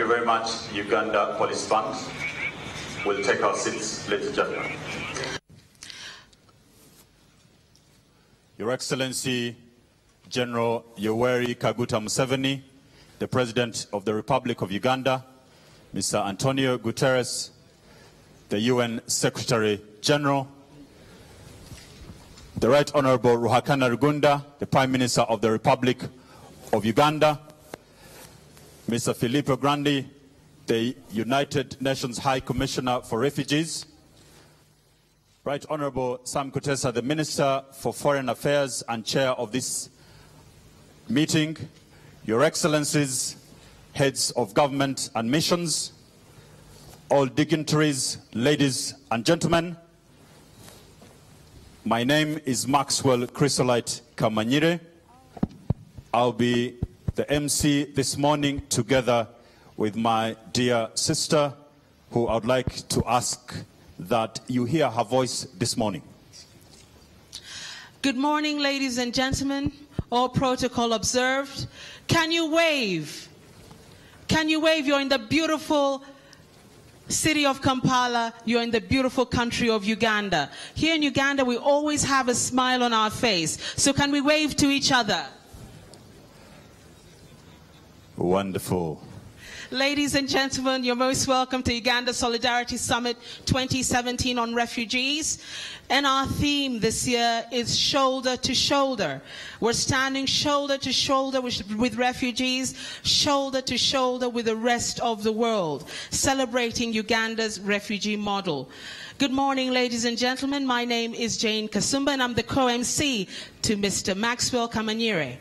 you very much, Uganda Police Band. We'll take our seats, ladies and gentlemen. Your Excellency, General Yoweri Kaguta Museveni, the President of the Republic of Uganda, Mr. Antonio Guterres, the UN Secretary General, the Right Honorable Ruhakana Rugunda, the Prime Minister of the Republic of Uganda, Mr. Filippo Grandi, the United Nations High Commissioner for Refugees, Right Honorable Sam Kutesa, the Minister for Foreign Affairs and Chair of this meeting, Your Excellencies, Heads of Government and Missions, all dignitaries, ladies and gentlemen, my name is Maxwell Chrysolite Kamanyire. I'll be the MC this morning together with my dear sister, who I would like to ask that you hear her voice this morning. Good morning, ladies and gentlemen. All protocol observed. Can you wave? Can you wave? You're in the beautiful city of Kampala. You're in the beautiful country of Uganda. Here in Uganda, we always have a smile on our face. So can we wave to each other? Wonderful. Ladies and gentlemen, you're most welcome to Uganda Solidarity Summit 2017 on refugees. And our theme this year is shoulder to shoulder. We're standing shoulder to shoulder with refugees, shoulder to shoulder with the rest of the world, celebrating Uganda's refugee model. Good morning, ladies and gentlemen. My name is Jane Kasumba, and I'm the co-MC to Mr. Maxwell Kamanyire.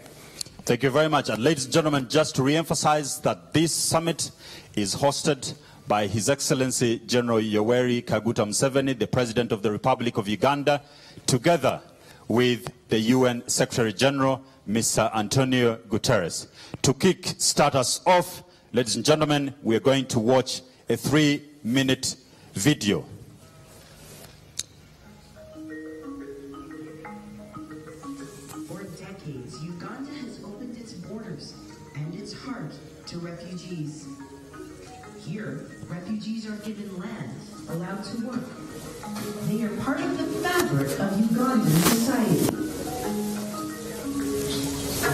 Thank you very much. And ladies and gentlemen, just to re-emphasize that this summit is hosted by His Excellency General Yoweri Kaguta Museveni, the President of the Republic of Uganda, together with the UN Secretary General, Mr. Antonio Guterres. To kick-start us off, ladies and gentlemen, we are going to watch a 3-minute video. To refugees. Here, refugees are given land, allowed to work. They are part of the fabric of Ugandan society.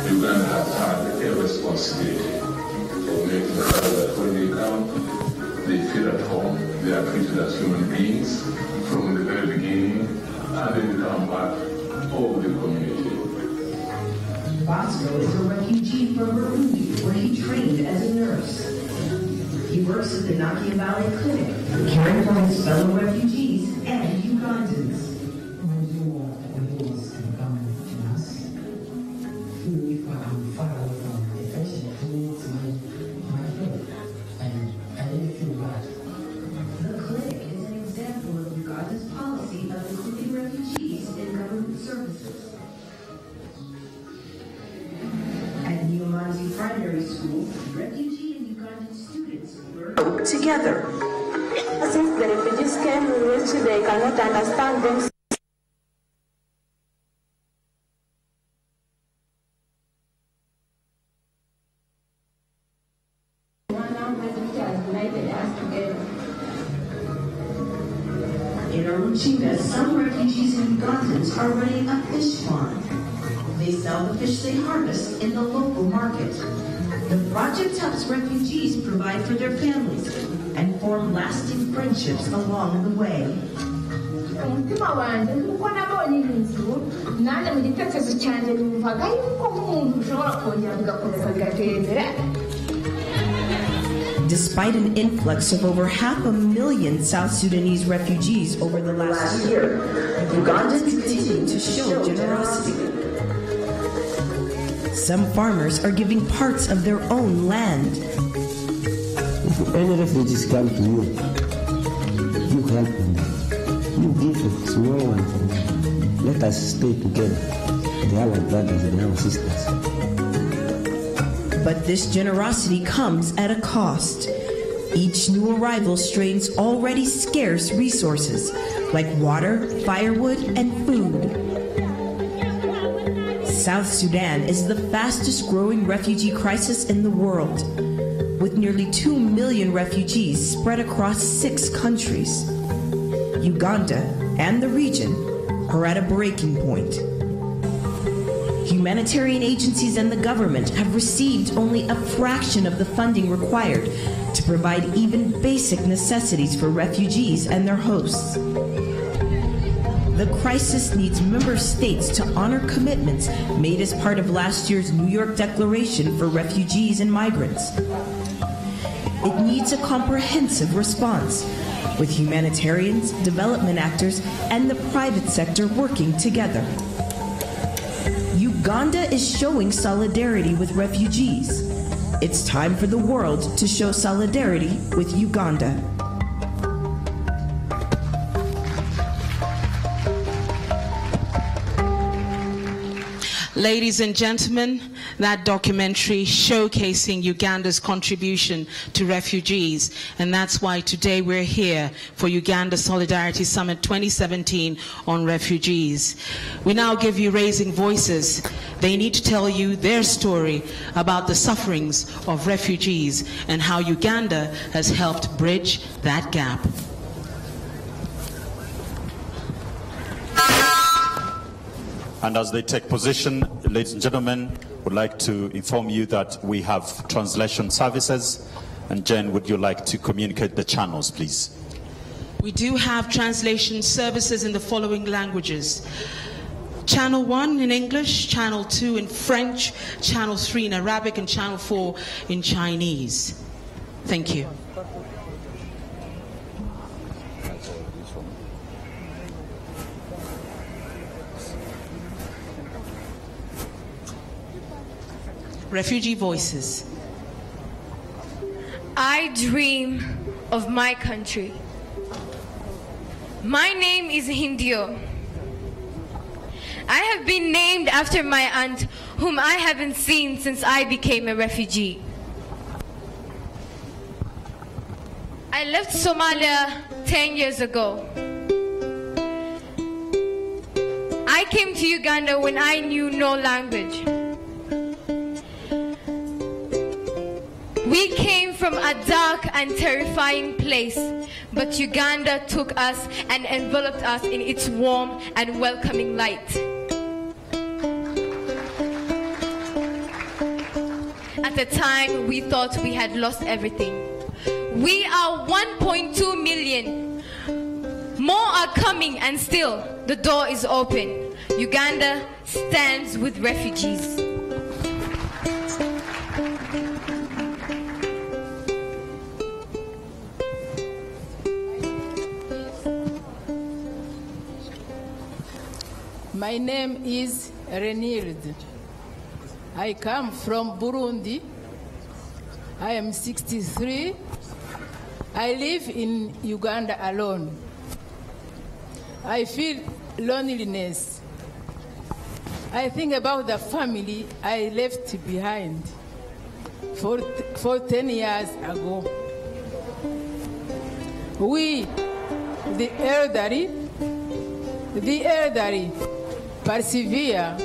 Uganda has had a responsibility to make sure that when they come, they feel at home, they are treated as human beings from the very beginning, and they become part of the community. Bosco is a refugee from Refugee, where he trained as a nurse. He works at the Nakia Valley Clinic, caring for his fellow refugees and Ugandans. The clinic is an example of Uganda's policy of including refugees in government services. Primary school, refugee and Ugandan students learn together. Since the refugees came, we realized they cannot understand them. In Aruchinga, some refugees and Ugandans are running a fish farm. They sell the fish they harvest in the local market. The project helps refugees provide for their families and form lasting friendships along the way. Despite an influx of over 500,000 South Sudanese refugees over the last year, Ugandans continue to show generosity. Some farmers are giving parts of their own land. If any refugees come to you, you help them. You give a small one for them. Let us stay together. They are our brothers and our sisters. But this generosity comes at a cost. Each new arrival strains already scarce resources like water, firewood, and food. South Sudan is the fastest growing refugee crisis in the world. with nearly 2 million refugees spread across 6 countries. Uganda and the region are at a breaking point. Humanitarian agencies and the government have received only a fraction of the funding required to provide even basic necessities for refugees and their hosts. The crisis needs member states to honor commitments made as part of last year's New York Declaration for Refugees and Migrants. It needs a comprehensive response, with humanitarians, development actors, and the private sector working together. Uganda is showing solidarity with refugees. It's time for the world to show solidarity with Uganda. Ladies and gentlemen, that documentary showcasing Uganda's contribution to refugees, and that's why today we're here for Uganda Solidarity Summit 2017 on refugees. We now give you Raising Voices. They need to tell you their story about the sufferings of refugees and how Uganda has helped bridge that gap. And as they take position, ladies and gentlemen, would like to inform you that we have translation services. And Jen, would you like to communicate the channels, please? We do have translation services in the following languages. Channel 1 in English, Channel 2 in French, Channel 3 in Arabic, and Channel 4 in Chinese. Thank you. Refugee Voices. I dream of my country. My name is Hindio. I have been named after my aunt, whom I haven't seen since I became a refugee. I left Somalia 10 years ago. I came to Uganda when I knew no language. We came from a dark and terrifying place, but Uganda took us and enveloped us in its warm and welcoming light. At the time, we thought we had lost everything. We are 1.2 million. More are coming, and still the door is open. Uganda stands with refugees. My name is Renild. I come from Burundi. I am 63. I live in Uganda alone. I feel loneliness. I think about the family I left behind for 10 years ago. We, the elderly, persevere,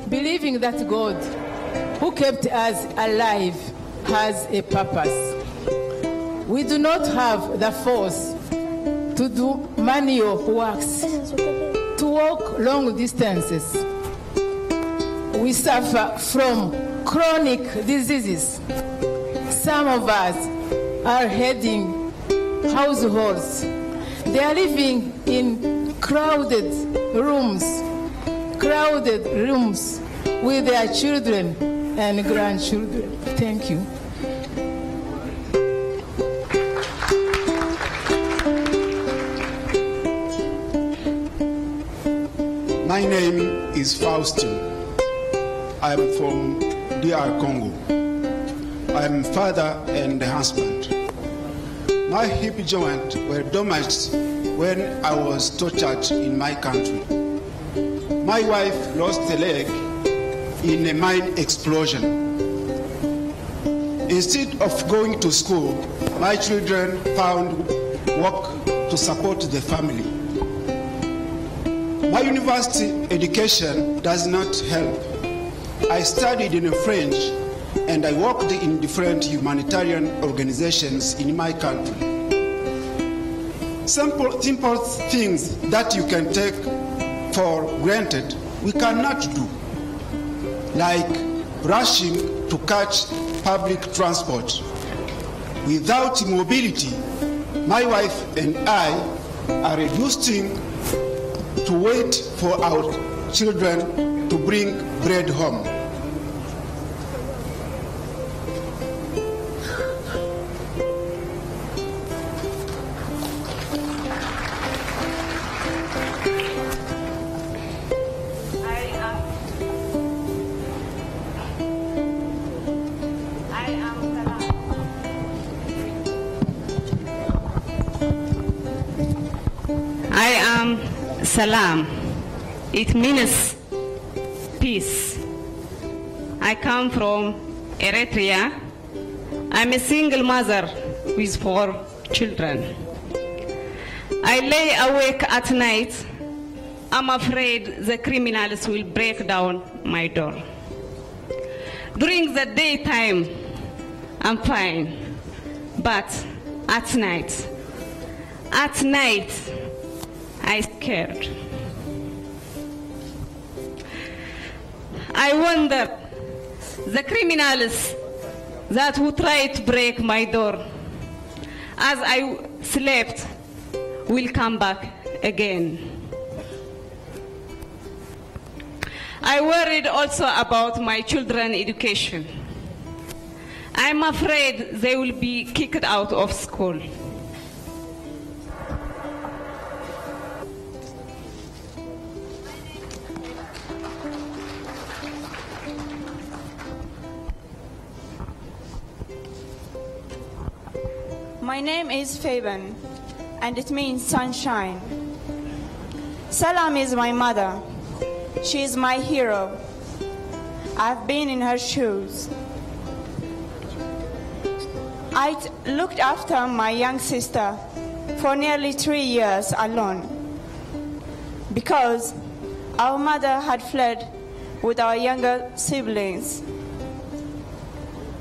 believing that God, who kept us alive, has a purpose. We do not have the force to do manual works, to walk long distances. We suffer from chronic diseases. Some of us are heading households. They are living in crowded rooms with their children and grandchildren. Thank you. My name is Faustin. I am from DR Congo. I am father and husband. My hip joint were damaged when I was tortured in my country. My wife lost a leg in a mine explosion. Instead of going to school, my children found work to support the family. My university education does not help. I studied in French and I worked in different humanitarian organizations in my country. Simple things that you can take for granted, we cannot do, like rushing to catch public transport. Without mobility, my wife and I are reduced to wait for our children to bring bread home. I am Salam. It means peace. I come from Eritrea. I'm a single mother with 4 children. I lay awake at night. I'm afraid the criminals will break down my door. During the daytime, I'm fine, but at night, I'm scared. I wonder, the criminals that would try to break my door as I slept will come back again. I worried also about my children's education. I'm afraid they will be kicked out of school. My name is Faban, and it means sunshine. Salam is my mother. She is my hero. I've been in her shoes. I looked after my young sister for nearly 3 years alone because our mother had fled with our younger siblings.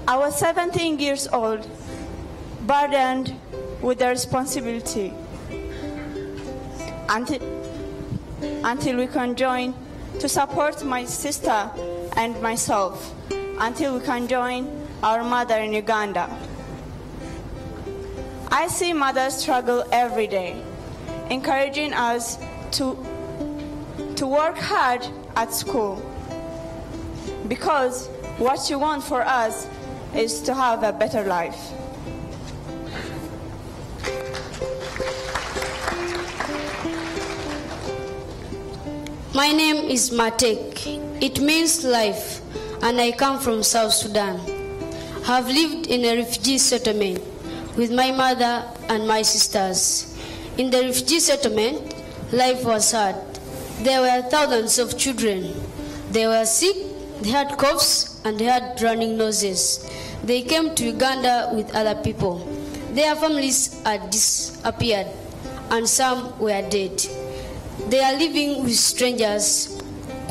I was 17 years old, burdened with the responsibility until we can join to support my sister and myself, until we can join our mother in Uganda. I see mothers struggle every day, encouraging us to work hard at school, because what she wants for us is to have a better life. My name is Matek. It means life, and I come from South Sudan. I have lived in a refugee settlement with my mother and my sisters. In the refugee settlement, life was hard. There were thousands of children. They were sick, they had coughs, and they had running noses. They came to Uganda with other people. Their families had disappeared, and some were dead. They are living with strangers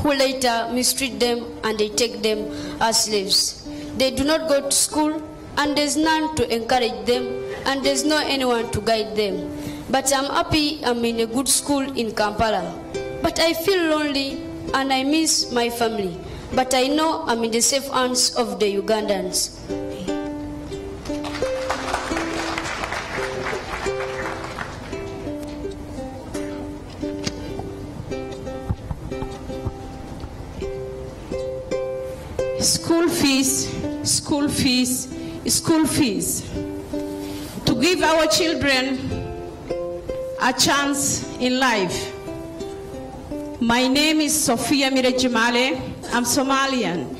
who later mistreat them and they take them as slaves. They do not go to school, and there's none to encourage them, and there's no anyone to guide them. But I'm happy I'm in a good school in Kampala. But I feel lonely and I miss my family. But I know I'm in the safe hands of the Ugandans. School fees, school fees, school fees. To give our children a chance in life. My name is Sophia Mirejimale. I'm Somalian.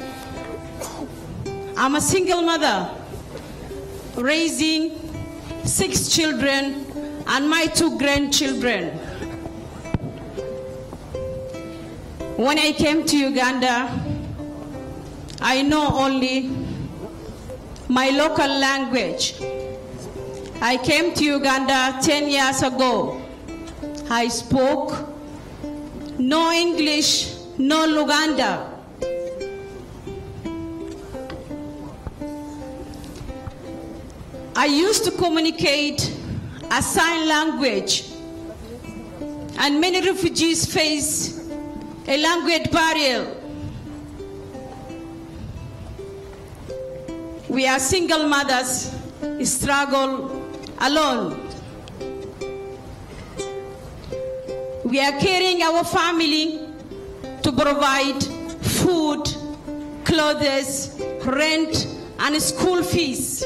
I'm a single mother raising 6 children and my 2 grandchildren. When I came to Uganda, I know only my local language. I came to Uganda 10 years ago. I spoke no English, no Luganda. I used to communicate a sign language, and many refugees face a language barrier. We are single mothers, struggle alone. We are carrying our family to provide food, clothes, rent, and school fees.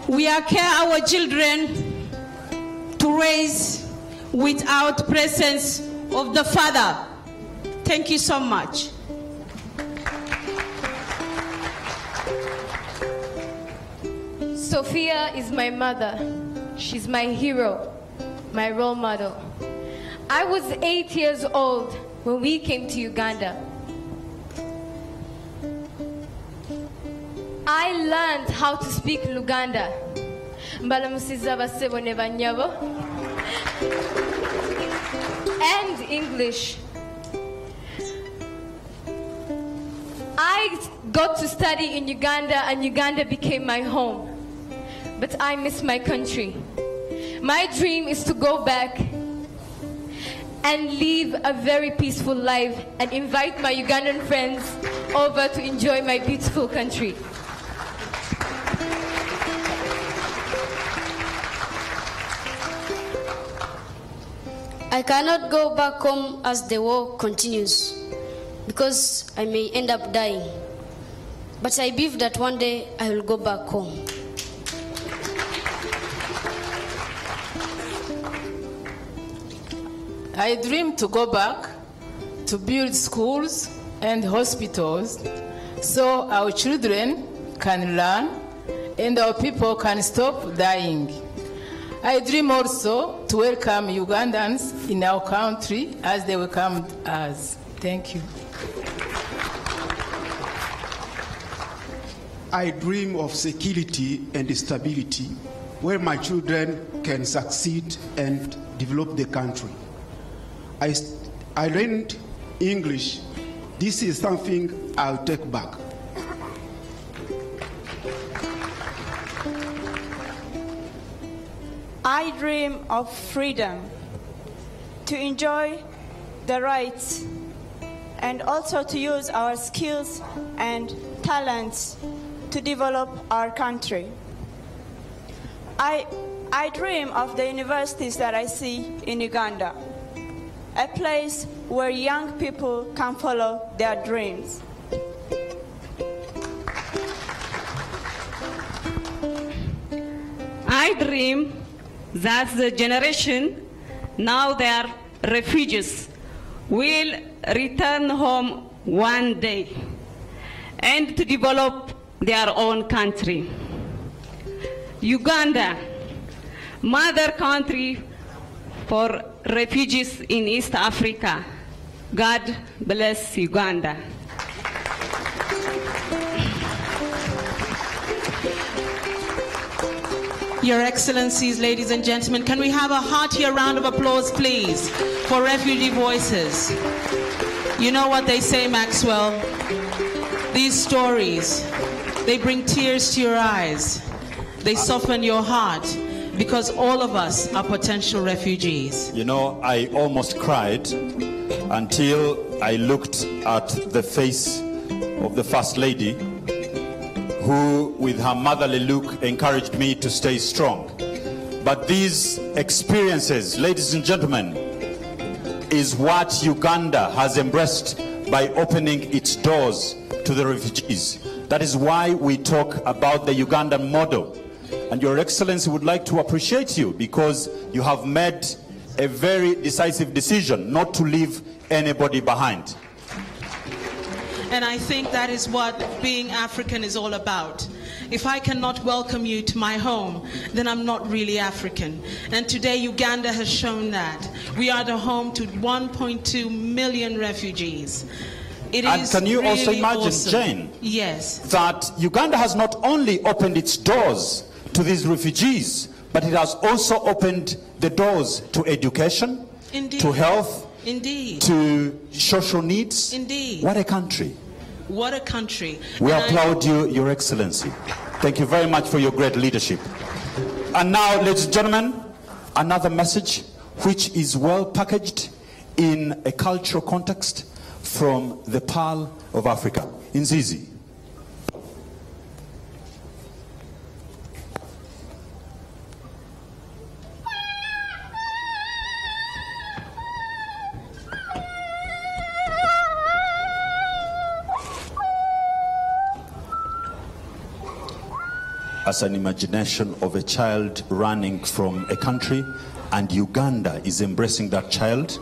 We are carrying our children to raise without presence of the father. Thank you so much. Sophia is my mother. She's my hero, my role model. I was 8 years old when we came to Uganda. I learned how to speak Luganda. And English. I got to study in Uganda, and Uganda became my home. But I miss my country. My dream is to go back and live a very peaceful life and invite my Ugandan friends over to enjoy my beautiful country. I cannot go back home as the war continues, because I may end up dying. But I believe that one day I will go back home. I dream to go back to build schools and hospitals so our children can learn and our people can stop dying. I dream also to welcome Ugandans in our country as they welcomed us. Thank you. I dream of security and stability where my children can succeed and develop the country. I learned English. This is something I'll take back. I dream of freedom, to enjoy the rights, and also to use our skills and talents to develop our country. I dream of the universities that I see in Uganda, a place where young people can follow their dreams. I dream that the generation, now they are refugees, will return home one day and to develop their own country. Uganda, mother country for refugees in East Africa. God bless Uganda. Your Excellencies, ladies and gentlemen, can we have a heartier round of applause, please, for Refugee Voices? You know what they say, Maxwell? These stories, they bring tears to your eyes. They soften your heart, because all of us are potential refugees. You know, I almost cried until I looked at the face of the First Lady, who, with her motherly look, encouraged me to stay strong. But these experiences, ladies and gentlemen, is what Uganda has embraced by opening its doors to the refugees. That is why we talk about the Ugandan model. And Your Excellency would like to appreciate you, because you have made a very decisive decision not to leave anybody behind. And I think that is what being African is all about. If I cannot welcome you to my home, then I'm not really African. And today Uganda has shown that. We are the home to 1.2 million refugees. And can you also imagine, Jane, yes, that Uganda has not only opened its doors to these refugees, but it has also opened the doors to education, indeed, to health, indeed, to social needs. Indeed. What a country. What a country. We applaud you, Your Excellency. Thank you very much for your great leadership. And now, ladies and gentlemen, another message which is well packaged in a cultural context from the Pearl of Africa, Nzizi. As an imagination of a child running from a country, and Uganda is embracing that child,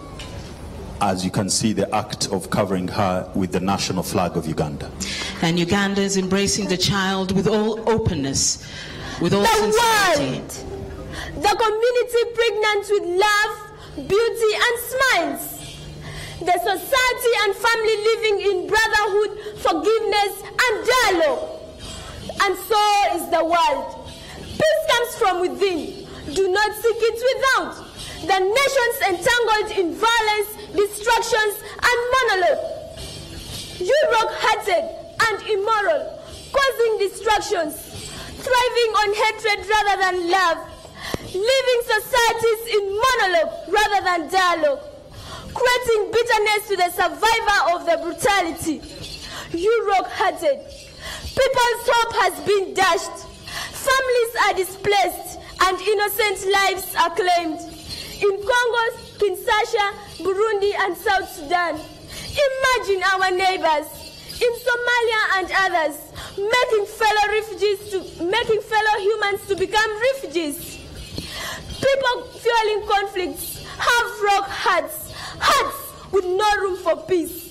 as you can see the act of covering her with the national flag of Uganda. And Uganda is embracing the child with all openness, with all sincerity. The community pregnant with love, beauty and smiles. The society and family living in brotherhood, forgiveness and dialogue. And so is the world. Peace comes from within. Do not seek it without. The nations entangled in violence, destructions, and monologue. You rock-hearted and immoral, causing destructions, thriving on hatred rather than love, living societies in monologue rather than dialogue, creating bitterness to the survivor of the brutality. You rock-hearted. People's hope has been dashed. Families are displaced and innocent lives are claimed. In Congo, Kinshasa, Burundi and South Sudan. Imagine our neighbors in Somalia and others making fellow humans to become refugees. People fueling conflicts have rock hearts, hearts with no room for peace.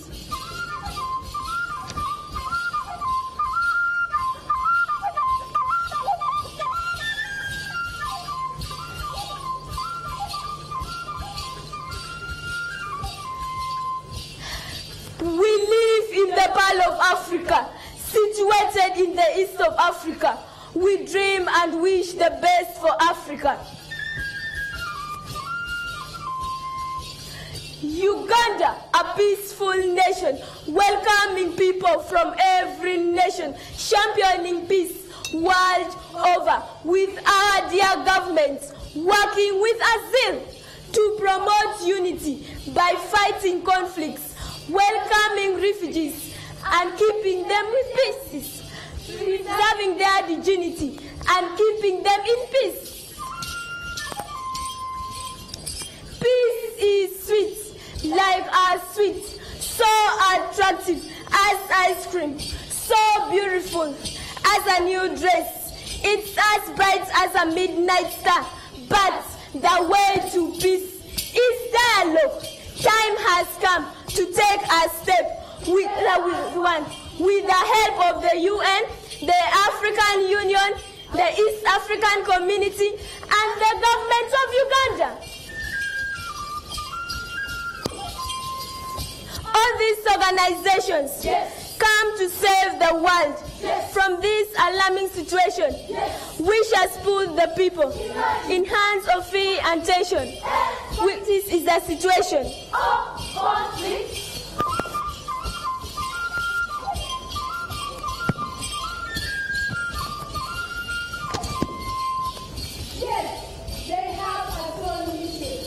We live in the Pearl of Africa, situated in the east of Africa. We dream and wish the best for Africa. Uganda, a peaceful nation, welcoming people from every nation, championing peace world over, with our dear government working with zeal to promote unity by fighting conflicts, welcoming refugees and keeping them with peace, preserving their dignity and keeping them in peace. Peace is sweet, life are sweet, so attractive as ice cream, so beautiful as a new dress. It's as bright as a midnight star, but the way to peace is dialogue. Time has come to take a step with the help of the UN, the African Union, the East African Community, and the government of Uganda. All these organizations come to save the world from this alarming situation. We shall put the people in hands of fear and tension. This is the situation of conflict. Yes, they have a strong mission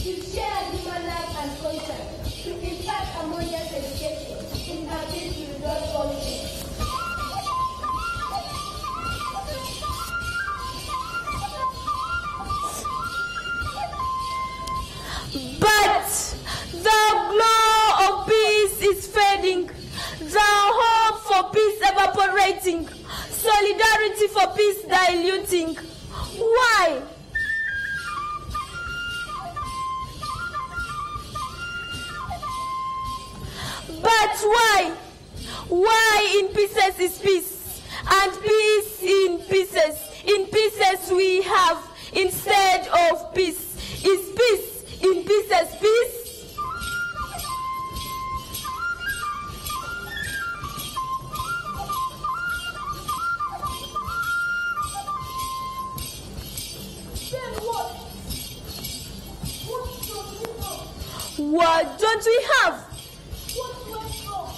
to share human life and culture, to impact harmonious education in a bid to resolve conflict. But the glow of peace is fading, the hope for peace evaporating, solidarity for peace diluting. Why? But why? Why in pieces is peace, and peace in pieces? In pieces we have instead of peace. Is peace in pieces peace? Then what? What don't we have? What went wrong?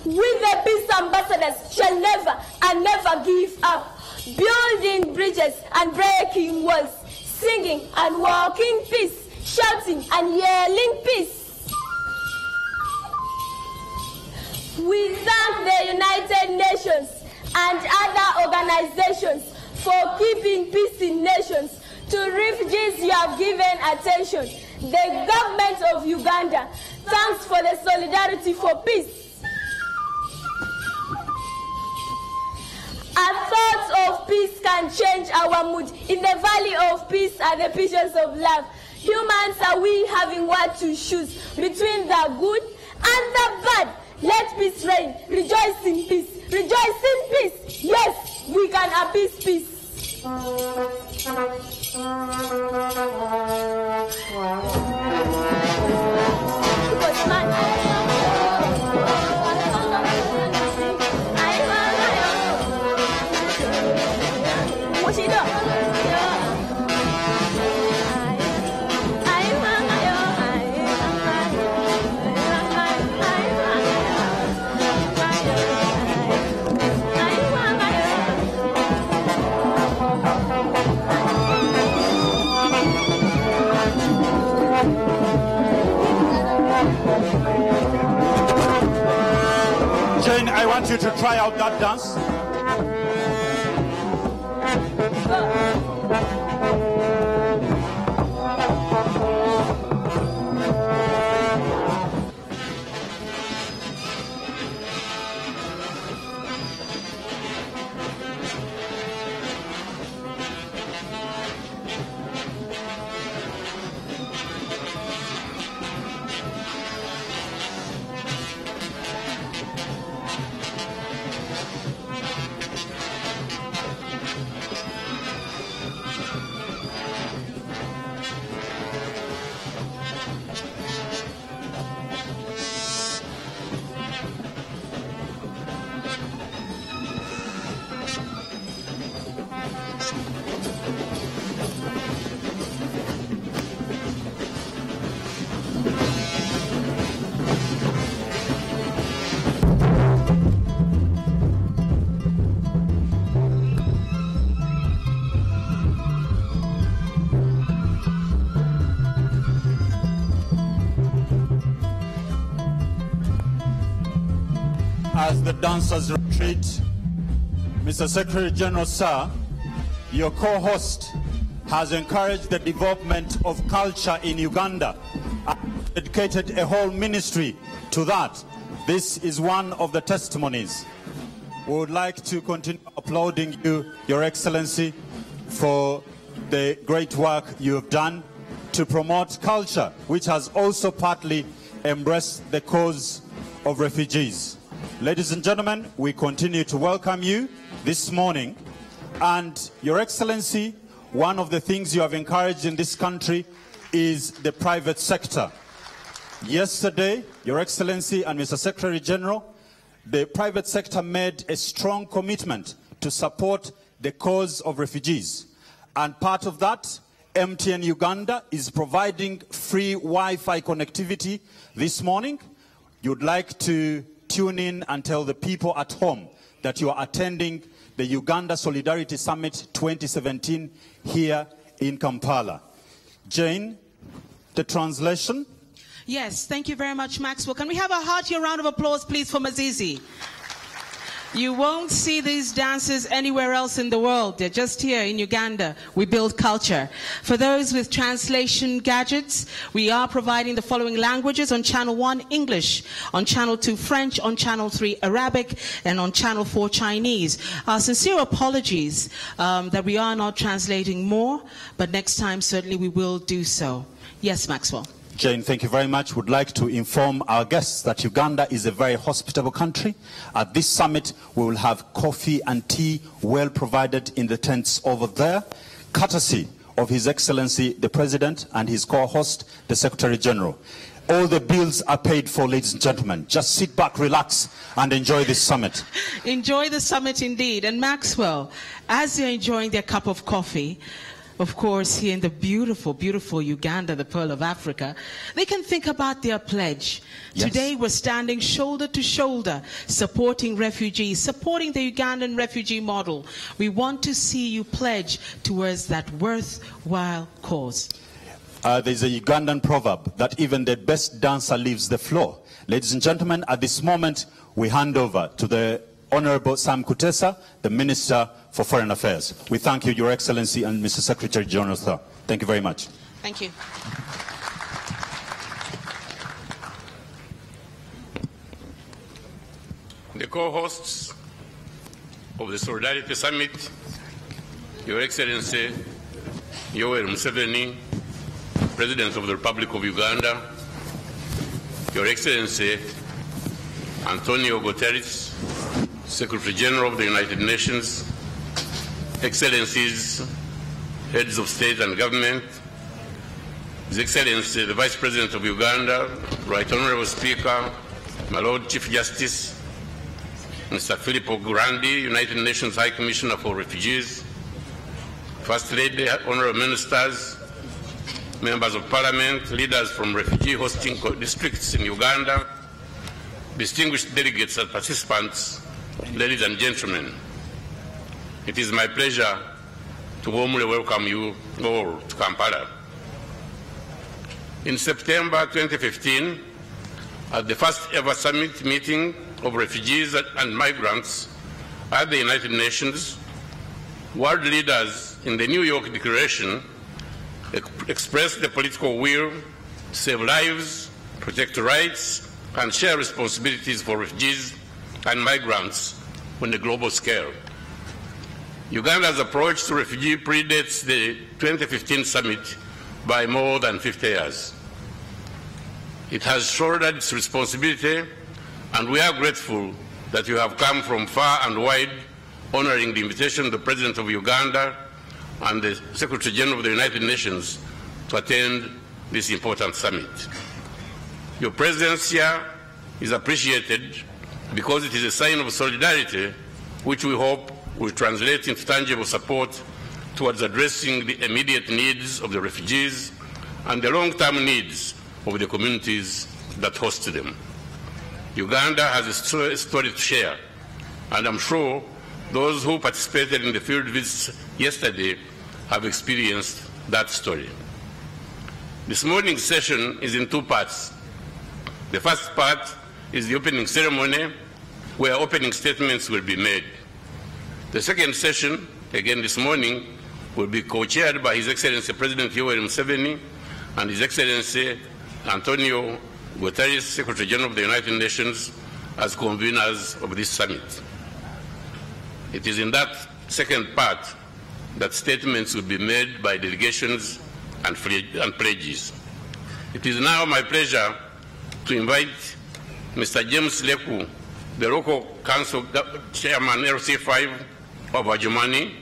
We the peace ambassadors shall never and never give up, building bridges and breaking walls, singing and walking peace, shouting and yelling peace. We thank the United Nations and other organizations for keeping peace in nations. To refugees you have given attention. The government of Uganda thanks for the solidarity for peace. A thought of peace can change our mood. In the valley of peace are the pictures of love. Humans are we having what to choose between the good and the bad. Let peace reign. Rejoice in peace. Rejoice in peace. Yes, we can appease peace. Jane, I want you to try out that dance. As the dancers retreat, Mr. Secretary General, sir, your co-host has encouraged the development of culture in Uganda and dedicated a whole ministry to that. This is one of the testimonies. We would like to continue applauding you, Your Excellency, for the great work you have done to promote culture, which has also partly embraced the cause of refugees. Ladies and gentlemen, we continue to welcome you this morning. And Your Excellency, one of the things you have encouraged in this country is the private sector. Yesterday, Your Excellency and Mr. Secretary General, the private sector made a strong commitment to support the cause of refugees. And part of that, MTN Uganda is providing free Wi-Fi connectivity this morning. You'd like to tune in and tell the people at home that you are attending the Uganda Solidarity Summit 2017 here in Kampala. Jane, the translation? Yes, thank you very much, Maxwell. Can we have a hearty round of applause, please, for Mazizi? You won't see these dances anywhere else in the world. They're just here in Uganda. We build culture. For those with translation gadgets, we are providing the following languages: on Channel 1, English; on Channel 2, French; on Channel 3, Arabic; and on Channel 4, Chinese. Our sincere apologies that we are not translating more, but next time certainly we will do so. Yes, Maxwell. Jane, thank you very much. Would like to inform our guests that Uganda is a very hospitable country. At this summit, we will have coffee and tea well provided in the tents over there, courtesy of His Excellency the President and his co-host, the Secretary General. All the bills are paid for, ladies and gentlemen. Just sit back, relax, and enjoy this summit. Enjoy the summit indeed. And Maxwell, as you're enjoying their cup of coffee, of course, here in the beautiful, beautiful Uganda, the Pearl of Africa, they can think about their pledge. Yes. Today we're standing shoulder to shoulder, supporting refugees, supporting the Ugandan refugee model. We want to see you pledge towards that worthwhile cause. There's a Ugandan proverb that even the best dancer leaves the floor. Ladies and gentlemen, at this moment, we hand over to the Honorable Sam Kutesa, the Minister for Foreign Affairs. We thank you, Your Excellency, and Mr. Secretary General. Thank you very much. Thank you. The co-hosts of the Solidarity Summit, Your Excellency Yoweri Museveni, President of the Republic of Uganda, Your Excellency Antonio Guterres, Secretary General of the United Nations, Excellencies, Heads of State and Government, His Excellency the Vice President of Uganda, Right Honorable Speaker, my Lord Chief Justice, Mr. Filippo Grandi, United Nations High Commissioner for Refugees, First Lady, Honorable Ministers, Members of Parliament, leaders from refugee hosting districts in Uganda, distinguished delegates and participants, ladies and gentlemen, it is my pleasure to warmly welcome you all to Kampala. In September 2015, at the first ever summit meeting of refugees and migrants at the United Nations, world leaders in the New York Declaration expressed the political will to save lives, protect rights, and share responsibilities for refugees and migrants on a global scale. Uganda's approach to refugees predates the 2015 summit by more than 50 years. It has shouldered its responsibility, and we are grateful that you have come from far and wide, honoring the invitation of the President of Uganda and the Secretary General of the United Nations to attend this important summit. Your presence here is appreciated because it is a sign of solidarity which we hope will translate into tangible support towards addressing the immediate needs of the refugees and the long-term needs of the communities that host them. Uganda has a story to share, and I'm sure those who participated in the field visits yesterday have experienced that story. This morning's session is in two parts. The first part is the opening ceremony, where opening statements will be made. The second session, again this morning, will be co-chaired by His Excellency President Yoweri Museveni and His Excellency Antonio Guterres, Secretary General of the United Nations, as conveners of this summit. It is in that second part that statements will be made by delegations and pledges. It is now my pleasure to invite Mr. James Leku, the local council chairman LC5 of Adjumani,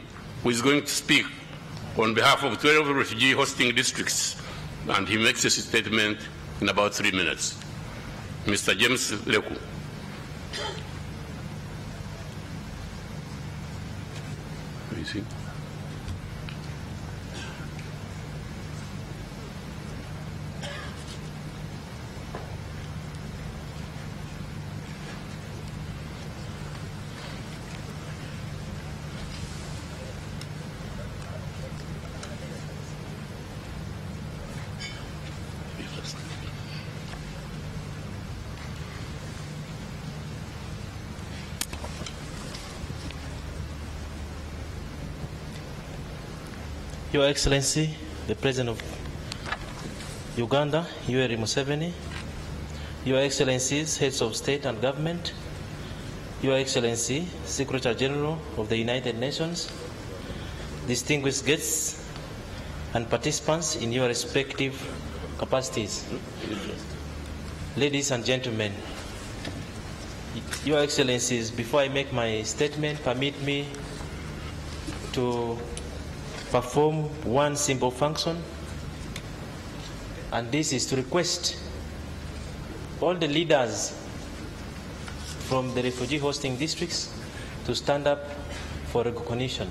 who is going to speak on behalf of 12 refugee hosting districts, and he makes a statement in about 3 minutes. Mr. James Leku. Your Excellency, the President of Uganda, Yoweri Museveni, Your Excellencies, Heads of State and Government, Your Excellency, Secretary General of the United Nations, distinguished guests and participants in your respective capacities. Ladies and gentlemen, Your Excellencies, before I make my statement, permit me to perform one simple function, and this is to request all the leaders from the refugee hosting districts to stand up for recognition.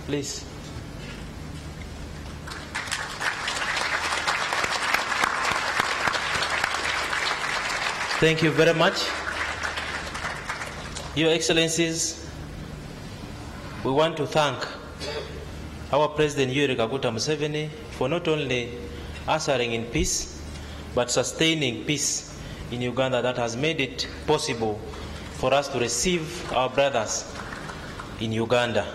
Please. Thank you very much. Your Excellencies, we want to thank our President Yoweri Kaguta Museveni for not only ushering in peace, but sustaining peace in Uganda that has made it possible for us to receive our brothers in Uganda.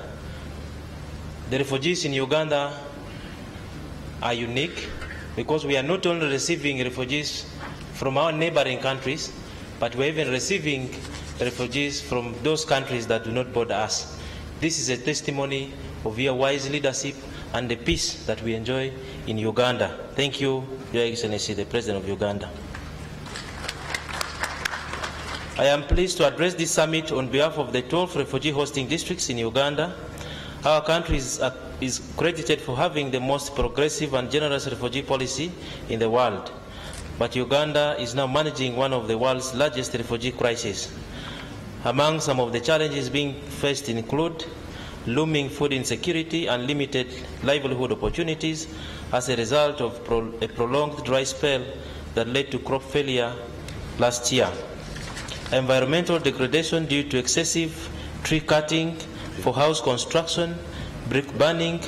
The refugees in Uganda are unique because we are not only receiving refugees from our neighboring countries, but we're even receiving refugees from those countries that do not border us. This is a testimony of your wise leadership and the peace that we enjoy in Uganda. Thank you, Your Excellency, the President of Uganda. I am pleased to address this summit on behalf of the 12 refugee hosting districts in Uganda. Our country is credited for having the most progressive and generous refugee policy in the world. But Uganda is now managing one of the world's largest refugee crises. Among some of the challenges being faced include looming food insecurity and limited livelihood opportunities as a result of a prolonged dry spell that led to crop failure last year. Environmental degradation due to excessive tree cutting for house construction, brick burning,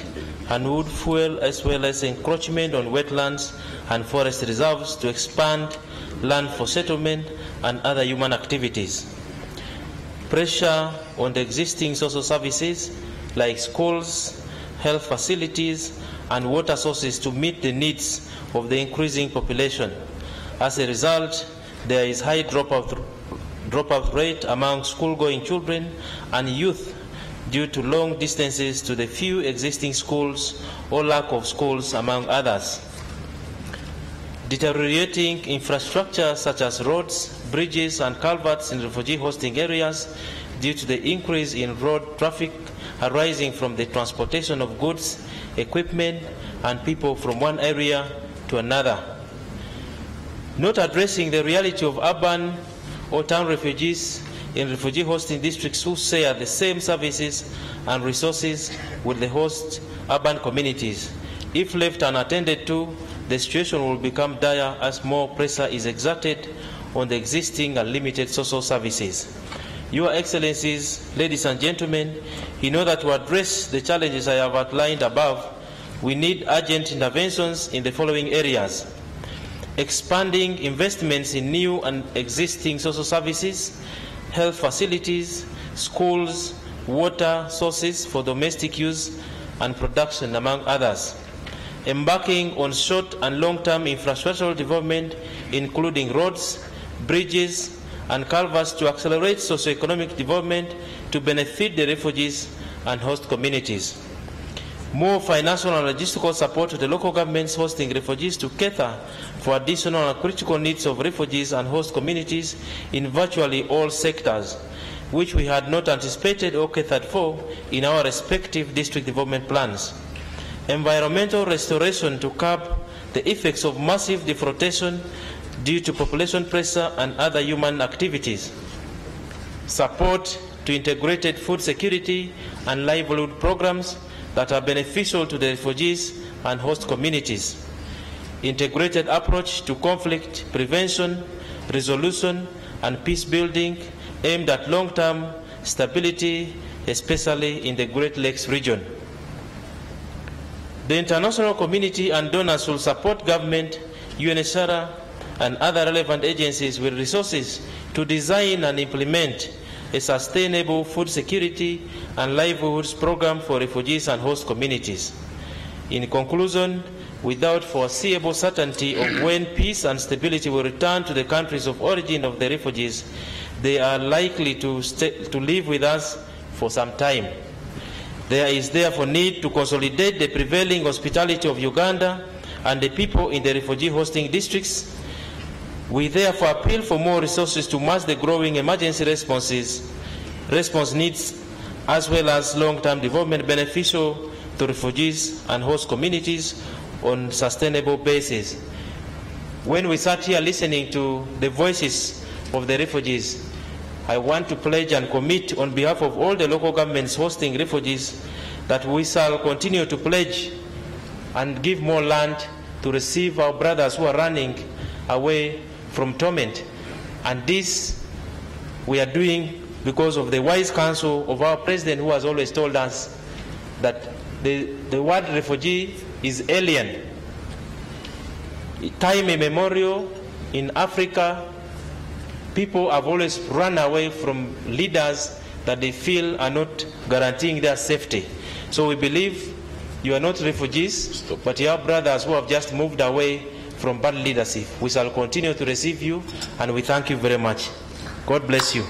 and wood fuel, as well as encroachment on wetlands and forest reserves to expand land for settlement and other human activities. Pressure on the existing social services like schools, health facilities, and water sources to meet the needs of the increasing population. As a result, there is high dropout rate among school-going children and youth due to long distances to the few existing schools or lack of schools, among others. Deteriorating infrastructure such as roads, bridges, and culverts in refugee hosting areas due to the increase in road traffic arising from the transportation of goods, equipment, and people from one area to another. Not addressing the reality of urban or town refugees in refugee hosting districts who share the same services and resources with the host urban communities. If left unattended to, the situation will become dire as more pressure is exerted on the existing and limited social services. Your Excellencies, ladies and gentlemen, in order to address the challenges I have outlined above, we need urgent interventions in the following areas: expanding investments in new and existing social services, health facilities, schools, water sources for domestic use and production, among others. Embarking on short and long-term infrastructural development, including roads, bridges, and culverts to accelerate socio-economic development to benefit the refugees and host communities. More financial and logistical support to the local governments hosting refugees to cater for additional and critical needs of refugees and host communities in virtually all sectors, which we had not anticipated or catered for in our respective district development plans. Environmental restoration to curb the effects of massive deforestation due to population pressure and other human activities. Support to integrated food security and livelihood programs that are beneficial to the refugees and host communities. Integrated approach to conflict prevention, resolution, and peace building aimed at long-term stability, especially in the Great Lakes region. The international community and donors will support government, UNHCR, and other relevant agencies with resources to design and implement a sustainable food security and livelihoods program for refugees and host communities. In conclusion, without foreseeable certainty of when peace and stability will return to the countries of origin of the refugees, they are likely to live with us for some time. There is therefore need to consolidate the prevailing hospitality of Uganda and the people in the refugee hosting districts. We therefore appeal for more resources to match the growing emergency response needs, as well as long-term development beneficial to refugees and host communities on sustainable basis. When we sat here listening to the voices of the refugees, I want to pledge and commit on behalf of all the local governments hosting refugees that we shall continue to pledge and give more land to receive our brothers who are running away from torment And this we are doing because of the wise counsel of our president, who has always told us that the word refugee is alien. Time immemorial in Africa, people have always run away from leaders that they feel are not guaranteeing their safety. So we believe you are not refugees, but you are brothers who have just moved away from bad leadership. We shall continue to receive you, and we thank you very much. God bless you.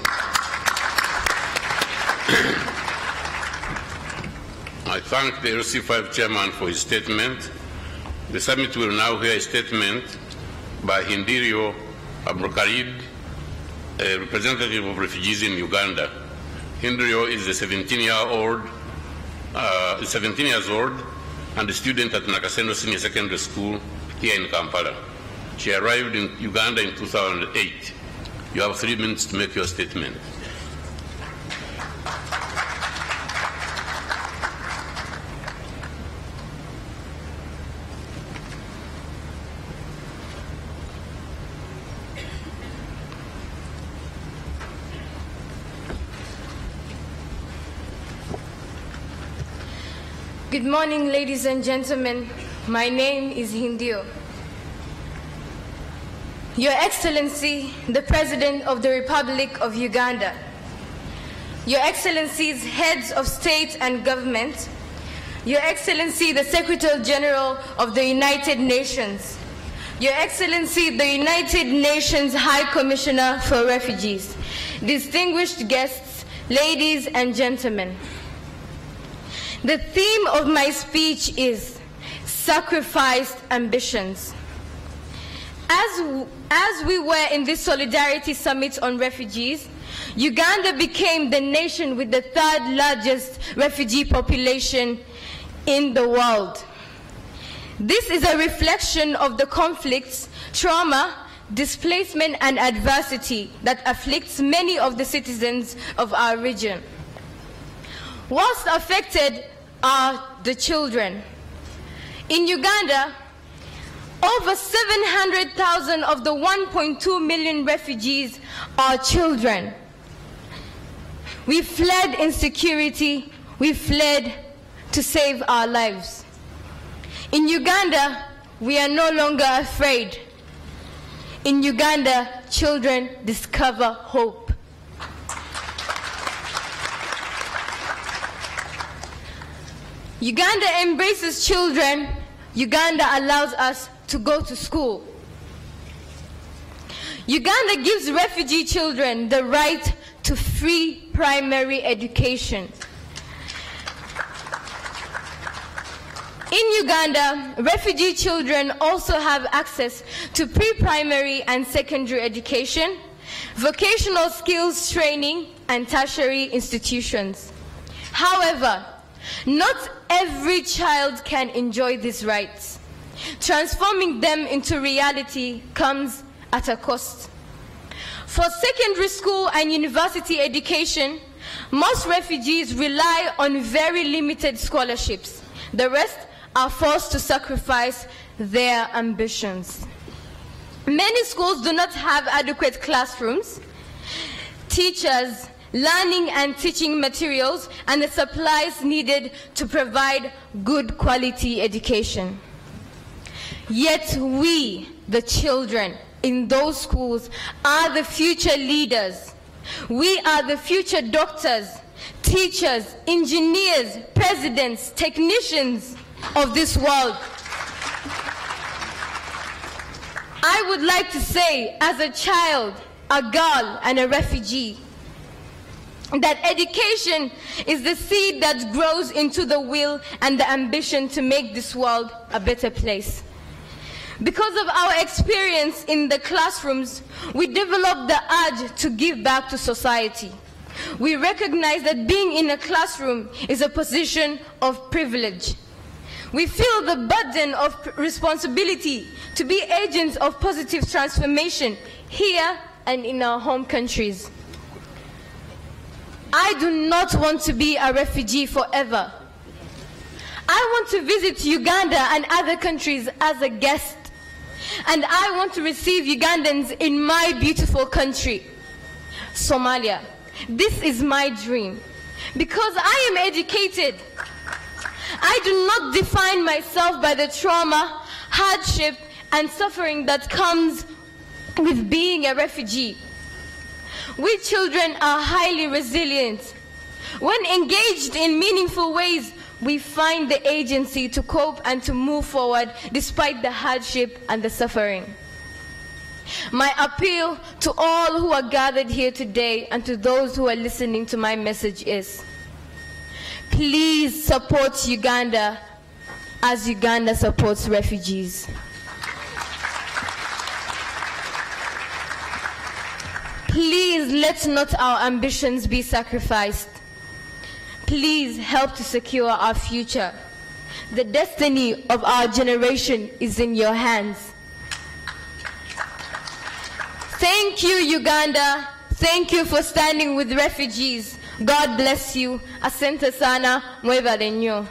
I thank the LC5 chairman for his statement. The summit will now hear a statement by Hindirio Abrokarid, a representative of refugees in Uganda. Hindirio is a 17 years old and a student at Nakasendo Senior Secondary School here in Kampala. She arrived in Uganda in 2008. You have 3 minutes to make your statement. Good morning, ladies and gentlemen. My name is Hindio. Your Excellency, the President of the Republic of Uganda, Your Excellencies, heads of state and government, Your Excellency, the Secretary General of the United Nations, Your Excellency, the United Nations High Commissioner for Refugees, distinguished guests, ladies and gentlemen. The theme of my speech is sacrificed ambitions. As we were in this Solidarity Summit on refugees, Uganda became the nation with the 3rd largest refugee population in the world. This is a reflection of the conflicts, trauma, displacement and adversity that afflicts many of the citizens of our region. Whilst affected are the children. In Uganda, over 700,000 of the 1.2 million refugees are children. We fled insecurity, we fled to save our lives. In Uganda, we are no longer afraid. In Uganda, children discover hope. Uganda embraces children. Uganda allows us to go to school. Uganda gives refugee children the right to free primary education. In Uganda, refugee children also have access to pre-primary and secondary education, vocational skills training, and tertiary institutions. However, not every child can enjoy these rights. Transforming them into reality comes at a cost. For secondary school and university education, most refugees rely on very limited scholarships. The rest are forced to sacrifice their ambitions. Many schools do not have adequate classrooms, teachers, learning and teaching materials, and the supplies needed to provide good quality education. Yet we, the children in those schools, are the future leaders. We are the future doctors, teachers, engineers, presidents, technicians of this world. I would like to say, as a child, a girl, and a refugee, that education is the seed that grows into the will and the ambition to make this world a better place. Because of our experience in the classrooms, we develop the urge to give back to society. We recognize that being in a classroom is a position of privilege. We feel the burden of responsibility to be agents of positive transformation here and in our home countries. I do not want to be a refugee forever. I want to visit Uganda and other countries as a guest. and I want to receive Ugandans in my beautiful country, Somalia. This is my dream. Because I am educated, I do not define myself by the trauma, hardship, and suffering that comes with being a refugee. We children are highly resilient. When engaged in meaningful ways, we find the agency to cope and to move forward despite the hardship and the suffering. My appeal to all who are gathered here today and to those who are listening to my message is, please support Uganda as Uganda supports refugees. Please let not our ambitions be sacrificed. Please help to secure our future. The destiny of our generation is in your hands. Thank you, Uganda. Thank you for standing with refugees. God bless you. Asante sana, mwevale nnyo.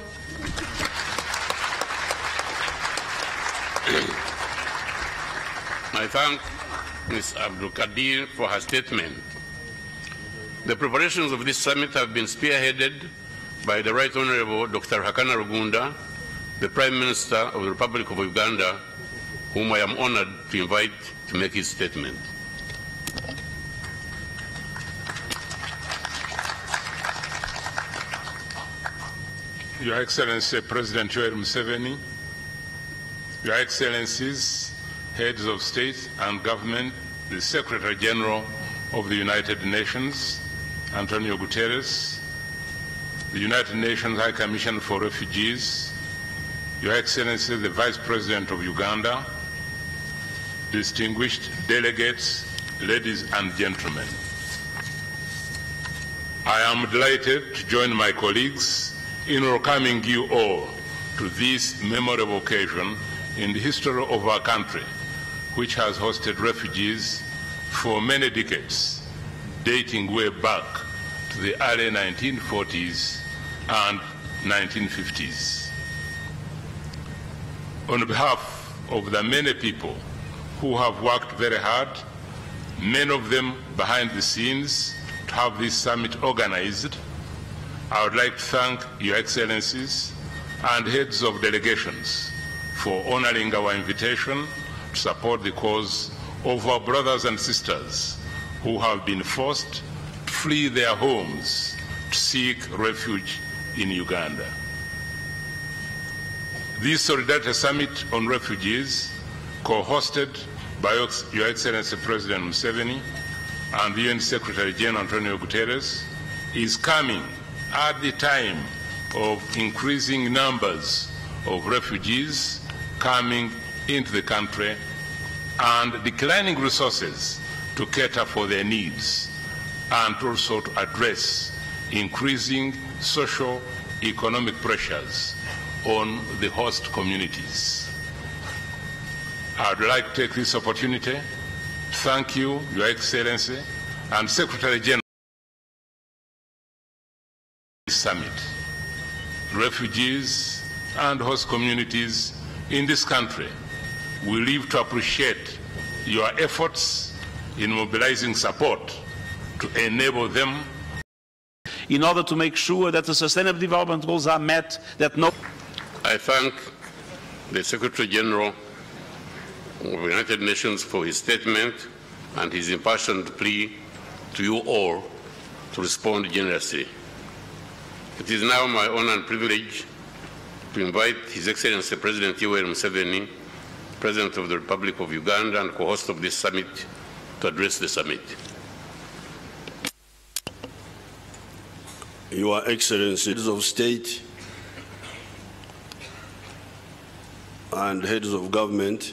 I thank Ms. Abdul Kadir for her statement. The preparations of this summit have been spearheaded by the Right Honorable Dr. Hakana Rugunda, the Prime Minister of the Republic of Uganda, whom I am honored to invite to make his statement. Your Excellency President Yoweri Museveni, Your Excellencies, Heads of State and Government, the Secretary General of the United Nations, Antonio Guterres, the United Nations High Commission for Refugees, Your Excellency the Vice President of Uganda, distinguished delegates, ladies and gentlemen. I am delighted to join my colleagues in welcoming you all to this memorable occasion in the history of our country, which has hosted refugees for many decades, dating way back to the early 1940s and 1950s. On behalf of the many people who have worked very hard, many of them behind the scenes, to have this summit organized, I would like to thank Your Excellencies and heads of delegations for honoring our invitation to support the cause of our brothers and sisters who have been forced to flee their homes to seek refuge in Uganda. This Solidarity Summit on Refugees, co-hosted by Your Excellency President Museveni and the UN Secretary General Antonio Guterres, is coming at the time of increasing numbers of refugees coming into the country and declining resources to cater for their needs, and also to address increasing social economic pressures on the host communities. I would like to take this opportunity to thank you, Your Excellency, and Secretary General Summit. Refugees and host communities in this country will live to appreciate your efforts in mobilizing support to enable them in order to make sure that the Sustainable Development Goals are met. I thank the Secretary General of the United Nations for his statement and his impassioned plea to you all to respond generously. It is now my honor and privilege to invite His Excellency President Yoweri Museveni, President of the Republic of Uganda and co-host of this summit, to address the summit. Your Excellency, heads of state and heads of government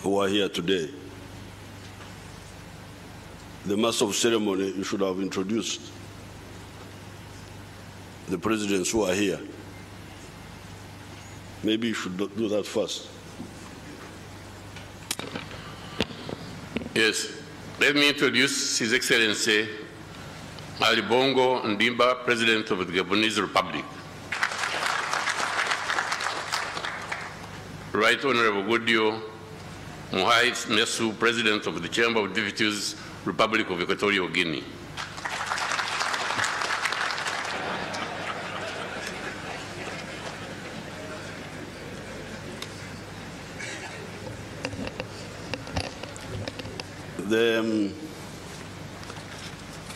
who are here today, the master of ceremony, you should have introduced the presidents who are here. Maybe you should do that first. Yes. Let me introduce His Excellency Ali Bongo Ndimba, President of the Gabonese Republic. Right Honorable Godio Muhai Mesu, President of the Chamber of Deputies, Republic of Equatorial Guinea.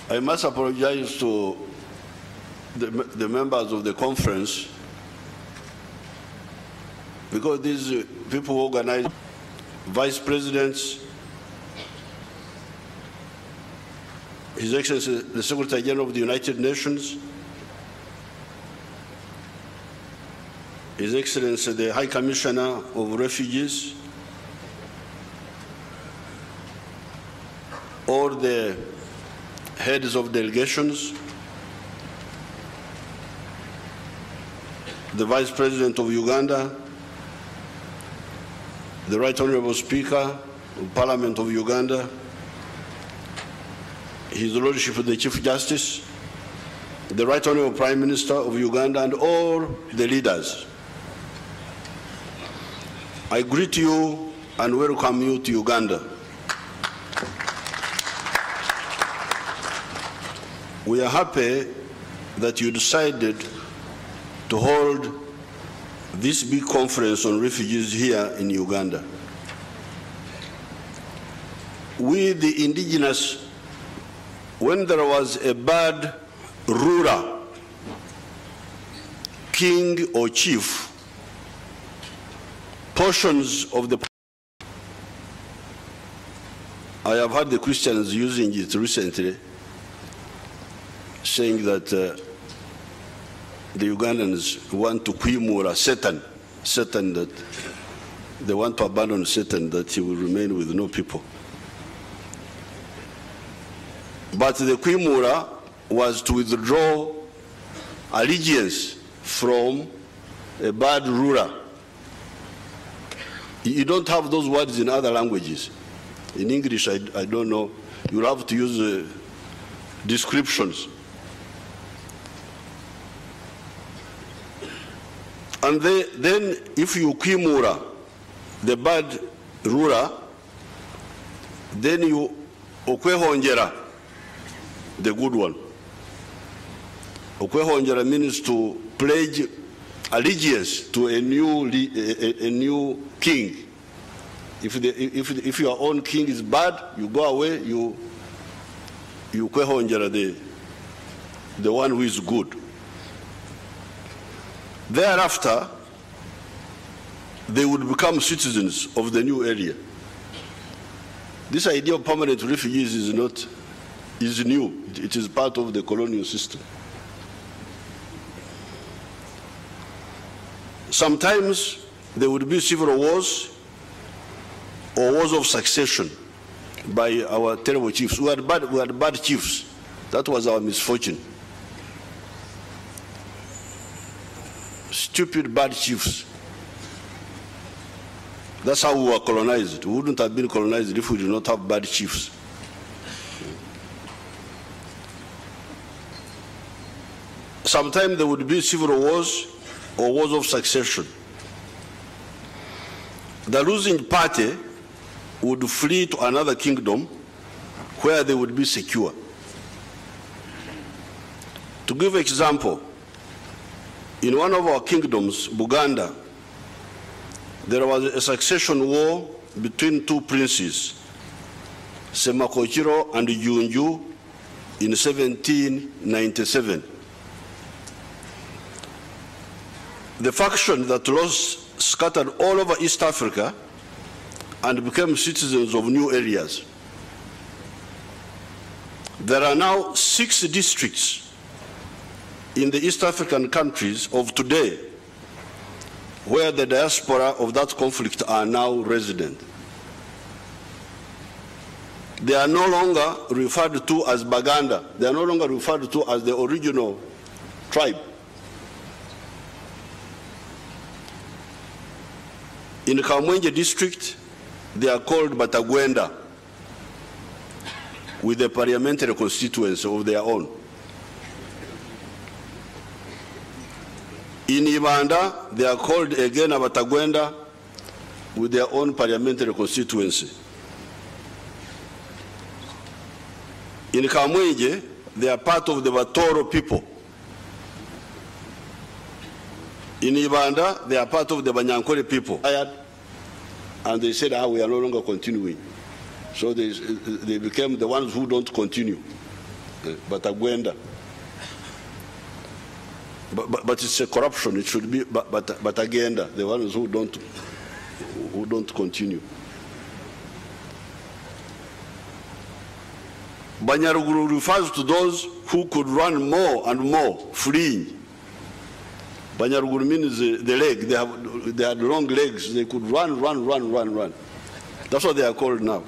I must apologize to the members of the conference, because these people who organize, vice presidents, His Excellency the Secretary General of the United Nations, His Excellency the High Commissioner of Refugees, all the heads of delegations, the Vice President of Uganda, the Right Honorable Speaker of Parliament of Uganda, His Lordship the Chief Justice, the Right Honorable Prime Minister of Uganda, and all the leaders. I greet you and welcome you to Uganda. We are happy that you decided to hold this big conference on refugees here in Uganda. We, the indigenous, when there was a bad ruler, king or chief, portions of the... I have heard the Christians using it recently, saying that the Ugandans want to kwimura Satan, that they want to abandon Satan, that he will remain with no people. But the kwimura was to withdraw allegiance from a bad ruler. You don't have those words in other languages. In English, I don't know. You'll have to use descriptions. And then if you kwimura the bad ruler, then you okwehonjera the good one. Okwehonjera means to pledge allegiance to a new king. If your own king is bad, you go away, you kwehonjera the one who is good. Thereafter, they would become citizens of the new area. This idea of permanent refugees is new. It is part of the colonial system. Sometimes there would be civil wars or wars of succession by our terrible chiefs. We had bad chiefs. That was our misfortune. Stupid bad chiefs. That's how we were colonized. We wouldn't have been colonized if we did not have bad chiefs. Sometimes there would be civil wars or wars of succession. The losing party would flee to another kingdom where they would be secure. To give an example, in one of our kingdoms, Buganda, there was a succession war between two princes, Semakochiro and Junju, in 1797. The faction that lost scattered all over East Africa and became citizens of new areas. There are now 6 districts in the East African countries of today where the diaspora of that conflict are now resident. They are no longer referred to as Baganda. They are no longer referred to as the original tribe. In Kamwenje district, they are called Batagwenda, with a parliamentary constituency of their own. In Ibanda, they are called again Abatagwenda with their own parliamentary constituency. In Kamwenge, they are part of the Batoro people. In Ibanda, they are part of the Banyankore people. And they said, we are no longer continuing. So they became the ones who don't continue. But Agwenda. But it's a corruption. It should be, but agenda, the ones who don't continue. Banyaruguru refers to those who could run more and more, fleeing. Banyaruguru means the leg. They had long legs. They could run. That's what they are called now.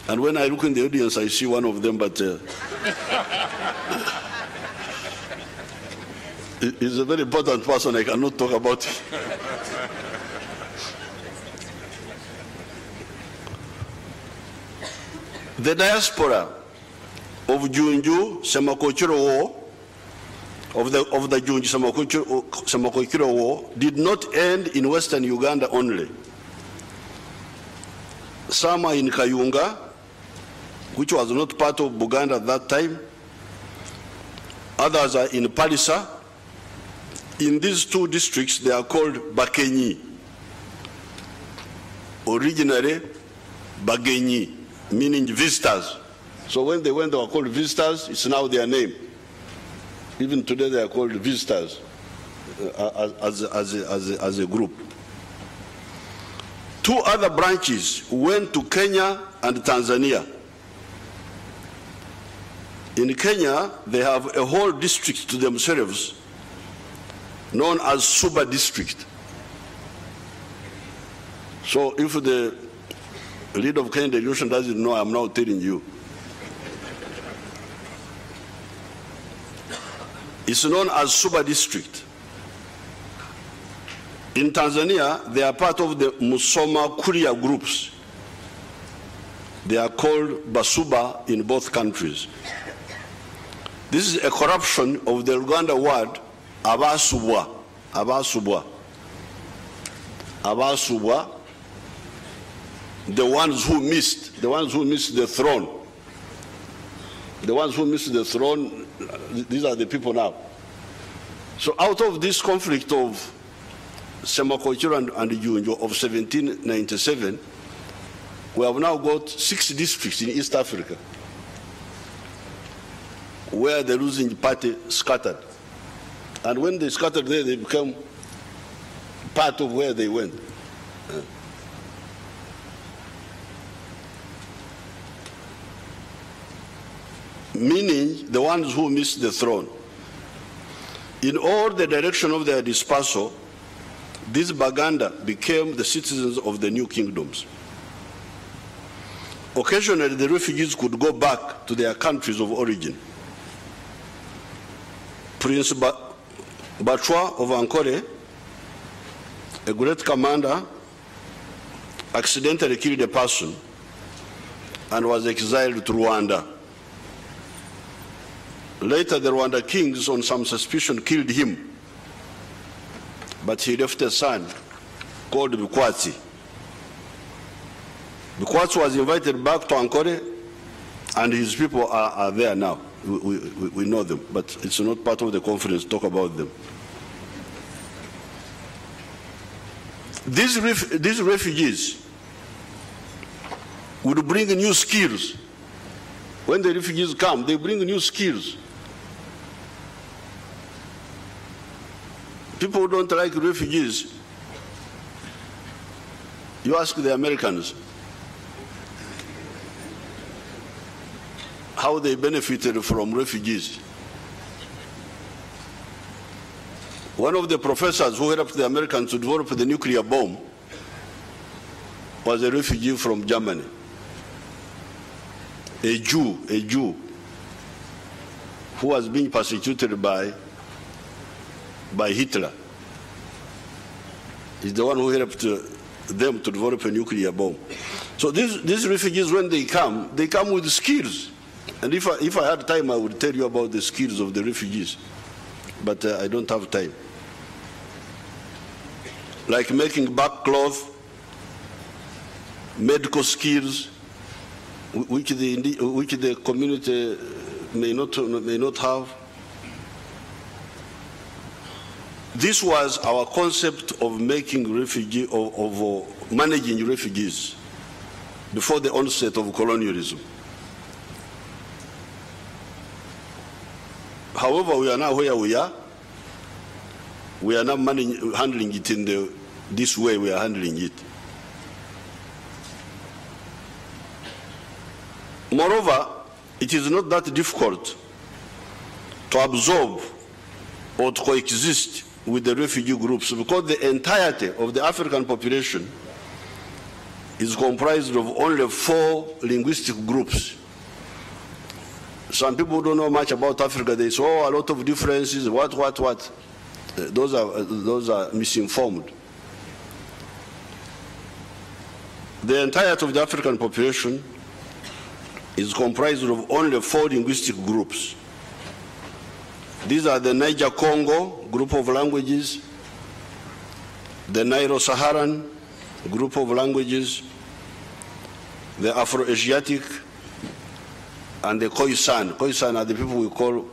And when I look in the audience, I see one of them, but he's a very important person. I cannot talk about it. The diaspora of Junju Semakochiro War, of the Junju Semakochiro War, did not end in Western Uganda only. Some are in Kayunga, which was not part of Buganda at that time. Others are in Palisa. In these two districts, they are called Bakenyi. Originally, Bagenyi, meaning visitors. So when they were called visitors, it's now their name. Even today, they are called visitors as a group. Two other branches went to Kenya and Tanzania. In Kenya, they have a whole district to themselves known as Suba district. So if the leader of Kenya delegation doesn't know, I'm now telling you. It's known as Suba district. In Tanzania, they are part of the Musoma Kuria groups. They are called Basuba in both countries. This is a corruption of the Luganda word Abasubwa. Abasubwa. Abasubwa. The ones who missed the throne. The ones who missed the throne, these are the people now. So out of this conflict of Semakochiro and Junju of 1797, we have now got 6 districts in East Africa where the losing party scattered. And when they scattered there, they become part of where they went. Meaning the ones who missed the throne. In all the direction of their dispersal, these Baganda became the citizens of the new kingdoms. Occasionally, the refugees could go back to their countries of origin. Prince Bachwa of Ankole, a great commander, accidentally killed a person and was exiled to Rwanda. Later, the Rwanda kings, on some suspicion, killed him, but he left a son called Bikwati. Bikwati was invited back to Ankole, and his people are there now. We know them, but it's not part of the conference to talk about them. These refugees would bring new skills. When the refugees come, they bring new skills. People who don't like refugees, you ask the Americans how they benefited from refugees. One of the professors who helped the Americans to develop the nuclear bomb was a refugee from Germany. A Jew who was being persecuted by Hitler. He's the one who helped them to develop a nuclear bomb. So these refugees, when they come with skills. And if I had time, I would tell you about the skills of the refugees. But I don't have time. like making back cloth, medical skills, which the community may not have. This was our concept of making managing refugees before the onset of colonialism. However, we are now where we are. We are now handling it in this way we are handling it. Moreover, it is not that difficult to absorb or to coexist with the refugee groups, because the entirety of the African population is comprised of only 4 linguistic groups. Some people don't know much about Africa. They say, oh, a lot of differences, what. Those are misinformed. The entirety of the African population is comprised of only 4 linguistic groups. These are the Niger-Congo group of languages, the Nilo-Saharan group of languages, the Afro-Asiatic, and the Khoisan. Khoisan are the people we call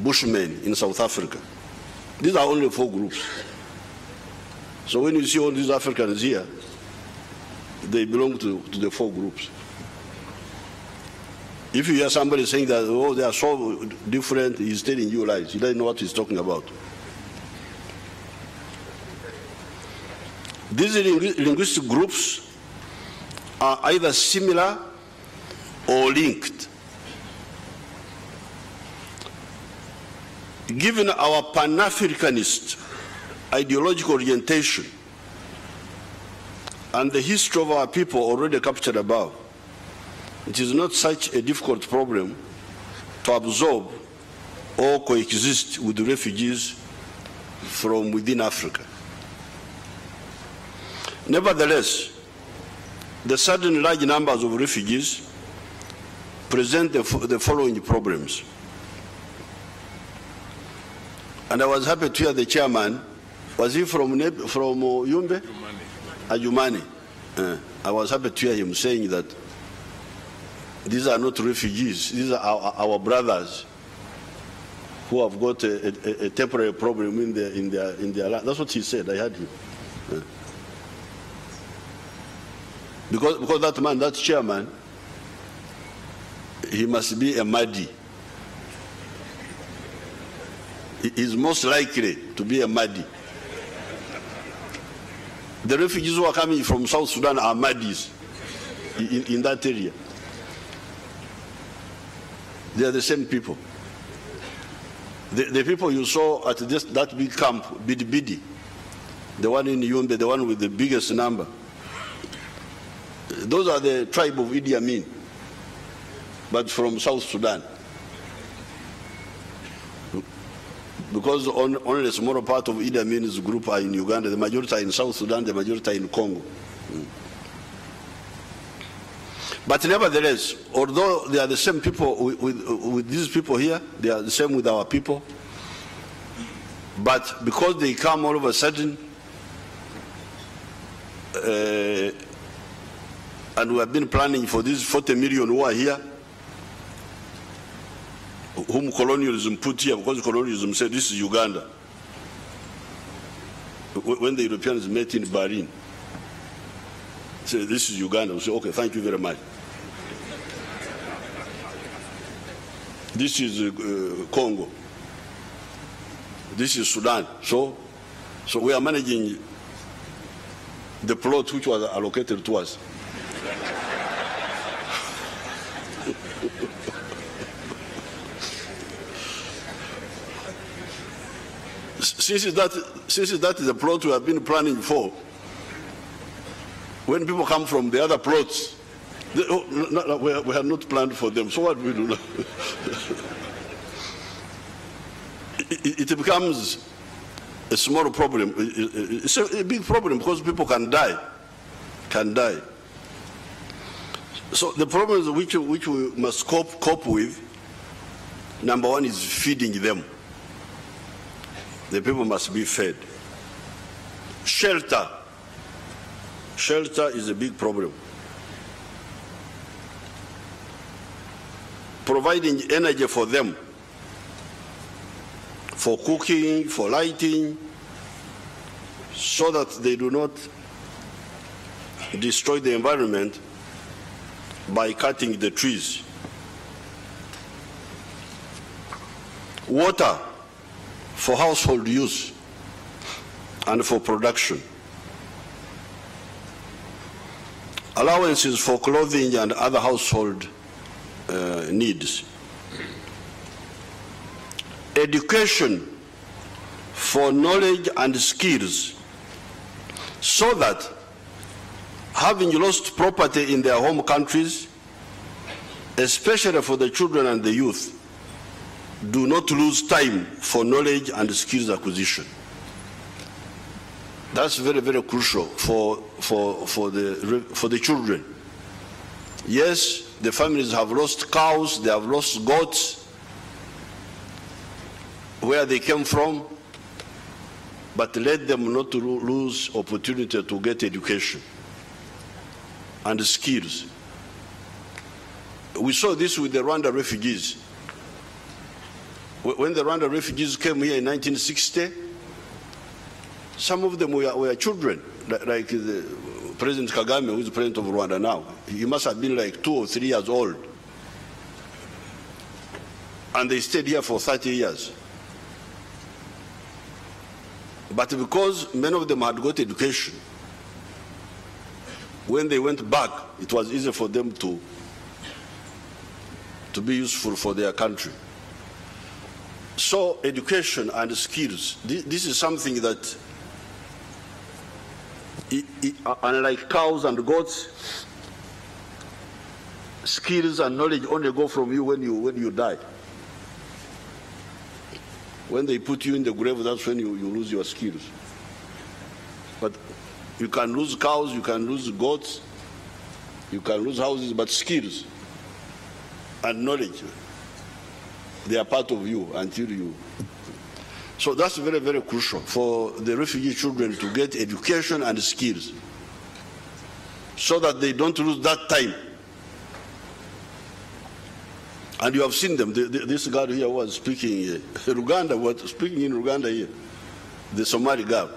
Bushmen in South Africa. These are only 4 groups. So when you see all these Africans here, they belong to the 4 groups. If you hear somebody saying that, oh, they are so different, he's telling you lies. He doesn't know what he's talking about. These linguistic groups are either similar or linked. Given our Pan-Africanist ideological orientation and the history of our people already captured above, it is not such a difficult problem to absorb or coexist with the refugees from within Africa. Nevertheless, the sudden large numbers of refugees present the following problems. And I was happy to hear the chairman, was he from Yumbe? Ajumani. I was happy to hear him saying that these are not refugees, these are our brothers who have got a temporary problem in their land. That's what he said, I heard him. Because that man, that chairman, he must be a Mahdi. He is most likely to be a Mahdi. The refugees who are coming from South Sudan are Mahdis in that area. They are the same people. The people you saw at that big camp, Bidi, the one in Yumbe, the one with the biggest number, those are the tribe of Idi Amin, but from South Sudan. Because only a smaller part of Idi Amin's group are in Uganda, the majority are in South Sudan, the majority are in Congo. But nevertheless, although they are the same people with these people here, they are the same with our people, but because they come all of a sudden, and we have been planning for these 40 million who are here, whom colonialism put here, because colonialism said this is Uganda. When the Europeans met in Bahrain, said this is Uganda, we say, okay, thank you very much. This is Congo. This is Sudan. So we are managing the plot which was allocated to us. Since that is the plot we have been planning for, when people come from the other plots, we have not planned for them. So what do we do now? It becomes a small problem. It's a big problem because people can die. So the problems which we must cope with, number one is feeding them. The people must be fed. Shelter. Shelter is a big problem. Providing energy for them, for cooking, for lighting, so that they do not destroy the environment by cutting the trees. Water for household use and for production. Allowances for clothing and other household needs. Education for knowledge and skills, so that having lost property in their home countries, especially for the children and the youth, do not lose time for knowledge and skills acquisition. That's very, very crucial for the children. Yes, the families have lost cows, they have lost goats, where they came from, but let them not to lose opportunity to get education and skills. We saw this with the Rwanda refugees. When the Rwanda refugees came here in 1960, some of them were children, like the President Kagame, who is the president of Rwanda now. He must have been like 2 or 3 years old. And they stayed here for 30 years. But because many of them had got education, when they went back, it was easy for them to be useful for their country. So education and skills, this is something that, unlike cows and goats, skills and knowledge only go from you when you die. When they put you in the grave, that's when you lose your skills. But you can lose cows, you can lose goats, you can lose houses, but skills and knowledge, they are part of you until you. So that's very, very crucial for the refugee children to get education and skills, so that they don't lose that time. And you have seen them. This girl here was speaking Uganda, was speaking in Uganda here, the Somali girl.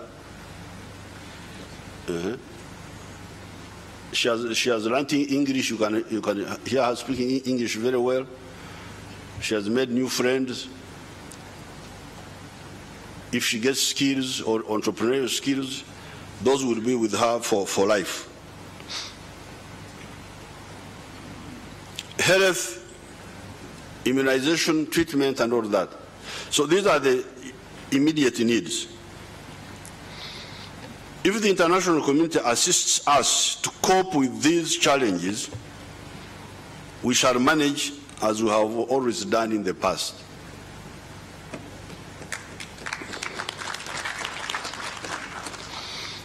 She has learned English. You can hear her speaking English very well. She has made new friends. If she gets skills or entrepreneurial skills, those will be with her for life. Health, immunization, treatment, and all that. So these are the immediate needs. If the international community assists us to cope with these challenges, we shall manage as we have always done in the past.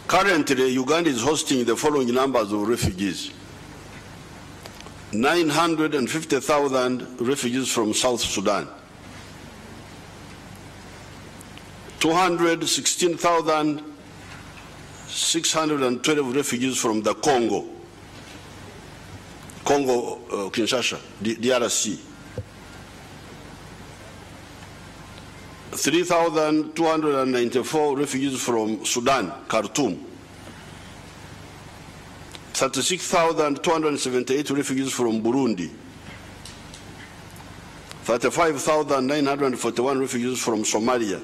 Currently, Uganda is hosting the following numbers of refugees: 950,000 refugees from South Sudan, 216,612 refugees from the Congo, Kinshasa, DRC, 3,294 refugees from Sudan, Khartoum, 36,278 refugees from Burundi, 35,941 refugees from Somalia,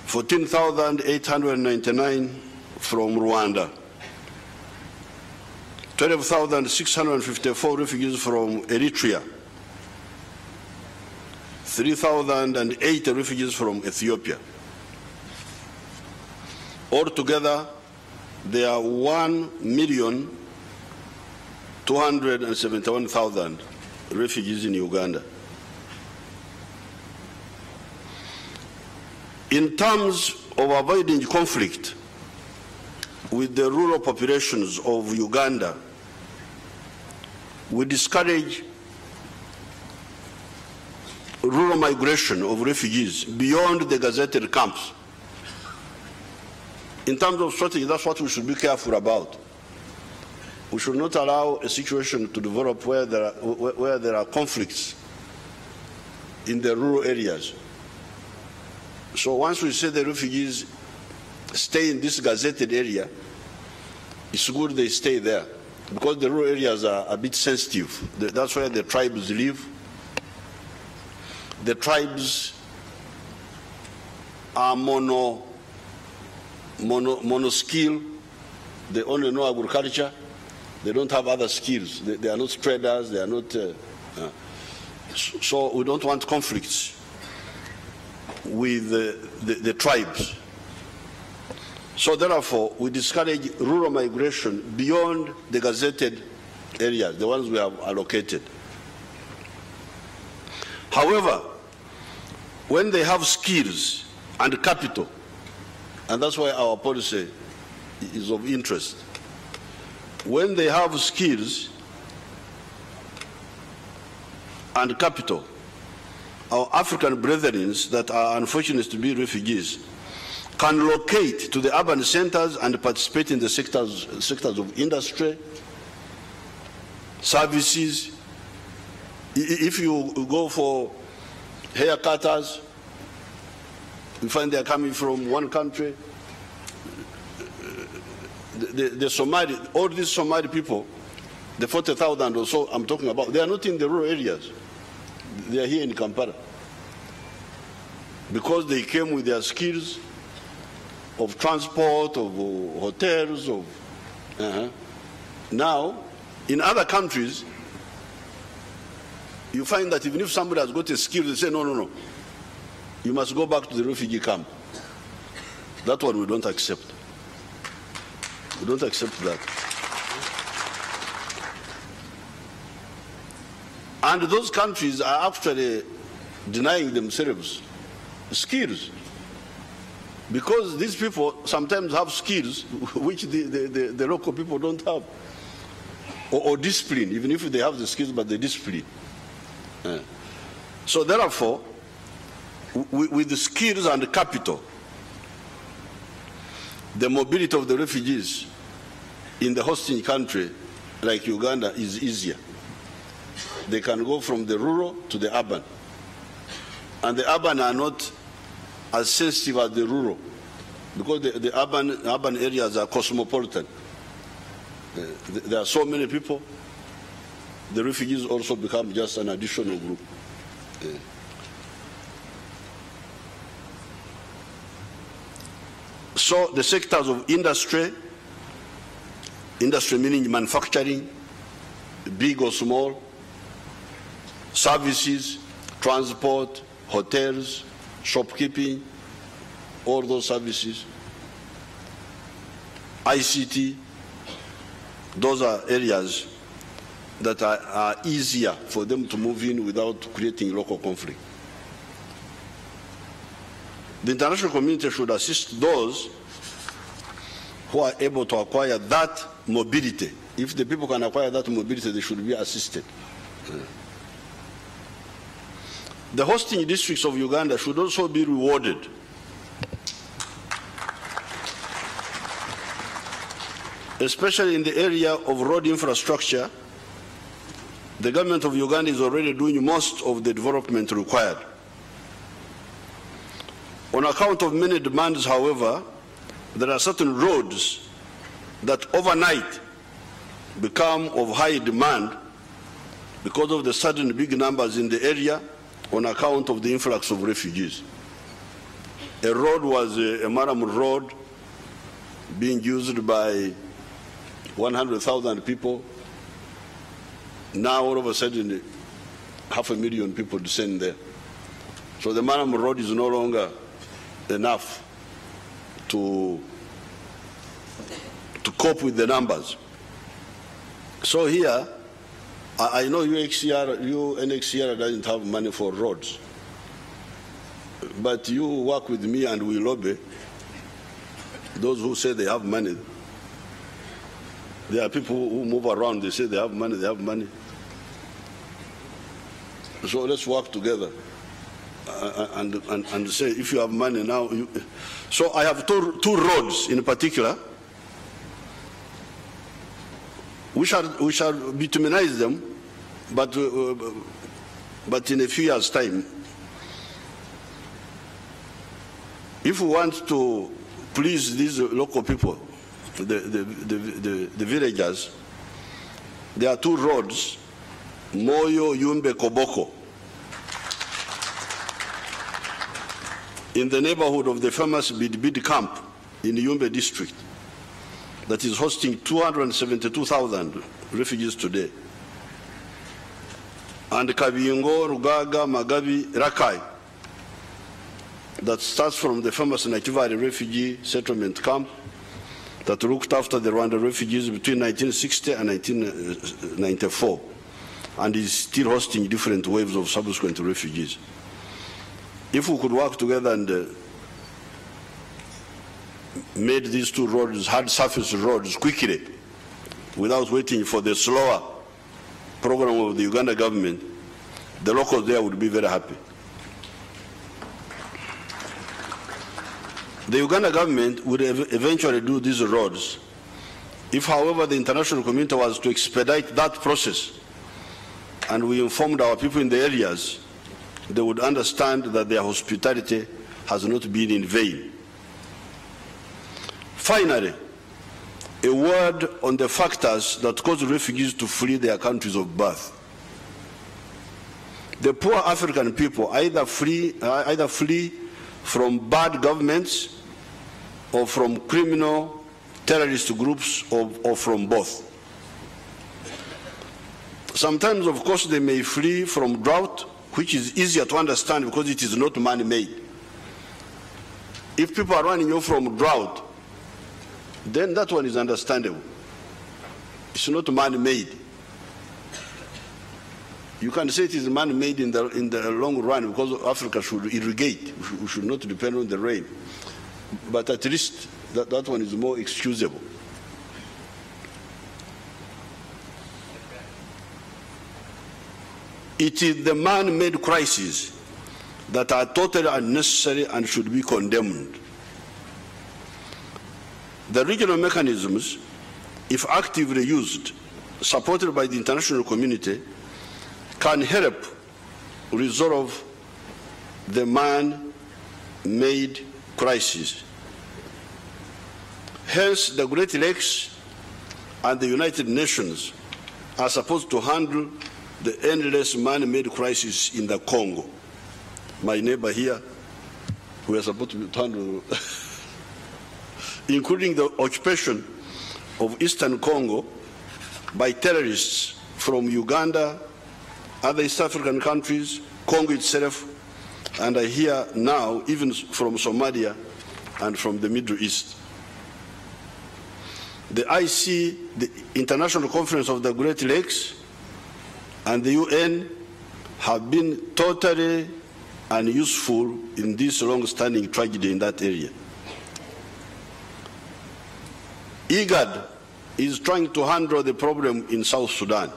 14,899 from Rwanda, 12,654 refugees from Eritrea, 3,008 refugees from Ethiopia. Altogether, there are 1,271,000 refugees in Uganda. In terms of avoiding conflict with the rural populations of Uganda, we discourage rural migration of refugees beyond the gazetted camps In terms of strategy, that's what we should be careful about. We should not allow a situation to develop where there are conflicts in the rural areas. So once we say the refugees stay in this gazetted area, it's good they stay there, because the rural areas are a bit sensitive. That's where the tribes live. The tribes are mono-skill. They only know agriculture. They don't have other skills. They are not traders. They are not. So we don't want conflicts with the tribes. So therefore, we discourage rural migration beyond the gazetted areas, the ones we have allocated. However, when they have skills and capital, and that's why our policy is of interest, when they have skills and capital, our African brethren that are unfortunate to be refugees can locate to the urban centers and participate in the sectors of industry, services. If you go for haircutters, you find they are coming from one country. The Somali, all these Somali people, the 40,000 or so I'm talking about, they are not in the rural areas. They are here in Kampala. Because they came with their skills of transport, of hotels, of... Now, in other countries, you find that even if somebody has got a skill, they say, no, you must go back to the refugee camp. That one we don't accept. We don't accept that. And those countries are actually denying themselves skills, because these people sometimes have skills which the local people don't have, or discipline, even if they have the skills, but the discipline. So therefore, with the skills and the capital, the mobility of the refugees in the hosting country like Uganda is easier. They can go from the rural to the urban. And the urban are not as sensitive as the rural, because the urban areas are cosmopolitan. There are so many people. The refugees also become just an additional group. So the sectors of industry meaning manufacturing, big or small, services, transport, hotels, shopkeeping, all those services, ICT, those are areas that are easier for them to move in without creating local conflict. The international community should assist those who are able to acquire that mobility. If the people can acquire that mobility, they should be assisted. The hosting districts of Uganda should also be rewarded. Especially in the area of road infrastructure, the government of Uganda is already doing most of the development required. On account of many demands, however, there are certain roads that overnight become of high demand because of the sudden big numbers in the area on account of the influx of refugees. A road was a Maram road being used by 100,000 people. Now all of a sudden 500,000 people descend there. So the Maram road is no longer enough to cope with the numbers. So here, I know NXCR doesn't have money for roads, but you work with me and we lobby those who say they have money. There are people who move around, they say they have money, they have money. So let's work together and say, if you have money now. So I have two roads in particular. We shall bituminate them, but in a few years' time. If we want to please these local people, the villagers, there are two roads, Moyo, Yumbe, Koboko, in the neighborhood of the famous Bidbid camp in Yumbe district that is hosting 272,000 refugees today. And Kabingo, Rugaga, Magabi, Rakai, that starts from the famous Nakivari refugee settlement camp that looked after the Rwanda refugees between 1960 and 1994, and is still hosting different waves of subsequent refugees. If we could work together and made these two roads, hard surface roads, quickly, without waiting for the slower program of the Uganda government, the locals there would be very happy. The Uganda government would eventually do these roads. If, however, the international community was to expedite that process, and we informed our people in the areas, they would understand that their hospitality has not been in vain. Finally, a word on the factors that cause refugees to flee their countries of birth. The poor African people either flee from bad governments or from criminal terrorist groups or from both. Sometimes, of course, they may flee from drought, which is easier to understand because it is not man-made. If people are running away from drought, then that one is understandable. It's not man-made. You can say it is man-made in the long run because Africa should irrigate. We should not depend on the rain. But at least that one is more excusable. It is the man-made crises that are totally unnecessary and should be condemned. The regional mechanisms, if actively used, supported by the international community, can help resolve the man-made crisis. Hence, the Great Lakes and the United Nations are supposed to handle the endless man-made crisis in the Congo. My neighbor here, we are supposed to handle, including the occupation of Eastern Congo by terrorists from Uganda, other East African countries, Congo itself, and I hear now even from Somalia and from the Middle East. The IC, the International Conference of the Great Lakes, and the UN have been totally unuseful in this long-standing tragedy in that area. IGAD is trying to handle the problem in South Sudan.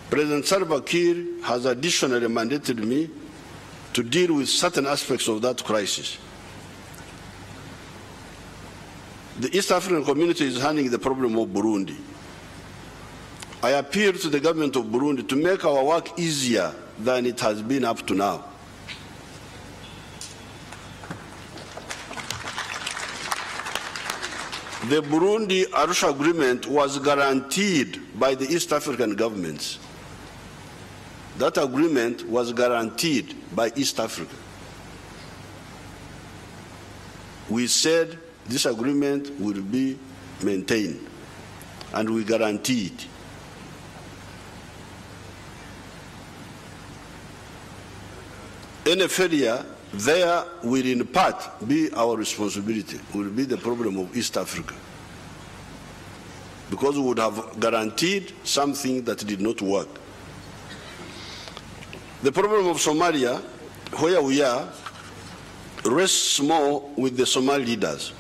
President Salva Kiir has additionally mandated me to deal with certain aspects of that crisis. The East African community is handling the problem of Burundi. I appeal to the government of Burundi to make our work easier than it has been up to now. The Burundi-Arusha agreement was guaranteed by the East African governments. That agreement was guaranteed by East Africa. We said this agreement will be maintained, and we guarantee it. Any failure there will in part be our responsibility, will be the problem of East Africa. Because we would have guaranteed something that did not work. The problem of Somalia, where we are, rests more with the Somali leaders.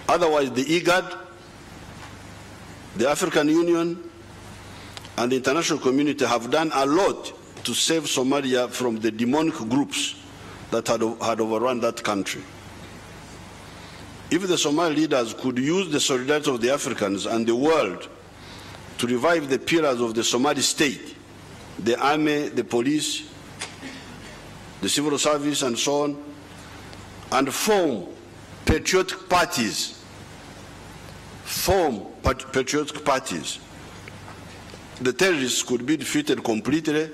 Otherwise, the IGAD, the African Union, and the international community have done a lot to save Somalia from the demonic groups that had overrun that country. If the Somali leaders could use the solidarity of the Africans and the world to revive the pillars of the Somali state, the army, the police, the civil service, and so on, and form patriotic parties, the terrorists could be defeated completely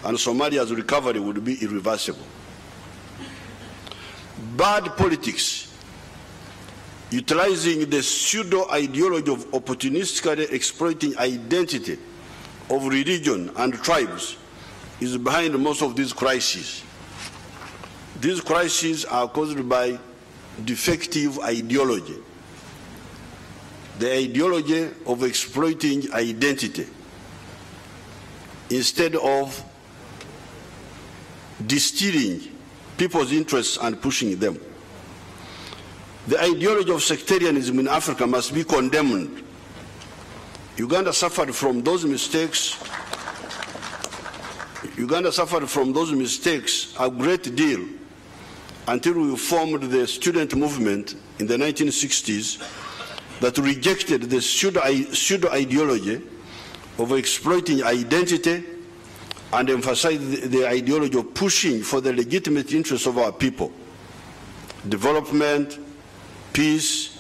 and Somalia's recovery would be irreversible. Bad politics, utilizing the pseudo-ideology of opportunistically exploiting identity of religion and tribes, is behind most of these crises. These crises are caused by defective ideology. The ideology of exploiting identity instead of distilling people's interests and pushing them. The ideology of sectarianism in Africa must be condemned. Uganda suffered from those mistakes. Uganda suffered from those mistakes a great deal until we formed the student movement in the 1960s that rejected the pseudo-ideology of exploiting identity and emphasized the ideology of pushing for the legitimate interests of our people: development, peace,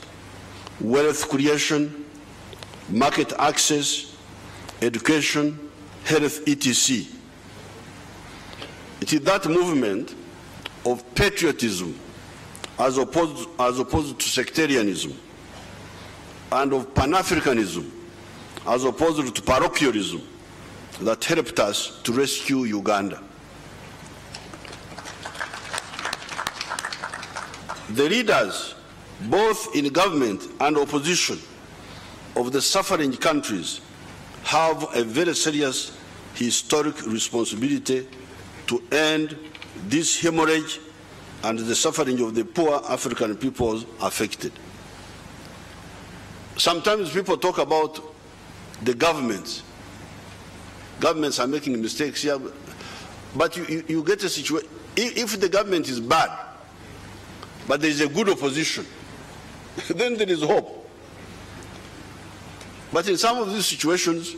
wealth creation, market access, education, health, etc. It is that movement of patriotism as opposed to sectarianism, and of Pan-Africanism as opposed to parochialism, that helped us to rescue Uganda. The leaders, both in government and opposition, of the suffering countries have a very serious historic responsibility to end this hemorrhage and the suffering of the poor African peoples affected. Sometimes people talk about the governments. Governments are making mistakes here, but you get a situation, if the government is bad, but there is a good opposition, then there is hope. But in some of these situations,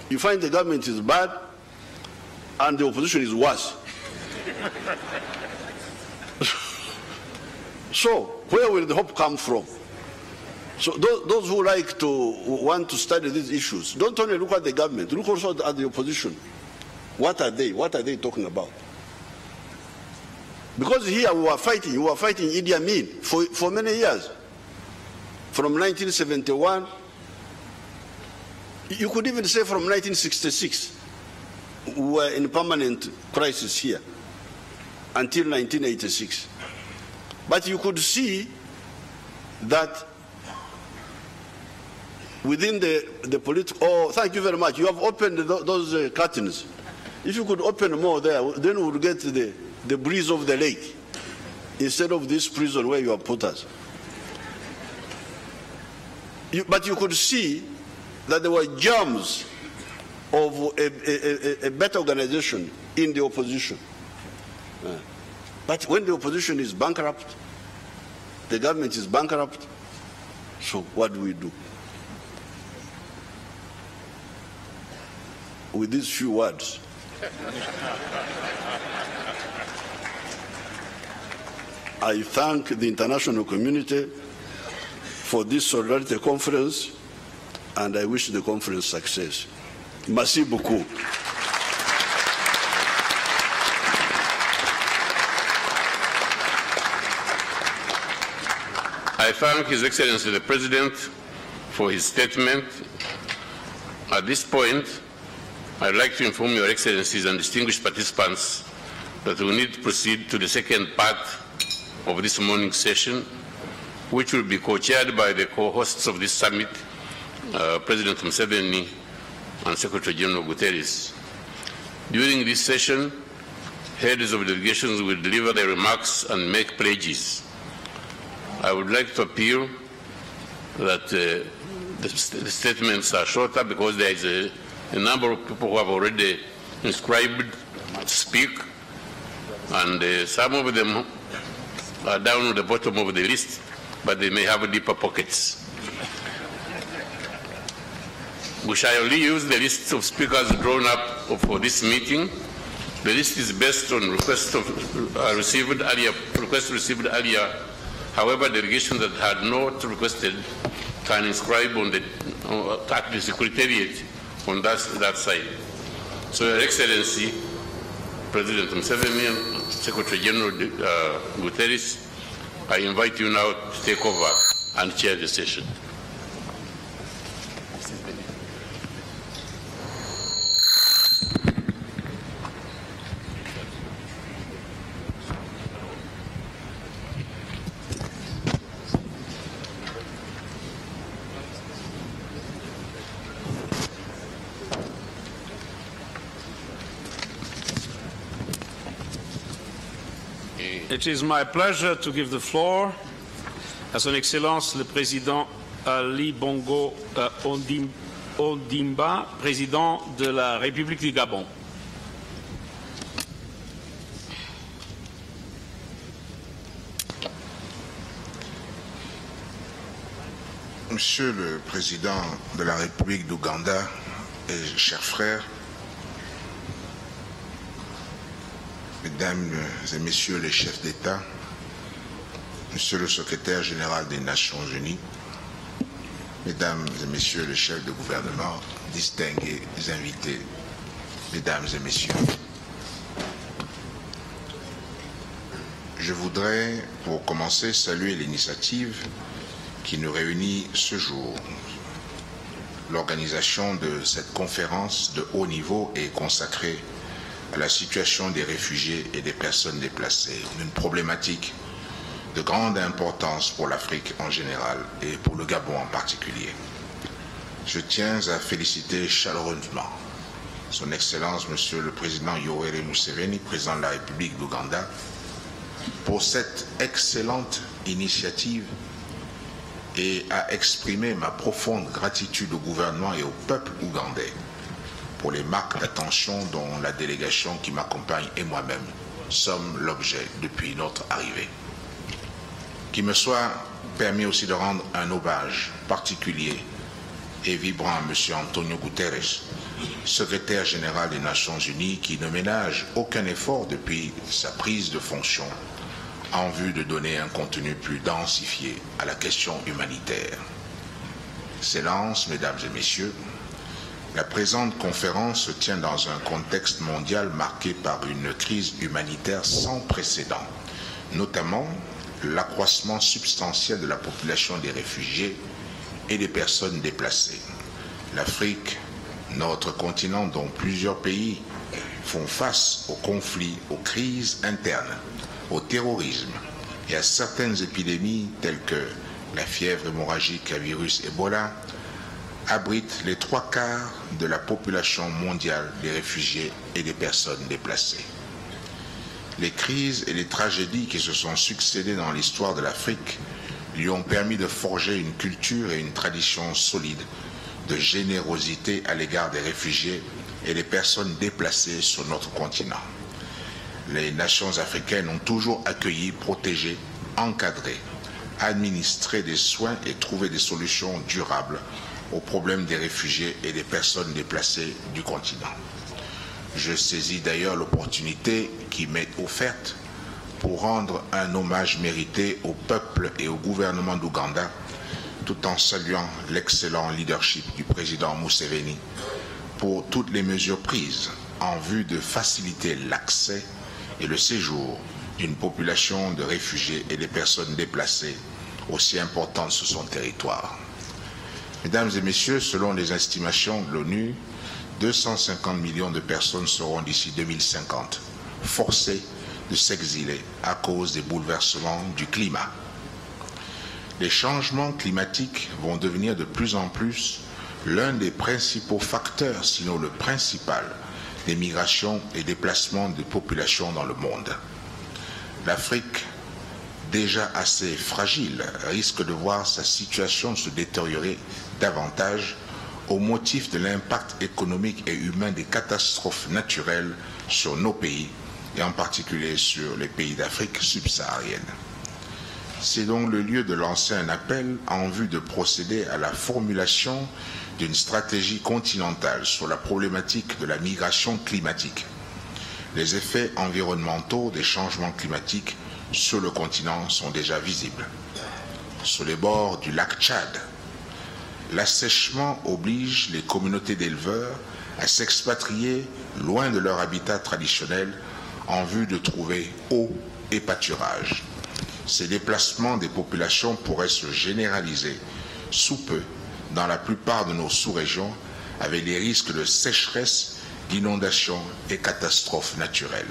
you find the government is bad and the opposition is worse. So where will the hope come from? So those who want to study these issues, don't only look at the government, look also at the opposition. What are they? What are they talking about? Because here we were fighting Idi Amin for many years. From 1971, you could even say from 1966, we were in permanent crisis here until 1986. But you could see that within the political, oh, thank you very much. You have opened those curtains. If you could open more there, then we would get the breeze of the lake instead of this prison where you have put us. But you could see that there were germs of a better organization in the opposition. But when the opposition is bankrupt, the government is bankrupt, so what do we do? With these few words, I thank the international community for this solidarity conference, and I wish the conference success. Merci beaucoup. I thank His Excellency the President for his statement. At this point, I'd like to inform Your Excellencies and distinguished participants that we need to proceed to the second part of this morning's session, which will be co-chaired by the co-hosts of this summit, President Museveni and Secretary General Guterres. During this session, heads of delegations will deliver their remarks and make pledges. I would like to appeal that the statements are shorter because there is a number of people who have already inscribed speak, and some of them are down at the bottom of the list, but they may have deeper pockets. We shall only use the list of speakers drawn up for this meeting. The list is based on requests received earlier. However, delegations that had not requested can inscribe on at the Secretariat on that side. So, Your Excellency, President Museveni and Secretary General Guterres, I invite you now to take over and chair the session. It is my pleasure to give the floor à Son Excellence le Président Ali Bongo Ondimba, Président de la République du Gabon. Monsieur le Président de la République d'Ouganda et chers frères, Mesdames et Messieurs les chefs d'État, Monsieur le Secrétaire général des Nations Unies, Mesdames et Messieurs les chefs de gouvernement, distingués invités, Mesdames et Messieurs, je voudrais, pour commencer, saluer l'initiative qui nous réunit ce jour. L'organisation de cette conférence de haut niveau est consacrée à la situation des réfugiés et des personnes déplacées, une problématique de grande importance pour l'Afrique en général et pour le Gabon en particulier. Je tiens à féliciter chaleureusement Son Excellence Monsieur le Président Yoweri Museveni, Président de la République d'Ouganda, pour cette excellente initiative et à exprimer ma profonde gratitude au gouvernement et au peuple ougandais pour les marques d'attention dont la délégation qui m'accompagne et moi-même sommes l'objet depuis notre arrivée. Qu'il me soit permis aussi de rendre un hommage particulier et vibrant à M. Antonio Guterres, secrétaire général des Nations Unies, qui ne ménage aucun effort depuis sa prise de fonction en vue de donner un contenu plus densifié à la question humanitaire. Excellences, Mesdames et Messieurs, la présente conférence se tient dans un contexte mondial marqué par une crise humanitaire sans précédent, notamment l'accroissement substantiel de la population des réfugiés et des personnes déplacées. L'Afrique, notre continent dont plusieurs pays font face aux conflits, aux crises internes, au terrorisme et à certaines épidémies telles que la fièvre hémorragique à virus Ebola, abrite les 3/4 de la population mondiale des réfugiés et des personnes déplacées. Les crises et les tragédies qui se sont succédées dans l'histoire de l'Afrique lui ont permis de forger une culture et une tradition solide de générosité à l'égard des réfugiés et des personnes déplacées sur notre continent. Les nations africaines ont toujours accueilli, protégé, encadré, administré des soins et trouvé des solutions durables aux problèmes des réfugiés et des personnes déplacées du continent. Je saisis d'ailleurs l'opportunité qui m'est offerte pour rendre un hommage mérité au peuple et au gouvernement d'Ouganda, tout en saluant l'excellent leadership du président Museveni pour toutes les mesures prises en vue de faciliter l'accès et le séjour d'une population de réfugiés et des personnes déplacées aussi importante sur son territoire. Mesdames et Messieurs, selon les estimations de l'ONU, 250 millions de personnes seront d'ici 2050 forcées de s'exiler à cause des bouleversements du climat. Les changements climatiques vont devenir de plus en plus l'un des principaux facteurs, sinon le principal, des migrations et déplacements de populations dans le monde. L'Afrique, déjà assez fragile, risque de voir sa situation se détériorer davantage au motif de l'impact économique et humain des catastrophes naturelles sur nos pays, et en particulier sur les pays d'Afrique subsaharienne. C'est donc le lieu de lancer un appel en vue de procéder à la formulation d'une stratégie continentale sur la problématique de la migration climatique. Les effets environnementaux des changements climatiques sur le continent sont déjà visibles. Sur les bords du lac Tchad, l'assèchement oblige les communautés d'éleveurs à s'expatrier loin de leur habitat traditionnel en vue de trouver eau et pâturage. Ces déplacements des populations pourraient se généraliser sous peu dans la plupart de nos sous-régions avec les risques de sécheresse, d'inondations et catastrophes naturelles.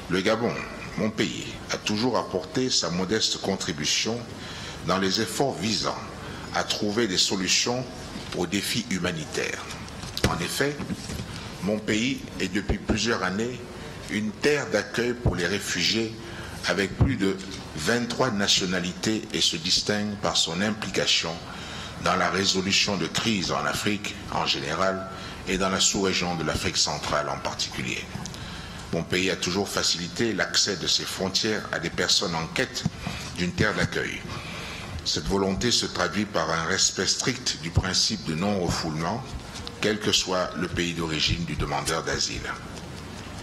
Le Gabon, mon pays, a toujours apporté sa modeste contribution dans les efforts visant à trouver des solutions aux défis humanitaires. En effet, mon pays est depuis plusieurs années une terre d'accueil pour les réfugiés avec plus de 23 nationalités et se distingue par son implication dans la résolution de crises en Afrique en général et dans la sous-région de l'Afrique centrale en particulier. Mon pays a toujours facilité l'accès de ses frontières à des personnes en quête d'une terre d'accueil. Cette volonté se traduit par un respect strict du principe de non-refoulement, quel que soit le pays d'origine du demandeur d'asile.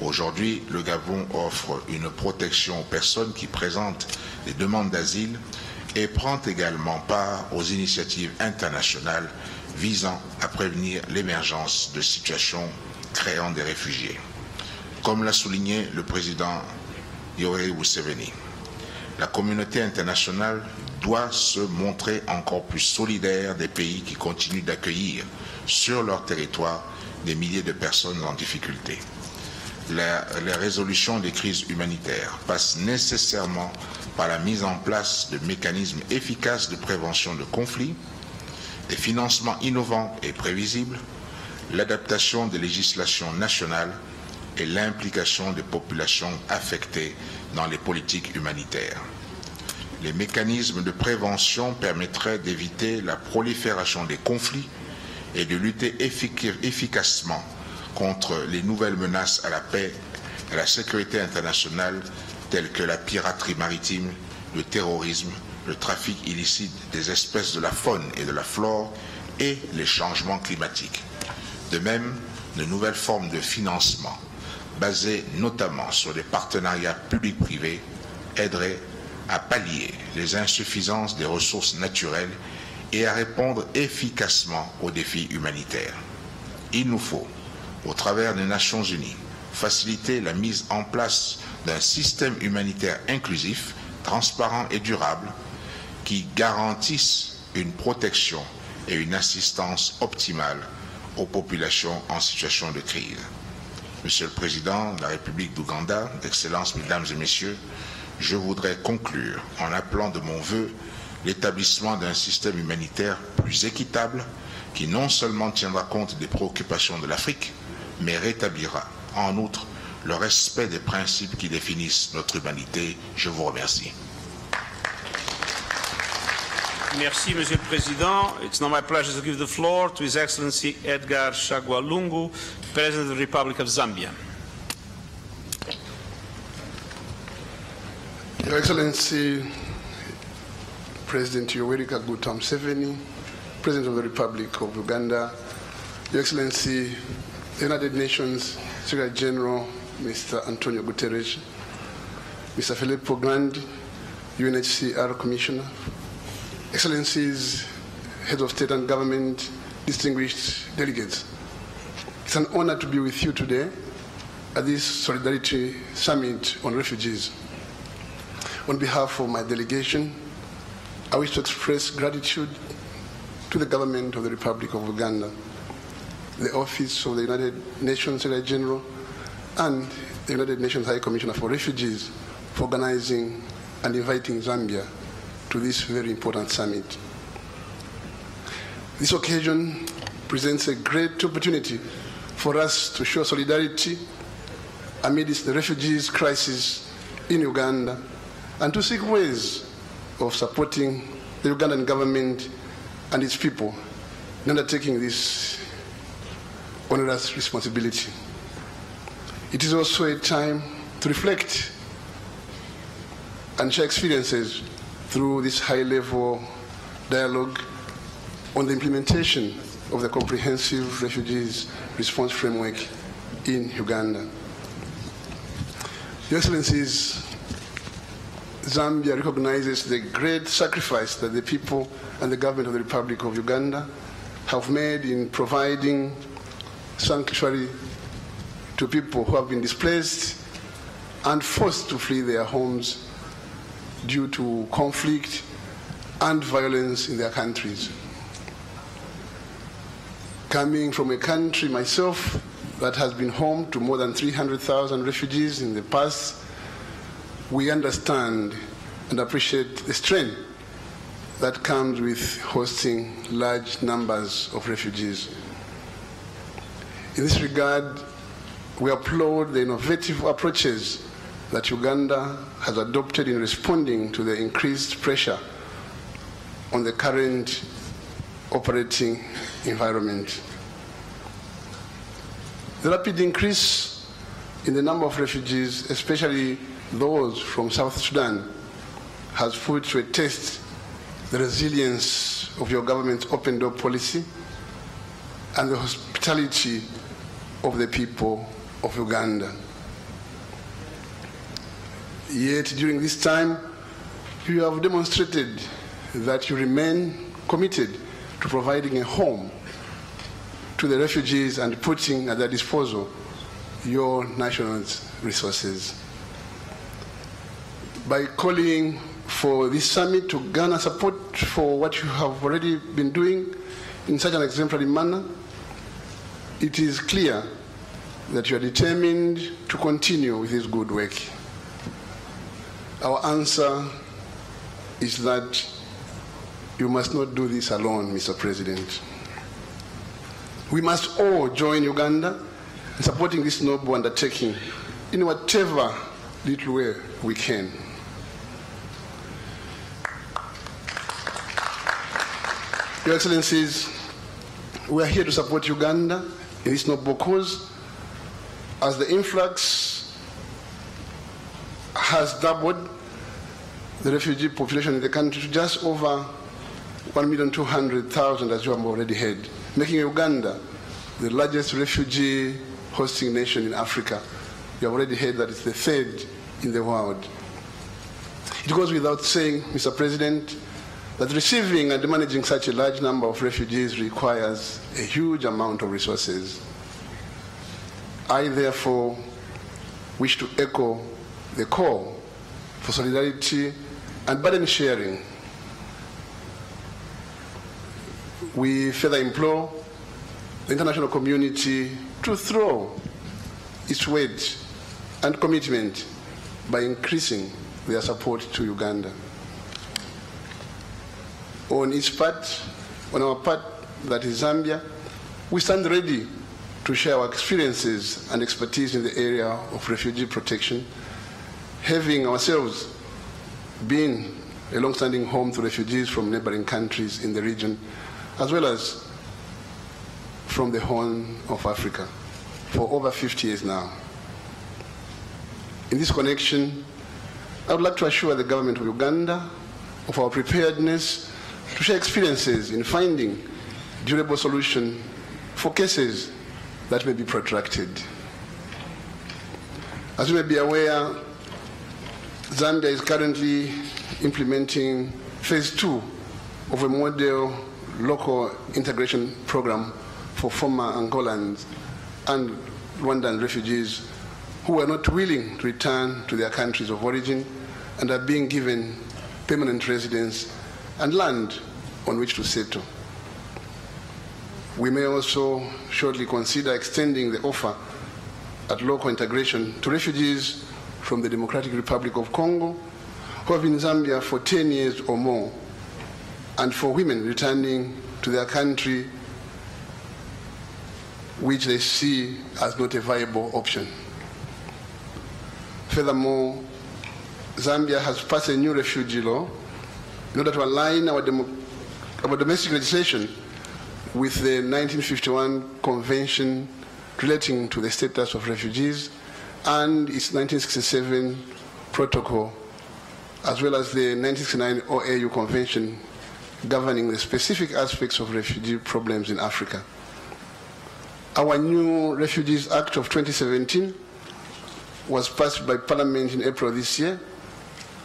Aujourd'hui, le Gabon offre une protection aux personnes qui présentent des demandes d'asile et prend également part aux initiatives internationales visant à prévenir l'émergence de situations créant des réfugiés. Comme l'a souligné le président Yoweri Museveni, la communauté internationale doit se montrer encore plus solidaire des pays qui continuent d'accueillir sur leur territoire des milliers de personnes en difficulté. La résolution des crises humanitaires passe nécessairement par la mise en place de mécanismes efficaces de prévention de conflits, des financements innovants et prévisibles, l'adaptation des législations nationales et l'implication des populations affectées dans les politiques humanitaires. Les mécanismes de prévention permettraient d'éviter la prolifération des conflits et de lutter efficacement contre les nouvelles menaces à la paix et à la sécurité internationale telles que la piraterie maritime, le terrorisme, le trafic illicite des espèces de la faune et de la flore et les changements climatiques. De même, de nouvelles formes de financement basées notamment sur des partenariats publics-privés aideraient à pallier les insuffisances des ressources naturelles et à répondre efficacement aux défis humanitaires. Il nous faut, au travers des Nations Unies, faciliter la mise en place d'un système humanitaire inclusif, transparent et durable qui garantisse une protection et une assistance optimale aux populations en situation de crise. Monsieur le Président de la République d'Ouganda, Excellences, Mesdames et Messieurs, je voudrais conclure en appelant de mon vœu l'établissement d'un système humanitaire plus équitable qui non seulement tiendra compte des préoccupations de l'Afrique, mais rétablira en outre le respect des principes qui définissent notre humanité. Je vous remercie. Merci, Monsieur le Président. It's now my pleasure to give the floor to His Excellency Edgar Chagwa Lungu, President of the Republic of Zambia. Your Excellency, President Yoweri Kaguta Museveni, President of the Republic of Uganda, Your Excellency, the United Nations Secretary General, Mr. Antonio Guterres, Mr. Filippo Grandi, UNHCR Commissioner, Excellencies, Heads of State and Government, distinguished delegates. It's an honor to be with you today at this Solidarity Summit on Refugees. On behalf of my delegation, I wish to express gratitude to the government of the Republic of Uganda, the Office of the United Nations Secretary General, and the United Nations High Commissioner for Refugees for organizing and inviting Zambia to this very important summit. This occasion presents a great opportunity for us to show solidarity amidst the refugees crisis in Uganda and to seek ways of supporting the Ugandan government and its people in undertaking this onerous responsibility. It is also a time to reflect and share experiences through this high-level dialogue on the implementation of the comprehensive refugees response framework in Uganda. Your Excellencies, Zambia recognizes the great sacrifice that the people and the government of the Republic of Uganda have made in providing sanctuary to people who have been displaced and forced to flee their homes due to conflict and violence in their countries. Coming from a country myself that has been home to more than 300,000 refugees in the past, we understand and appreciate the strain that comes with hosting large numbers of refugees. In this regard, we applaud the innovative approaches that Uganda has adopted in responding to the increased pressure on the current operating environment. The rapid increase in the number of refugees, especially those from South Sudan, has put to a test the resilience of your government's open door policy and the hospitality of the people of Uganda. Yet during this time, you have demonstrated that you remain committed to providing a home to the refugees and putting at their disposal your national resources. By calling for this summit to garner support for what you have already been doing in such an exemplary manner, it is clear that you are determined to continue with this good work. Our answer is that you must not do this alone, Mr. President. We must all join Uganda in supporting this noble undertaking in whatever little way we can. Your Excellencies, we are here to support Uganda in this noble cause, as the influx has doubled the refugee population in the country to just over 1,200,000, as you have already heard, making Uganda the largest refugee hosting nation in Africa. You have already heard that it's the third in the world. It goes without saying, Mr. President, that receiving and managing such a large number of refugees requires a huge amount of resources. I therefore wish to echo the call for solidarity and burden sharing. We further implore the international community to throw its weight and commitment by increasing their support to Uganda. On our part, that is Zambia, we stand ready to share our experiences and expertise in the area of refugee protection, having ourselves been a long-standing home to refugees from neighboring countries in the region, as well as from the Horn of Africa for over 50 years now. In this connection, I would like to assure the government of Uganda of our preparedness to share experiences in finding durable solution for cases that may be protracted. As you may be aware, Zambia is currently implementing phase 2 of a model local integration program for former Angolans and Rwandan refugees who were not willing to return to their countries of origin and are being given permanent residence and land on which to settle. We may also shortly consider extending the offer at local integration to refugees from the Democratic Republic of Congo who have been in Zambia for 10 years or more, and for women returning to their country which they see as not a viable option. Furthermore, Zambia has passed a new refugee law in order to align our domestic legislation with the 1951 Convention relating to the status of refugees and its 1967 protocol, as well as the 1969 OAU Convention governing the specific aspects of refugee problems in Africa. Our new Refugees Act of 2017 was passed by Parliament in April this year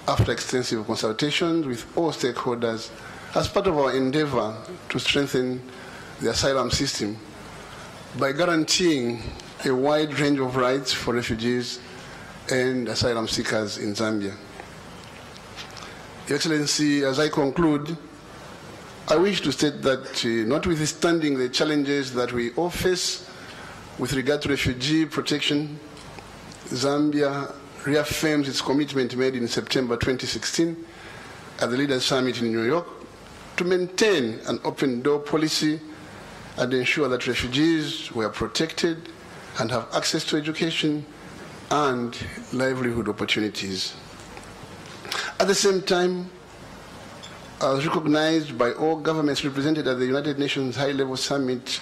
after extensive consultations with all stakeholders as part of our endeavor to strengthen the asylum system by guaranteeing a wide range of rights for refugees and asylum seekers in Zambia. Your Excellency, as I conclude, I wish to state that notwithstanding the challenges that we all face with regard to refugee protection, Zambia reaffirms its commitment made in September 2016 at the Leaders Summit in New York to maintain an open door policy and ensure that refugees were protected and have access to education and livelihood opportunities. At the same time, as recognized by all governments represented at the United Nations High-Level Summit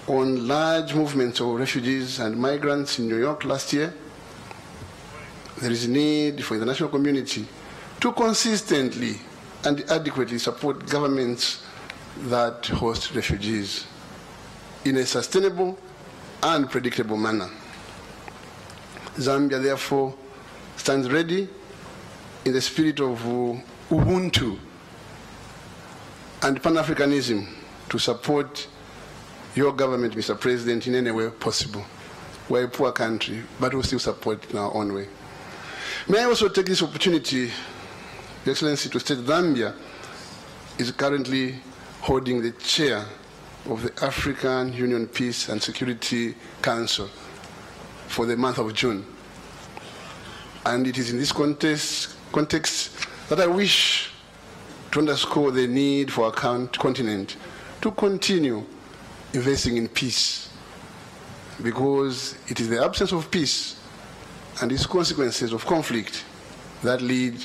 on large movements of refugees and migrants in New York last year, there is a need for the international community to consistently and adequately support governments that host refugees in a sustainable and predictable manner. Zambia, therefore, stands ready in the spirit of Ubuntu and Pan-Africanism to support your government, Mr. President, in any way possible. We're a poor country, but we'll still support it in our own way. May I also take this opportunity, Your Excellency, to state Zambia is currently holding the chair of the African Union Peace and Security Council for the month of June. And it is in this context that I wish to underscore the need for our continent to continue investing in peace, because it is the absence of peace and its consequences of conflict that lead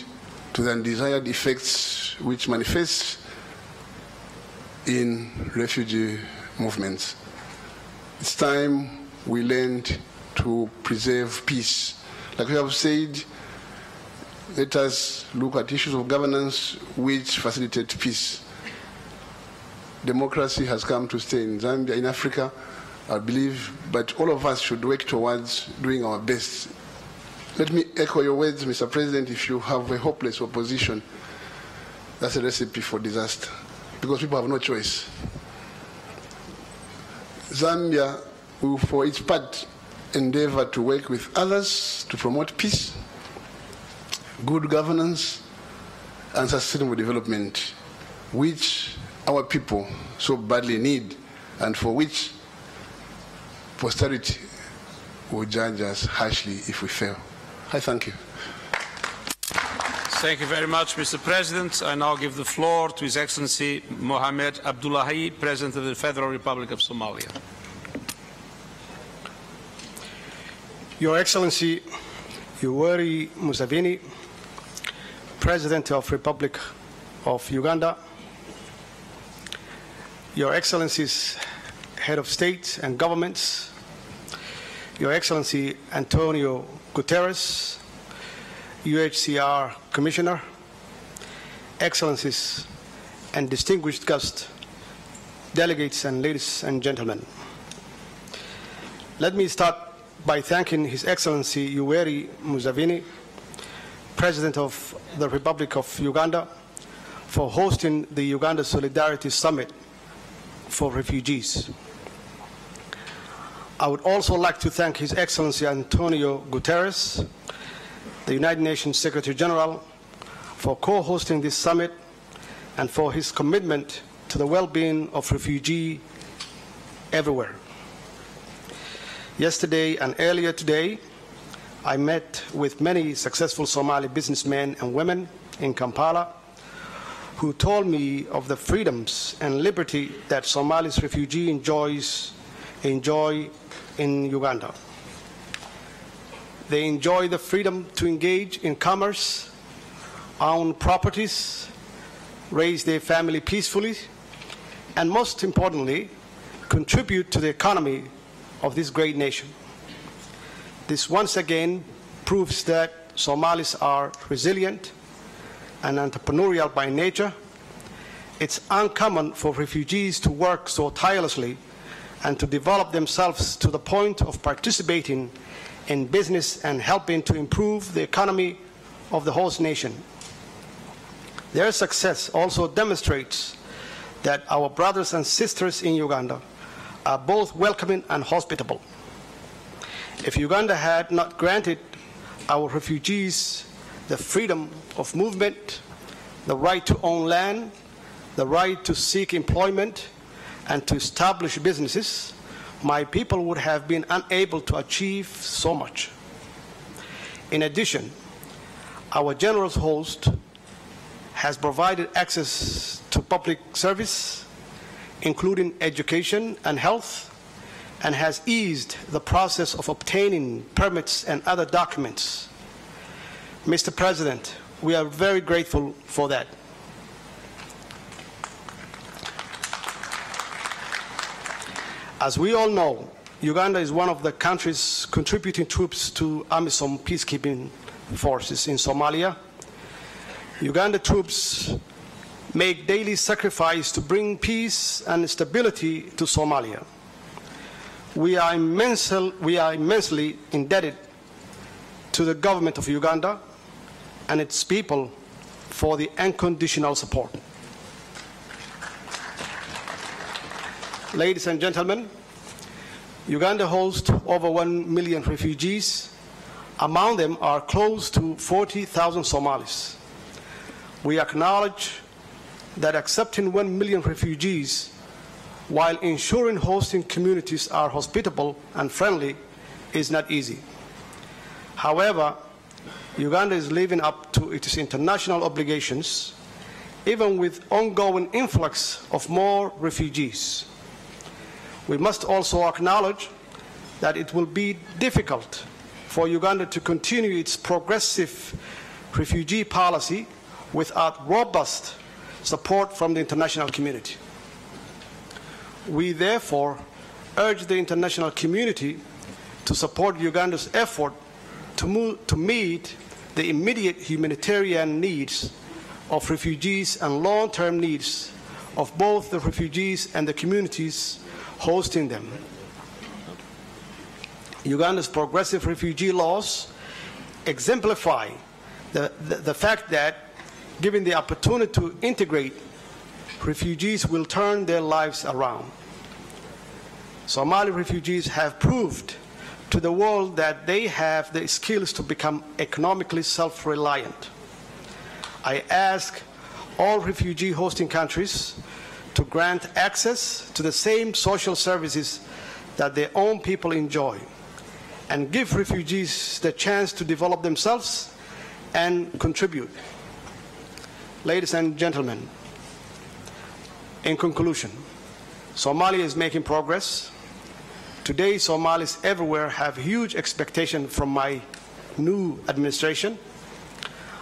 to the undesired effects which manifest in refugee movements. It's time we learned to preserve peace. Like we have said, let us look at issues of governance which facilitate peace. Democracy has come to stay in Zambia, in Africa, I believe, but all of us should work towards doing our best. Let me echo your words, Mr. President. If you have a hopeless opposition, that's a recipe for disaster, because people have no choice. Zambia will, for its part, endeavor to work with others to promote peace, good governance, and sustainable development, which our people so badly need, and for which posterity will judge us harshly if we fail. I thank you. Thank you very much, Mr. President. I now give the floor to His Excellency Mohamed Abdullahi, President of the Federal Republic of Somalia. Your Excellency Yoweri Museveni, President of the Republic of Uganda, Your Excellencies, Head of State and Governments, Your Excellency Antonio Guterres, UNHCR Commissioner, Excellencies and distinguished guests, delegates and ladies and gentlemen. Let me start by thanking His Excellency Yoweri Museveni, President of the Republic of Uganda, for hosting the Uganda Solidarity Summit for Refugees. I would also like to thank His Excellency Antonio Guterres, the United Nations Secretary General, for co-hosting this summit and for his commitment to the well-being of refugees everywhere. Yesterday and earlier today, I met with many successful Somali businessmen and women in Kampala who told me of the freedoms and liberty that Somali's refugees enjoy in Uganda. They enjoy the freedom to engage in commerce, own properties, raise their family peacefully, and most importantly, contribute to the economy of this great nation. This once again proves that Somalis are resilient and entrepreneurial by nature. It's uncommon for refugees to work so tirelessly and to develop themselves to the point of participating in business and helping to improve the economy of the host nation. Their success also demonstrates that our brothers and sisters in Uganda are both welcoming and hospitable. If Uganda had not granted our refugees the freedom of movement, the right to own land, the right to seek employment, and to establish businesses, my people would have been unable to achieve so much. In addition, our generous host has provided access to public service, including education and health, and has eased the process of obtaining permits and other documents. Mr. President, we are very grateful for that. As we all know, Uganda is one of the countries contributing troops to AMISOM peacekeeping forces in Somalia. Uganda troops make daily sacrifice to bring peace and stability to Somalia. We are immensely indebted to the government of Uganda and its people for the unconditional support. Ladies and gentlemen, Uganda hosts over 1 million refugees. Among them are close to 40,000 Somalis. We acknowledge that accepting 1 million refugees while ensuring hosting communities are hospitable and friendly is not easy. However, Uganda is living up to its international obligations, even with ongoing influx of more refugees. We must also acknowledge that it will be difficult for Uganda to continue its progressive refugee policy without robust support from the international community. We therefore urge the international community to support Uganda's effort to meet the immediate humanitarian needs of refugees and long-term needs of both the refugees and the communities hosting them. Uganda's progressive refugee laws exemplify the fact that, given the opportunity to integrate, refugees will turn their lives around. Somali refugees have proved to the world that they have the skills to become economically self-reliant. I ask all refugee hosting countries to grant access to the same social services that their own people enjoy, and give refugees the chance to develop themselves and contribute. Ladies and gentlemen, in conclusion, Somalia is making progress. Today, Somalis everywhere have huge expectations from my new administration.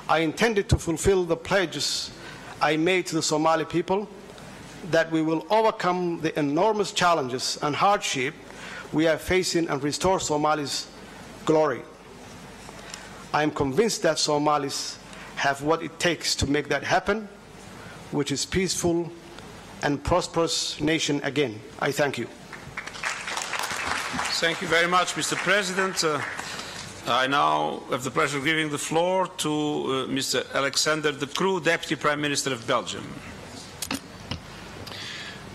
I intended to fulfill the pledges I made to the Somali people that we will overcome the enormous challenges and hardship we are facing and restore Somali's glory. I am convinced that Somalis have what it takes to make that happen, which is peaceful and prosperous nation again. I thank you. Thank you very much, Mr. President. I now have the pleasure of giving the floor to Mr. Alexander De Croo, Deputy Prime Minister of Belgium.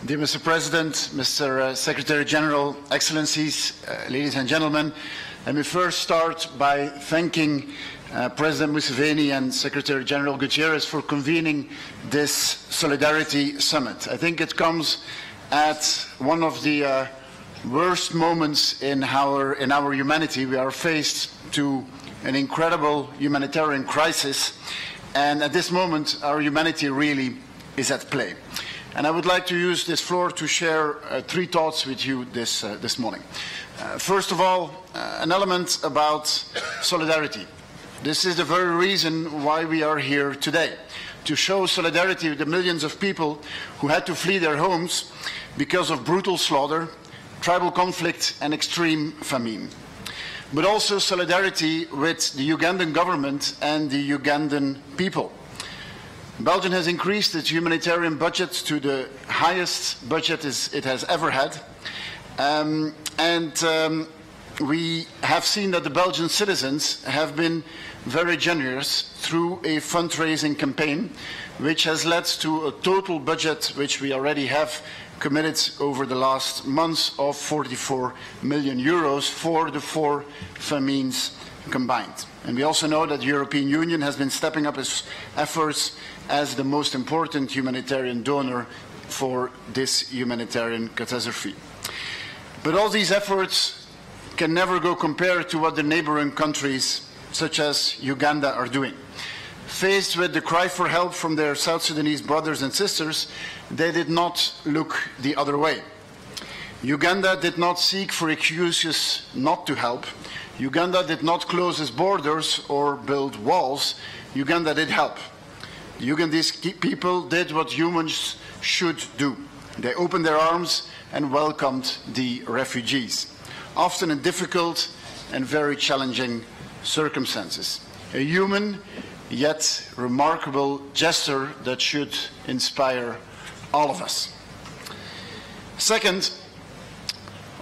Dear Mr. President, Mr. Secretary General, Excellencies, ladies and gentlemen, let me first start by thanking President Museveni and Secretary General Gutierrez for convening this Solidarity Summit. I think it comes at one of the worst moments in our humanity. We are faced to an incredible humanitarian crisis, and at this moment our humanity really is at play. And I would like to use this floor to share three thoughts with you this morning. First of all, an element about solidarity. This is the very reason why we are here today, to show solidarity with the millions of people who had to flee their homes because of brutal slaughter, tribal conflict and extreme famine. But also solidarity with the Ugandan government and the Ugandan people. Belgium has increased its humanitarian budget to the highest budget it has ever had. We have seen that the Belgian citizens have been very generous through a fundraising campaign, which has led to a total budget which we already have committed over the last months of 44 million euros for the 4 famines combined. And we also know that the European Union has been stepping up its efforts as the most important humanitarian donor for this humanitarian catastrophe. But all these efforts can never go compared to what the neighboring countries, such as Uganda, are doing. Faced with the cry for help from their South Sudanese brothers and sisters, they did not look the other way. Uganda did not seek for excuses not to help. Uganda did not close its borders or build walls. Uganda did help. The Ugandese people did what humans should do. They opened their arms and welcomed the refugees, often in difficult and very challenging circumstances. A human yet remarkable gesture that should inspire all of us. Second,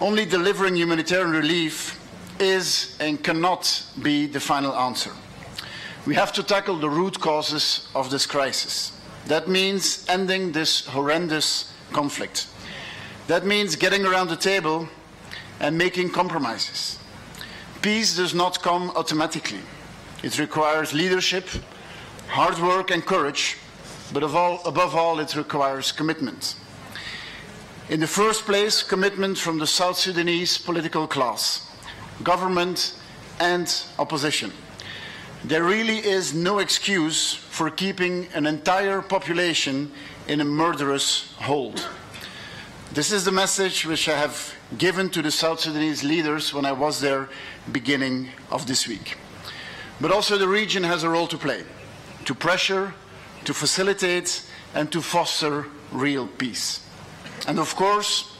only delivering humanitarian relief is and cannot be the final answer. We have to tackle the root causes of this crisis. That means ending this horrendous conflict. That means getting around the table and making compromises. Peace does not come automatically. It requires leadership, hard work and courage, but above all, it requires commitment. In the first place, commitment from the South Sudanese political class, government and opposition. There really is no excuse for keeping an entire population in a murderous hold. This is the message which I have given to the South Sudanese leaders when I was there beginning of this week. But also the region has a role to play, to pressure, to facilitate, and to foster real peace. And of course,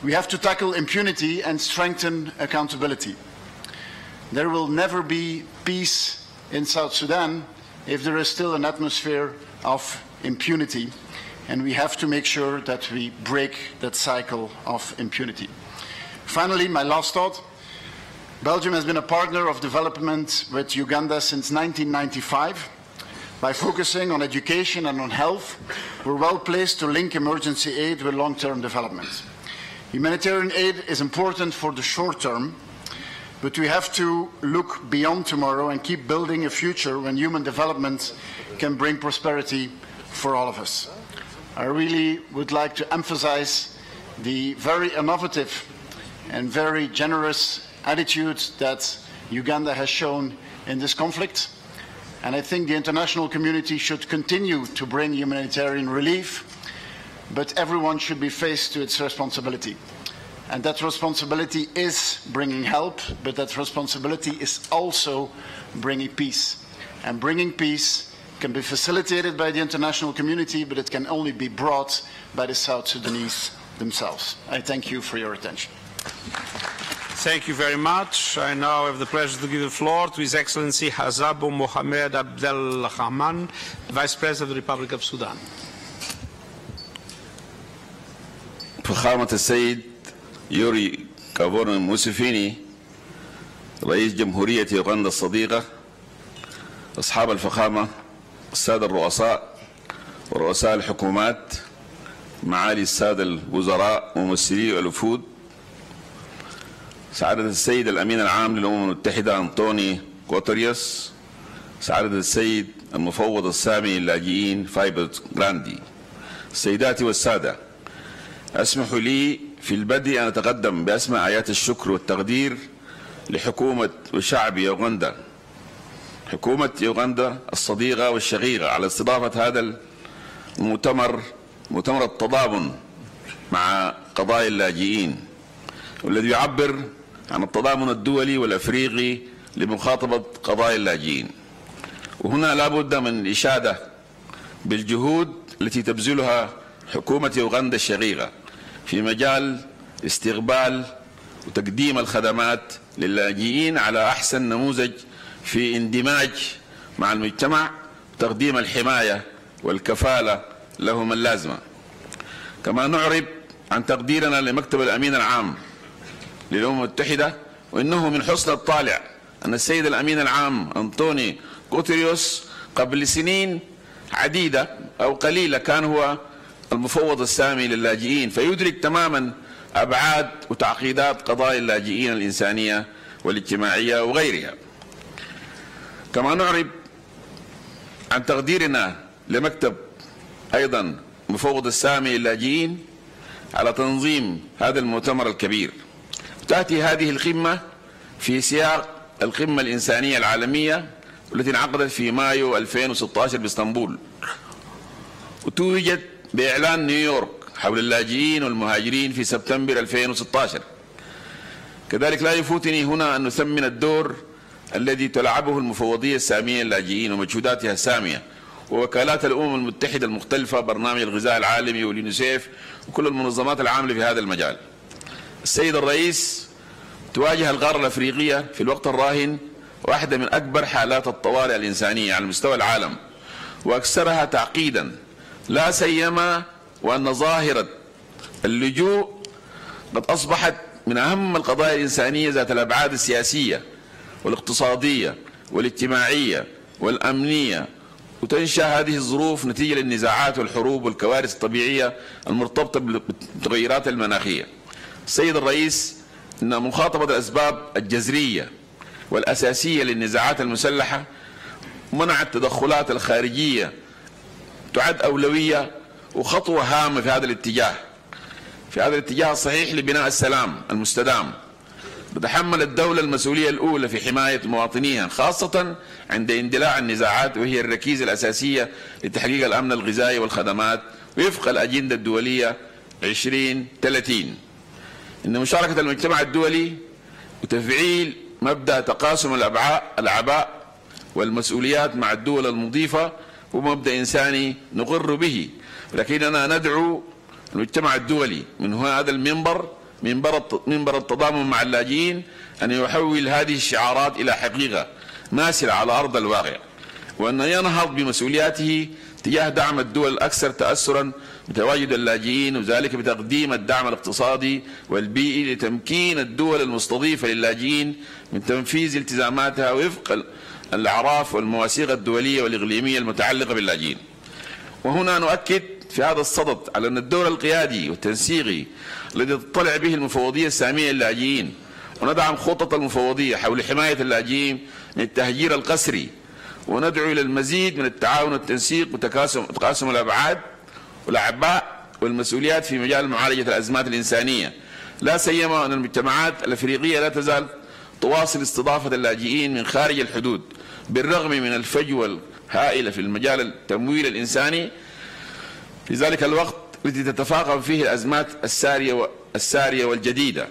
we have to tackle impunity and strengthen accountability. There will never be peace in South Sudan if there is still an atmosphere of impunity, and we have to make sure that we break that cycle of impunity. Finally, my last thought. Belgium has been a partner of development with Uganda since 1995. By focusing on education and on health, we're well placed to link emergency aid with long-term development. Humanitarian aid is important for the short term, but we have to look beyond tomorrow and keep building a future when human development can bring prosperity for all of us. I really would like to emphasize the very innovative and very generous attitude that Uganda has shown in this conflict. And I think the international community should continue to bring humanitarian relief, but everyone should be faced to its responsibility. And that responsibility is bringing help, but that responsibility is also bringing peace. And bringing peace can be facilitated by the international community, but it can only be brought by the South Sudanese themselves. I thank you for your attention. Thank you very much. I now have the pleasure to give the floor to His Excellency Hazabo Mohamed Abdelrahman, Vice President of the Republic of Sudan. فخامة السيد يوري كافورن موسيفيني رئيس جمهورية يوغندا الصديقة، أصحاب الفخامة، السادة الرؤساء ورؤساء الحكومات، معالي السادة الوزراء وممثلي الوفود، سعادة السيد الأمين العام للأمم المتحدة أنطوني غوترياس، سعادة السيد المفوض السامي للاجئين فايبرت غراندي، السيدات والسادة، اسمحوا لي في البدء أن أتقدم بأسمى آيات الشكر والتقدير لحكومة وشعب يوغندا، حكومة يوغندا الصديقة والشقيقة، على استضافة هذا المؤتمر، مؤتمر التضامن مع قضايا اللاجئين، والذي يعبر عن التضامن الدولي والأفريقي لمخاطبة قضايا اللاجئين. وهنا لا بد من الإشادة بالجهود التي تبذلها حكومة أوغندا الشقيقة في مجال استقبال وتقديم الخدمات للاجئين على أحسن نموذج في اندماج مع المجتمع وتقديم الحماية والكفالة لهم اللازمة. كما نعرب عن تقديرنا لمكتب الأمين العام للأمم المتحدة، وإنه من حسن الطالع أن السيد الأمين العام أنطوني غوتيريوس قبل سنين عديدة أو قليلة كان هو المفوض السامي للاجئين، فيدرك تماما أبعاد وتعقيدات قضايا اللاجئين الإنسانية والاجتماعية وغيرها. كما نعرب عن تقديرنا لمكتب أيضا مفوض السامي للاجئين على تنظيم هذا المؤتمر الكبير. تأتي هذه القمة في سياق القمة الإنسانية العالمية التي انعقدت في مايو 2016 باسطنبول، وتوجد بإعلان نيويورك حول اللاجئين والمهاجرين في سبتمبر 2016. كذلك لا يفوتني هنا أن نثمن الدور الذي تلعبه المفوضية السامية للاجئين ومجهوداتها السامية ووكالات الأمم المتحدة المختلفة، برنامج الغذاء العالمي واليونيسيف وكل المنظمات العاملة في هذا المجال. السيد الرئيس، تواجه القارة الأفريقية في الوقت الراهن واحدة من أكبر حالات الطوارئ الإنسانية على مستوى العالم وأكثرها تعقيدا، لا سيما وأن ظاهرة اللجوء قد أصبحت من أهم القضايا الإنسانية ذات الأبعاد السياسية والاقتصادية والاجتماعية والأمنية، وتنشأ هذه الظروف نتيجة للنزاعات والحروب والكوارث الطبيعية المرتبطة بالتغيرات المناخية. السيد الرئيس، إن مخاطبة الأسباب الجذرية والأساسية للنزاعات المسلحة منع التدخلات الخارجية تعد أولوية وخطوة هامة في هذا الاتجاه الصحيح لبناء السلام المستدام. تتحمل الدولة المسؤولية الأولى في حماية مواطنيها، خاصة عند اندلاع النزاعات، وهي الركيزة الأساسية لتحقيق الأمن الغذائي والخدمات وفق الأجندة الدولية 2030. إن مشاركة المجتمع الدولي وتفعيل مبدأ تقاسم الأعباء والمسؤوليات مع الدول المضيفة هو مبدأ إنساني نقر به، ولكننا ندعو المجتمع الدولي من هذا المنبر، منبر التضامن مع اللاجئين، أن يحول هذه الشعارات إلى حقيقة ماثلة على أرض الواقع، وأن ينهض بمسؤولياته تجاه دعم الدول الأكثر تأثرا بتواجد اللاجئين، وذلك بتقديم الدعم الاقتصادي والبيئي لتمكين الدول المستضيفة للاجئين من تنفيذ التزاماتها وفق الأعراف والمواثيق الدولية والإقليمية المتعلقة باللاجئين. وهنا نؤكد في هذا الصدد على أن الدور القيادي والتنسيقي الذي تطلع به المفوضية السامية للاجئين وندعم خطط المفوضية حول حماية اللاجئين من التهجير القسري، وندعو إلى المزيد من التعاون والتنسيق وتقاسم الأبعاد والأعباء والمسؤوليات في مجال معالجة الأزمات الإنسانية، لا سيما أن المجتمعات الأفريقية لا تزال تواصل استضافة اللاجئين من خارج الحدود بالرغم من الفجوة الهائلة في المجال التمويل الإنساني في ذلك الوقت التي تتفاقم فيه الأزمات السارية والجديدة.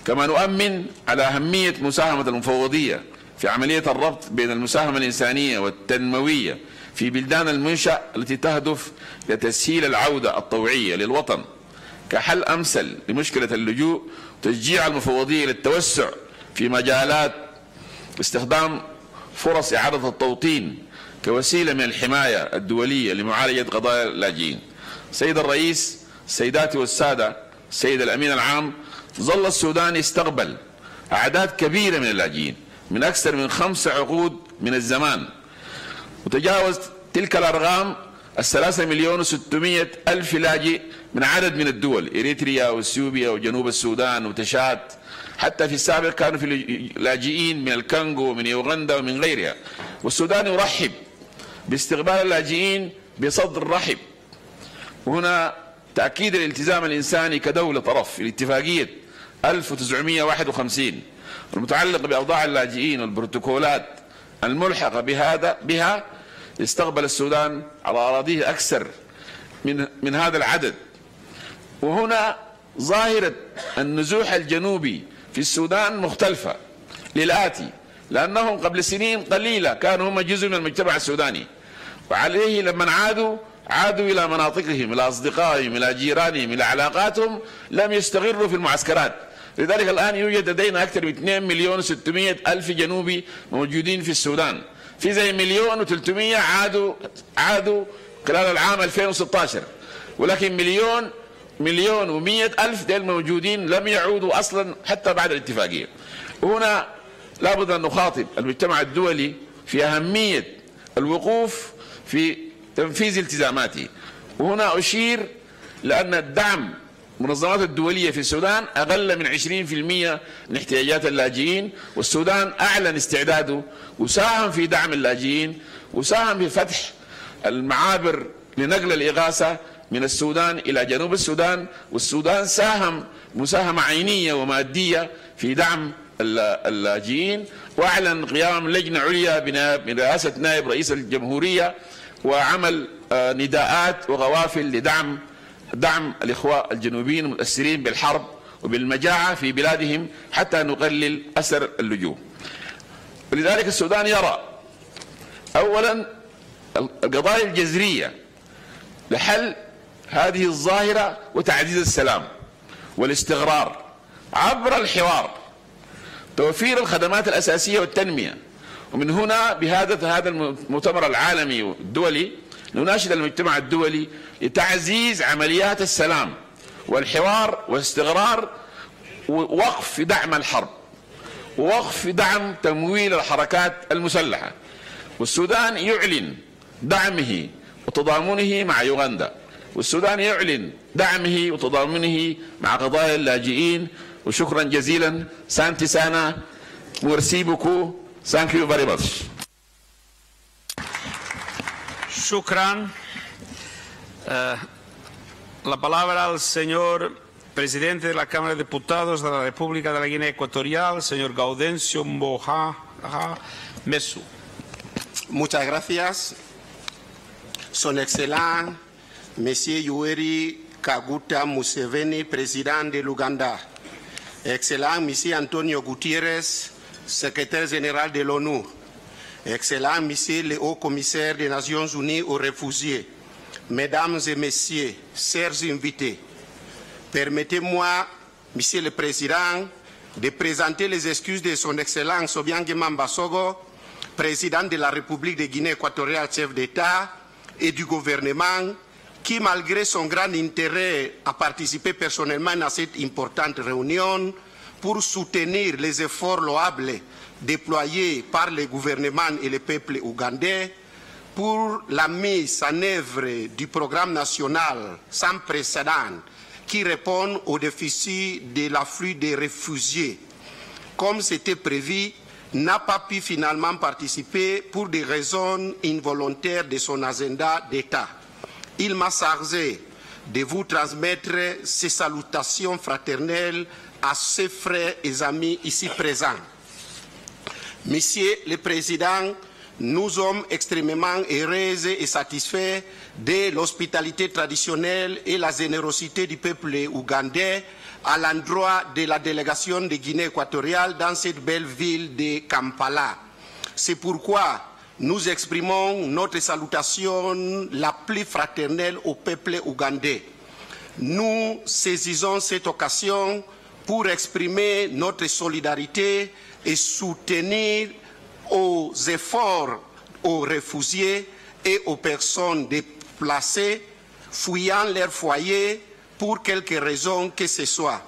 كما نؤمن على أهمية مساهمة المفوضية في عملية الربط بين المساهمة الإنسانية والتنموية في بلدان المنشأ التي تهدف لتسهيل العودة الطوعية للوطن كحل أمثل لمشكلة اللجوء، وتشجيع المفوضية للتوسع في مجالات استخدام فرص إعادة التوطين كوسيلة من الحماية الدولية لمعالجة قضايا اللاجئين. سيد الرئيس، السيدات والسادة، السيد الأمين العام، ظل السودان يستقبل أعداد كبيرة من اللاجئين من أكثر من 5 عقود من الزمان، وتجاوز تلك الأرقام 3,600,000 لاجئ من عدد من الدول، إريتريا وإثيوبيا وجنوب السودان وتشاد، حتى في السابق كانوا في لاجئين من الكونغو ومن أوغندا ومن غيرها. والسودان يرحب باستقبال اللاجئين بصدر رحب. وهنا تأكيد الالتزام الإنساني كدولة طرف في الاتفاقية 1951 المتعلقة بأوضاع اللاجئين والبروتوكولات الملحقة بها، استقبل السودان على أراضيه أكثر من هذا العدد. وهنا ظاهرة النزوح الجنوبي في السودان مختلفة للآتي: لأنهم قبل سنين قليلة كانوا هم جزء من المجتمع السوداني، وعليه لما عادوا إلى مناطقهم، إلى أصدقائهم، إلى جيرانهم، إلى علاقاتهم، لم يستقروا في المعسكرات. لذلك الآن يوجد لدينا أكثر من 2,600,000 جنوبي موجودين في السودان، في زي 1,300,000 عادوا خلال العام 2016، ولكن 1,100,000 ديل موجودين لم يعودوا أصلا حتى بعد الاتفاقية. وهنا لابد أن نخاطب المجتمع الدولي في أهمية الوقوف في تنفيذ التزاماته. وهنا أشير لأن الدعم المنظمات الدولية في السودان أقل من 20% من احتياجات اللاجئين، والسودان أعلن استعداده وساهم في دعم اللاجئين وساهم في فتح المعابر لنقل الإغاثة من السودان إلى جنوب السودان، والسودان ساهم مساهمة عينية ومادية في دعم اللاجئين، وأعلن قيام لجنة عليا برئاسة نائب رئيس الجمهورية وعمل نداءات وقوافل لدعم الإخوة الجنوبيين المتأثرين بالحرب وبالمجاعة في بلادهم حتى نقلل أثر اللجوء. ولذلك السودان يرى أولا القضايا الجذرية لحل هذه الظاهرة وتعزيز السلام والاستقرار عبر الحوار، توفير الخدمات الأساسية والتنمية. ومن هنا هذا المؤتمر العالمي والدولي نناشد المجتمع الدولي لتعزيز عمليات السلام والحوار والاستقرار، ووقف دعم الحرب ووقف دعم تمويل الحركات المسلحة. والسودان يعلن دعمه وتضامنه مع يوغندا، والسودان يعلن دعمه وتضامنه مع قضايا اللاجئين. وشكرا جزيلا. سانتي سانا ميرسي بوكو. Thank you very much. Shukran. La palabra al señor presidente de la Cámara de Diputados de la República de la Guinea Ecuatorial, señor Gaudencio Mohaha Mesu. Muchas gracias. Son Excellence, Monsieur Yoweri Kaguta Museveni, président de l'Ouganda. Excellent Monsieur Antonio Gutiérrez, secrétaire général de l'ONU. Excellent Monsieur le haut-commissaire des Nations Unies aux réfugiés. Mesdames et Messieurs, chers invités, permettez-moi, Monsieur le Président, de présenter les excuses de Son Excellence Obiang Mambasogo, président de la République de Guinée équatoriale, chef d'État, et du gouvernement, qui, malgré son grand intérêt à participer personnellement à cette importante réunion pour soutenir les efforts louables déployés par le gouvernement et le peuple ougandais pour la mise en œuvre du programme national sans précédent qui répond au déficit de l'afflux des réfugiés, comme c'était prévu, n'a pas pu finalement participer pour des raisons involontaires de son agenda d'État. Il m'a chargé de vous transmettre ses salutations fraternelles à ses frères et amis ici présents. Monsieur le Président, nous sommes extrêmement heureux et satisfaits de l'hospitalité traditionnelle et la générosité du peuple ougandais à l'endroit de la délégation de Guinée équatoriale dans cette belle ville de Kampala. C'est pourquoi nous exprimons notre salutation la plus fraternelle au peuple ougandais. Nous saisissons cette occasion pour exprimer notre solidarité et soutenir aux efforts aux réfugiés et aux personnes déplacées fuyant leur foyer pour quelque raison que ce soit,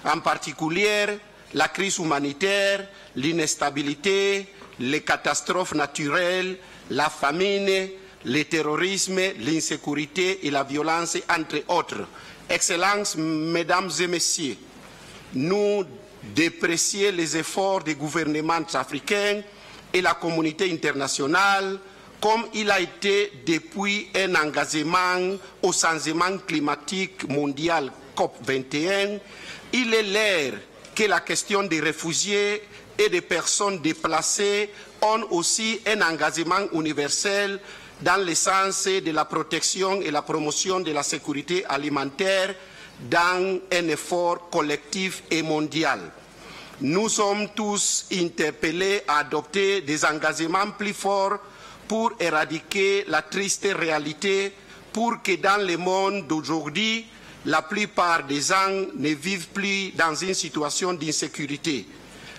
en particulier la crise humanitaire, l'instabilité, les catastrophes naturelles, la famine, le terrorisme, l'insécurité et la violence, entre autres. Excellences, Mesdames et Messieurs, nous déprécions les efforts des gouvernements africains et la communauté internationale comme il a été depuis un engagement au changement climatique mondial COP21. Il est l'heure que la question des réfugiés et des personnes déplacées ont aussi un engagement universel dans le sens de la protection et la promotion de la sécurité alimentaire dans un effort collectif et mondial. Nous sommes tous interpellés à adopter des engagements plus forts pour éradiquer la triste réalité pour que dans le monde d'aujourd'hui, la plupart des gens ne vivent plus dans une situation d'insécurité.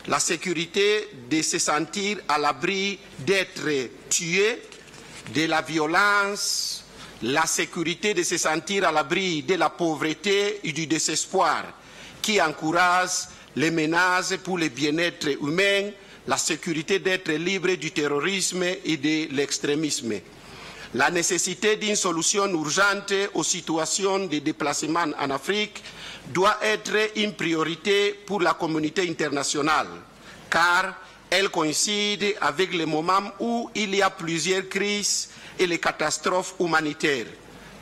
La sécurité de se sentir à l'abri d'être tué, de la violence, la sécurité de se sentir à l'abri de la pauvreté et du désespoir qui encourage les menaces pour le bien-être humain, la sécurité d'être libre du terrorisme et de l'extrémisme. La nécessité d'une solution urgente aux situations de déplacement en Afrique doit être une priorité pour la communauté internationale, car elle coïncide avec le moment où il y a plusieurs crises et les catastrophes humanitaires.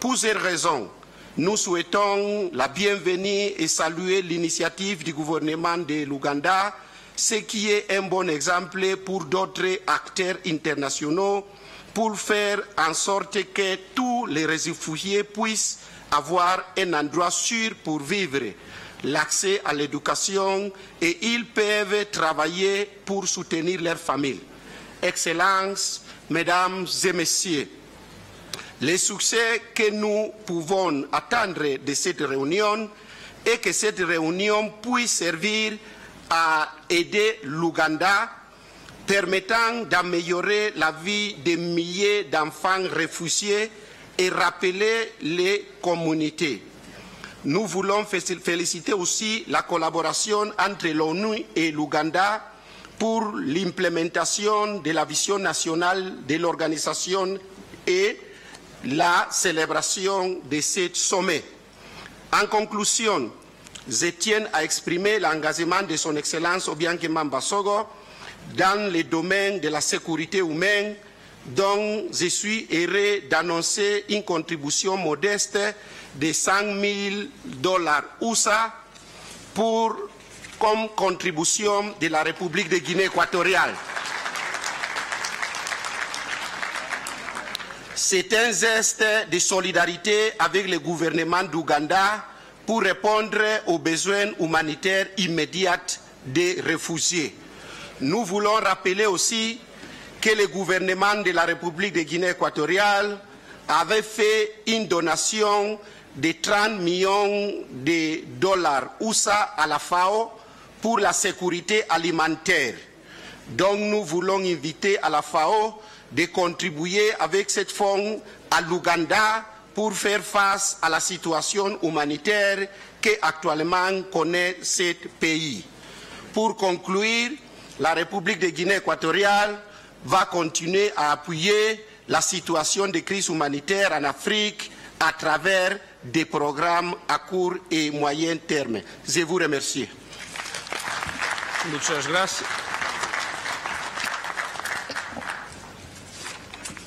Pour ces raisons, nous souhaitons la bienvenue et saluer l'initiative du gouvernement de l'Ouganda, ce qui est un bon exemple pour d'autres acteurs internationaux pour faire en sorte que tous les réfugiés puissent avoir un endroit sûr pour vivre, l'accès à l'éducation et ils peuvent travailler pour soutenir leur famille. Excellences, Mesdames et Messieurs, le succès que nous pouvons attendre de cette réunion est que cette réunion puisse servir à aider l'Ouganda, permettant d'améliorer la vie des milliers d'enfants réfugiés et rappeler les communautés. Nous voulons féliciter aussi la collaboration entre l'ONU et l'Ouganda pour l'implémentation de la vision nationale de l'organisation et la célébration de ce sommet. En conclusion, je tiens à exprimer l'engagement de son Excellence Obiang Mbasogo dans le domaine de la sécurité humaine, dont je suis heureux d'annoncer une contribution modeste de $100 000 USA comme contribution de la République de Guinée équatoriale. C'est un geste de solidarité avec le gouvernement d'Ouganda pour répondre aux besoins humanitaires immédiats des réfugiés. Nous voulons rappeler aussi que le gouvernement de la République de Guinée équatoriale avait fait une donation de $30 millions USA à la FAO pour la sécurité alimentaire. Donc nous voulons inviter à la FAO de contribuer avec cette fonds à l'Ouganda pour faire face à la situation humanitaire qu'actuellement connaît ce pays. Pour conclure, la République de Guinée équatoriale va continuer à appuyer la situation de crise humanitaire en Afrique à travers des programmes à court et moyen terme. Je vous remercie. Muchas gracias.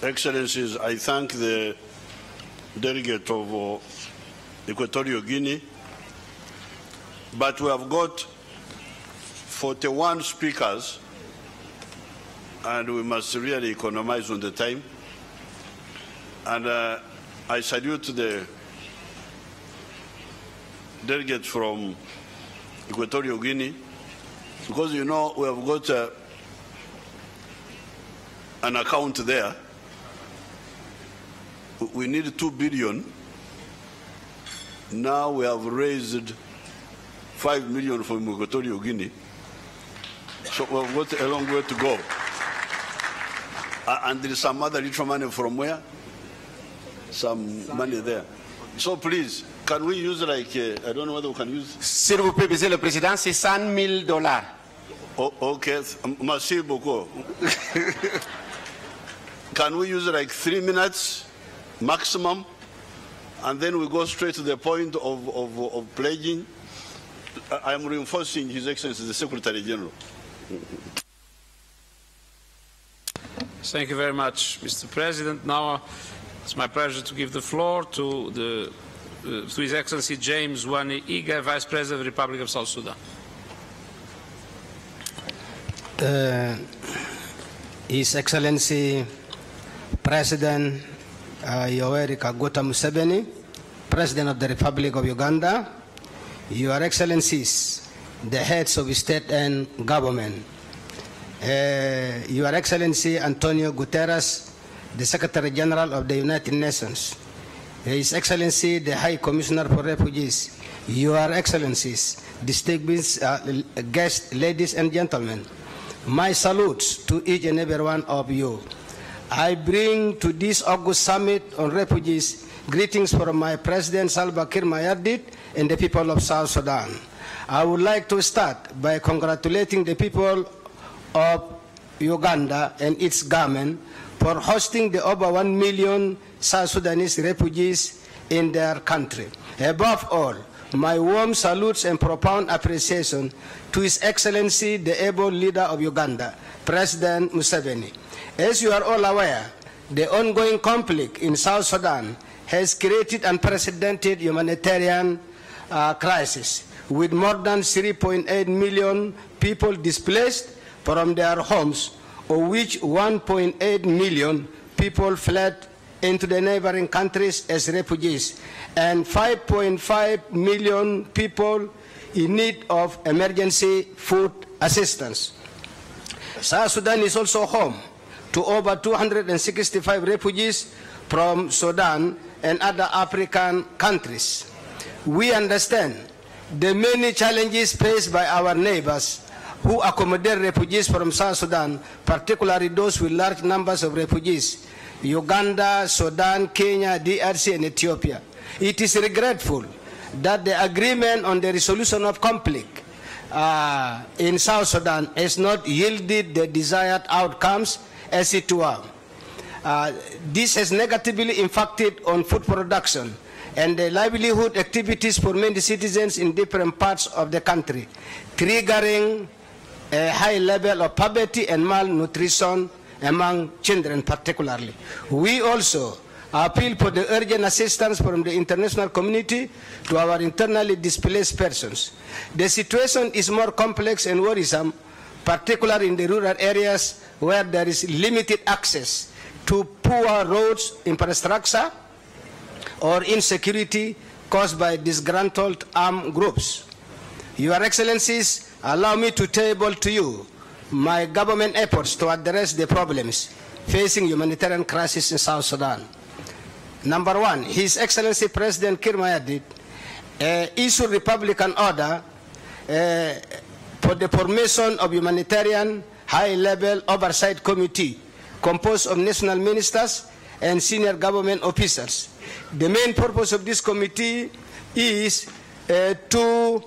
Excellencies, I thank the delegate of Equatorial Guinea, but we have got 41 speakers, and we must really economize on the time. And I salute the delegate from Equatorial Guinea, because you know we have got an account there. We need 2 billion. Now we have raised 5 million from Equatorial Guinea. So we've got a long way to go. And there is some other little money from where? Some money there. So please, can we use like, I don't know whether we can use. S'il vous plaît, Monsieur le Président, c'est $100 000. Oh, okay, merci beaucoup. Can we use like 3 minutes maximum? And then we go straight to the point of pledging. I am reinforcing His Excellency the Secretary General. Thank you very much, Mr. President. Now it's my pleasure to give the floor to His Excellency James Wani Iga, Vice President of the Republic of South Sudan. His Excellency President Yoweri Kaguta Museveni, President of the Republic of Uganda, Your Excellencies, the heads of state and government, Your Excellency Antonio Guterres, the Secretary General of the United Nations, His Excellency, the High Commissioner for Refugees, Your Excellencies, distinguished guests, ladies and gentlemen, my salutes to each and every one of you. I bring to this August Summit on Refugees greetings from my President Salva Kiir Mayardit and the people of South Sudan. I would like to start by congratulating the people of Uganda and its government for hosting the over 1 million South Sudanese refugees in their country. Above all, my warm salutes and profound appreciation to His Excellency, the able leader of Uganda, President Museveni. As you are all aware, the ongoing conflict in South Sudan has created unprecedented humanitarian crisis, with more than 3.8 million people displaced from their homes, of which 1.8 million people fled into the neighboring countries as refugees, and 5.5 million people in need of emergency food assistance. South Sudan is also home to over 265 refugees from Sudan and other African countries. We understand the many challenges faced by our neighbors who accommodate refugees from South Sudan, particularly those with large numbers of refugees: Uganda, Sudan, Kenya, DRC, and Ethiopia. It is regretful that the agreement on the resolution of conflict in South Sudan has not yielded the desired outcomes as it were. This has negatively impacted on food production and the livelihood activities for many citizens in different parts of the country, triggering a high level of poverty and malnutrition among children particularly. We also appeal for the urgent assistance from the international community to our internally displaced persons. The situation is more complex and worrisome, particularly in the rural areas where there is limited access to poor roads, infrastructure, or insecurity caused by disgruntled armed groups. Your Excellencies, allow me to table to you my government efforts to address the problems facing humanitarian crisis in South Sudan. Number one, His Excellency President Kiir Mayardit issued Republican order for the formation of humanitarian high-level oversight committee composed of national ministers and senior government officials. The main purpose of this committee is to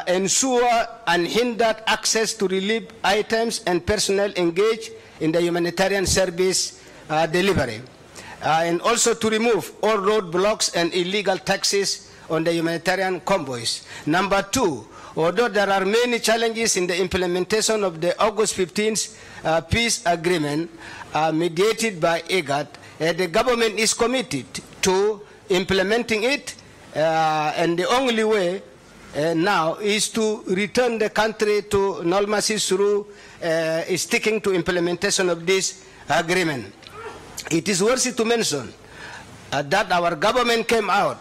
ensure unhindered access to relief items and personnel engaged in the humanitarian service delivery, and also to remove all roadblocks and illegal taxes on the humanitarian convoys. Number two, although there are many challenges in the implementation of the August 15th peace agreement mediated by IGAD, the government is committed to implementing it, and the only way now is to return the country to normalcy through sticking to implementation of this agreement. It is worthy to mention that our government came out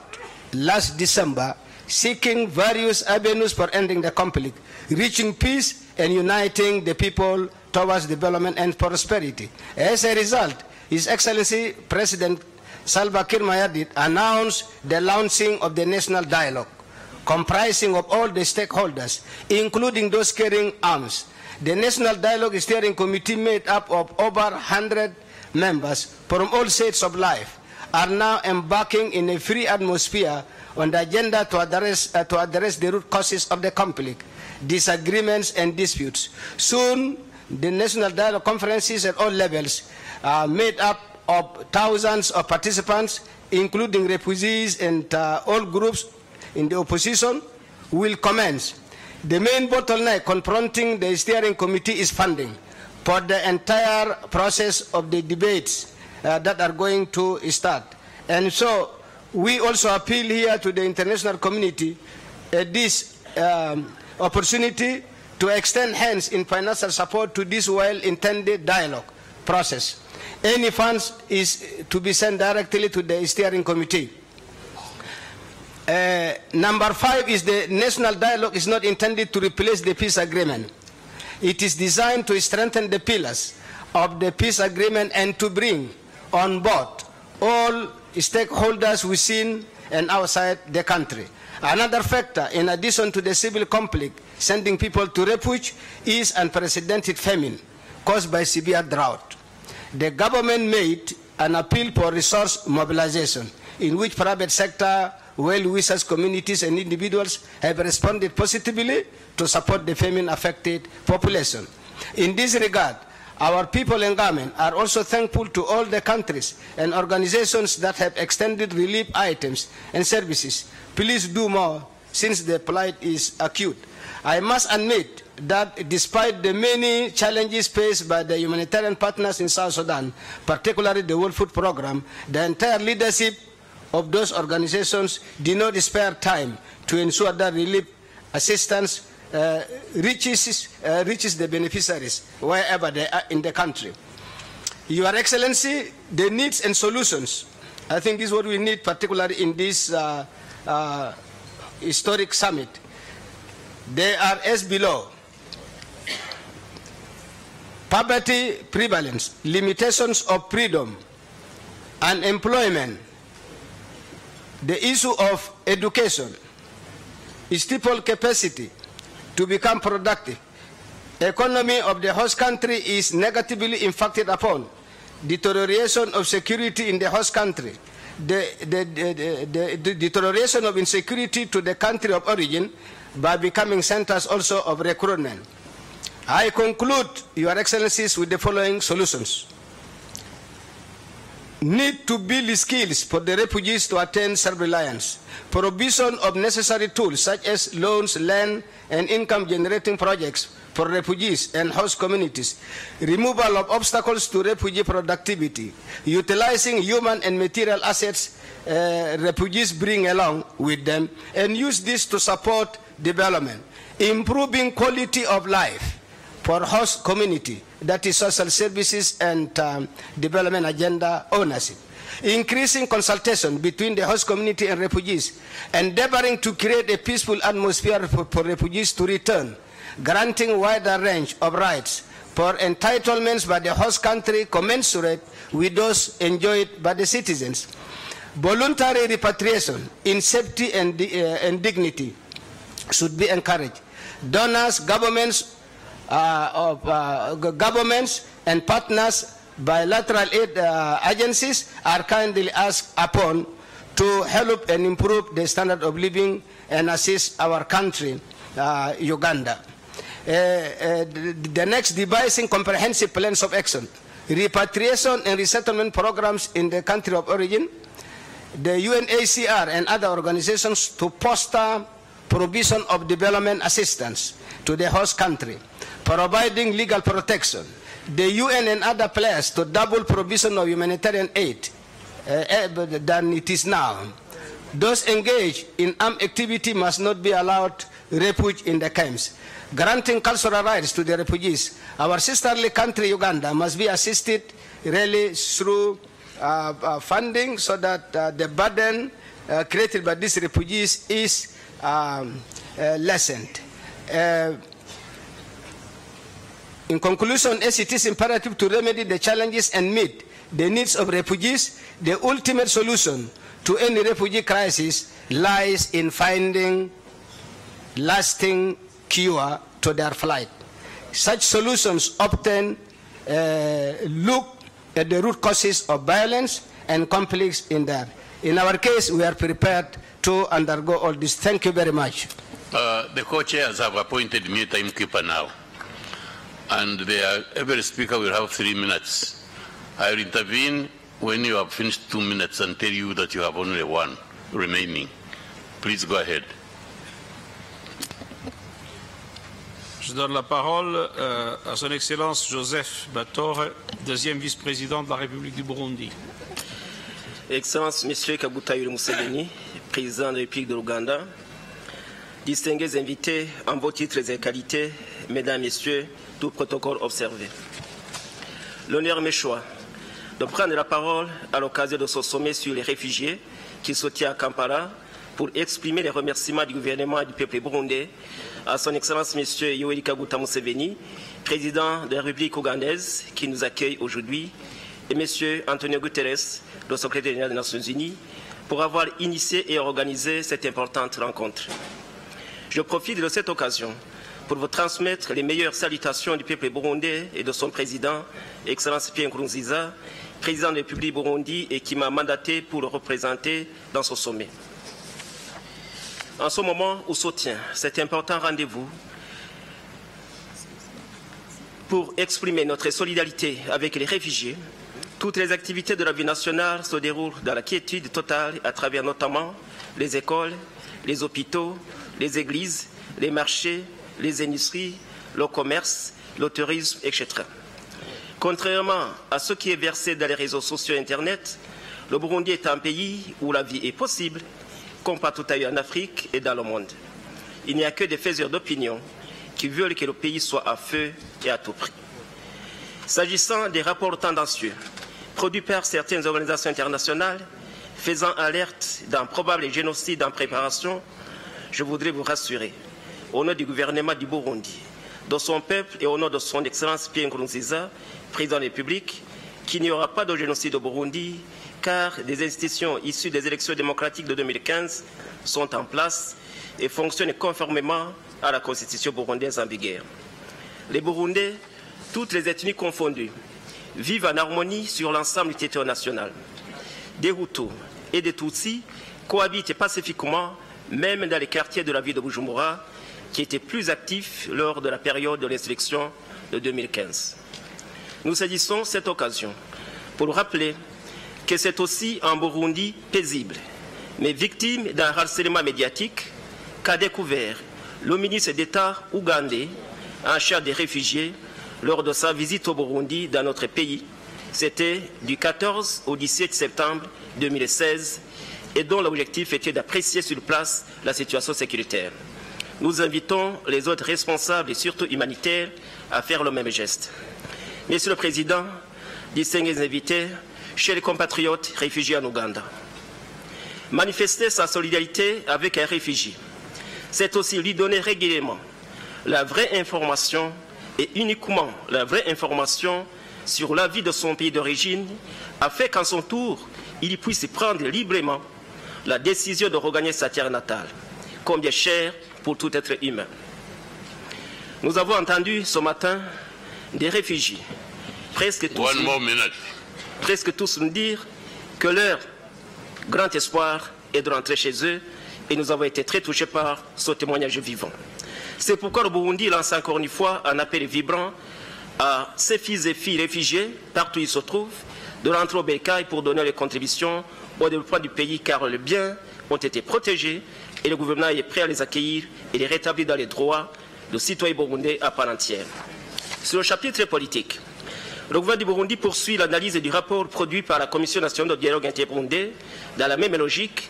last December seeking various avenues for ending the conflict, reaching peace, and uniting the people towards development and prosperity. As a result, His Excellency President Salva Kiir Mayardit announced the launching of the National Dialogue, comprising of all the stakeholders, including those carrying arms. The National Dialogue Steering Committee, made up of over 100 members from all shades of life, are now embarking in a free atmosphere on the agenda to address the root causes of the conflict, disagreements, and disputes. Soon, the National Dialogue conferences at all levels, made up of thousands of participants, including refugees and all groups in the opposition, will commence. The main bottleneck confronting the steering committee is funding for the entire process of the debates that are going to start. And so we also appeal here to the international community at this opportunity to extend hands in financial support to this well-intended dialogue process. Any funds is to be sent directly to the steering committee. Number 5 is the National Dialogue is not intended to replace the peace agreement. It is designed to strengthen the pillars of the peace agreement and to bring on board all stakeholders within and outside the country. Another factor, in addition to the civil conflict sending people to refuge, is unprecedented famine caused by severe drought. The government made an appeal for resource mobilization, in which private sector, well-wishers, communities, and individuals have responded positively to support the famine-affected population. In this regard, our people and government are also thankful to all the countries and organizations that have extended relief items and services. Please do more, since the plight is acute. I must admit that despite the many challenges faced by the humanitarian partners in South Sudan, particularly the World Food Programme, the entire leadership of those organizations did not spare time to ensure that relief assistance reaches the beneficiaries wherever they are in the country. Your Excellency, the needs and solutions, I think this is what we need, particularly in this historic summit. They are as below: poverty prevalence, limitations of freedom, unemployment, the issue of education, stifle capacity to become productive. Economy of the host country is negatively impacted upon. Deterioration of security in the host country. The deterioration of insecurity to the country of origin by becoming centers also of recruitment. I conclude, Your Excellencies, with the following solutions. Need to build skills for the refugees to attain self-reliance. Provision of necessary tools such as loans, land, and income-generating projects for refugees and host communities. Removal of obstacles to refugee productivity. Utilizing human and material assets refugees bring along with them, and use this to support development. Improving quality of life for host community, that is social services and development agenda ownership. Increasing consultation between the host community and refugees, endeavoring to create a peaceful atmosphere for refugees to return, granting wider range of rights for entitlements by the host country commensurate with those enjoyed by the citizens. Voluntary repatriation in safety and dignity should be encouraged. Donors, governments, governments and partners, bilateral aid agencies are kindly asked upon to help and improve the standard of living and assist our country, Uganda. The next, devising comprehensive plans of action, repatriation and resettlement programs in the country of origin, the UNHCR and other organizations to foster provision of development assistance to the host country, providing legal protection, the UN and other players to double provision of humanitarian aid than it is now. Those engaged in armed activity must not be allowed refuge in the camps. Granting cultural rights to the refugees. Our sisterly country, Uganda, must be assisted really through funding so that the burden created by these refugees is lessened. In conclusion, as it is imperative to remedy the challenges and meet the needs of refugees, the ultimate solution to any refugee crisis lies in finding lasting cure to their plight. Such solutions often look at the root causes of violence and conflicts in there. In our case, we are prepared to undergo all this. Thank you very much. The co-chairs have appointed me timekeeper now, and every speaker will have 3 minutes. I will intervene when you have finished 2 minutes and tell you that you have only 1 remaining. Please go ahead. Je donne la parole à son Excellence Joseph Batore, deuxième vice-président de la République du Burundi. Excellence Monsieur Kaguta Yoweri Museveni, président de la République de l'Ouganda, distingués invités en vos titres et qualités, mesdames, messieurs, tout protocole observé. L'honneur m'est choix de prendre la parole à l'occasion de ce sommet sur les réfugiés qui se tient à Kampala pour exprimer les remerciements du gouvernement et du peuple burundais à son Excellence M. Yoweri Kaguta Museveni, président de la République ougandaise, qui nous accueille aujourd'hui, et M. Antonio Guterres, le secrétaire général des Nations Unies, pour avoir initié et organisé cette importante rencontre. Je profite de cette occasion pour vous transmettre les meilleures salutations du peuple burundais et de son président, Excellence Pierre Nkurunziza, président de la République Burundi et qui m'a mandaté pour le représenter dans ce sommet. En ce moment où se tient cet important rendez-vous, pour exprimer notre solidarité avec les réfugiés, toutes les activités de la vie nationale se déroulent dans la quiétude totale à travers notamment les écoles, les hôpitaux, les églises, les marchés, les industries, le commerce, le tourisme, etc. Contrairement à ce qui est versé dans les réseaux sociaux et Internet, le Burundi est un pays où la vie est possible, comme partout ailleurs en Afrique et dans le monde. Il n'y a que des faiseurs d'opinion qui veulent que le pays soit à feu et à tout prix. S'agissant des rapports tendancieux produits par certaines organisations internationales faisant alerte d'un probable génocide en préparation, je voudrais vous rassurer, au nom du gouvernement du Burundi, de son peuple et au nom de son Excellence Pierre Nkurunziza, président de la République, qu'il n'y aura pas de génocide au Burundi, car des institutions issues des élections démocratiques de 2015 sont en place et fonctionnent conformément à la constitution burundaise en vigueur. Les Burundais, toutes les ethnies confondues, vivent en harmonie sur l'ensemble du territoire national. Des Hutus et des Tutsis cohabitent pacifiquement, même dans les quartiers de la ville de Bujumbura, qui étaient plus actifs lors de la période de l'insurrection de 2015. Nous saisissons cette occasion pour rappeler que c'est aussi un Burundi paisible, mais victime d'un harcèlement médiatique qu'a découvert le ministre d'État ougandais en charge des réfugiés lors de sa visite au Burundi dans notre pays. C'était du 14 au 17 septembre 2016 et dont l'objectif était d'apprécier sur place la situation sécuritaire. Nous invitons les autres responsables et surtout humanitaires à faire le même geste. Monsieur le Président, distingués invités, chers compatriotes réfugiés en Ouganda, manifester sa solidarité avec un réfugié, c'est aussi lui donner régulièrement la vraie information et uniquement la vraie information sur la vie de son pays d'origine, afin qu'à son tour, il puisse prendre librement la décision de regagner sa terre natale, combien cher pour tout être humain. Nous avons entendu ce matin des réfugiés, presque tous nous dire que leur grand espoir est de rentrer chez eux et nous avons été très touchés par ce témoignage vivant. C'est pourquoi le Burundi lance encore une fois un appel vibrant à ses fils et filles réfugiés, partout où ils se trouvent, de rentrer au bercail pour donner les contributions au développement du pays, car les biens ont été protégés et le gouvernement est prêt à les accueillir et les rétablir dans les droits de citoyens burundais à part entière. Sur le chapitre politique, le gouvernement du Burundi poursuit l'analyse du rapport produit par la Commission nationale de dialogue interburundais. Dans la même logique,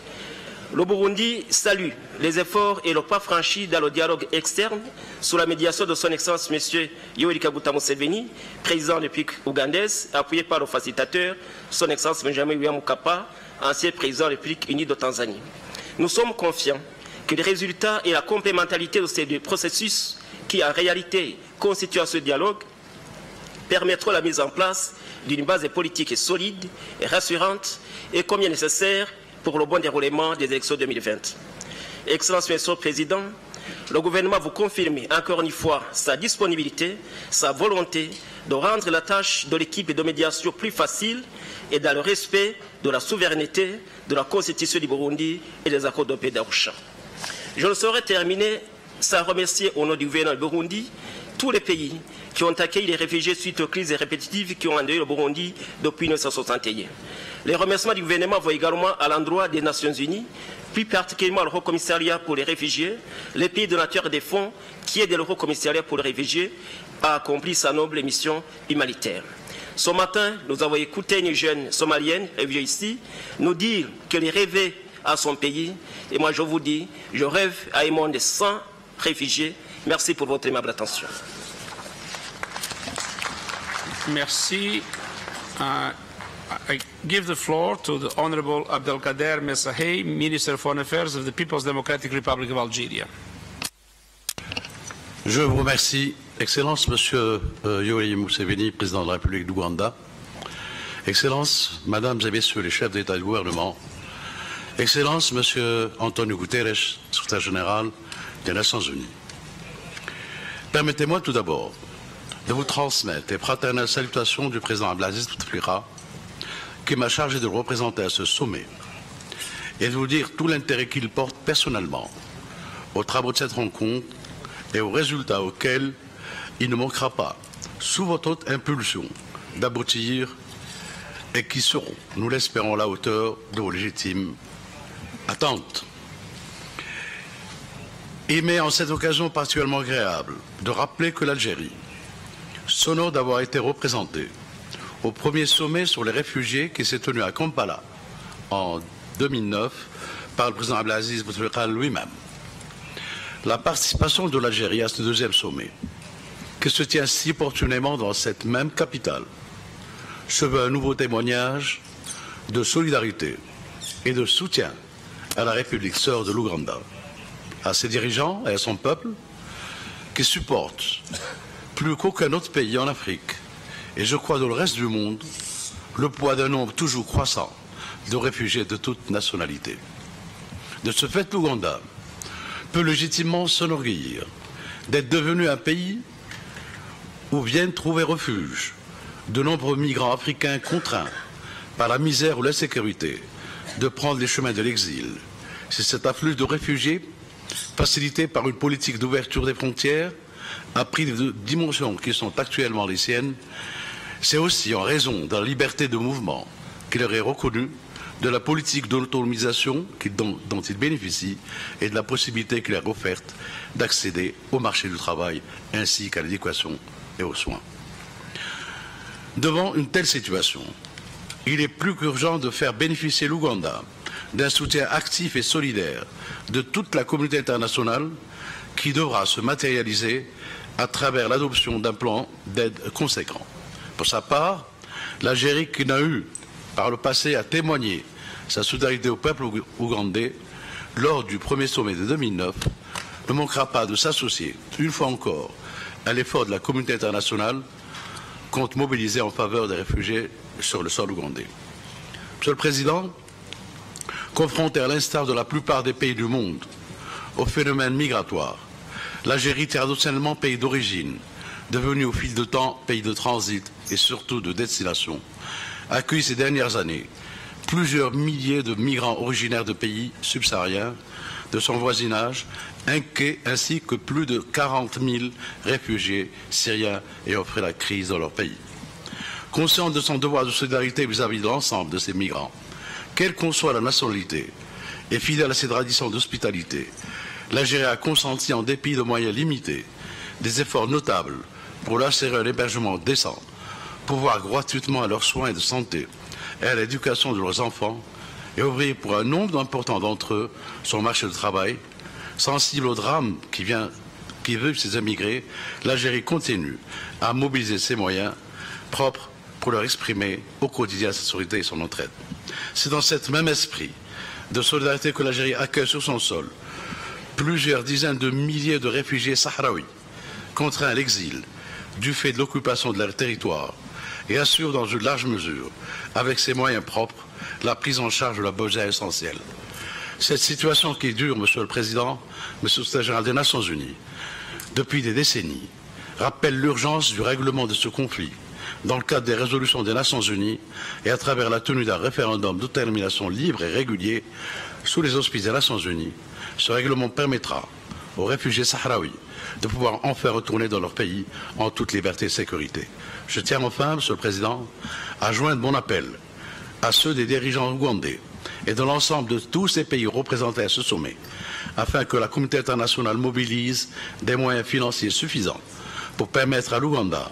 le Burundi salue les efforts et le pas franchi dans le dialogue externe sous la médiation de son Excellence M. Yoweri Kaguta Museveni, président de la République ougandaise, appuyé par le facilitateur, son Excellence Benjamin William Mkapa, ancien président de la République unie de Tanzanie. Nous sommes confiants que les résultats et la complémentarité de ces deux processus, qui en réalité constituent ce dialogue, permettront la mise en place d'une base politique solide et rassurante et combien nécessaire pour le bon déroulement des élections 2020. Excellence Monsieur le Président, le gouvernement vous confirme encore une fois sa disponibilité, sa volonté de rendre la tâche de l'équipe de médiation plus facile et dans le respect de la souveraineté, de la Constitution du Burundi et des accords de paix d'Arusha. Je ne saurais terminer sans remercier au nom du gouvernement du Burundi tous les pays qui ont accueilli les réfugiés suite aux crises répétitives qui ont endeuillé le Burundi depuis 1961. Les remerciements du gouvernement vont également à l'endroit des Nations Unies, plus particulièrement le Haut Commissariat pour les réfugiés, les pays donateurs des fonds qui aident le Haut Commissariat pour les réfugiés à accomplir sa noble mission humanitaire. Ce matin, nous avons écouté une jeune somalienne réfugiée ici nous dire qu'elle rêvait à son pays. Et moi, je vous dis, je rêve à un monde sans réfugiés. Merci pour votre aimable attention. Merci. I give the floor to the Honorable Abdelkader Messahay, Minister of Foreign Affairs of the People's Democratic Republic of Algeria. Je vous remercie, Excellence, Monsieur Yoweri Museveni, Président de la République d'Ouganda, Excellences, Mesdames et Messieurs les chefs d'État et de gouvernement, Excellences, Monsieur Antonio Guterres, Secrétaire général des Nations Unies. Permettez-moi tout d'abord de vous transmettre les fraternelles salutations du président Abdelaziz Bouteflika, qui m'a chargé de le représenter à ce sommet, et de vous dire tout l'intérêt qu'il porte personnellement aux travaux de cette rencontre et aux résultats auxquels il ne manquera pas, sous votre haute impulsion, d'aboutir et qui seront, nous l'espérons, à la hauteur de vos légitimes attentes. Il m'est en cette occasion particulièrement agréable de rappeler que l'Algérie s'honore d'avoir été représentée au premier sommet sur les réfugiés qui s'est tenu à Kampala en 2009 par le président Abdelaziz Bouteflika lui-même. La participation de l'Algérie à ce deuxième sommet, qui se tient si opportunément dans cette même capitale, se veut un nouveau témoignage de solidarité et de soutien à la République sœur de l'Ouganda, à ses dirigeants et à son peuple, qui supportent plus qu'aucun autre pays en Afrique, et je crois dans le reste du monde, le poids d'un nombre toujours croissant de réfugiés de toute nationalité. De ce fait, l'Ouganda peut légitimement s'enorgueillir d'être devenu un pays où viennent trouver refuge de nombreux migrants africains contraints par la misère ou l'insécurité de prendre les chemins de l'exil. C'est cet afflux de réfugiés, facilité par une politique d'ouverture des frontières, a pris des dimensions qui sont actuellement les siennes. C'est aussi en raison de la liberté de mouvement qu'il leur est reconnue, de la politique d'autonomisation dont ils bénéficient et de la possibilité qu'il leur est offerte d'accéder au marché du travail ainsi qu'à l'éducation et aux soins. Devant une telle situation, il est plus qu'urgent de faire bénéficier l'Ouganda d'un soutien actif et solidaire de toute la communauté internationale qui devra se matérialiser à travers l'adoption d'un plan d'aide conséquent. Pour sa part, l'Algérie, qui n'a eu par le passé à témoigner sa solidarité au peuple ougandais lors du premier sommet de 2009, ne manquera pas de s'associer, une fois encore, à l'effort de la communauté internationale compte mobiliser en faveur des réfugiés sur le sol ougandais. Monsieur le Président, confronté à l'instar de la plupart des pays du monde au phénomène migratoire, l'Algérie, traditionnellement pays d'origine, devenu au fil du temps pays de transit et surtout de destination, accueille ces dernières années plusieurs milliers de migrants originaires de pays subsahariens, de son voisinage, ainsi que plus de 40 000 réfugiés syriens et offrent la crise dans leur pays. Conscient de son devoir de solidarité vis-à-vis de l'ensemble de ces migrants, quelle qu'en soit la nationalité, et fidèle à ses traditions d'hospitalité, l'Algérie a consenti, en dépit de moyens limités, des efforts notables pour leur assurer un hébergement décent, pourvoir gratuitement à leurs soins de santé et à l'éducation de leurs enfants, et ouvrir pour un nombre important d'entre eux son marché de travail. Sensible au drame qui vivent ces émigrés, l'Algérie continue à mobiliser ses moyens propres pour leur exprimer au quotidien sa solidarité et son entraide. C'est dans cet même esprit de solidarité que l'Algérie accueille sur son sol plusieurs dizaines de milliers de réfugiés sahraouis contraints à l'exil du fait de l'occupation de leur territoire et assure dans une large mesure, avec ses moyens propres, la prise en charge de leurs besoins essentiels. Cette situation qui dure, Monsieur le Président, Monsieur le Secrétaire général des Nations Unies, depuis des décennies, rappelle l'urgence du règlement de ce conflit dans le cadre des résolutions des Nations Unies et à travers la tenue d'un référendum d'autodétermination libre et régulier sous les auspices des Nations Unies. Ce règlement permettra aux réfugiés sahraouis de pouvoir enfin retourner dans leur pays en toute liberté et sécurité. Je tiens enfin, Monsieur le Président, à joindre mon appel à ceux des dirigeants ougandais et de l'ensemble de tous ces pays représentés à ce sommet, afin que la communauté internationale mobilise des moyens financiers suffisants pour permettre à l'Ouganda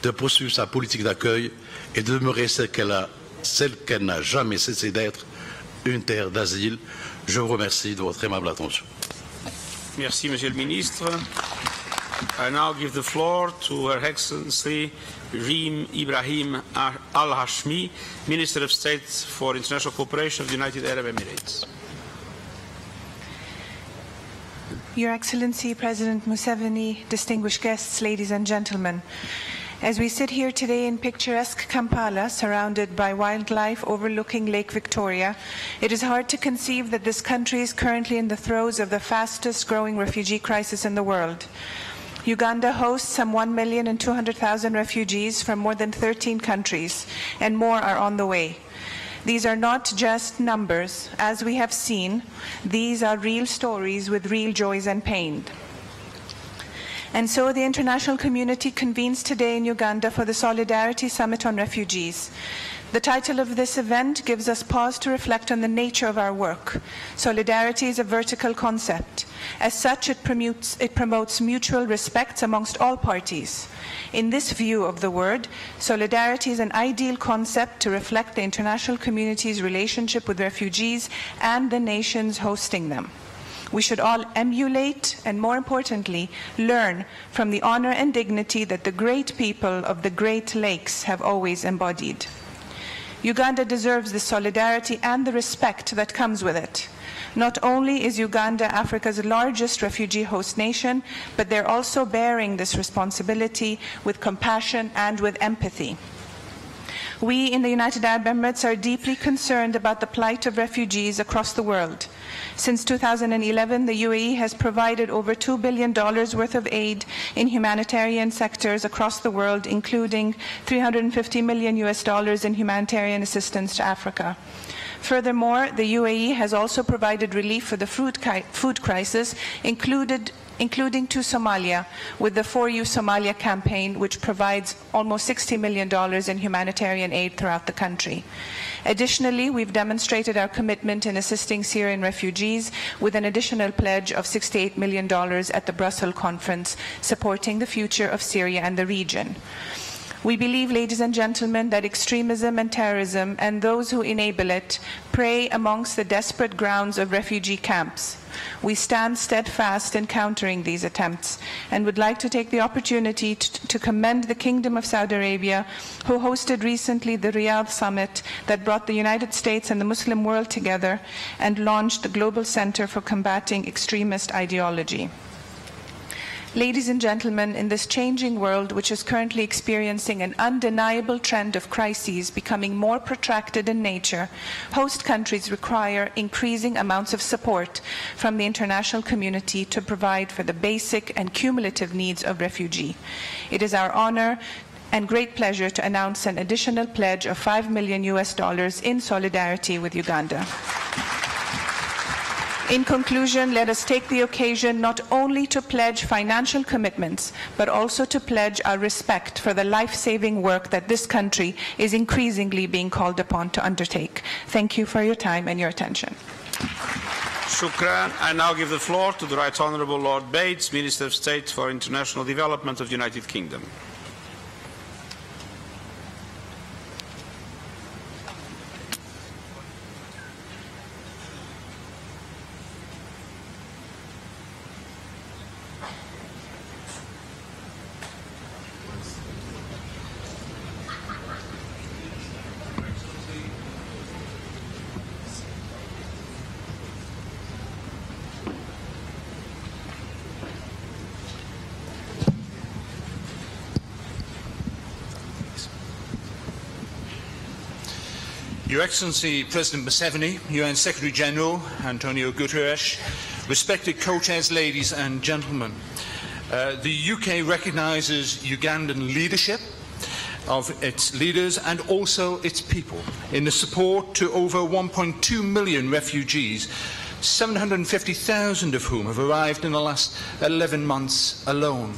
de poursuivre sa politique d'accueil et de demeurer celle qu'elle n'a jamais cessé d'être, une terre d'asile. Je vous remercie de votre aimable attention. Merci, Monsieur le Ministre. I now give the floor to Her Excellency Reem Ibrahim Al-Hashmi, Minister of State for International Cooperation of the United Arab Emirates. Your Excellency, President Museveni, distinguished guests, ladies and gentlemen. As we sit here today in picturesque Kampala, surrounded by wildlife overlooking Lake Victoria, it is hard to conceive that this country is currently in the throes of the fastest growing refugee crisis in the world. Uganda hosts some 1,200,000 refugees from more than 13 countries, and more are on the way. These are not just numbers. As we have seen, these are real stories with real joys and pain. And so the international community convenes today in Uganda for the Solidarity Summit on Refugees. The title of this event gives us pause to reflect on the nature of our work. Solidarity is a vertical concept. As such, it promotes mutual respect amongst all parties. In this view of the word, solidarity is an ideal concept to reflect the international community's relationship with refugees and the nations hosting them. We should all emulate and, more importantly, learn from the honor and dignity that the great people of the Great Lakes have always embodied. Uganda deserves the solidarity and the respect that comes with it. Not only is Uganda Africa's largest refugee host nation, but they're also bearing this responsibility with compassion and with empathy. We in the United Arab Emirates are deeply concerned about the plight of refugees across the world. Since 2011, the UAE has provided over $2 billion worth of aid in humanitarian sectors across the world, including $350 million in humanitarian assistance to Africa. Furthermore, the UAE has also provided relief for the food crisis, including to Somalia, with the For You Somalia campaign, which provides almost $60 million in humanitarian aid throughout the country. Additionally, we've demonstrated our commitment in assisting Syrian refugees with an additional pledge of $68 million at the Brussels conference, supporting the future of Syria and the region. We believe, ladies and gentlemen, that extremism and terrorism and those who enable it prey amongst the desperate grounds of refugee camps. We stand steadfast in countering these attempts and would like to take the opportunity to commend the Kingdom of Saudi Arabia, who hosted recently the Riyadh summit that brought the United States and the Muslim world together and launched the Global Center for Combating Extremist Ideology. Ladies and gentlemen, in this changing world, which is currently experiencing an undeniable trend of crises becoming more protracted in nature, host countries require increasing amounts of support from the international community to provide for the basic and cumulative needs of refugees. It is our honor and great pleasure to announce an additional pledge of $5 million in solidarity with Uganda. In conclusion, let us take the occasion not only to pledge financial commitments, but also to pledge our respect for the life-saving work that this country is increasingly being called upon to undertake. Thank you for your time and your attention. Shukran. I now give the floor to the Right Honourable Lord Bates, Minister of State for International Development of the United Kingdom. Your Excellency President Museveni, UN Secretary General Antonio Guterres, respected co-chairs, ladies and gentlemen, the UK recognises Ugandan leadership of its leaders and also its people in the support to over 1.2 million refugees, 750,000 of whom have arrived in the last 11 months alone.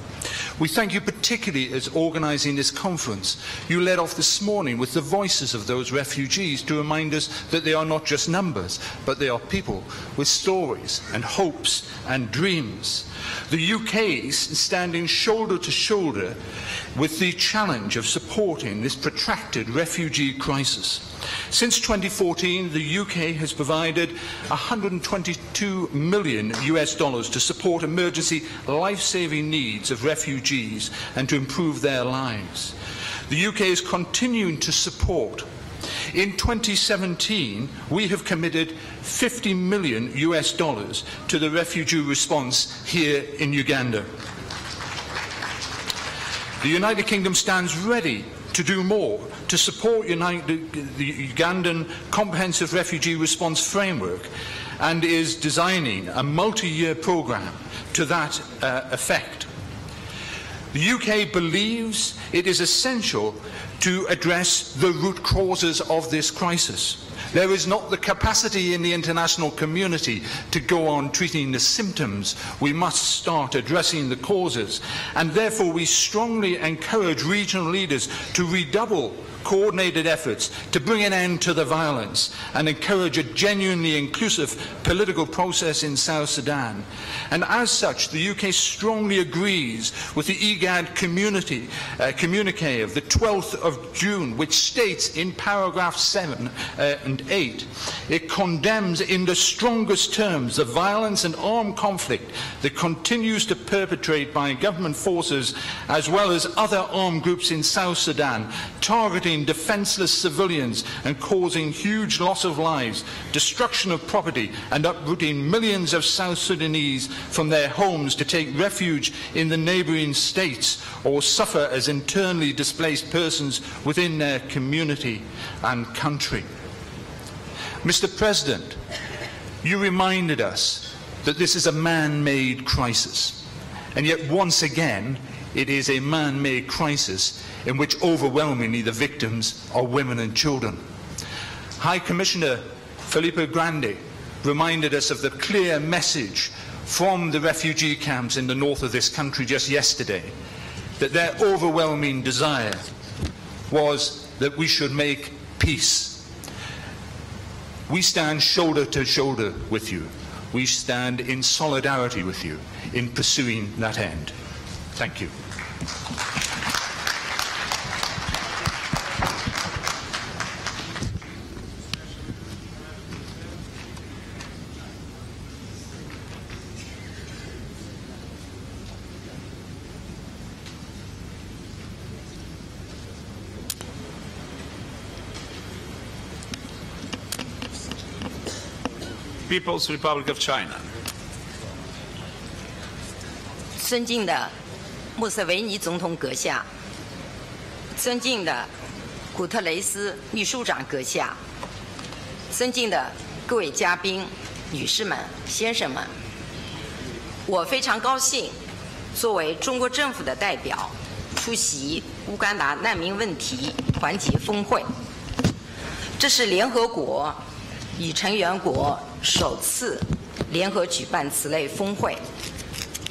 We thank you particularly as organising this conference. You led off this morning with the voices of those refugees to remind us that they are not just numbers, but they are people with stories and hopes and dreams. The UK is standing shoulder to shoulder with the challenge of supporting this protracted refugee crisis. Since 2014, the UK has provided $122 million to support emergency life-saving needs of refugees and to improve their lives. The UK is continuing to support. In 2017, we have committed $50 million to the refugee response here in Uganda. The United Kingdom stands ready to do more to support the Ugandan Comprehensive Refugee Response Framework and is designing a multi-year programme to that effect. The UK believes it is essential to address the root causes of this crisis. There is not the capacity in the international community to go on treating the symptoms. We must start addressing the causes, and therefore we strongly encourage regional leaders to redouble coordinated efforts to bring an end to the violence and encourage a genuinely inclusive political process in South Sudan. And as such, the UK strongly agrees with the IGAD communique of the 12th of June, which states in paragraph 7 and 8, it condemns in the strongest terms the violence and armed conflict that continues to perpetrate by government forces as well as other armed groups in South Sudan, targeting defenseless civilians and causing huge loss of lives, destruction of property, and uprooting millions of South Sudanese from their homes to take refuge in the neighbouring states or suffer as internally displaced persons within their community and country. Mr. President, you reminded us that this is a man-made crisis, and yet once again it is a man-made crisis in which overwhelmingly the victims are women and children. High Commissioner Filippo Grandi reminded us of the clear message from the refugee camps in the north of this country just yesterday, that their overwhelming desire was that we should make peace. We stand shoulder to shoulder with you. We stand in solidarity with you in pursuing that end. Thank you. People's Republic of China. 尊敬的穆瑟维尼总统阁下，尊敬的古特雷斯秘书长阁下，尊敬的各位嘉宾、女士们、先生们，我非常高兴作为中国政府的代表出席乌干达难民问题团结峰会。这是联合国与成员国首次联合举办此类峰会。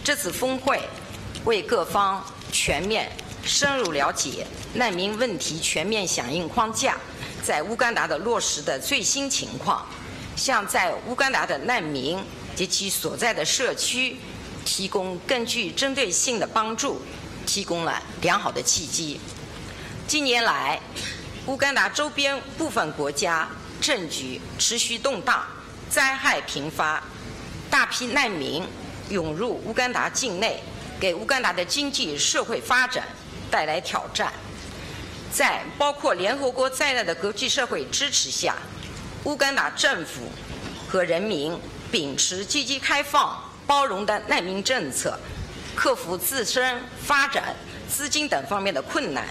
这次峰会为各方全面深入了解难民问题全面响应框架在乌干达的落实的最新情况，向在乌干达的难民及其所在的社区提供更具针对性的帮助，提供了良好的契机。近年来，乌干达周边部分国家政局持续动荡，灾害频发，大批难民涌入乌干达境内，给乌干达的经济社会发展带来挑战。在包括联合国在内的国际社会支持下，乌干达政府和人民秉持积极开放、包容的难民政策，克服自身发展、资金等方面的困难，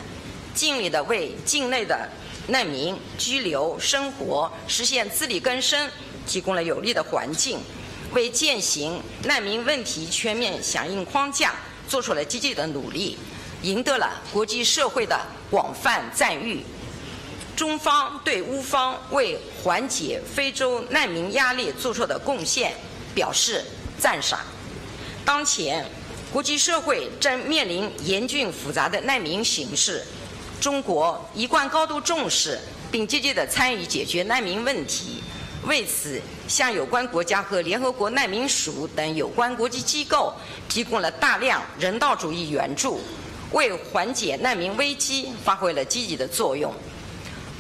尽力地为境内的难民居留、生活、实现自力更生提供了有利的环境，为践行难民问题全面响应框架做出了积极的努力，赢得了国际社会的广泛赞誉。中方对乌方为缓解非洲难民压力做出的贡献表示赞赏。当前，国际社会正面临严峻复杂的难民形势，中国一贯高度重视并积极地参与解决难民问题，为此向有关国家和联合国难民署等有关国际机构提供了大量人道主义援助，为缓解难民危机发挥了积极的作用。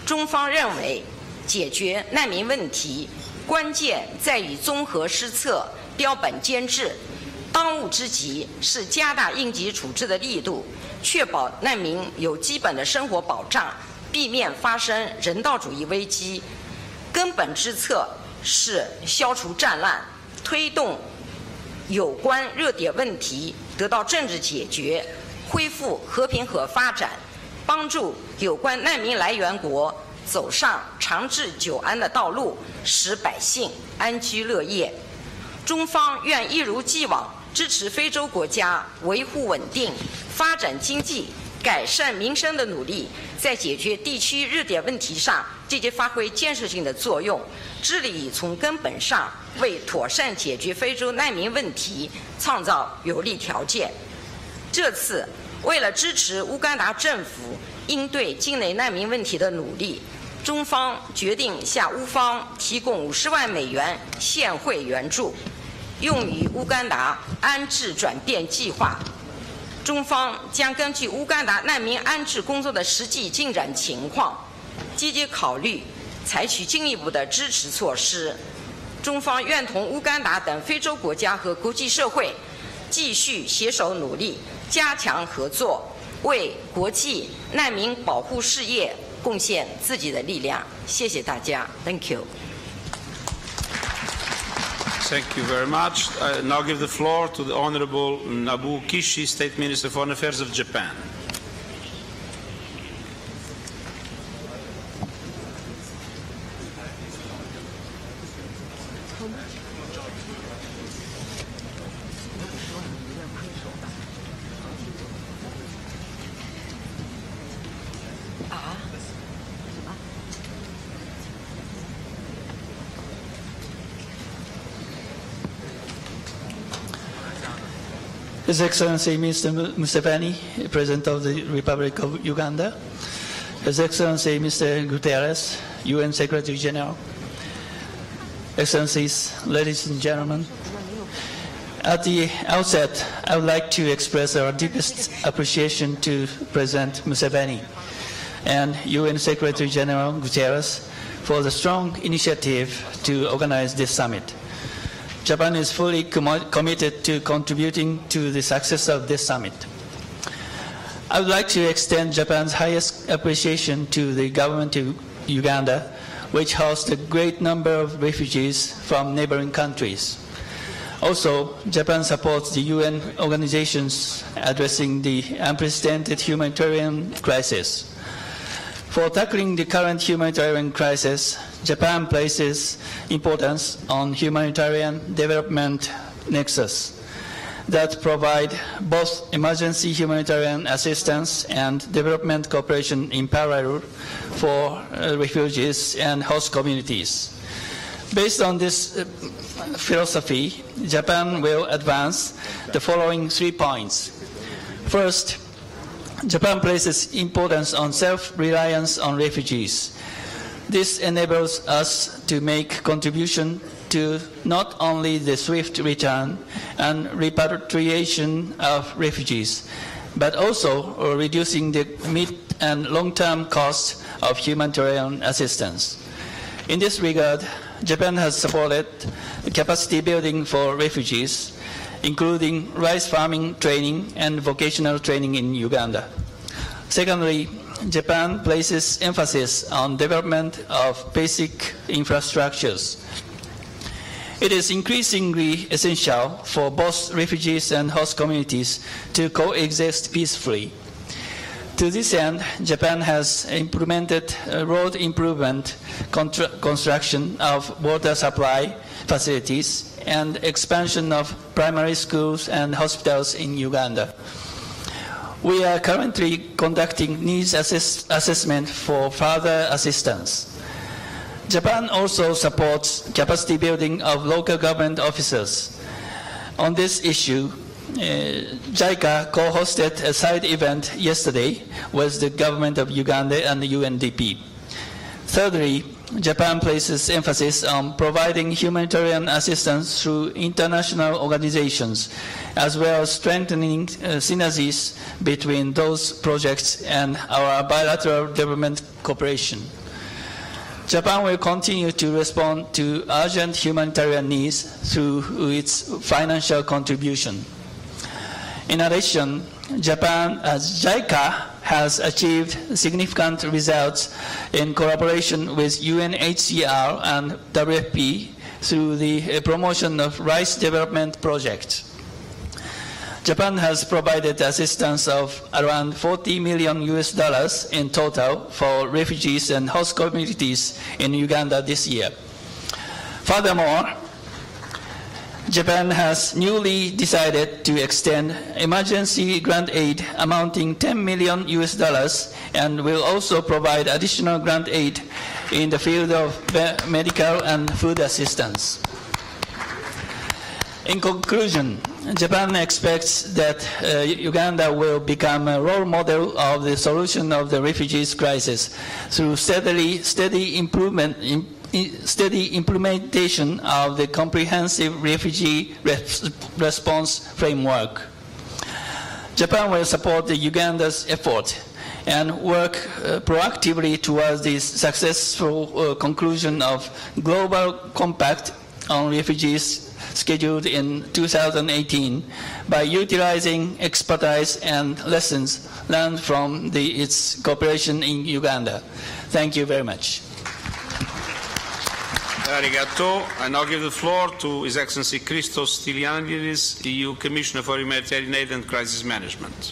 中方认为，解决难民问题关键在于综合施策、标本兼治，当务之急是加大应急处置的力度，确保难民有基本的生活保障，避免发生人道主义危机。根本之策是消除战乱，推动有关热点问题得到政治解决，恢复和平和发展，帮助有关难民来源国走上长治久安的道路，使百姓安居乐业。中方愿一如既往支持非洲国家维护稳定、发展经济、改善民生的努力，在解决地区热点问题上积极发挥建设性的作用，致力从根本上为妥善解决非洲难民问题创造有利条件。这次为了支持乌干达政府应对境内难民问题的努力，中方决定向乌方提供50万美元现汇援助，用于乌干达安置转变计划。中方将根据乌干达难民安置工作的实际进展情况，积极考虑采取进一步的支持措施。中方愿同乌干达等非洲国家和国际社会继续携手努力，加强合作，为国际难民保护事业贡献自己的力量。谢谢大家 ，Thank you. Thank you very much. I now give the floor to the Honorable Nobuo Kishi, State Minister for Foreign Affairs of Japan. His Excellency Mr. Museveni, President of the Republic of Uganda, His Excellency Mr. Guterres, UN Secretary General, Excellencies, ladies and gentlemen, at the outset, I would like to express our deepest appreciation to President Museveni and UN Secretary General Guterres for the strong initiative to organize this summit. Japan is fully committed to contributing to the success of this summit. I would like to extend Japan's highest appreciation to the government of Uganda, which hosts a great number of refugees from neighboring countries. Also, Japan supports the UN organizations addressing the unprecedented humanitarian crisis. For tackling the current humanitarian crisis, Japan places importance on humanitarian development nexus that provide both emergency humanitarian assistance and development cooperation in parallel for refugees and host communities. Based on this philosophy, Japan will advance the following 3 points. First, Japan places importance on self-reliance on refugees. This enables us to make contribution to not only the swift return and repatriation of refugees, but also reducing the mid- and long-term costs of humanitarian assistance. In this regard, Japan has supported capacity building for refugees, including rice farming training and vocational training in Uganda. Secondly, Japan places emphasis on development of basic infrastructures. It is increasingly essential for both refugees and host communities to coexist peacefully. To this end, Japan has implemented road improvement, construction of water supply facilities, and expansion of primary schools and hospitals in Uganda. We are currently conducting needs assessment for further assistance. Japan also supports capacity building of local government officers. On this issue, JICA co-hosted a side event yesterday with the government of Uganda and the UNDP. Thirdly, Japan places emphasis on providing humanitarian assistance through international organizations, as well as strengthening synergies between those projects and our bilateral development cooperation. Japan will continue to respond to urgent humanitarian needs through its financial contribution. In addition, JICA has achieved significant results in collaboration with UNHCR and WFP through the promotion of rice development projects. Japan has provided assistance of around $40 million in total for refugees and host communities in Uganda this year. Furthermore, Japan has newly decided to extend emergency grant aid amounting $10 million and will also provide additional grant aid in the field of medical and food assistance. In conclusion, Japan expects that Uganda will become a role model of the solution of the refugees crisis through steady implementation of the comprehensive refugee response framework. Japan will support Uganda's effort and work proactively towards the successful conclusion of Global Compact on Refugees scheduled in 2018 by utilizing expertise and lessons learned from its cooperation in Uganda. Thank you very much. Arigato. I now give the floor to His Excellency Christos Stylianides, EU Commissioner for Humanitarian Aid and Crisis Management.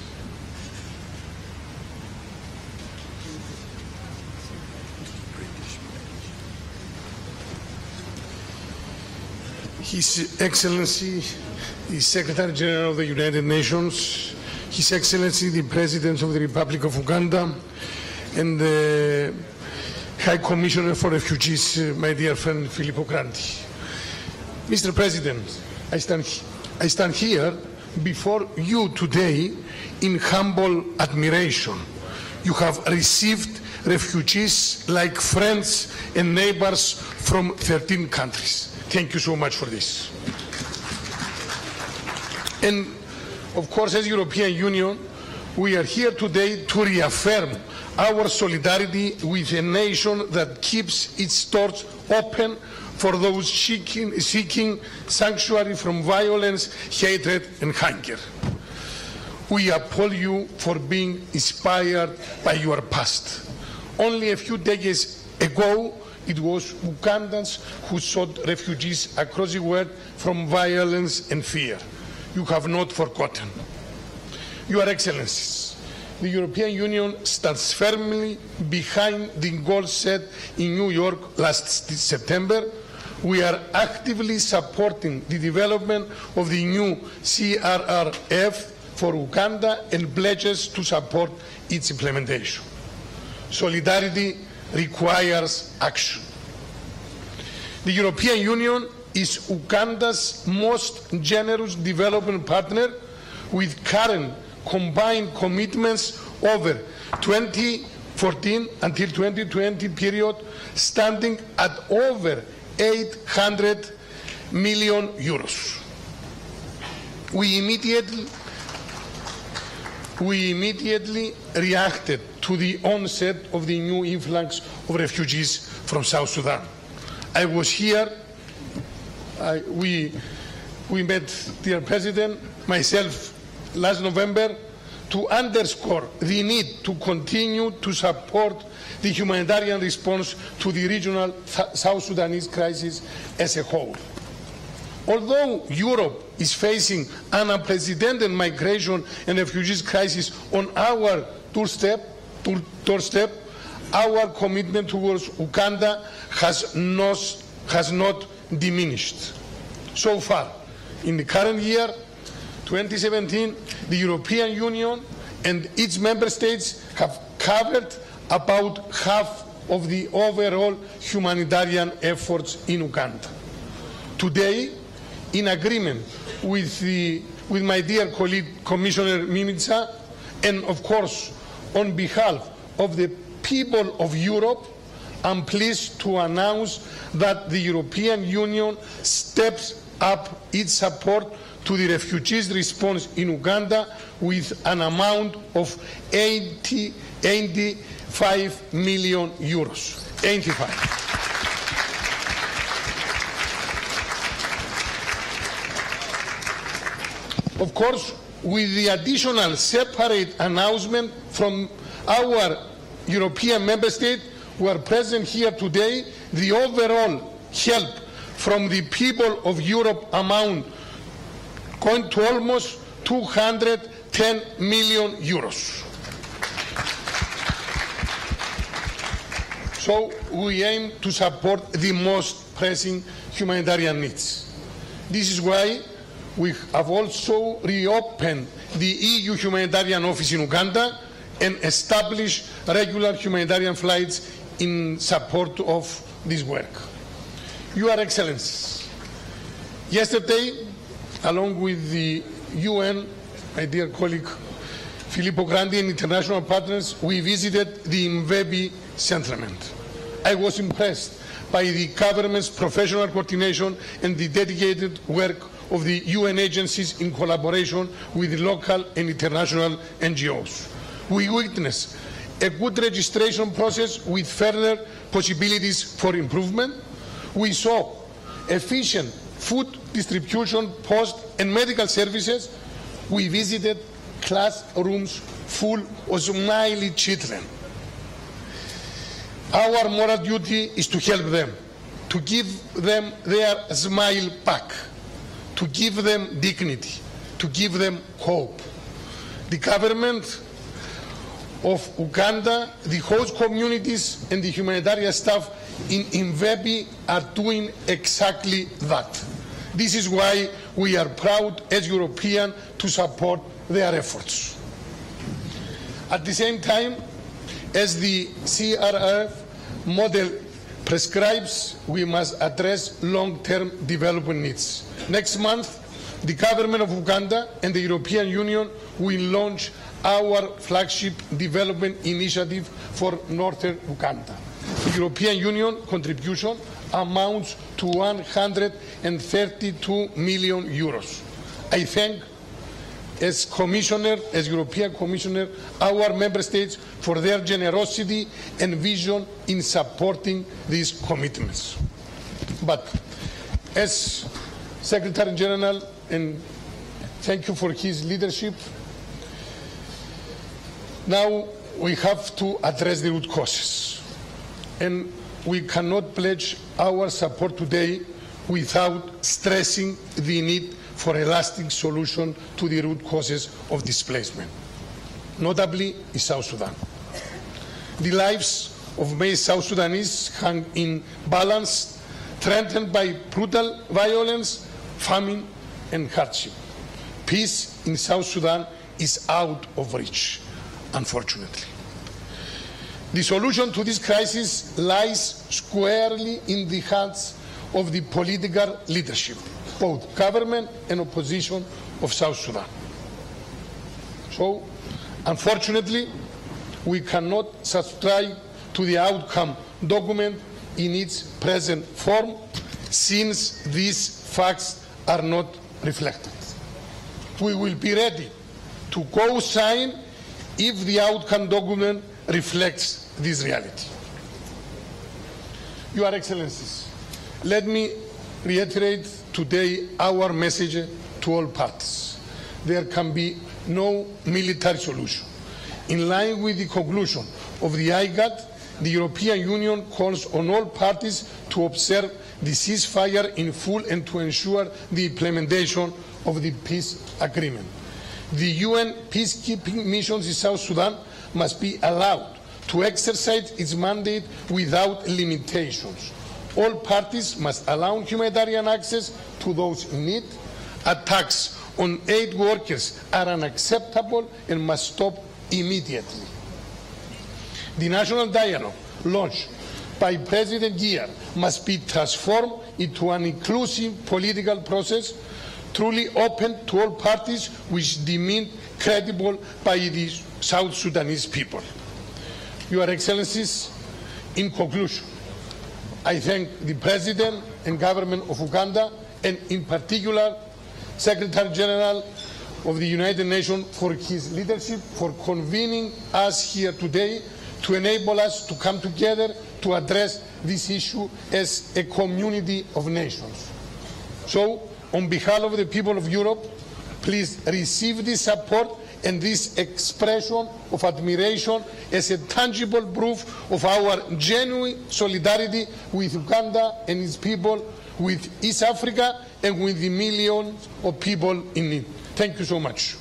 His Excellency, the Secretary General of the United Nations, His Excellency, the President of the Republic of Uganda, and the High Commissioner for Refugees, my dear friend Filippo Grandi. Mr. President, I stand here before you today in humble admiration. You have received refugees like friends and neighbors from 13 countries. Thank you so much for this. And of course, as European Union, we are here today to reaffirm our solidarity with a nation that keeps its doors open for those seeking sanctuary from violence, hatred, and hunger. We applaud you for being inspired by your past. Only a few decades ago, it was Ugandans who sought refugees across the world from violence and fear. You have not forgotten. Your Excellencies, the European Union stands firmly behind the goals set in New York last September. We are actively supporting the development of the new CRRF for Uganda and pledges to support its implementation. Solidarity requires action. The European Union is Uganda's most generous development partner, with current combined commitments over 2014 until 2020 period standing at over 800 million euros. We immediately reacted to the onset of the new influx of refugees from South Sudan. I was here, we met, dear President, myself, last November, to underscore the need to continue to support the humanitarian response to the regional South Sudanese crisis as a whole. Although Europe is facing an unprecedented migration and refugees crisis on our doorstep, our commitment towards Uganda has not diminished. So far, in the current year, 2017, the European Union and its member states have covered about half of the overall humanitarian efforts in Uganda. Today, in agreement with the with my dear colleague Commissioner Mimica, and of course on behalf of the people of Europe, I'm pleased to announce that the European Union steps up its support to the refugees' response in Uganda with an amount of 85 million euros. 85. Of course, with the additional separate announcement from our European member state who are present here today, the overall help from the people of Europe amount going to almost 210 million euros. So we aim to support the most pressing humanitarian needs. This is why we have also reopened the EU Humanitarian Office in Uganda and established regular humanitarian flights in support of this work. Your Excellencies, yesterday, along with the UN, my dear colleague Filippo Grandi and international partners, we visited the Mvebi settlement. I was impressed by the government's professional coordination and the dedicated work of the UN agencies in collaboration with local and international NGOs. We witnessed a good registration process with further possibilities for improvement. We saw efficient food distribution, post and medical services. We visited classrooms full of smiling children. Our moral duty is to help them, to give them their smile back, to give them dignity, to give them hope. The government of Uganda, the host communities and the humanitarian staff in Mvebi are doing exactly that. This is why we are proud as Europeans to support their efforts. At the same time, as the CRF model prescribes, we must address long-term development needs. Next month, the government of Uganda and the European Union will launch our flagship development initiative for northern Uganda. The European Union contribution amounts to 132 million euros. I thank, as European Commissioner, our member states for their generosity and vision in supporting these commitments. But as Secretary General, and thank you for his leadership, now we have to address the root causes. And we cannot pledge our support today without stressing the need for a lasting solution to the root causes of displacement, notably in South Sudan. The lives of many South Sudanese hang in balance, threatened by brutal violence, famine, and hardship. Peace in South Sudan is out of reach, unfortunately. The solution to this crisis lies squarely in the hands of the political leadership, both government and opposition of South Sudan. So, unfortunately, we cannot subscribe to the outcome document in its present form, since these facts are not reflected. We will be ready to co-sign if the outcome document reflects this reality. Your Excellencies, let me reiterate today our message to all parties. There can be no military solution. In line with the conclusion of the IGAD, the European Union calls on all parties to observe the ceasefire in full and to ensure the implementation of the peace agreement. The UN peacekeeping missions in South Sudan must be allowed to exercise its mandate without limitations. All parties must allow humanitarian access to those in need. Attacks on aid workers are unacceptable and must stop immediately. The national dialogue launched by President Gier must be transformed into an inclusive political process truly open to all parties which deemed credible by the South Sudanese people. Your Excellencies, in conclusion, I thank the President and Government of Uganda, and in particular Secretary General of the United Nations for his leadership, for convening us here today to enable us to come together to address this issue as a community of nations. So, on behalf of the people of Europe, please receive this support and this expression of admiration as a tangible proof of our genuine solidarity with Uganda and its people, with East Africa, and with the millions of people in need. Thank you so much.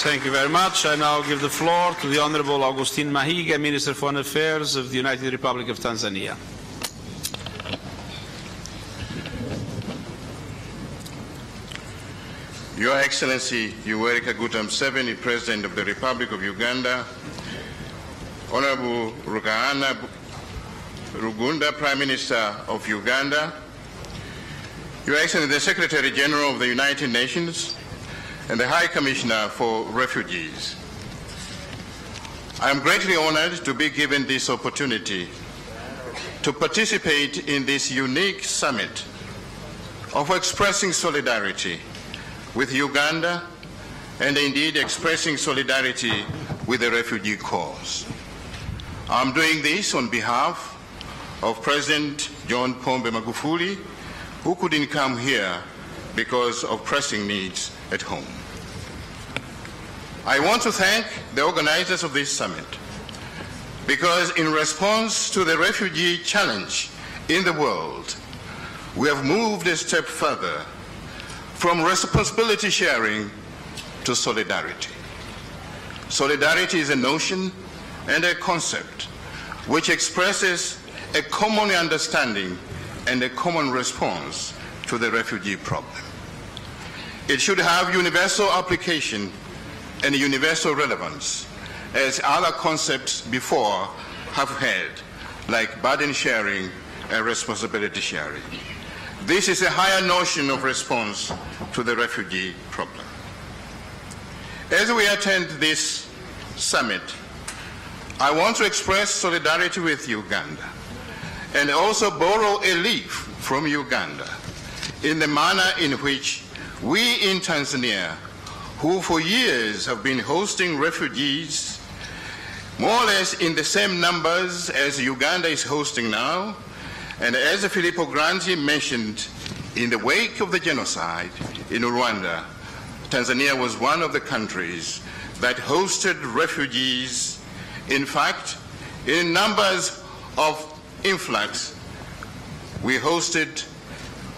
Thank you very much. I now give the floor to the Honorable Augustine Mahiga, Minister for Foreign Affairs of the United Republic of Tanzania. Your Excellency Yoweri Kaguta Museveni, President of the Republic of Uganda, Honorable Rugunda, Prime Minister of Uganda, Your Excellency the Secretary General of the United Nations, and the High Commissioner for Refugees. I am greatly honored to be given this opportunity to participate in this unique summit of expressing solidarity with Uganda and indeed expressing solidarity with the refugee cause. I'm doing this on behalf of President John Pombe Magufuli, who couldn't come here because of pressing needs at home. I want to thank the organizers of this summit because in response to the refugee challenge in the world, we have moved a step further from responsibility sharing to solidarity. Solidarity is a notion and a concept which expresses a common understanding and a common response to the refugee problem. It should have universal application and universal relevance, as other concepts before have had, like burden sharing and responsibility sharing. This is a higher notion of response to the refugee problem. As we attend this summit, I want to express solidarity with Uganda and also borrow a leaf from Uganda in the manner in which we in Tanzania, who for years have been hosting refugees, more or less in the same numbers as Uganda is hosting now, and as Filippo Grandi mentioned, in the wake of the genocide in Rwanda, Tanzania was one of the countries that hosted refugees. In fact, in numbers of influx, we hosted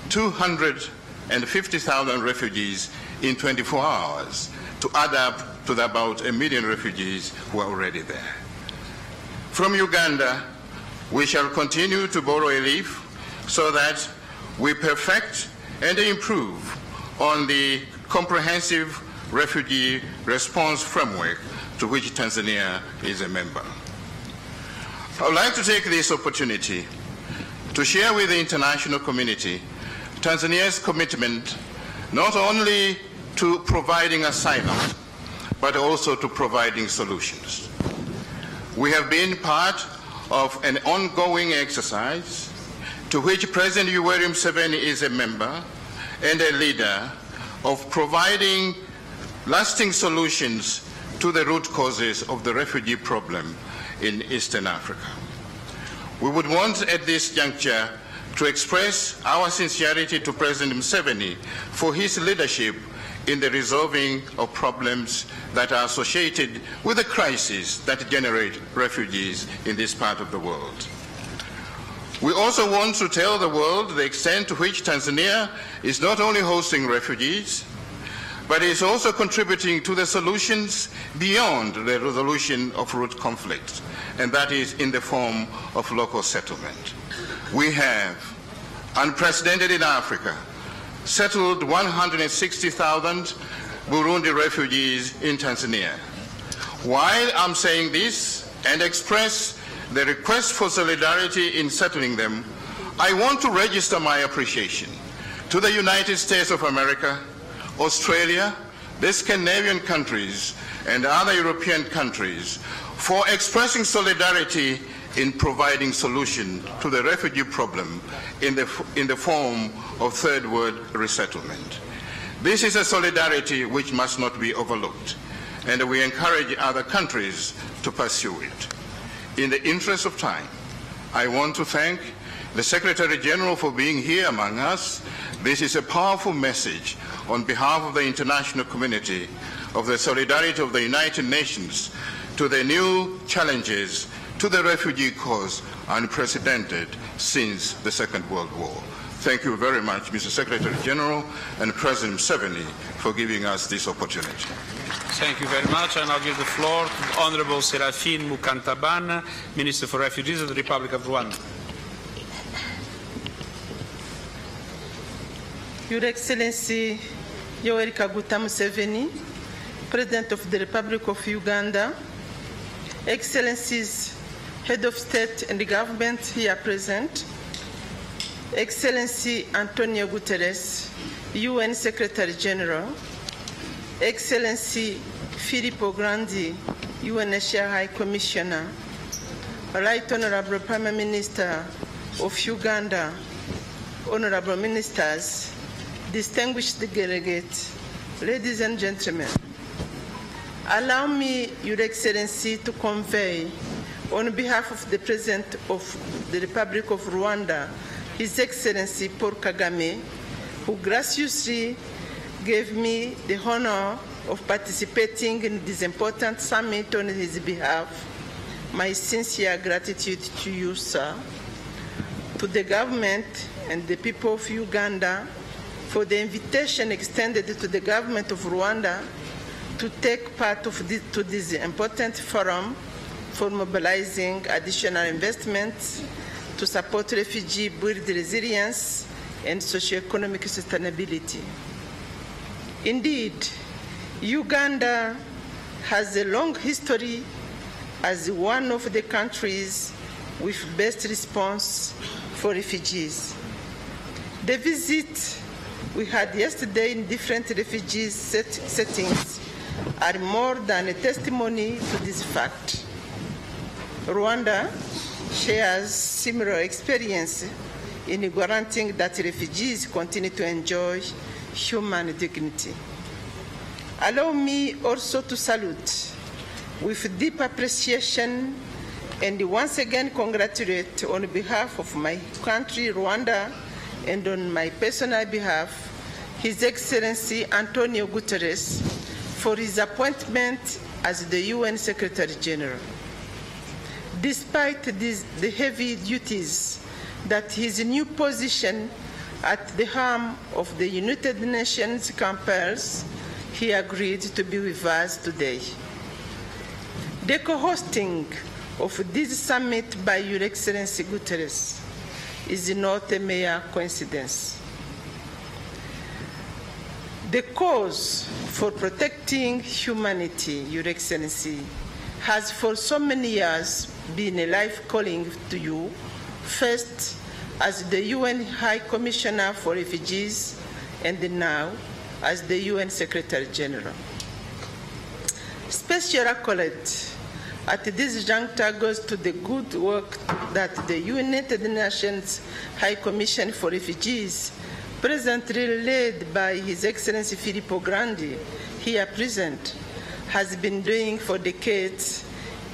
250,000 refugees in 24 hours to add up to about 1 million refugees who are already there. From Uganda, we shall continue to borrow a leaf so that we perfect and improve on the comprehensive refugee response framework to which Tanzania is a member. I would like to take this opportunity to share with the international community Tanzania's commitment not only to providing asylum, but also to providing solutions. We have been part of an ongoing exercise to which President Yoweri Museveni is a member and a leader of providing lasting solutions to the root causes of the refugee problem in Eastern Africa. We would want at this juncture to express our sincerity to President Museveni for his leadership in the resolving of problems that are associated with the crises that generate refugees in this part of the world. We also want to tell the world the extent to which Tanzania is not only hosting refugees, but is also contributing to the solutions beyond the resolution of root conflicts, and that is in the form of local settlement. We have, unprecedented in Africa, settled 160,000 Burundi refugees in Tanzania. While I'm saying this and express the request for solidarity in settling them, I want to register my appreciation to the United States of America, Australia, the Scandinavian countries, and other European countries for expressing solidarity in providing solution to the refugee problem in the form of third world resettlement. This is a solidarity which must not be overlooked, and we encourage other countries to pursue it. In the interest of time, I want to thank the Secretary General for being here among us. This is a powerful message on behalf of the international community of the solidarity of the United Nations to the new challenges to the refugee cause unprecedented since the Second World War. Thank you very much, Mr. Secretary General and President Museveni, for giving us this opportunity. Thank you very much. I now give the floor to the Honorable Serafine Mukantabana, Minister for Refugees of the Republic of Rwanda. Your Excellency Yoweri Kaguta Museveni, President of the Republic of Uganda, Excellencies, Head of State and the Government here present, Excellency Antonio Guterres, UN Secretary General, Excellency Filippo Grandi, UNHCR High Commissioner, Right Honorable Prime Minister of Uganda, Honorable Ministers, distinguished delegates, ladies and gentlemen, allow me, Your Excellency, to convey on behalf of the President of the Republic of Rwanda, His Excellency Paul Kagame, who graciously gave me the honor of participating in this important summit on his behalf, my sincere gratitude to you, sir, to the government and the people of Uganda for the invitation extended to the government of Rwanda to take part of this important forum for mobilizing additional investments to support refugee build resilience and socioeconomic sustainability. Indeed, Uganda has a long history as one of the countries with best response for refugees. The visit we had yesterday in different refugee settings are more than a testimony to this fact. Rwanda shares similar experience in guaranteeing that refugees continue to enjoy human dignity. Allow me also to salute with deep appreciation and once again congratulate on behalf of my country, Rwanda, and on my personal behalf, His Excellency Antonio Guterres for his appointment as the UN Secretary General. Despite the heavy duties that his new position at the helm of the United Nations compels, he agreed to be with us today. The co-hosting of this summit by Your Excellency Guterres is not a mere coincidence. The cause for protecting humanity, Your Excellency, has for so many years been a life calling to you, first as the UN High Commissioner for Refugees, and now as the UN Secretary General. Special accolade at this juncture goes to the good work that the United Nations High Commission for Refugees, presently led by His Excellency Filippo Grandi, here present, has been doing for decades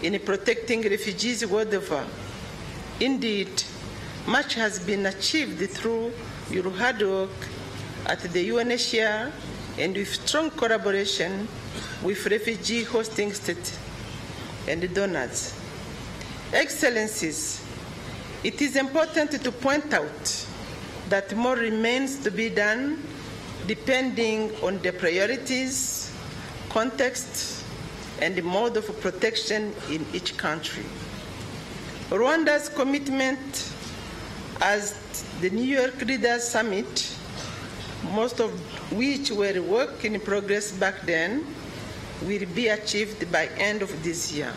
in protecting refugees world over. Indeed, much has been achieved through your hard work at the UNHCR and with strong collaboration with refugee hosting states and donors. Excellencies, it is important to point out that more remains to be done depending on the priorities, context, and the mode of protection in each country. Rwanda's commitment as the New York Leaders Summit, most of which were work in progress back then, will be achieved by end of this year.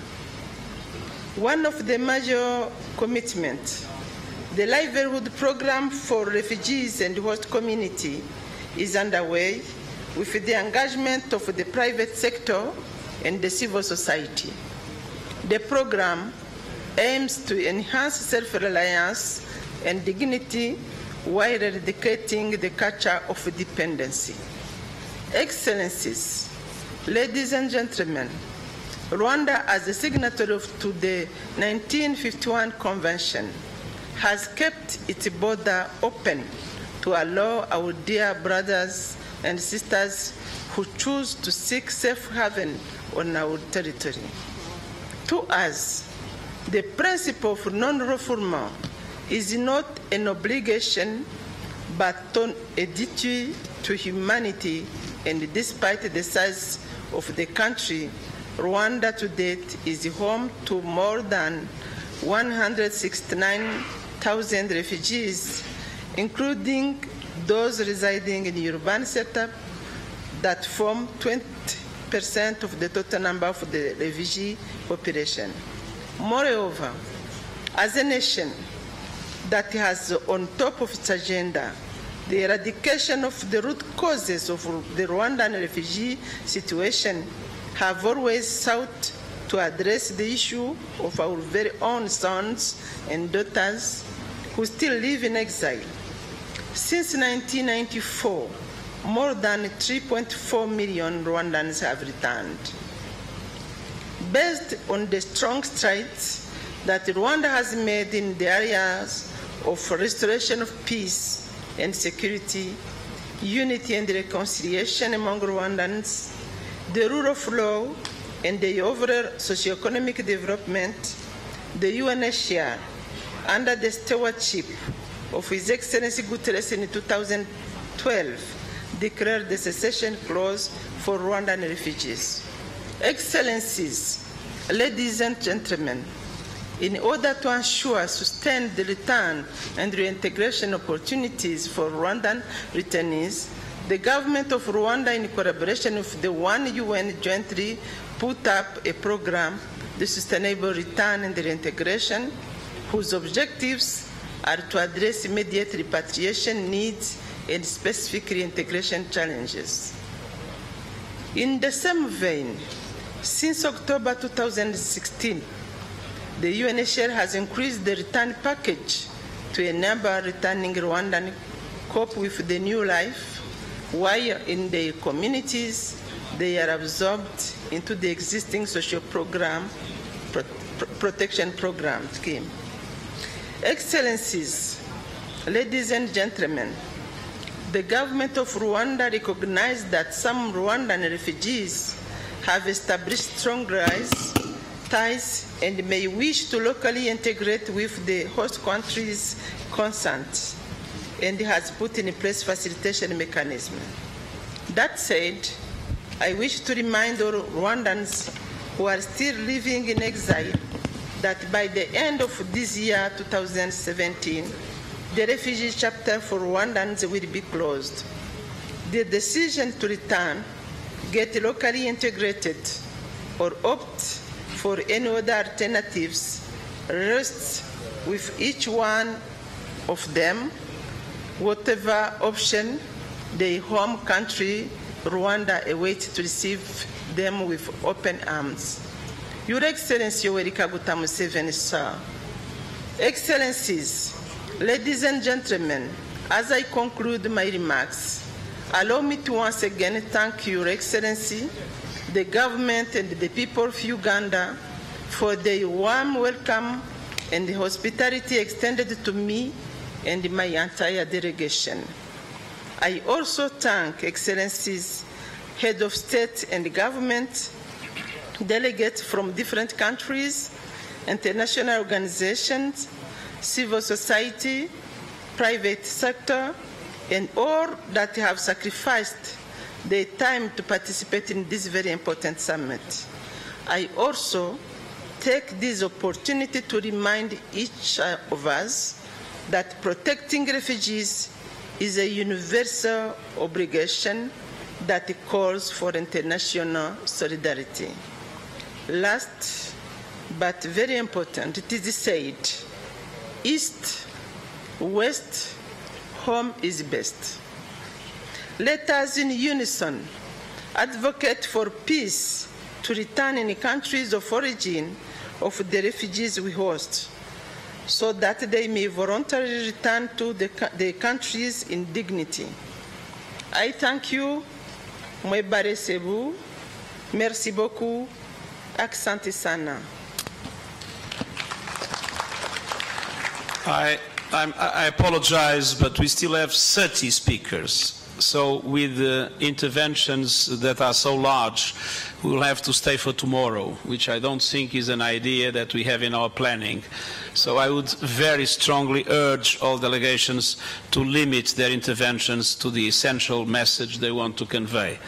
One of the major commitments The livelihood program for refugees and host community is underway with the engagement of the private sector and the civil society. The program aims to enhance self-reliance and dignity while eradicating the culture of dependency. Excellencies, ladies and gentlemen, Rwanda, as a signatory to the 1951 Convention, has kept its border open to allow our dear brothers and sisters who choose to seek safe haven on our territory. To us, the principle of non-refoulement is not an obligation, but a duty to humanity, and despite the size of the country, Rwanda to date is home to more than 169,000 refugees, including those residing in urban setup that form 20% of the total number of the refugee population. Moreover, as a nation that has on top of its agenda the eradication of the root causes of the Rwandan refugee situation, have always sought to address the issue of our very own sons and daughters who still live in exile. Since 1994, more than 3.4 million Rwandans have returned. Based on the strong strides that Rwanda has made in the areas of restoration of peace and security, unity and reconciliation among Rwandans, the rule of law, and the overall socio-economic development, the UNHCR, under the stewardship of His Excellency Guterres in 2012, declared the cessation clause for Rwandan refugees. Excellencies, ladies and gentlemen, in order to ensure sustained return and reintegration opportunities for Rwandan returnees, the government of Rwanda, in collaboration with the UN, jointly put up a program, the Sustainable Return and Reintegration, whose objectives are to address immediate repatriation needs and specific reintegration challenges. In the same vein, since October 2016, the UNHCR has increased the return package to enable returning Rwandan cope with the new life, while in their communities they are absorbed into the existing social program, protection program scheme. Excellencies, ladies and gentlemen, the government of Rwanda recognized that some Rwandan refugees have established strong ties and may wish to locally integrate with the host country's consent, and has put in place facilitation mechanism. That said, I wish to remind all Rwandans who are still living in exile that by the end of this year, 2017, the refugee chapter for Rwandans will be closed. The decision to return, get locally integrated, or opt for any other alternatives rests with each one of them, whatever option the home country, Rwanda, awaits to receive them with open arms. Your Excellency Yoweri Kaguta Museveni, sir. Excellencies, ladies and gentlemen, as I conclude my remarks, allow me to once again thank Your Excellency, the government and the people of Uganda for their warm welcome and the hospitality extended to me and my entire delegation. I also thank Excellencies, Head of State and Government, delegates from different countries, international organizations, civil society, private sector, and all that have sacrificed their time to participate in this very important summit. I also take this opportunity to remind each of us that protecting refugees is a universal obligation that calls for international solidarity. Last, but very important, it is said, East West, home is best. Let us in unison advocate for peace to return in the countries of origin of the refugees we host, so that they may voluntarily return to their countries in dignity. I thank you. Mwebare merci beaucoup. Asante sana. I apologize, but we still have 30 speakers. So with the interventions that are so large, we will have to stay for tomorrow, which I don't think is an idea that we have in our planning. So I would very strongly urge all delegations to limit their interventions to the essential message they want to convey.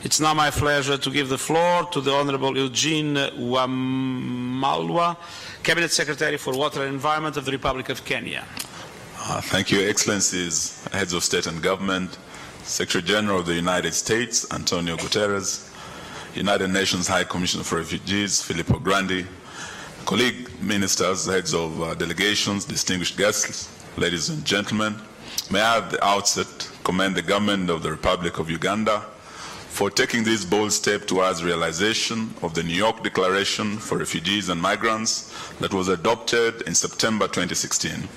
It's now my pleasure to give the floor to the Honorable Eugene Wamalwa, Cabinet Secretary for Water and Environment of the Republic of Kenya. Thank you, Excellencies, Heads of State and Government, Secretary General of the United States, Antonio Guterres, United Nations High Commissioner for Refugees, Filippo Grandi, colleague ministers, heads of delegations, distinguished guests, ladies and gentlemen. May I at the outset commend the government of the Republic of Uganda for taking this bold step towards realization of the New York Declaration for Refugees and Migrants that was adopted in September 2016.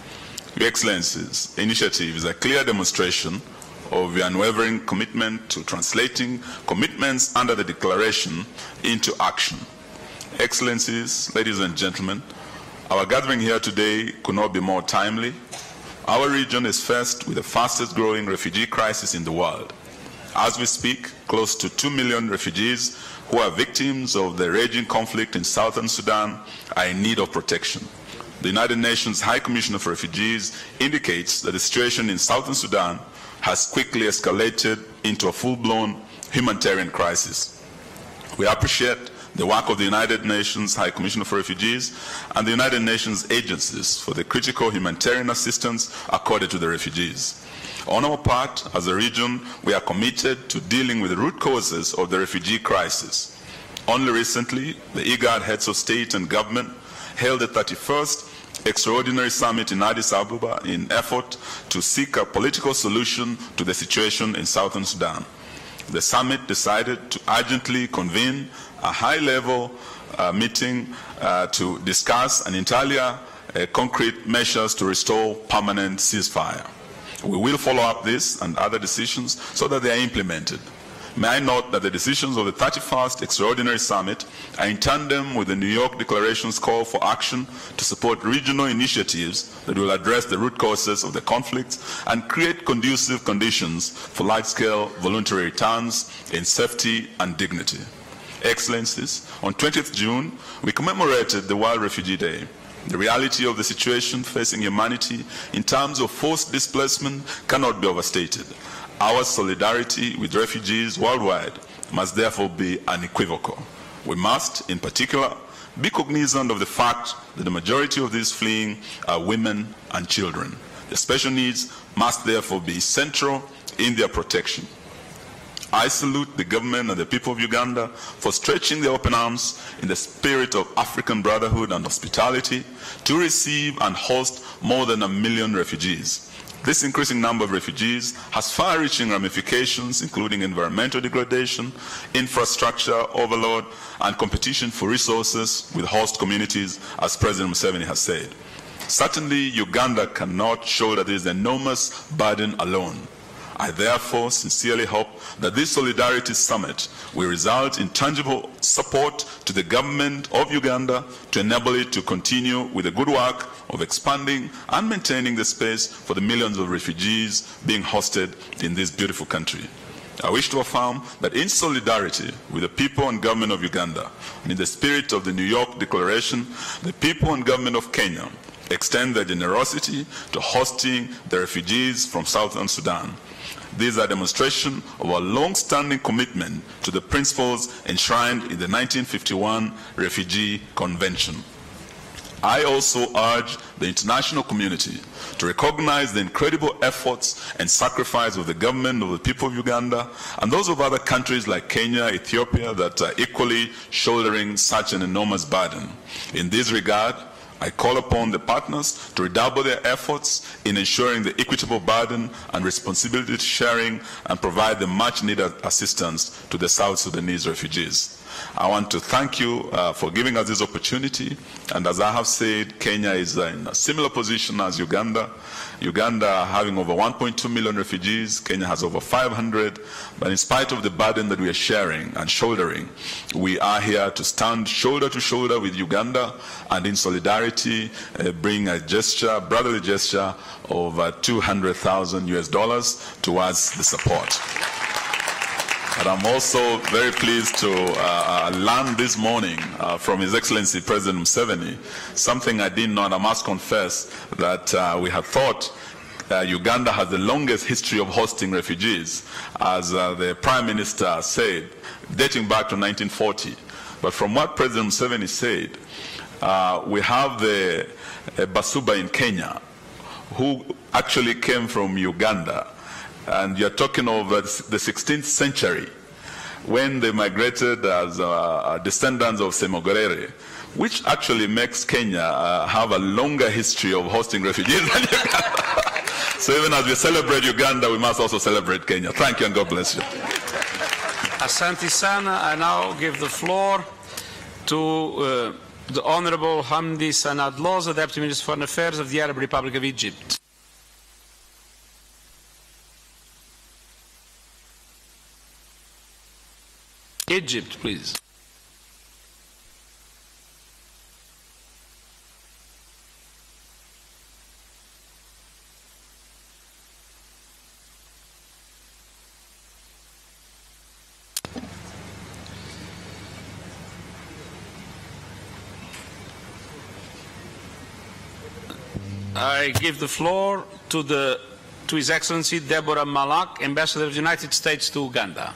Your Excellencies, the initiative is a clear demonstration of your unwavering commitment to translating commitments under the Declaration into action. Excellencies, ladies and gentlemen, our gathering here today could not be more timely. Our region is faced with the fastest growing refugee crisis in the world. As we speak, close to 2 million refugees who are victims of the raging conflict in southern Sudan are in need of protection. The United Nations High Commissioner for Refugees indicates that the situation in southern Sudan has quickly escalated into a full-blown humanitarian crisis. We appreciate the work of the United Nations High Commissioner for Refugees and the United Nations agencies for the critical humanitarian assistance accorded to the refugees. On our part, as a region, we are committed to dealing with the root causes of the refugee crisis. Only recently, the IGAD heads of state and government held the 31st Extraordinary Summit in Addis Ababa in effort to seek a political solution to the situation in southern Sudan. The summit decided to urgently convene a high-level meeting to discuss and inter concrete measures to restore permanent ceasefire. We will follow up this and other decisions so that they are implemented. May I note that the decisions of the 31st Extraordinary Summit are in tandem with the New York Declaration's call for action to support regional initiatives that will address the root causes of the conflicts and create conducive conditions for large-scale voluntary returns in safety and dignity. Excellencies, on 20th June, we commemorated the World Refugee Day. The reality of the situation facing humanity in terms of forced displacement cannot be overstated. Our solidarity with refugees worldwide must therefore be unequivocal. We must, in particular, be cognizant of the fact that the majority of these fleeing are women and children. Their special needs must therefore be central in their protection. I salute the government and the people of Uganda for stretching their open arms in the spirit of African brotherhood and hospitality to receive and host more than 1 million refugees. This increasing number of refugees has far-reaching ramifications, including environmental degradation, infrastructure overload, and competition for resources with host communities, as President Museveni has said. Certainly, Uganda cannot shoulder this enormous burden alone. I therefore sincerely hope that this Solidarity Summit will result in tangible support to the government of Uganda to enable it to continue with the good work of expanding and maintaining the space for the millions of refugees being hosted in this beautiful country. I wish to affirm that in solidarity with the people and government of Uganda, and in the spirit of the New York Declaration, the people and government of Kenya extend their generosity to hosting the refugees from Southern Sudan. These are a demonstration of our long-standing commitment to the principles enshrined in the 1951 Refugee Convention. I also urge the international community to recognize the incredible efforts and sacrifice of the government of the people of Uganda and those of other countries like Kenya, Ethiopia that are equally shouldering such an enormous burden. In this regard, I call upon the partners to redouble their efforts in ensuring the equitable burden and responsibility sharing and provide the much-needed assistance to the South Sudanese refugees. I want to thank you for giving us this opportunity, and as I have said, Kenya is in a similar position as Uganda. Uganda having over 1.2 million refugees, Kenya has over 500, but in spite of the burden that we are sharing and shouldering, we are here to stand shoulder to shoulder with Uganda and in solidarity bring a gesture, brotherly gesture of $200,000 towards the support. But I'm also very pleased to learn this morning from His Excellency President Museveni something I did not. I must confess that we had thought Uganda has the longest history of hosting refugees, as the Prime Minister said, dating back to 1940. But from what President Museveni said, we have the Basuba in Kenya, who actually came from Uganda. And you're talking of the 16th century, when they migrated as descendants of Semogorere, which actually makes Kenya have a longer history of hosting refugees than Uganda. So even as we celebrate Uganda, we must also celebrate Kenya. Thank you and God bless you. Asante sana. I now give the floor to the Honorable Hamdi Sanad Loza, Deputy Minister for Foreign Affairs of the Arab Republic of Egypt. Egypt, please. I give the floor to His Excellency Deborah Malak, Ambassador of the United States to Uganda.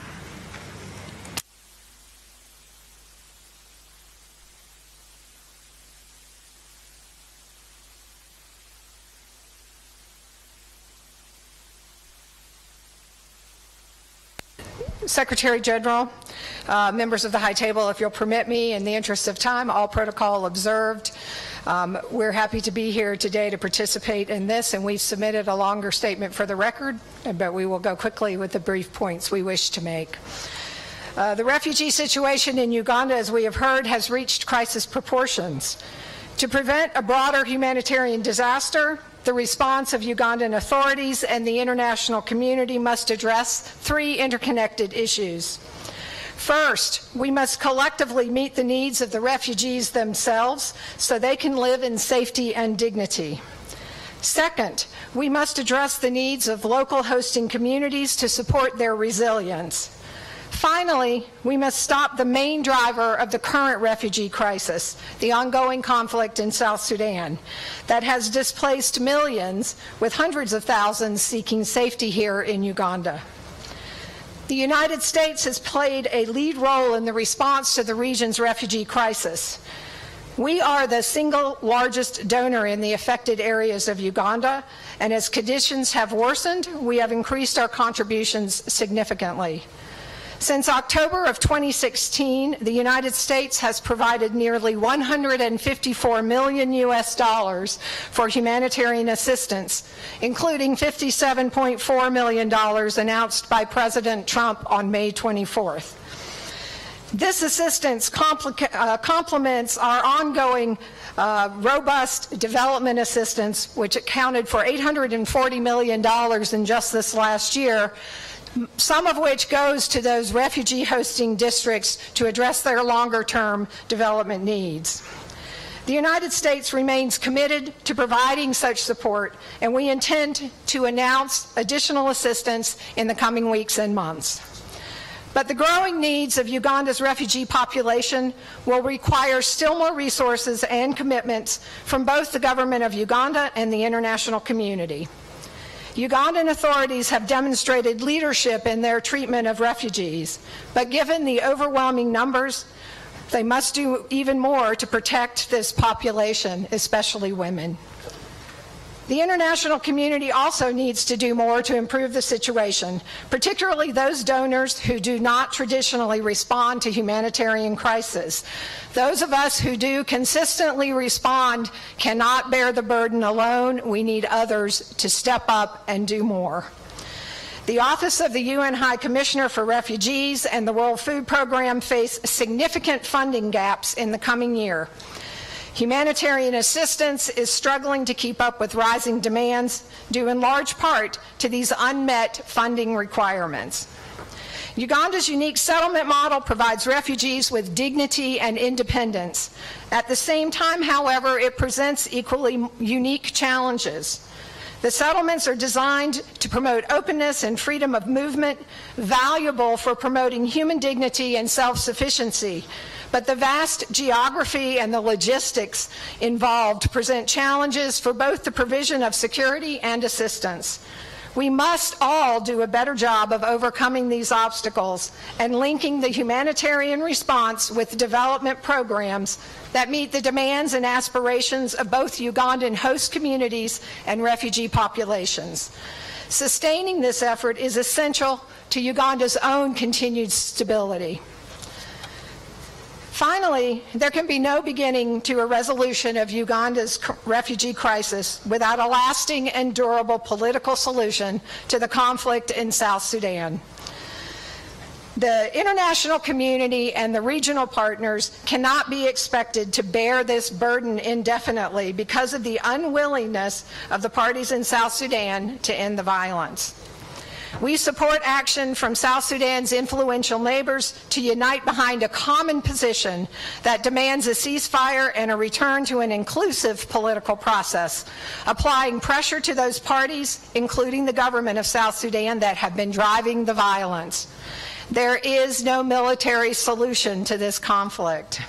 Secretary General, members of the High Table, if you'll permit me, in the interest of time, all protocol observed. We're happy to be here today to participate in this, and we've submitted a longer statement for the record, but we will go quickly with the brief points we wish to make. The refugee situation in Uganda, as we have heard, has reached crisis proportions. To prevent a broader humanitarian disaster, the response of Ugandan authorities and the international community must address three interconnected issues. First, we must collectively meet the needs of the refugees themselves so they can live in safety and dignity. Second, we must address the needs of local hosting communities to support their resilience. Finally, we must stop the main driver of the current refugee crisis, the ongoing conflict in South Sudan, that has displaced millions, with hundreds of thousands seeking safety here in Uganda. The United States has played a lead role in the response to the region's refugee crisis. We are the single largest donor in the affected areas of Uganda, and as conditions have worsened, we have increased our contributions significantly. Since October of 2016, the United States has provided nearly $154 million for humanitarian assistance, including $57.4 million announced by President Trump on May 24th. This assistance complements our ongoing robust development assistance, which accounted for $840 million in just this last year, some of which goes to those refugee hosting districts to address their longer-term development needs. The United States remains committed to providing such support, and we intend to announce additional assistance in the coming weeks and months. But the growing needs of Uganda's refugee population will require still more resources and commitments from both the government of Uganda and the international community. Ugandan authorities have demonstrated leadership in their treatment of refugees, but given the overwhelming numbers, they must do even more to protect this population, especially women. The international community also needs to do more to improve the situation, particularly those donors who do not traditionally respond to humanitarian crises. Those of us who do consistently respond cannot bear the burden alone. We need others to step up and do more. The Office of the UN High Commissioner for Refugees and the World Food Program face significant funding gaps in the coming year. Humanitarian assistance is struggling to keep up with rising demands, due in large part to these unmet funding requirements. Uganda's unique settlement model provides refugees with dignity and independence. At the same time, however, it presents equally unique challenges. The settlements are designed to promote openness and freedom of movement, valuable for promoting human dignity and self-sufficiency. But the vast geography and the logistics involved present challenges for both the provision of security and assistance. We must all do a better job of overcoming these obstacles and linking the humanitarian response with development programs that meet the demands and aspirations of both Ugandan host communities and refugee populations. Sustaining this effort is essential to Uganda's own continued stability. Finally, there can be no beginning to a resolution of Uganda's refugee crisis without a lasting and durable political solution to the conflict in South Sudan. The international community and the regional partners cannot be expected to bear this burden indefinitely because of the unwillingness of the parties in South Sudan to end the violence. We support action from South Sudan's influential neighbors to unite behind a common position that demands a ceasefire and a return to an inclusive political process, applying pressure to those parties, including the government of South Sudan, that have been driving the violence. There is no military solution to this conflict.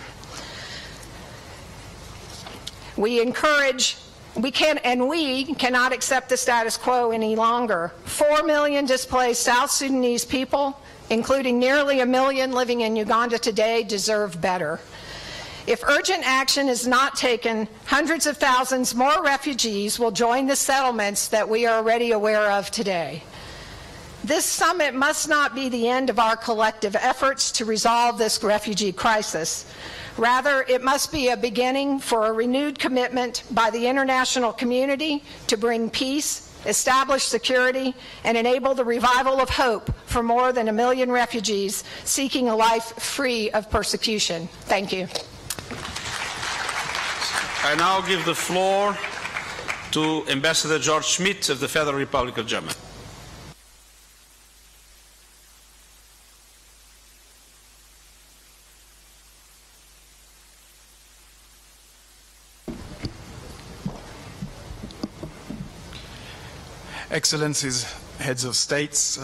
We cannot accept the status quo any longer. 4 million displaced South Sudanese people, including nearly 1 million living in Uganda today, deserve better. If urgent action is not taken, hundreds of thousands more refugees will join the settlements that we are already aware of today. This summit must not be the end of our collective efforts to resolve this refugee crisis. Rather, it must be a beginning for a renewed commitment by the international community to bring peace, establish security, and enable the revival of hope for more than 1 million refugees seeking a life free of persecution. Thank you. I now give the floor to Ambassador George Schmidt of the Federal Republic of Germany. Excellencies, heads of states,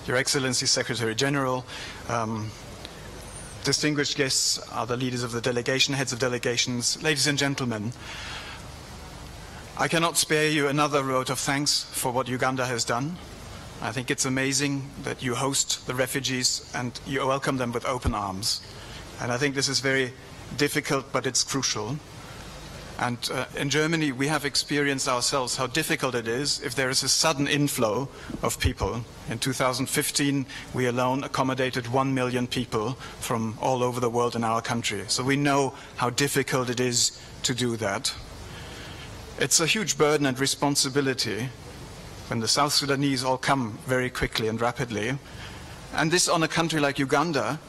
Your Excellency, Secretary General, distinguished guests, other leaders of the delegation, heads of delegations, ladies and gentlemen, I cannot spare you another vote of thanks for what Uganda has done. I think it's amazing that you host the refugees and you welcome them with open arms. And I think this is very difficult, but it's crucial. And in Germany, we have experienced ourselves how difficult it is if there is a sudden inflow of people. In 2015, we alone accommodated 1 million people from all over the world in our country. So we know how difficult it is to do that. It's a huge burden and responsibility when the South Sudanese all come very quickly and rapidly. And this on a country like Uganda,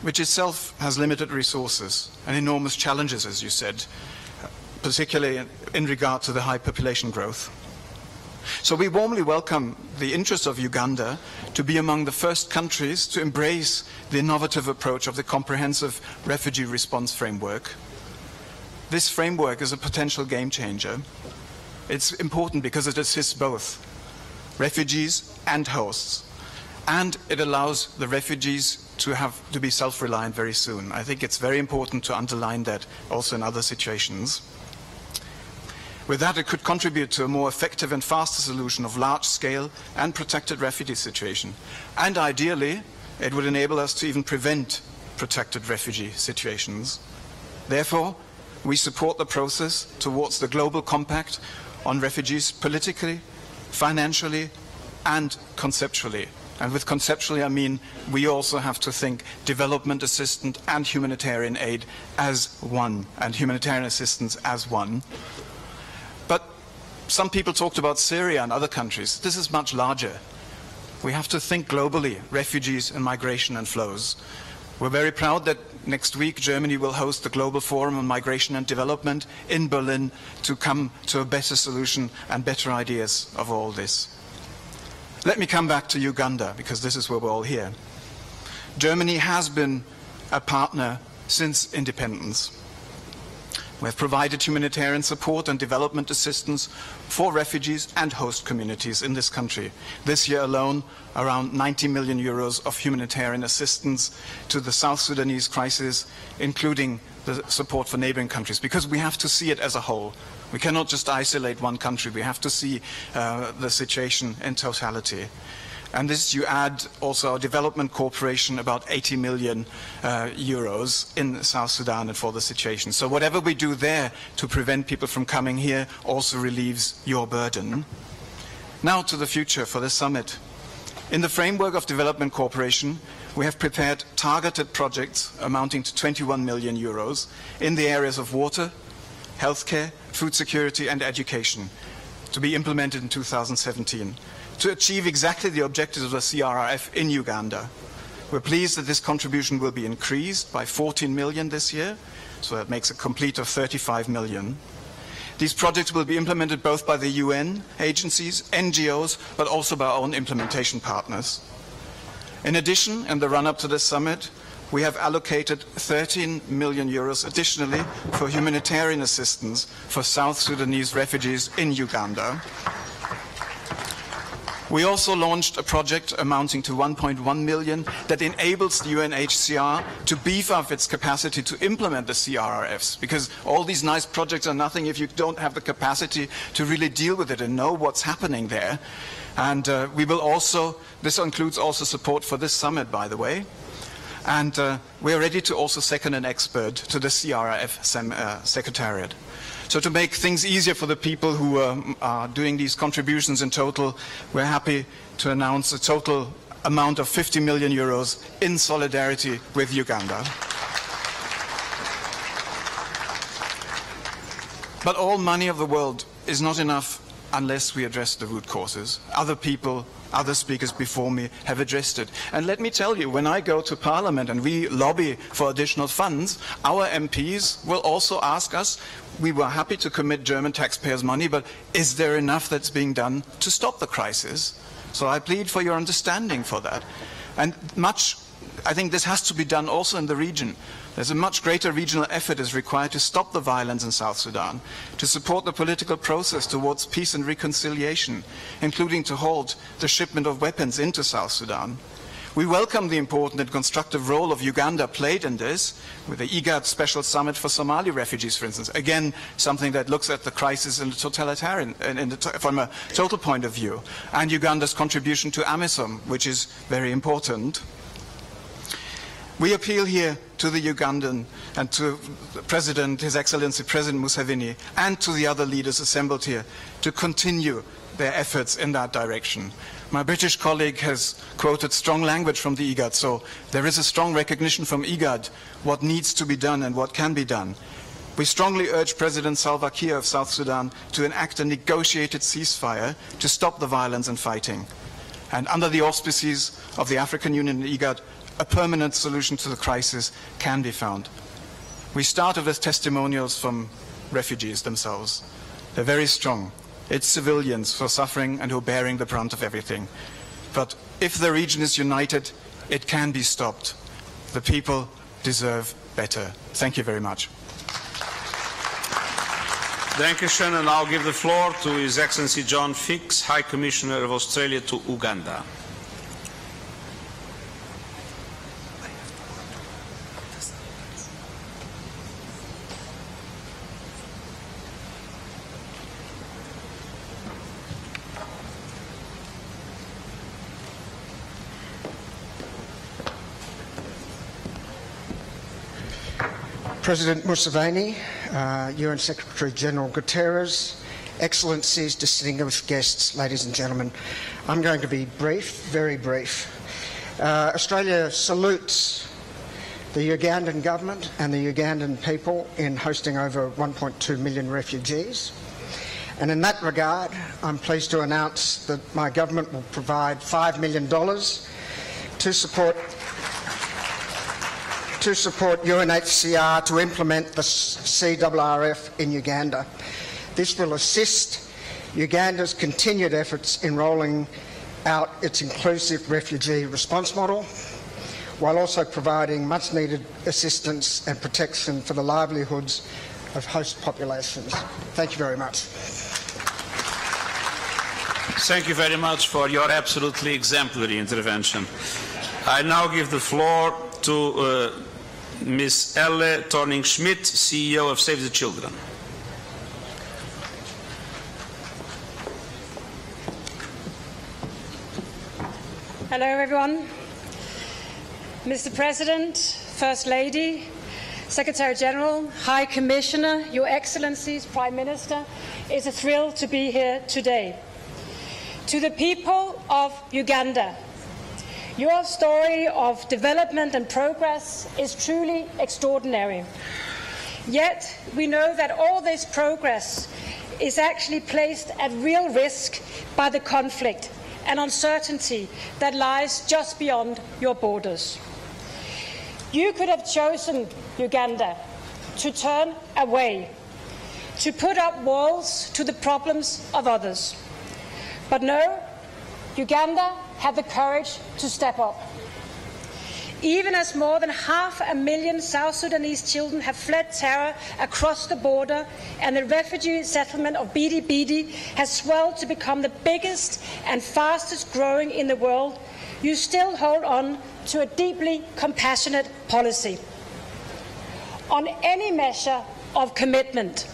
which itself has limited resources and enormous challenges, as you said, particularly in regard to the high population growth. So we warmly welcome the interest of Uganda to be among the first countries to embrace the innovative approach of the comprehensive refugee response framework. This framework is a potential game changer. It's important because it assists both refugees and hosts, and it allows the refugees to be self-reliant very soon. I think it's very important to underline that also in other situations. With that, it could contribute to a more effective and faster solution of large-scale and protected refugee situation. And ideally, it would enable us to even prevent protected refugee situations. Therefore, we support the process towards the Global Compact on refugees politically, financially, and conceptually. And with conceptually, I mean we also have to think development assistance and humanitarian aid as one, and humanitarian assistance as one. But some people talked about Syria and other countries. This is much larger. We have to think globally, refugees and migration and flows. We're very proud that next week Germany will host the Global Forum on Migration and Development in Berlin to come to a better solution and better ideas of all this. Let me come back to Uganda, because this is where we're all here. Germany has been a partner since independence. We have provided humanitarian support and development assistance for refugees and host communities in this country. This year alone, around 90 million euros of humanitarian assistance to the South Sudanese crisis, including the support for neighboring countries, because we have to see it as a whole. We cannot just isolate one country. We have to see the situation in totality. And this, you add also our development cooperation, about 80 million euros in South Sudan and for the situation. So whatever we do there to prevent people from coming here also relieves your burden. Now to the future for the summit. In the framework of development cooperation, we have prepared targeted projects amounting to 21 million euros in the areas of water, healthcare, food security and education to be implemented in 2017 to achieve exactly the objectives of the CRRF in Uganda. We're pleased that this contribution will be increased by 14 million this year, so that makes a complete of 35 million. These projects will be implemented both by the UN agencies, NGOs, but also by our own implementation partners. In addition, in the run-up to this summit, we have allocated 13 million euros additionally for humanitarian assistance for South Sudanese refugees in Uganda. We also launched a project amounting to 1.1 million that enables the UNHCR to beef up its capacity to implement the CRRFs, because all these nice projects are nothing if you don't have the capacity to really deal with it and know what's happening there. And we will also, this includes also support for this summit, by the way. And we're ready to also second an expert to the CRRF Secretariat. So to make things easier for the people who are doing these contributions in total, we're happy to announce a total amount of 50 million euros in solidarity with Uganda. But all money of the world is not enough unless we address the root causes. Other people, other speakers before me have addressed it. And let me tell you, when I go to Parliament and we lobby for additional funds, our MPs will also ask us, we were happy to commit German taxpayers' money, but is there enough that's being done to stop the crisis? So I plead for your understanding for that. And I think this has to be done also in the region. There's a much greater regional effort is required to stop the violence in South Sudan, to support the political process towards peace and reconciliation, including to halt the shipment of weapons into South Sudan. We welcome the important and constructive role of Uganda played in this, with the IGAD Special Summit for Somali refugees, for instance. Again, something that looks at the crisis in the totalitarian, from a total point of view. And Uganda's contribution to AMISOM, which is very important. We appeal here to the Ugandan and to the President, His Excellency President Museveni, and to the other leaders assembled here to continue their efforts in that direction. My British colleague has quoted strong language from the IGAD, so there is a strong recognition from IGAD what needs to be done and what can be done. We strongly urge President Salva Kiir of South Sudan to enact a negotiated ceasefire to stop the violence and fighting. And under the auspices of the African Union and IGAD, a permanent solution to the crisis can be found. We started with testimonials from refugees themselves. They're very strong. It's civilians who are suffering and who are bearing the brunt of everything. But if the region is united, it can be stopped. The people deserve better. Thank you very much. Dankeschön, and I'll give the floor to His Excellency John Fix, High Commissioner of Australia to Uganda. President Museveni, UN Secretary General Guterres, Excellencies, distinguished guests, ladies and gentlemen, I'm going to be brief, very brief. Australia salutes the Ugandan government and the Ugandan people in hosting over 1.2 million refugees. And in that regard, I'm pleased to announce that my government will provide $5 million to support UNHCR to implement the CRRF in Uganda. This will assist Uganda's continued efforts in rolling out its inclusive refugee response model, while also providing much-needed assistance and protection for the livelihoods of host populations. Thank you very much. Thank you very much for your absolutely exemplary intervention. I now give the floor to Ms. Elle Thorning-Schmidt, CEO of Save the Children. Hello, everyone. Mr. President, First Lady, Secretary General, High Commissioner, Your Excellencies, Prime Minister, it's a thrill to be here today. To the people of Uganda, your story of development and progress is truly extraordinary. Yet, we know that all this progress is actually placed at real risk by the conflict and uncertainty that lies just beyond your borders. You could have chosen Uganda to turn away, to put up walls to the problems of others. But no, Uganda had the courage to step up. Even as more than 500,000 South Sudanese children have fled terror across the border and the refugee settlement of Bidi Bidi has swelled to become the biggest and fastest growing in the world, you still hold on to a deeply compassionate policy. On any measure of commitment,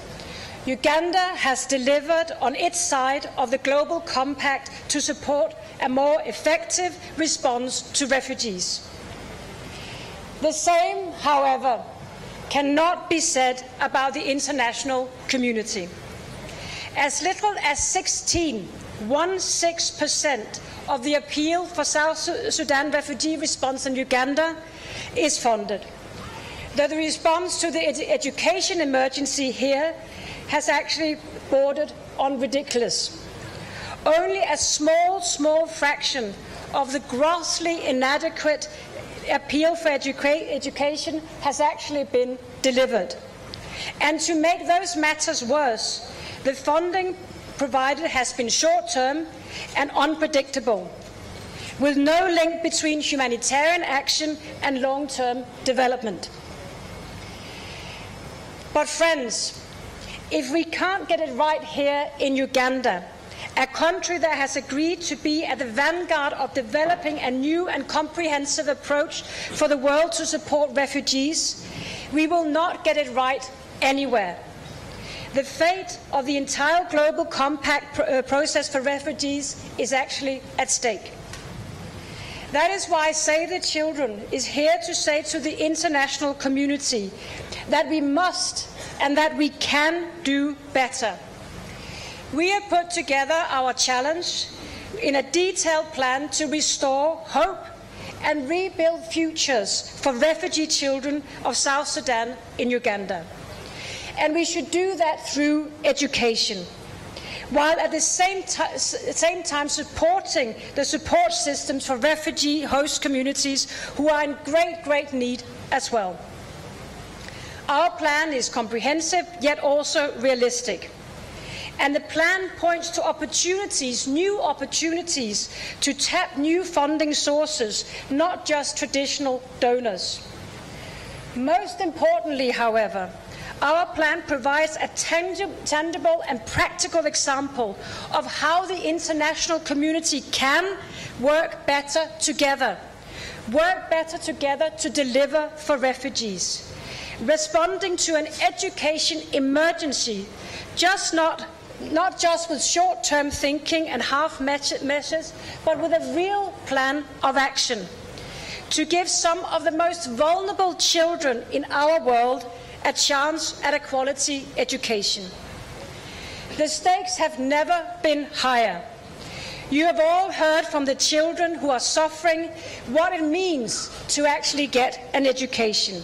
Uganda has delivered on its side of the global compact to support a more effective response to refugees. The same, however, cannot be said about the international community. As little as 16% of the appeal for South Sudan refugee response in Uganda is funded. The response to the education emergency here has actually bordered on ridiculous. Only a small fraction of the grossly inadequate appeal for education has actually been delivered. And to make those matters worse, the funding provided has been short-term and unpredictable, with no link between humanitarian action and long-term development. But friends, if we can't get it right here in Uganda, a country that has agreed to be at the vanguard of developing a new and comprehensive approach for the world to support refugees, we will not get it right anywhere. The fate of the entire global compact process for refugees is actually at stake. That is why Save the Children is here to say to the international community that we must and that we can do better. We have put together our challenge in a detailed plan to restore hope and rebuild futures for refugee children of South Sudan in Uganda. And we should do that through education, while at the same time supporting the support systems for refugee host communities who are in great need as well. Our plan is comprehensive, yet also realistic. And the plan points to opportunities, new opportunities, to tap new funding sources, not just traditional donors. Most importantly, however, our plan provides a tangible and practical example of how the international community can work better together to deliver for refugees, responding to an education emergency, not just with short-term thinking and half measures, but with a real plan of action to give some of the most vulnerable children in our world a chance at a quality education. The stakes have never been higher. You have all heard from the children who are suffering what it means to actually get an education.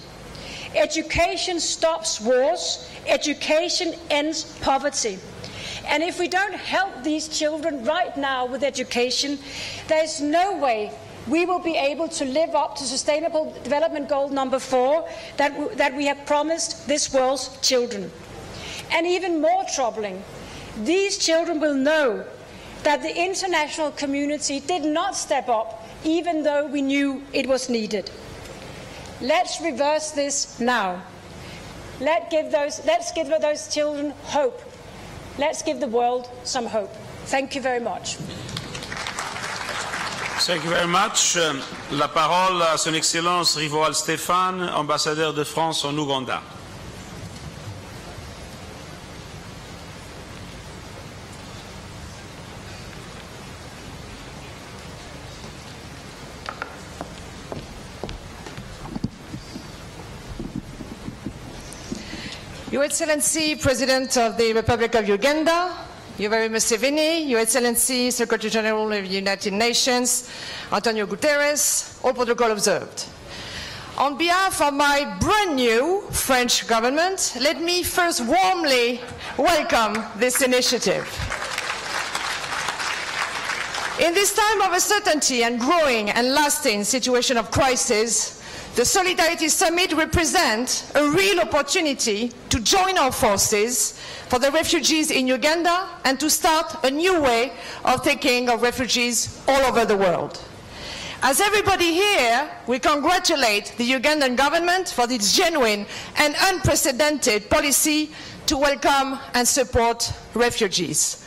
Education stops wars. Education ends poverty. And if we don't help these children right now with education, there's no way we will be able to live up to Sustainable Development Goal number 4 that we have promised this world's children. And even more troubling, these children will know that the international community did not step up, even though we knew it was needed. Let's reverse this now. Let's give those children hope. Let's give the world some hope. Thank you very much. Thank you very much. La parole à Son Excellence Rivoal Stéphane, ambassadeur de France en Ouganda. Your Excellency, President of the Republic of Uganda, Yoweri Museveni, Your Excellency, Secretary General of the United Nations, Antonio Guterres, all protocol observed. On behalf of my brand new French government, let me first warmly welcome this initiative. In this time of uncertainty and growing and lasting situation of crisis, the Solidarity Summit represents a real opportunity to join our forces for the refugees in Uganda and to start a new way of taking of refugees all over the world. As everybody here, we congratulate the Ugandan government for its genuine and unprecedented policy to welcome and support refugees.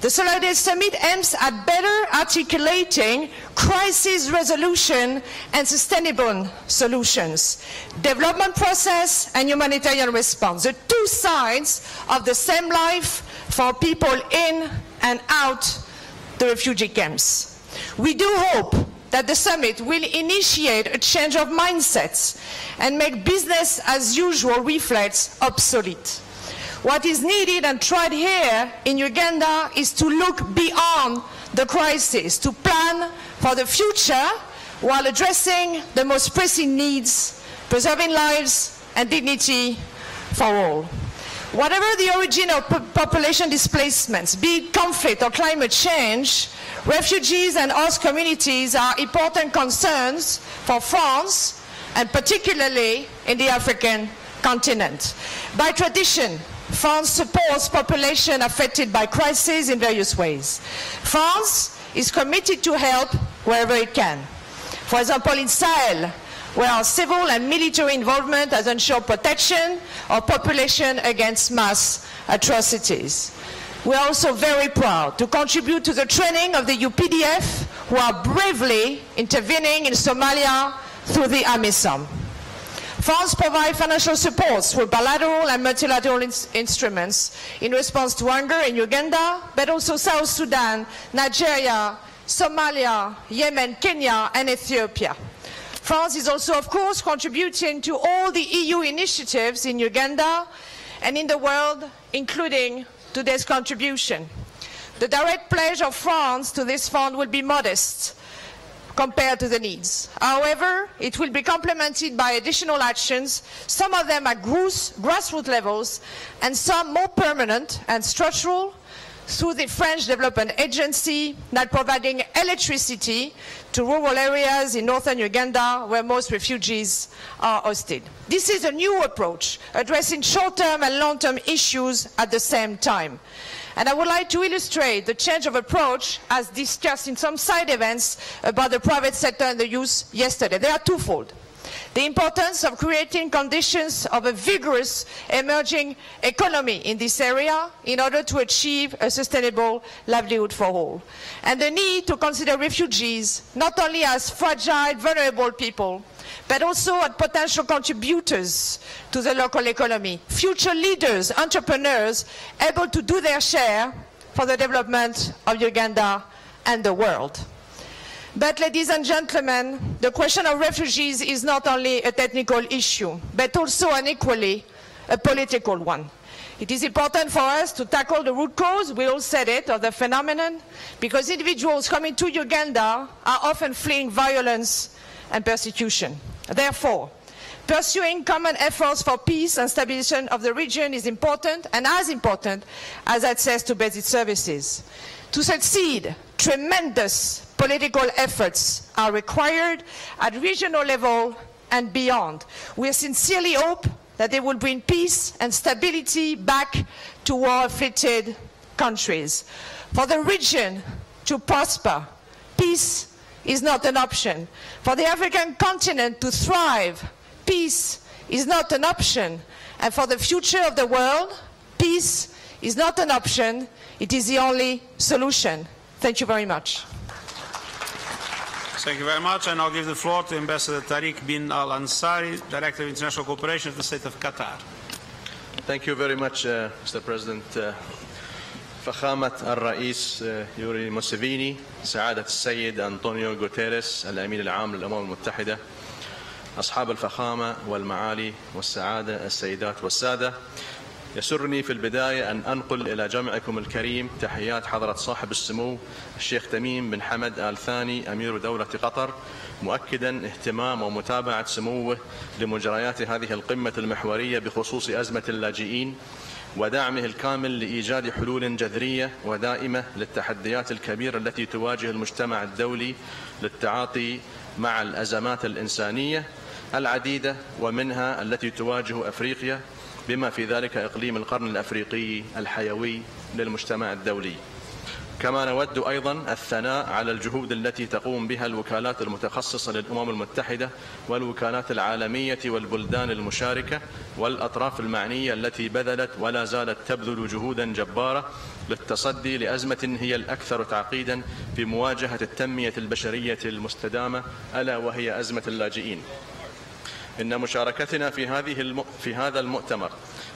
The Solidarity Summit aims at better articulating crisis resolution and sustainable solutions, development process and humanitarian response, the two sides of the same life for people in and out the refugee camps. We do hope that the summit will initiate a change of mindsets and make business as usual reflex obsolete. What is needed and tried here in Uganda is to look beyond the crisis, to plan for the future while addressing the most pressing needs, preserving lives and dignity for all. Whatever the origin of population displacements, be it conflict or climate change, refugees and host communities are important concerns for France and particularly in the African continent. By tradition, France supports populations affected by crises in various ways. France is committed to help wherever it can. For example, in Sahel, where our civil and military involvement has ensured protection of population against mass atrocities. We are also very proud to contribute to the training of the UPDF, who are bravely intervening in Somalia through the AMISOM. France provides financial support through bilateral and multilateral instruments in response to hunger in Uganda, but also South Sudan, Nigeria, Somalia, Yemen, Kenya, and Ethiopia. France is also, of course, contributing to all the EU initiatives in Uganda and in the world, including today's contribution. The direct pledge of France to this fund will be modest compared to the needs. However, it will be complemented by additional actions, some of them at grassroots levels, and some more permanent and structural through the French Development Agency, not providing electricity to rural areas in northern Uganda where most refugees are hosted. This is a new approach, addressing short-term and long-term issues at the same time. And I would like to illustrate the change of approach as discussed in some side events about the private sector and the youth yesterday. They are twofold. The importance of creating conditions of a vigorous emerging economy in this area in order to achieve a sustainable livelihood for all. And the need to consider refugees not only as fragile, vulnerable people, but also as potential contributors to the local economy, future leaders, entrepreneurs, able to do their share for the development of Uganda and the world. But, ladies and gentlemen, the question of refugees is not only a technical issue, but also an equally a political one. It is important for us to tackle the root cause, we all said it, of the phenomenon, because individuals coming to Uganda are often fleeing violence and persecution. Therefore, pursuing common efforts for peace and stabilization of the region is important, and as important as access to basic services. To succeed, tremendous political efforts are required at regional level and beyond. We sincerely hope that they will bring peace and stability back to war-afflicted countries. For the region to prosper, peace is not an option. For the African continent to thrive, peace is not an option. And for the future of the world, peace is not an option, it is the only solution. Thank you very much. Thank you very much. I now give the floor to Ambassador Tariq bin Al Ansari, Director of International Cooperation of the State of Qatar. Thank you very much, Mr. President. فخامة الرئيس يوري موسيفيني، سعادة السيد أنطونيو غوتيريس الأمين العام للأمم المتحدة، أصحاب الفخامة والمعالي والسعادة السيدات والسادة، يسرني في البداية أن أنقل إلى جمعكم الكريم تحيات حضرة صاحب السمو الشيخ تميم بن حمد آل ثاني أمير دولة قطر، مؤكدا اهتمام ومتابعة سموه لمجريات هذه القمة المحورية بخصوص أزمة اللاجئين، ودعمه الكامل لإيجاد حلول جذرية ودائمة للتحديات الكبيرة التي تواجه المجتمع الدولي للتعاطي مع الأزمات الإنسانية العديدة، ومنها التي تواجه أفريقيا بما في ذلك إقليم القرن الأفريقي الحيوي للمجتمع الدولي. كما نود أيضا الثناء على الجهود التي تقوم بها الوكالات المتخصصة للأمم المتحدة والوكالات العالمية والبلدان المشاركة والأطراف المعنية التي بذلت ولا زالت تبذل جهودا جبارة للتصدي لأزمة هي الأكثر تعقيدا في مواجهة التنمية البشرية المستدامة، ألا وهي أزمة اللاجئين. إن مشاركتنا في هذا المؤتمر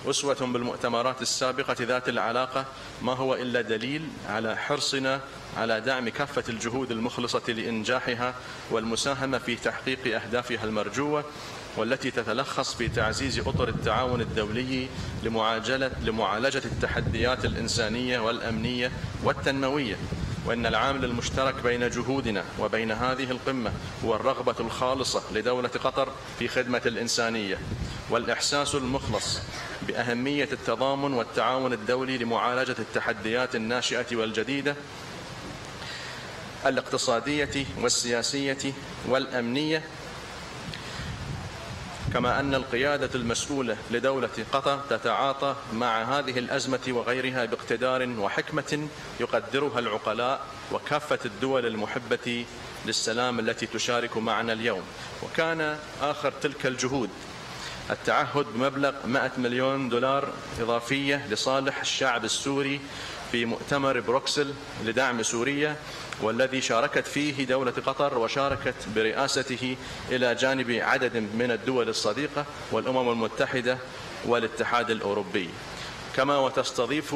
أسوة بالمؤتمرات السابقة ذات العلاقة، ما هو إلا دليل على حرصنا على دعم كافة الجهود المخلصة لإنجاحها والمساهمة في تحقيق أهدافها المرجوة، والتي تتلخص في تعزيز أطر التعاون الدولي لمعالجة التحديات الإنسانية والأمنية والتنموية. وإن العامل المشترك بين جهودنا وبين هذه القمة هو الرغبة الخالصة لدولة قطر في خدمة الإنسانية، والإحساس المخلص بأهمية التضامن والتعاون الدولي لمعالجة التحديات الناشئة والجديدة الاقتصادية والسياسية والأمنية، كما أن القيادة المسؤولة لدولة قطر تتعاطى مع هذه الأزمة وغيرها باقتدار وحكمة يقدرها العقلاء وكافة الدول المحبة للسلام التي تشارك معنا اليوم. وكان آخر تلك الجهود التعهد بمبلغ 100 مليون دولار إضافية لصالح الشعب السوري في مؤتمر بروكسل لدعم سوريا، والذي شاركت فيه دولة قطر وشاركت برئاسته إلى جانب عدد من الدول الصديقة والأمم المتحدة والاتحاد الأوروبي. كما وتستضيف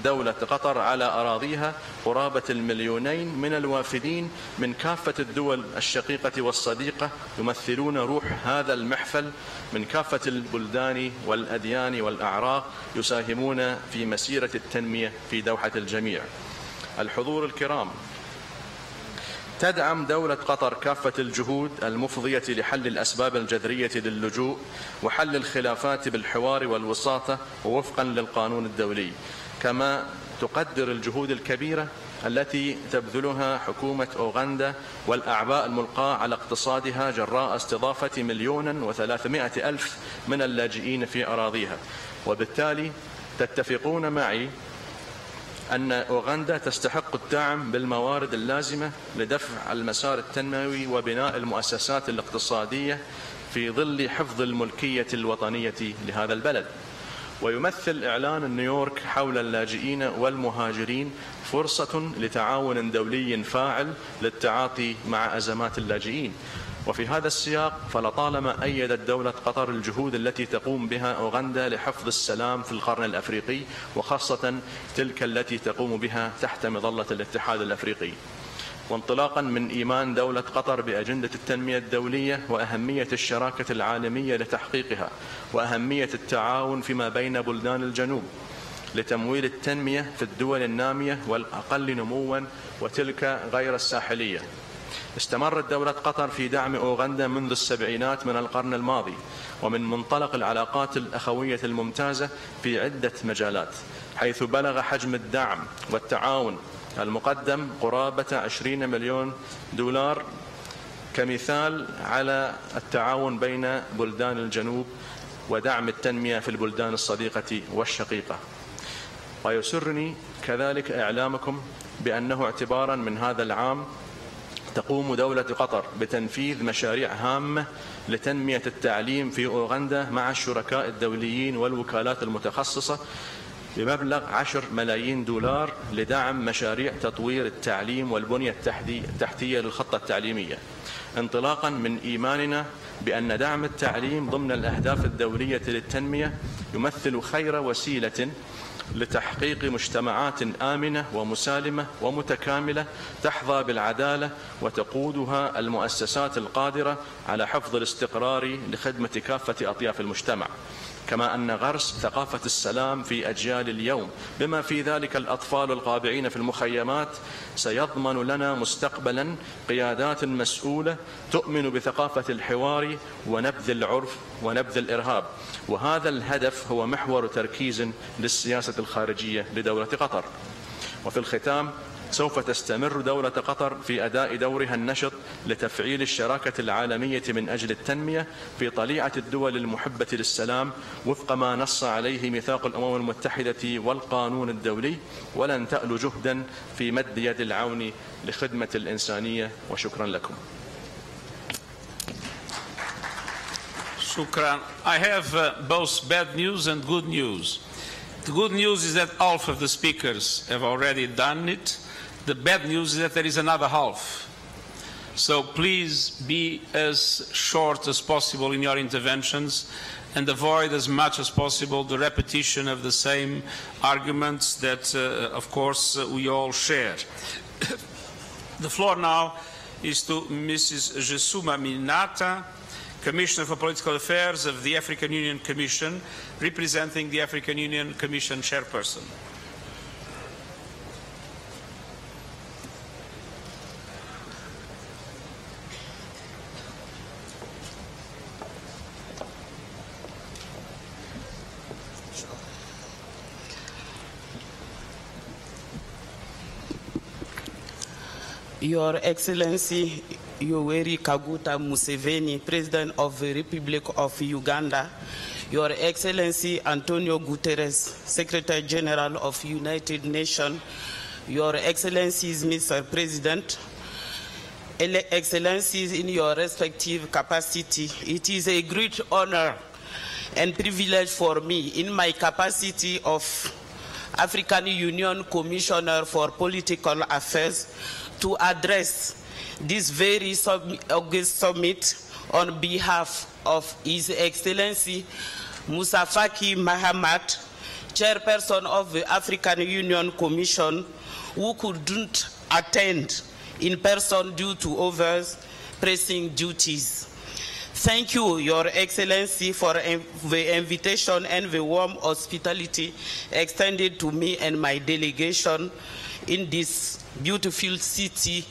دولة قطر على أراضيها قرابة 2 مليون من الوافدين من كافة الدول الشقيقة والصديقة، يمثلون روح هذا المحفل من كافة البلدان والأديان والأعراق، يساهمون في مسيرة التنمية في دوحة الجميع. الحضور الكرام، تدعم دولة قطر كافة الجهود المفضية لحل الأسباب الجذرية للجوء وحل الخلافات بالحوار والوساطة ووفقا للقانون الدولي، كما تقدر الجهود الكبيرة التي تبذلها حكومة أوغندا والأعباء الملقاة على اقتصادها جراء استضافة 1,300,000 من اللاجئين في أراضيها. وبالتالي تتفقون معي أن أوغندا تستحق الدعم بالموارد اللازمة لدفع المسار التنموي وبناء المؤسسات الاقتصادية في ظل حفظ الملكية الوطنية لهذا البلد. ويمثل إعلان نيويورك حول اللاجئين والمهاجرين فرصة لتعاون دولي فاعل للتعاطي مع أزمات اللاجئين. وفي هذا السياق فلطالما أيدت دولة قطر الجهود التي تقوم بها أوغندا لحفظ السلام في القرن الأفريقي، وخاصة تلك التي تقوم بها تحت مظلة الاتحاد الأفريقي. وانطلاقا من إيمان دولة قطر بأجندة التنمية الدولية وأهمية الشراكة العالمية لتحقيقها وأهمية التعاون فيما بين بلدان الجنوب لتمويل التنمية في الدول النامية والأقل نموا وتلك غير الساحلية. استمرت دولة قطر في دعم أوغندا منذ السبعينات من القرن الماضي ومن منطلق العلاقات الأخوية الممتازة في عدة مجالات، حيث بلغ حجم الدعم والتعاون المقدم قرابة 20 مليون دولار كمثال على التعاون بين بلدان الجنوب ودعم التنمية في البلدان الصديقة والشقيقة. ويسرني كذلك إعلامكم بأنه اعتبارا من هذا العام تقوم دولة قطر بتنفيذ مشاريع هامة لتنمية التعليم في أوغندا مع الشركاء الدوليين والوكالات المتخصصة بمبلغ 10 ملايين دولار لدعم مشاريع تطوير التعليم والبنية التحتية للخطة التعليمية، انطلاقا من إيماننا بأن دعم التعليم ضمن الأهداف الدولية للتنمية يمثل خير وسيلة لتحقيق مجتمعات آمنة ومسالمة ومتكاملة تحظى بالعدالة وتقودها المؤسسات القادرة على حفظ الاستقرار لخدمة كافة أطياف المجتمع، كما أن غرس ثقافة السلام في أجيال اليوم بما في ذلك الأطفال القابعين في المخيمات سيضمن لنا مستقبلا قيادات مسؤولة تؤمن بثقافة الحوار ونبذ العرف ونبذ الإرهاب، وهذا الهدف هو محور تركيز للسياسة الخارجية لدولة قطر. وفي الختام سوف تستمر دولة قطر في أداء دورها النشط لتفعيل الشراكة العالمية من أجل التنمية في طليعة الدول المحبة للسلام وفق ما نص عليه ميثاق الأمم المتحدة والقانون الدولي، ولن تألو جهدا في مد يد العون لخدمة الإنسانية. وشكرا لكم. Shukran. I have both bad news and good news. The good news is that half of the speakers have already done it. The bad news is that there is another half. So please be as short as possible in your interventions and avoid as much as possible the repetition of the same arguments that, of course, we all share. The floor now is to Mrs. Jesuma Minata, Commissioner for Political Affairs of the African Union Commission, representing the African Union Commission chairperson. Your Excellency Yoweri Kaguta Museveni, President of the Republic of Uganda, Your Excellency Antonio Guterres, Secretary General of United Nations, Your Excellencies, Mr. President, Excellencies in your respective capacity, it is a great honor and privilege for me in my capacity of African Union Commissioner for Political Affairs to address this very August summit on behalf of His Excellency Musa Faki Mahamat, Chairperson of the African Union Commission, who couldn't attend in person due to others pressing duties. Thank you, Your Excellency, for the invitation and the warm hospitality extended to me and my delegation in this beautiful city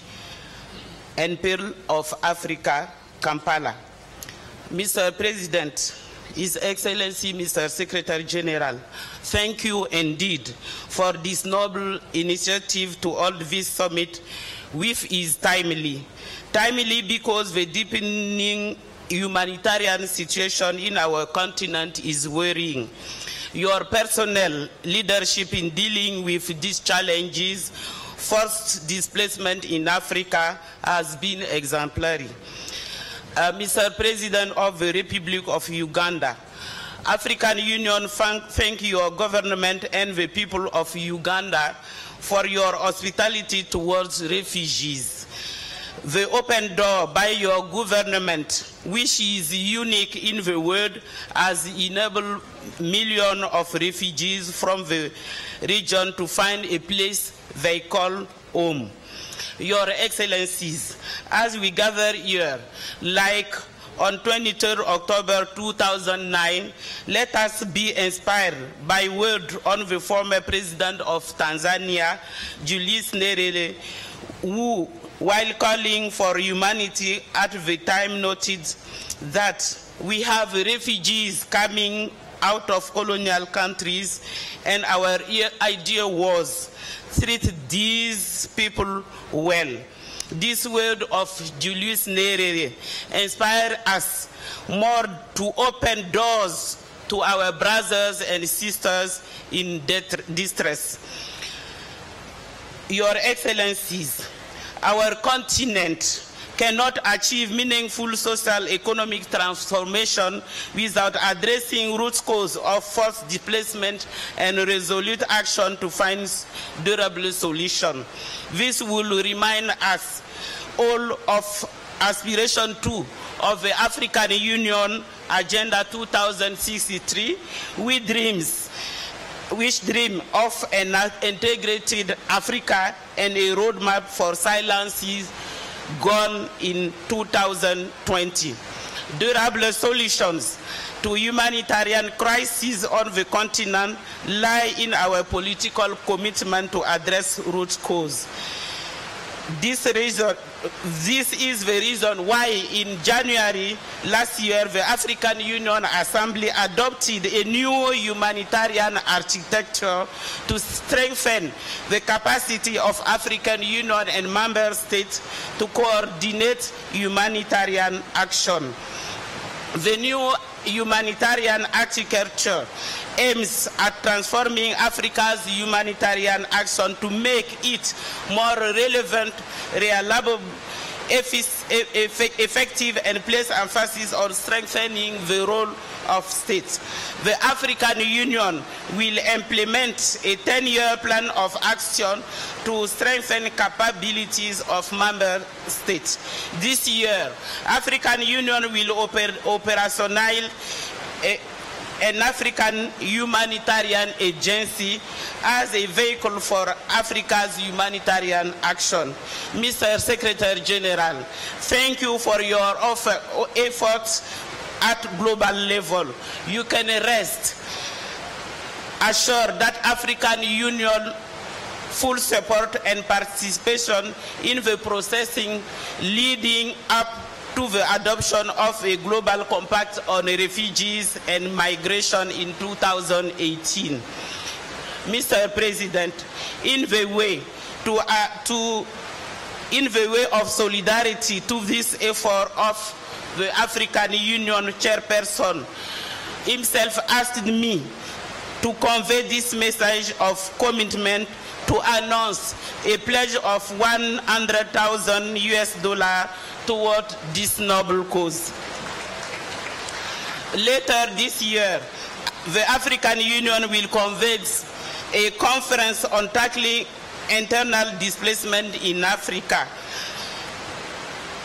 and Pearl of Africa, Kampala. Mr. President, His Excellency, Mr. Secretary General, thank you indeed for this noble initiative to hold this summit, which is timely. Timely because the deepening humanitarian situation in our continent is worrying. Your personnel leadership in dealing with these challenges, forced displacement in Africa, has been exemplary. Mr. President of the Republic of Uganda, African Union thank your government and the people of Uganda for your hospitality towards refugees. The open door by your government, which is unique in the world, has enabled millions of refugees from the region to find a place they call home. Your Excellencies, as we gather here, like on 23rd October 2009, let us be inspired by word on the former President of Tanzania, Julius Nyerere, who, while calling for humanity at the time, noted that we have refugees coming out of colonial countries, and our idea was treat these people well. This word of Julius Nyerere inspired us more to open doors to our brothers and sisters in distress. Your Excellencies, our continent cannot achieve meaningful social economic transformation without addressing root cause of forced displacement and resolute action to find durable solution. This will remind us all of aspiration 2 of the African Union Agenda 2063, which dream of an integrated Africa and a roadmap for silences gone in 2020. Durable solutions to humanitarian crises on the continent lie in our political commitment to address root cause. This is the reason why in January last year, the African Union Assembly adopted a new humanitarian architecture to strengthen the capacity of African Union and member states to coordinate humanitarian action. The new humanitarian architecture aims at transforming Africa's humanitarian action to make it more relevant, reliable, effective, and place emphasis on strengthening the role of states. The African Union will implement a 10-year plan of action to strengthen capabilities of member states. This year, African Union will operationalize an African humanitarian agency as a vehicle for Africa's humanitarian action. Mr. Secretary General, thank you for your efforts at global level. You can rest assured that African Union full support and participation in the processing leading up to the adoption of a global compact on refugees and migration in 2018. Mr. President, in the way of solidarity to this effort of the African Union chairperson himself asked me to convey this message of commitment to announce a pledge of $100,000 toward this noble cause. Later this year, the African Union will convene a conference on tackling internal displacement in Africa.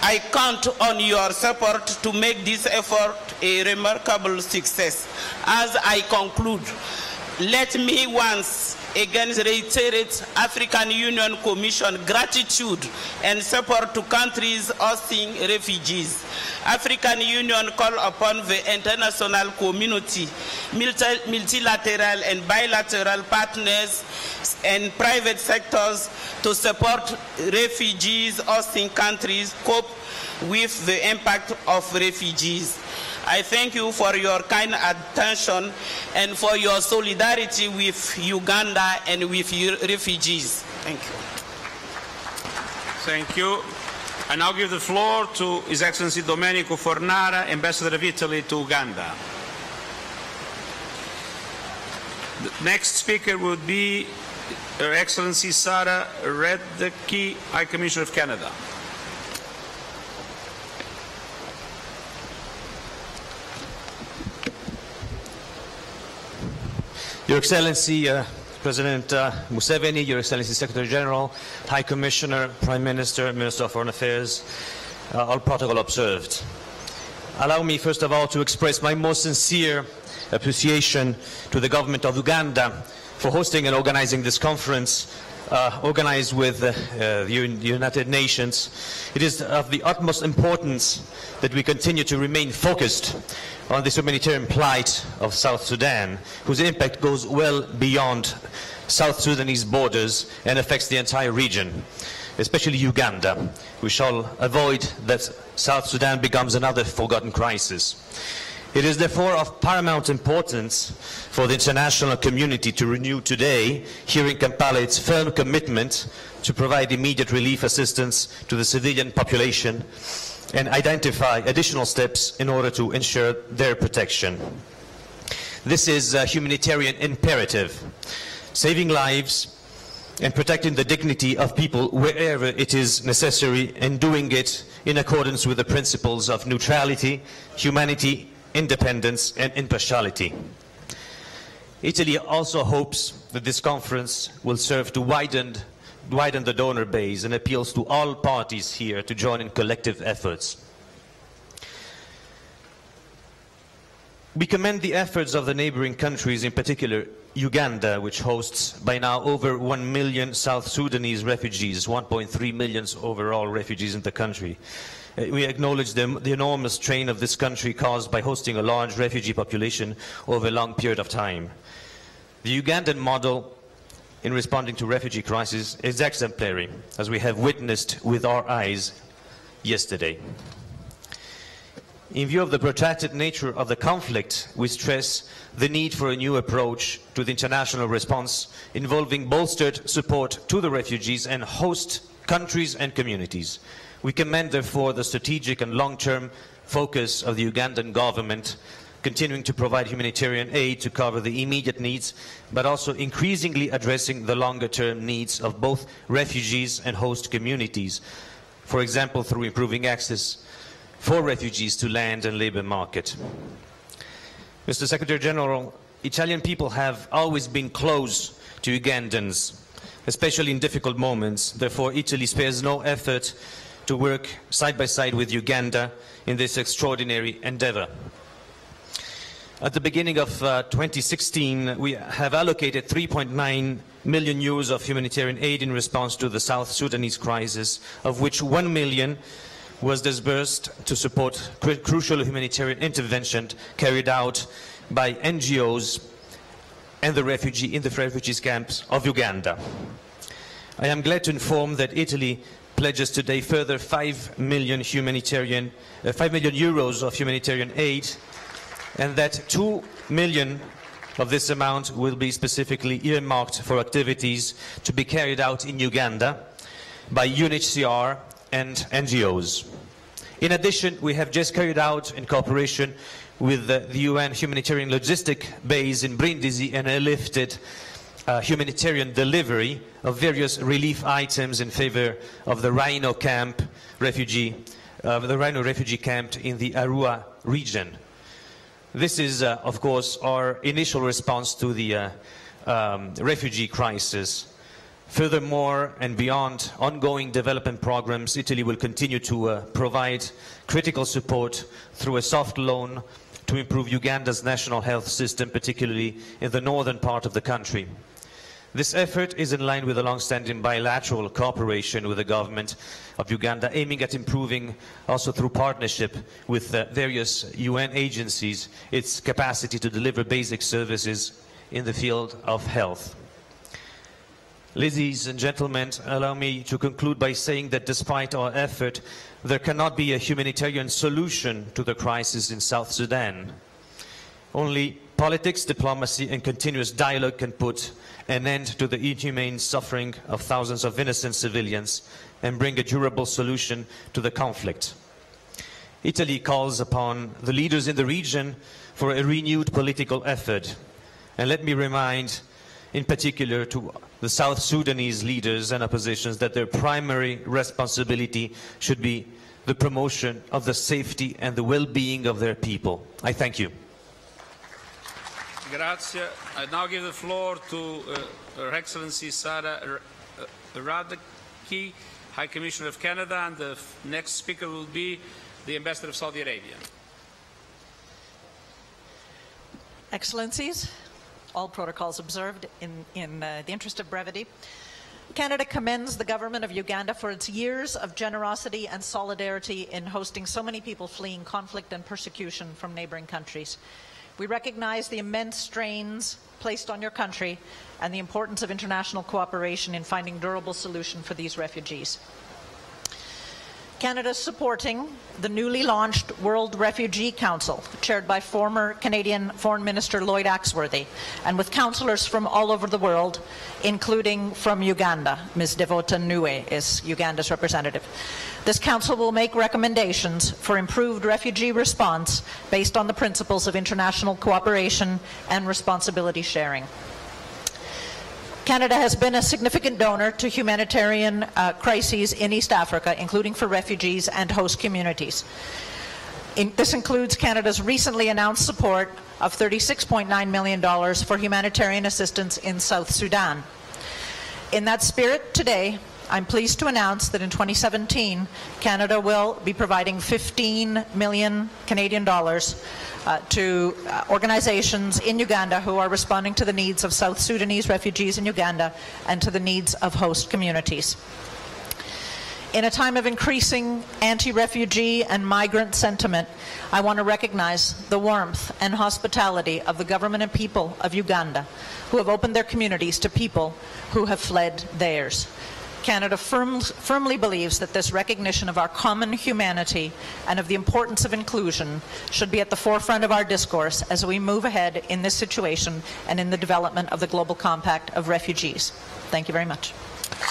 I count on your support to make this effort a remarkable success. As I conclude, let me once again reiterate African Union Commission gratitude and support to countries hosting refugees. African Union call upon the international community, multilateral and bilateral partners and private sectors to support refugees hosting countries cope with the impact of refugees. I thank you for your kind attention and for your solidarity with Uganda and with refugees. Thank you. Thank you. I now give the floor to His Excellency Domenico Fornara, Ambassador of Italy to Uganda. The next speaker would be Her Excellency Sarah Redke, High Commissioner of Canada. Your Excellency, President Museveni, Your Excellency Secretary General, High Commissioner, Prime Minister, Minister of Foreign Affairs, all protocol observed. Allow me first of all to express my most sincere appreciation to the government of Uganda for hosting and organizing this conference organized with the United Nations. It is of the utmost importance that we continue to remain focused on this humanitarian plight of South Sudan, whose impact goes well beyond South Sudanese borders and affects the entire region, especially Uganda. We shall avoid that South Sudan becomes another forgotten crisis. It is therefore of paramount importance for the international community to renew today, here in Kampala, its firm commitment to provide immediate relief assistance to the civilian population and identify additional steps in order to ensure their protection. This is a humanitarian imperative. Saving lives and protecting the dignity of people wherever it is necessary, and doing it in accordance with the principles of neutrality, humanity, independence and impartiality. Italy also hopes that this conference will serve to widen the donor base and appeals to all parties here to join in collective efforts. We commend the efforts of the neighboring countries, in particular Uganda, which hosts by now over 1 million South Sudanese refugees, 1.3 million overall refugees in the country. We acknowledge the enormous strain of this country caused by hosting a large refugee population over a long period of time. The Ugandan model in responding to refugee crisis is exemplary, as we have witnessed with our eyes yesterday. In view of the protracted nature of the conflict, we stress the need for a new approach to the international response involving bolstered support to the refugees and host countries and communities. We commend, therefore, the strategic and long-term focus of the Ugandan government, continuing to provide humanitarian aid to cover the immediate needs, but also increasingly addressing the longer-term needs of both refugees and host communities, for example, through improving access for refugees to land and labor market. Mr. Secretary General, Italian people have always been close to Ugandans, especially in difficult moments. Therefore, Italy spares no effort to work side by side with Uganda in this extraordinary endeavor. At the beginning of 2016, we have allocated 3.9 million euros of humanitarian aid in response to the South Sudanese crisis, of which 1 million was disbursed to support crucial humanitarian intervention carried out by NGOs and the refugees camps of Uganda. I am glad to inform that Italy pledges today further 5 million euros of humanitarian aid, and that 2 million of this amount will be specifically earmarked for activities to be carried out in Uganda by UNHCR and NGOs. In addition, we have just carried out, in cooperation with the UN humanitarian logistic base in Brindisi, an airlifted humanitarian delivery of various relief items in favor of the Rhino refugee camp in the Arua region. This is, of course, our initial response to the refugee crisis. Furthermore, and beyond ongoing development programs, Italy will continue to provide critical support through a soft loan to improve Uganda's national health system, particularly in the northern part of the country. This effort is in line with the long-standing bilateral cooperation with the government of Uganda, aiming at improving, also through partnership with various UN agencies, its capacity to deliver basic services in the field of health. Ladies and gentlemen, allow me to conclude by saying that despite our effort, there cannot be a humanitarian solution to the crisis in South Sudan. Only politics, diplomacy and continuous dialogue can put an end to the inhumane suffering of thousands of innocent civilians and bring a durable solution to the conflict. Italy calls upon the leaders in the region for a renewed political effort. And let me remind, in particular, to the South Sudanese leaders and oppositions that their primary responsibility should be the promotion of the safety and the well-being of their people. I thank you. Grazie. I now give the floor to Her Excellency Sarah Radke, High Commissioner of Canada, and the next speaker will be the Ambassador of Saudi Arabia. Excellencies, all protocols observed in the interest of brevity. Canada commends the government of Uganda for its years of generosity and solidarity in hosting so many people fleeing conflict and persecution from neighboring countries. We recognize the immense strains placed on your country and the importance of international cooperation in finding durable solution for these refugees. Canada is supporting the newly launched World Refugee Council, chaired by former Canadian Foreign Minister Lloyd Axworthy, and with councillors from all over the world, including from Uganda. Ms. Devota Nue is Uganda's representative. This council will make recommendations for improved refugee response based on the principles of international cooperation and responsibility sharing. Canada has been a significant donor to humanitarian crises in East Africa, including for refugees and host communities. This includes Canada's recently announced support of $36.9 million for humanitarian assistance in South Sudan. In that spirit, today, I'm pleased to announce that in 2017, Canada will be providing 15 million Canadian dollars to organizations in Uganda who are responding to the needs of South Sudanese refugees in Uganda and to the needs of host communities. In a time of increasing anti-refugee and migrant sentiment, I want to recognize the warmth and hospitality of the government and people of Uganda, who have opened their communities to people who have fled theirs. Canada firmly believes that this recognition of our common humanity and of the importance of inclusion should be at the forefront of our discourse as we move ahead in this situation and in the development of the Global Compact of Refugees. Thank you very much.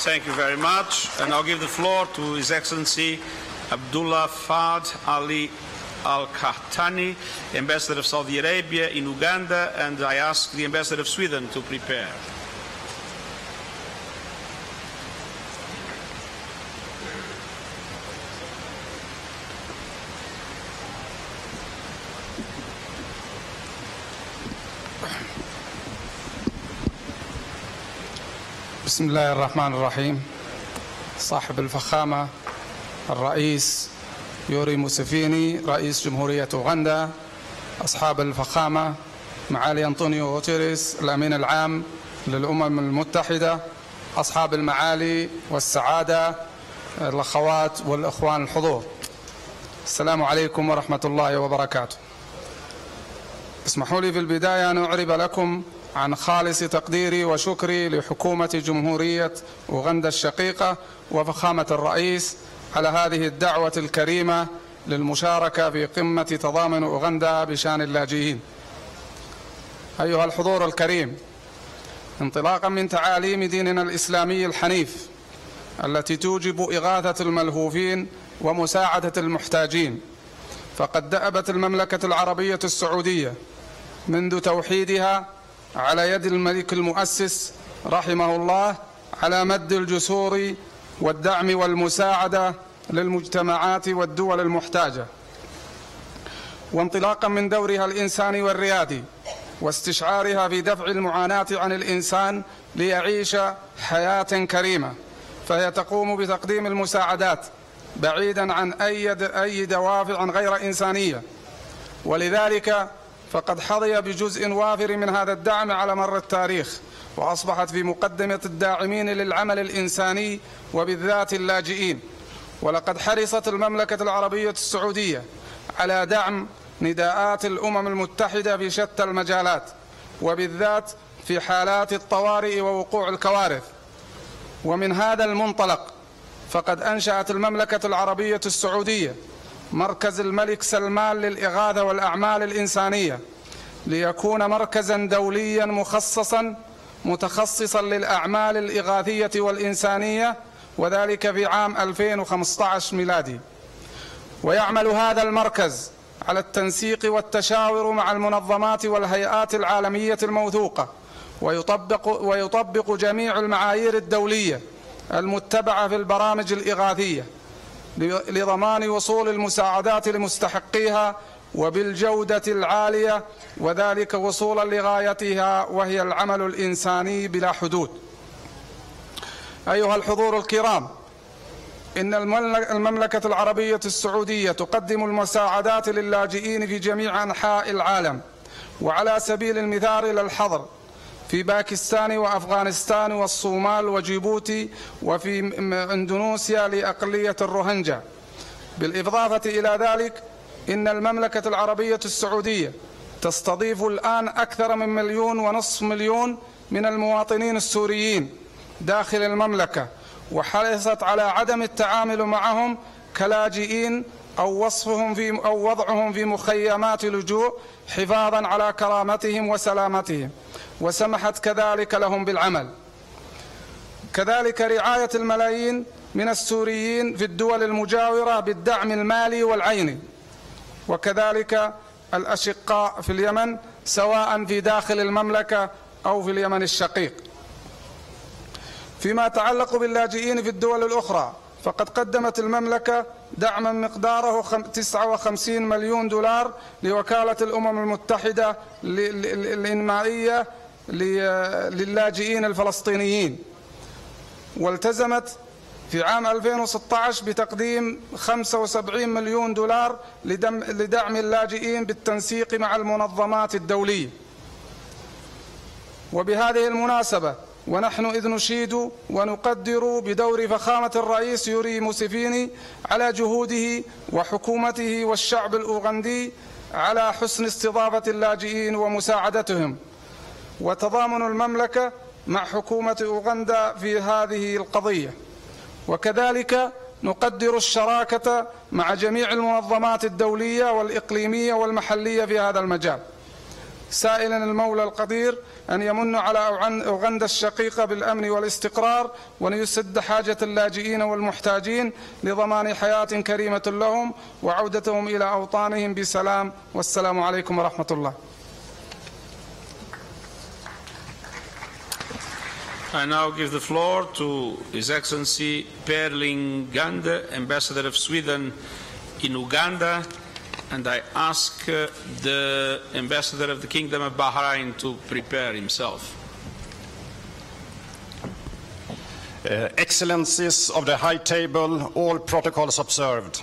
Thank you very much. And I'll give the floor to His Excellency Abdullah Fahd Ali Al-Qahtani, Ambassador of Saudi Arabia in Uganda, and I ask the Ambassador of Sweden to prepare. بسم الله الرحمن الرحيم. صاحب الفخامة الرئيس يوري موسيفيني رئيس جمهورية أوغندا، أصحاب الفخامة معالي أنطونيو غوتيريس الأمين العام للأمم المتحدة، أصحاب المعالي والسعادة، الأخوات والإخوان الحضور، السلام عليكم ورحمة الله وبركاته. اسمحوا لي في البداية أن أعرب لكم عن خالص تقديري وشكري لحكومة جمهورية أوغندا الشقيقة وفخامة الرئيس على هذه الدعوة الكريمة للمشاركة في قمة تضامن أوغندا بشأن اللاجئين. أيها الحضور الكريم، انطلاقا من تعاليم ديننا الإسلامي الحنيف التي توجب إغاثة الملهوفين ومساعدة المحتاجين، فقد دأبت المملكة العربية السعودية منذ توحيدها على يد الملك المؤسس رحمه الله على مد الجسور والدعم والمساعدة للمجتمعات والدول المحتاجة، وانطلاقا من دورها الإنساني والريادي واستشعارها في دفع المعاناة عن الإنسان ليعيش حياة كريمة، فهي تقوم بتقديم المساعدات بعيدا عن أي دوافع غير إنسانية، ولذلك فقد حظي بجزء وافر من هذا الدعم على مر التاريخ، وأصبحت في مقدمة الداعمين للعمل الإنساني وبالذات اللاجئين. ولقد حرصت المملكة العربية السعودية على دعم نداءات الأمم المتحدة في شتى المجالات، وبالذات في حالات الطوارئ ووقوع الكوارث. ومن هذا المنطلق فقد أنشأت المملكة العربية السعودية مركز الملك سلمان للإغاثة والأعمال الإنسانية، ليكون مركزا دوليا متخصصا للأعمال الإغاثية والإنسانية، وذلك في عام 2015 ميلادي. ويعمل هذا المركز على التنسيق والتشاور مع المنظمات والهيئات العالمية الموثوقة، ويطبق جميع المعايير الدولية المتبعة في البرامج الإغاثية لضمان وصول المساعدات لمستحقيها وبالجودة العالية، وذلك وصولا لغايتها وهي العمل الإنساني بلا حدود. أيها الحضور الكرام، إن المملكة العربية السعودية تقدم المساعدات للاجئين في جميع أنحاء العالم، وعلى سبيل المثال إلى الحظر في باكستان وأفغانستان والصومال وجيبوتي وفي إندونيسيا لأقلية الروهنجا. بالإضافة إلى ذلك إن المملكة العربية السعودية تستضيف الآن أكثر من 1.5 مليون من المواطنين السوريين داخل المملكة، وحرصت على عدم التعامل معهم كلاجئين أو وضعهم في مخيمات لجوء حفاظا على كرامتهم وسلامتهم، وسمحت كذلك لهم بالعمل. كذلك رعاية الملايين من السوريين في الدول المجاورة بالدعم المالي والعيني، وكذلك الأشقاء في اليمن سواء في داخل المملكة أو في اليمن الشقيق. فيما يتعلق باللاجئين في الدول الأخرى، فقد قدمت المملكة دعما مقداره 59 مليون دولار لوكالة الأمم المتحدة الإنمائية للاجئين الفلسطينيين، والتزمت في عام 2016 بتقديم 75 مليون دولار لدعم اللاجئين بالتنسيق مع المنظمات الدولية. وبهذه المناسبة ونحن إذ نشيد ونقدر بدور فخامة الرئيس يوري موسيفيني على جهوده وحكومته والشعب الأوغندي على حسن استضافة اللاجئين ومساعدتهم، وتضامن المملكة مع حكومة أوغندا في هذه القضية. وكذلك نقدر الشراكة مع جميع المنظمات الدولية والإقليمية والمحلية في هذا المجال، سائلا المولى القدير أن يمن على أوغندا الشقيقة بالأمن والاستقرار، وأن يسد حاجة اللاجئين والمحتاجين لضمان حياة كريمة لهم وعودتهم إلى أوطانهم بسلام. والسلام عليكم ورحمة الله. I now give the floor to His Excellency Per Lingande, Ambassador of Sweden in Uganda, and I ask the Ambassador of the Kingdom of Bahrain to prepare himself. Excellencies of the High Table, all protocols observed.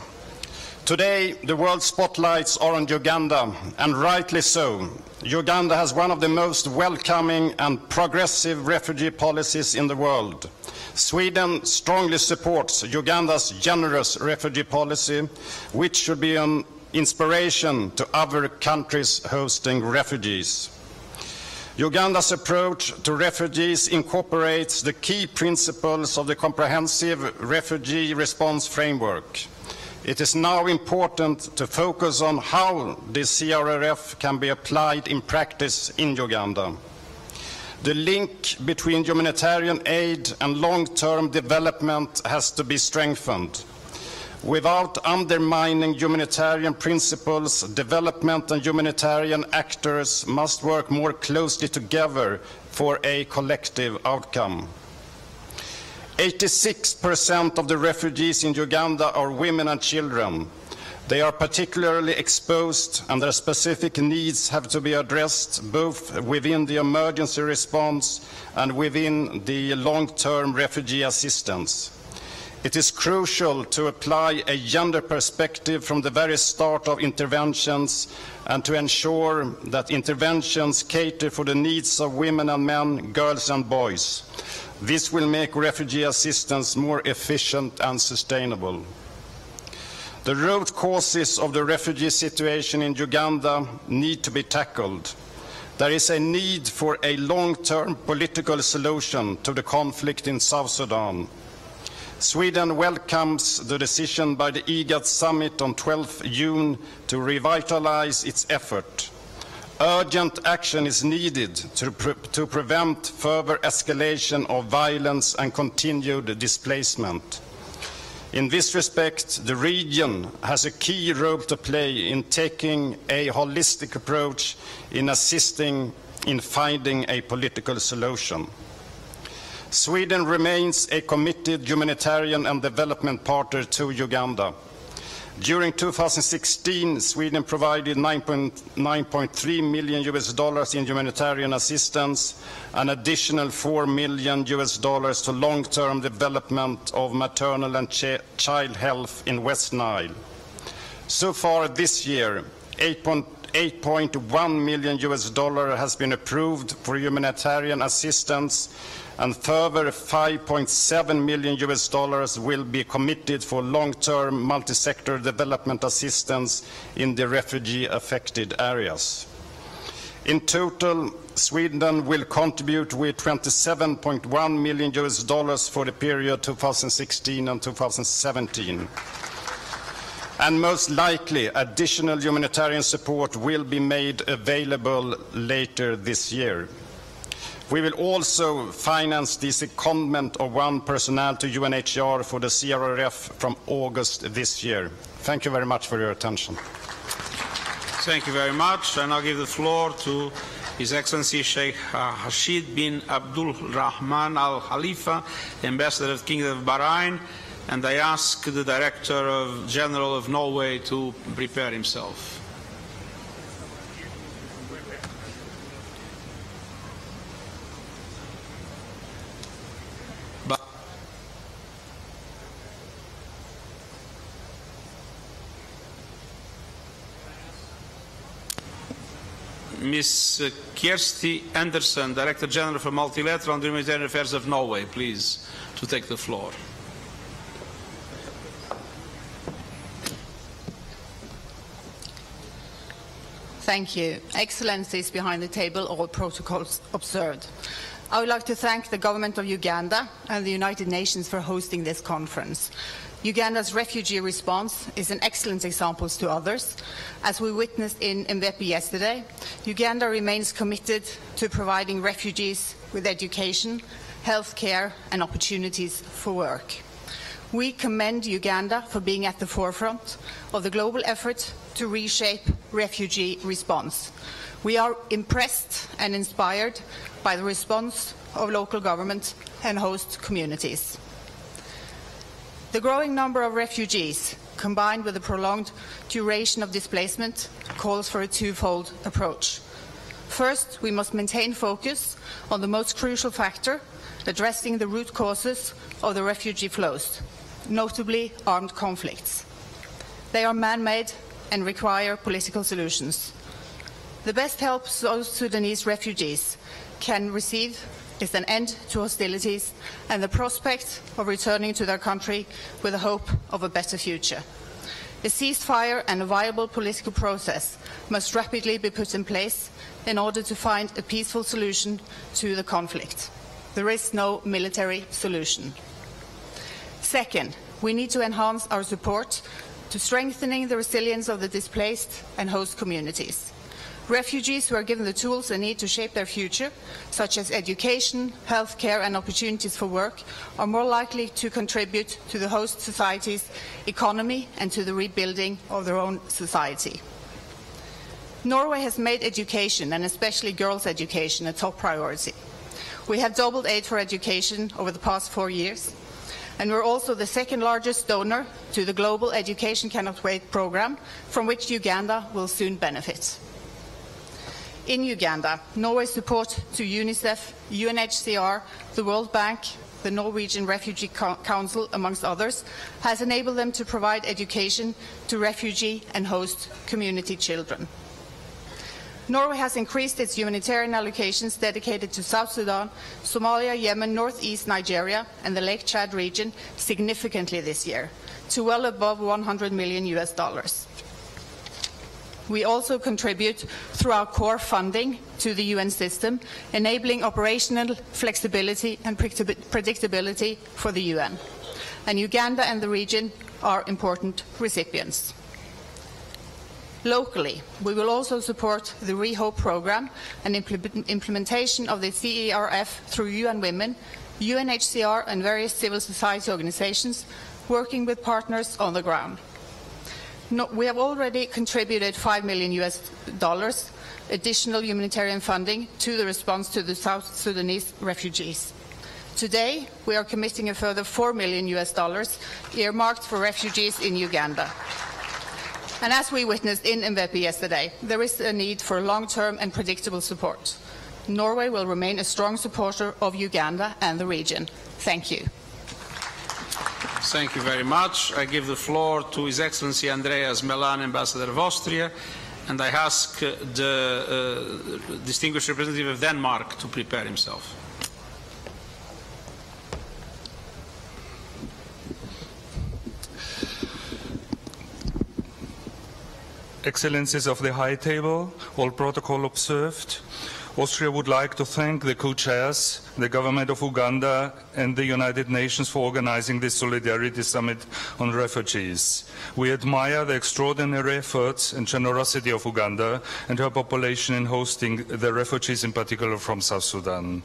Today, the world spotlights are on Uganda, and rightly so. Uganda has one of the most welcoming and progressive refugee policies in the world. Sweden strongly supports Uganda's generous refugee policy, which should be an inspiration to other countries hosting refugees. Uganda's approach to refugees incorporates the key principles of the comprehensive refugee response framework. It is now important to focus on how the CRRF can be applied in practice in Uganda. The link between humanitarian aid and long-term development has to be strengthened. Without undermining humanitarian principles, development and humanitarian actors must work more closely together for a collective outcome. 86% of the refugees in Uganda are women and children. They are particularly exposed, and their specific needs have to be addressed both within the emergency response and within the long-term refugee assistance. It is crucial to apply a gender perspective from the very start of interventions and to ensure that interventions cater for the needs of women and men, girls and boys. This will make refugee assistance more efficient and sustainable. The root causes of the refugee situation in Uganda need to be tackled. There is a need for a long-term political solution to the conflict in South Sudan. Sweden welcomes the decision by the IGAD summit on 12 June to revitalize its effort. Urgent action is needed to prevent further escalation of violence and continued displacement. In this respect, the region has a key role to play in taking a holistic approach in assisting in finding a political solution. Sweden remains a committed humanitarian and development partner to Uganda. During 2016, Sweden provided $9.3 million in humanitarian assistance, an additional $4 million to long-term development of maternal and child health in West Nile. So far this year, $8.1 million has been approved for humanitarian assistance, and further $5.7 million will be committed for long-term multi-sector development assistance in the refugee-affected areas. In total, Sweden will contribute with $27.1 million for the period 2016 and 2017. And most likely, additional humanitarian support will be made available later this year. We will also finance the secondment of one personnel to UNHCR for the CRRF from August this year. Thank you very much for your attention. Thank you very much. I now give the floor to His Excellency Sheikh Rashid bin Abdul Rahman Al Khalifa, Ambassador of the Kingdom of Bahrain, and I ask the Director General of Norway to prepare himself. Ms. Kjersti Andersen, Director General for Multilateral and Humanitarian Affairs of Norway, please, to take the floor. Thank you. Excellencies behind the table, all protocols observed. I would like to thank the government of Uganda and the United Nations for hosting this conference. Uganda's refugee response is an excellent example to others. As we witnessed in Mbepi yesterday, Uganda remains committed to providing refugees with education, health care and opportunities for work. We commend Uganda for being at the forefront of the global effort to reshape refugee response. We are impressed and inspired by the response of local government and host communities. The growing number of refugees, combined with the prolonged duration of displacement, calls for a twofold approach. First, we must maintain focus on the most crucial factor, addressing the root causes of the refugee flows, notably armed conflicts. They are man-made and require political solutions. The best help South Sudanese refugees can receive is an end to hostilities and the prospect of returning to their country with the hope of a better future. A ceasefire and a viable political process must rapidly be put in place in order to find a peaceful solution to the conflict. There is no military solution. Second, we need to enhance our support to strengthening the resilience of the displaced and host communities. Refugees who are given the tools they need to shape their future, such as education, health care and opportunities for work, are more likely to contribute to the host society's economy and to the rebuilding of their own society. Norway has made education, and especially girls' education, a top priority. We have doubled aid for education over the past 4 years, and we're also the second largest donor to the Global Education Cannot Wait program, from which Uganda will soon benefit. In Uganda, Norway's support to UNICEF, UNHCR, the World Bank, the Norwegian Refugee Council, amongst others, has enabled them to provide education to refugee and host community children. Norway has increased its humanitarian allocations dedicated to South Sudan, Somalia, Yemen, Northeast Nigeria, and the Lake Chad region significantly this year, to well above $100 million. We also contribute through our core funding to the UN system, enabling operational flexibility and predictability for the UN. And Uganda and the region are important recipients. Locally, we will also support the ReHope program and implementation of the CERF through UN Women, UNHCR and various civil society organizations working with partners on the ground. We have already contributed $5 million additional humanitarian funding to the response to the South Sudanese refugees. Today, we are committing a further $4 million earmarked for refugees in Uganda. And as we witnessed in Mbepi yesterday, there is a need for long-term and predictable support. Norway will remain a strong supporter of Uganda and the region. Thank you. Thank you very much. I give the floor to His Excellency Andreas Melan, Ambassador of Austria, and I ask the distinguished representative of Denmark to prepare himself. Excellencies of the High Table, all protocol observed. Austria would like to thank the co-chairs, the government of Uganda and the United Nations for organizing this Solidarity Summit on refugees. We admire the extraordinary efforts and generosity of Uganda and her population in hosting the refugees, in particular from South Sudan.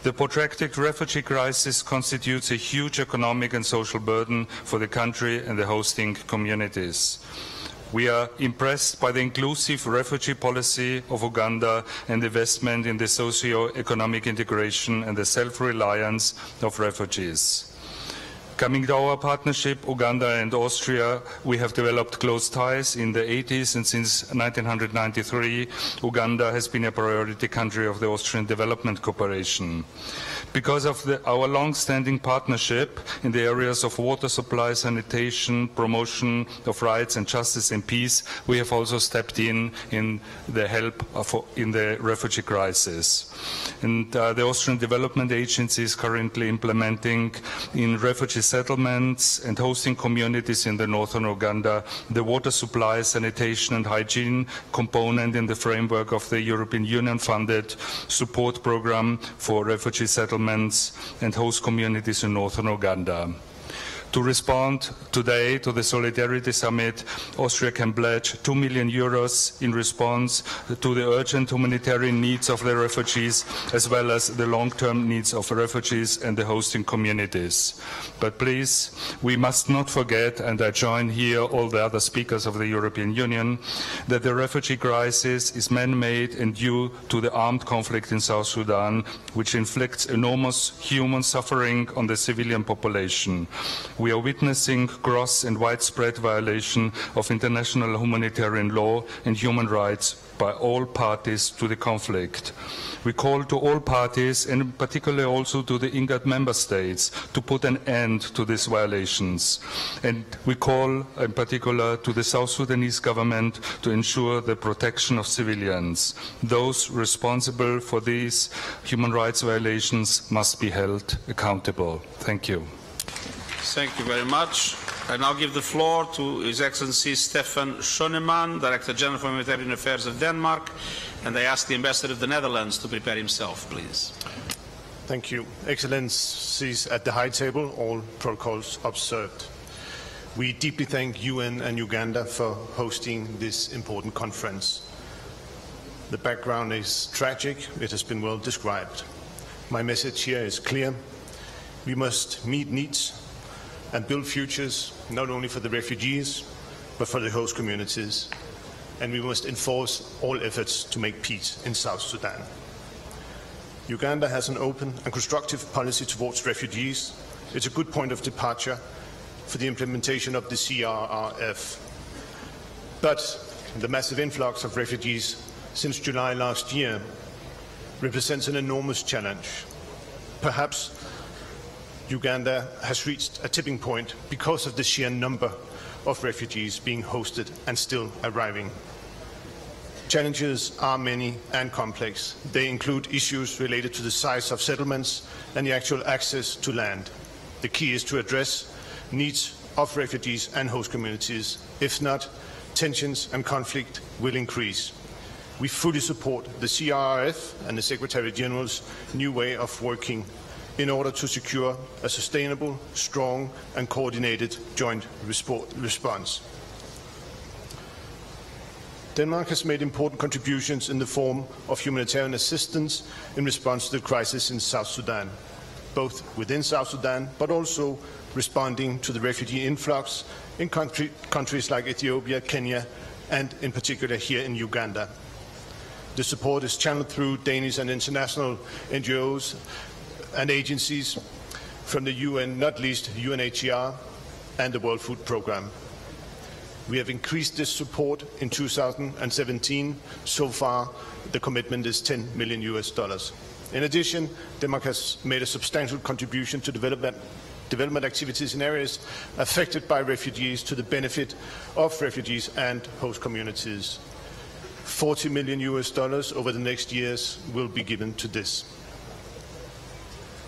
The protracted refugee crisis constitutes a huge economic and social burden for the country and the hosting communities. We are impressed by the inclusive refugee policy of Uganda and investment in the socio-economic integration and the self-reliance of refugees. Coming to our partnership, Uganda and Austria, we have developed close ties in the 80s, and since 1993, Uganda has been a priority country of the Austrian Development Cooperation. Because of our long-standing partnership in the areas of water supply, sanitation, promotion of rights and justice and peace, we have also stepped in the help in the refugee crisis. And the Austrian Development Agency is currently implementing in refugee settlements and hosting communities in the northern Uganda the water supply, sanitation and hygiene component in the framework of the European Union-funded support program for refugee settlements and host communities in northern Uganda. To respond today to the Solidarity Summit, Austria can pledge €2 million in response to the urgent humanitarian needs of the refugees, as well as the long-term needs of refugees and the hosting communities. But please, we must not forget, and I join here all the other speakers of the European Union, that the refugee crisis is man-made and due to the armed conflict in South Sudan, which inflicts enormous human suffering on the civilian population. We are witnessing gross and widespread violation of international humanitarian law and human rights by all parties to the conflict. We call to all parties, and particularly also to the INGAD member states, to put an end to these violations. And we call in particular to the South Sudanese government to ensure the protection of civilians. Those responsible for these human rights violations must be held accountable. Thank you. Thank you very much. I now give the floor to His Excellency Stefan Schoenemann, Director General for Humanitarian Affairs of Denmark, and I ask the Ambassador of the Netherlands to prepare himself, please. Thank you. Excellencies at the High Table, all protocols observed. We deeply thank UN and Uganda for hosting this important conference. The background is tragic. It has been well described. My message here is clear. We must meet needs and build futures not only for the refugees but for the host communities, and we must enforce all efforts to make peace in South Sudan. Uganda has an open and constructive policy towards refugees. It's a good point of departure for the implementation of the CRRF. But the massive influx of refugees since July last year represents an enormous challenge. Perhaps Uganda has reached a tipping point because of the sheer number of refugees being hosted and still arriving. Challenges are many and complex. They include issues related to the size of settlements and the actual access to land. The key is to address needs of refugees and host communities. If not, tensions and conflict will increase. We fully support the CRRF and the Secretary General's new way of working in order to secure a sustainable, strong and coordinated joint response. Denmark has made important contributions in the form of humanitarian assistance in response to the crisis in South Sudan, both within South Sudan but also responding to the refugee influx in countries like Ethiopia, Kenya and in particular here in Uganda. The support is channeled through Danish and international NGOs and agencies from the UN, not least UNHCR and the World Food Programme. We have increased this support in 2017. So far, the commitment is $10 million. In addition, Denmark has made a substantial contribution to development activities in areas affected by refugees to the benefit of refugees and host communities. $40 million over the next years will be given to this.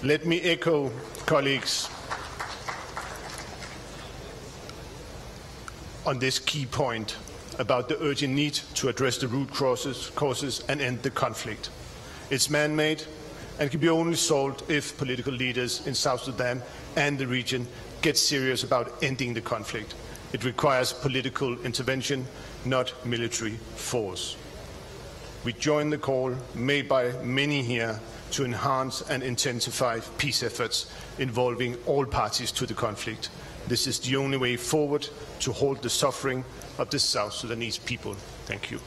Let me echo colleagues on this key point about the urgent need to address the root causes and end the conflict. It's man-made and can be only solved if political leaders in South Sudan and the region get serious about ending the conflict. It requires political intervention, not military force. We join the call made by many here to enhance and intensify peace efforts involving all parties to the conflict. This is the only way forward to halt the suffering of the South Sudanese people. Thank you.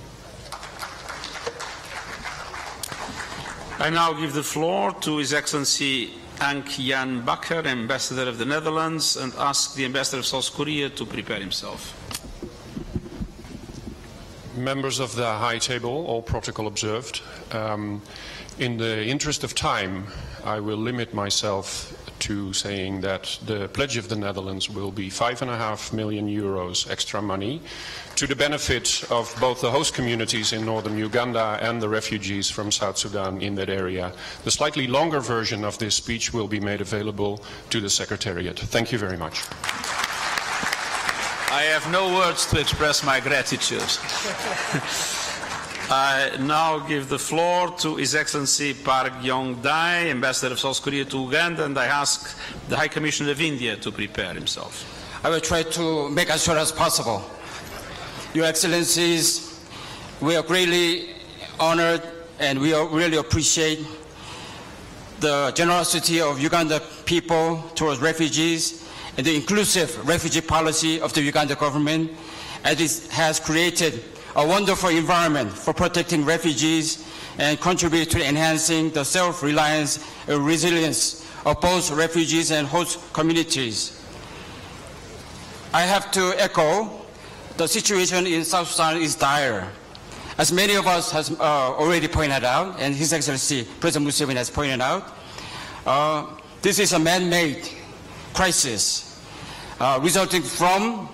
I now give the floor to His Excellency Ank Jan Bakker, Ambassador of the Netherlands, and ask the Ambassador of South Korea to prepare himself. Members of the High Table, all protocol observed. In the interest of time, I will limit myself to saying that the pledge of the Netherlands will be €5.5 million extra money to the benefit of both the host communities in northern Uganda and the refugees from South Sudan in that area. The slightly longer version of this speech will be made available to the Secretariat. Thank you very much. I have no words to express my gratitude. I now give the floor to His Excellency Park Yong-dae, Ambassador of South Korea to Uganda, and I ask the High Commissioner of India to prepare himself. I will try to make as short as possible. Your Excellencies, we are greatly honored and we really appreciate the generosity of Uganda people towards refugees and the inclusive refugee policy of the Uganda government, as it has created a wonderful environment for protecting refugees and contribute to enhancing the self-reliance and resilience of both refugees and host communities. I have to echo, the situation in South Sudan is dire. As many of us has already pointed out, and His Excellency President Museveni has pointed out, this is a man-made crisis resulting from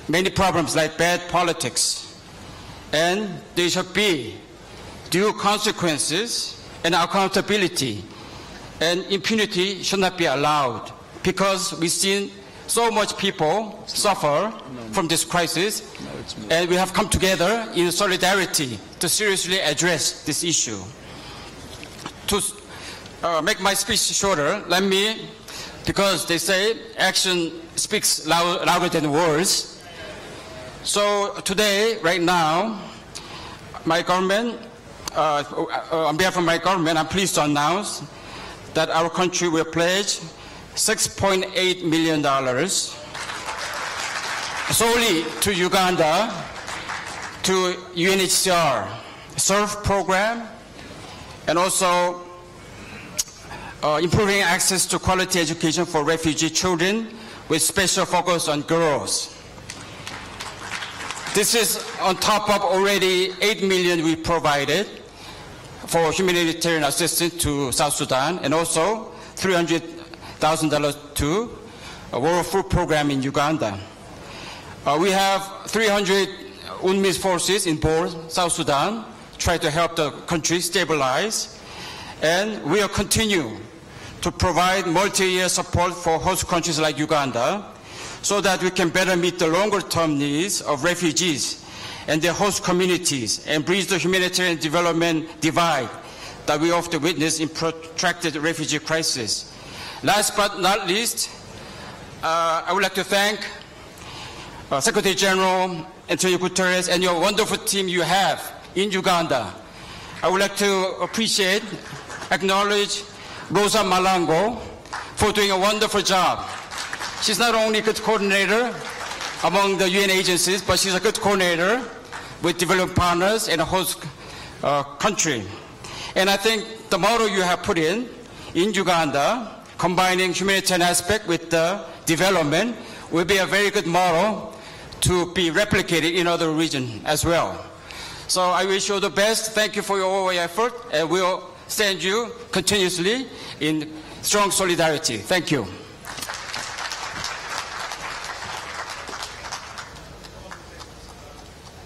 many problems like bad politics. And there should be due consequences and accountability, and impunity should not be allowed, because we've seen so much people suffer from this crisis, and we have come together in solidarity to seriously address this issue. To make my speech shorter, let me, because they say action speaks louder than words. So today, right now, my government, on behalf of my government, I'm pleased to announce that our country will pledge $6.8 million solely to Uganda, to UNHCR SURF program, and also improving access to quality education for refugee children with special focus on girls. This is on top of already $8 million we provided for humanitarian assistance to South Sudan, and also $300,000 to a World Food Program in Uganda. We have 300 UNMISS forces in both South Sudan, try to help the country stabilize, and we will continue to provide multi-year support for host countries like Uganda, so that we can better meet the longer-term needs of refugees and their host communities and bridge the humanitarian development divide that we often witness in protracted refugee crisis. Last but not least, I would like to thank Secretary General Antonio Guterres and your wonderful team you have in Uganda. I would like to acknowledge Rosa Malango for doing a wonderful job. She's not only a good coordinator among the UN agencies, but she's a good coordinator with development partners and a host country. And I think the model you have put in Uganda, combining humanitarian aspect with the development, will be a very good model to be replicated in other regions as well. So I wish you all the best. Thank you for your effort, and we'll stand you continuously in strong solidarity. Thank you.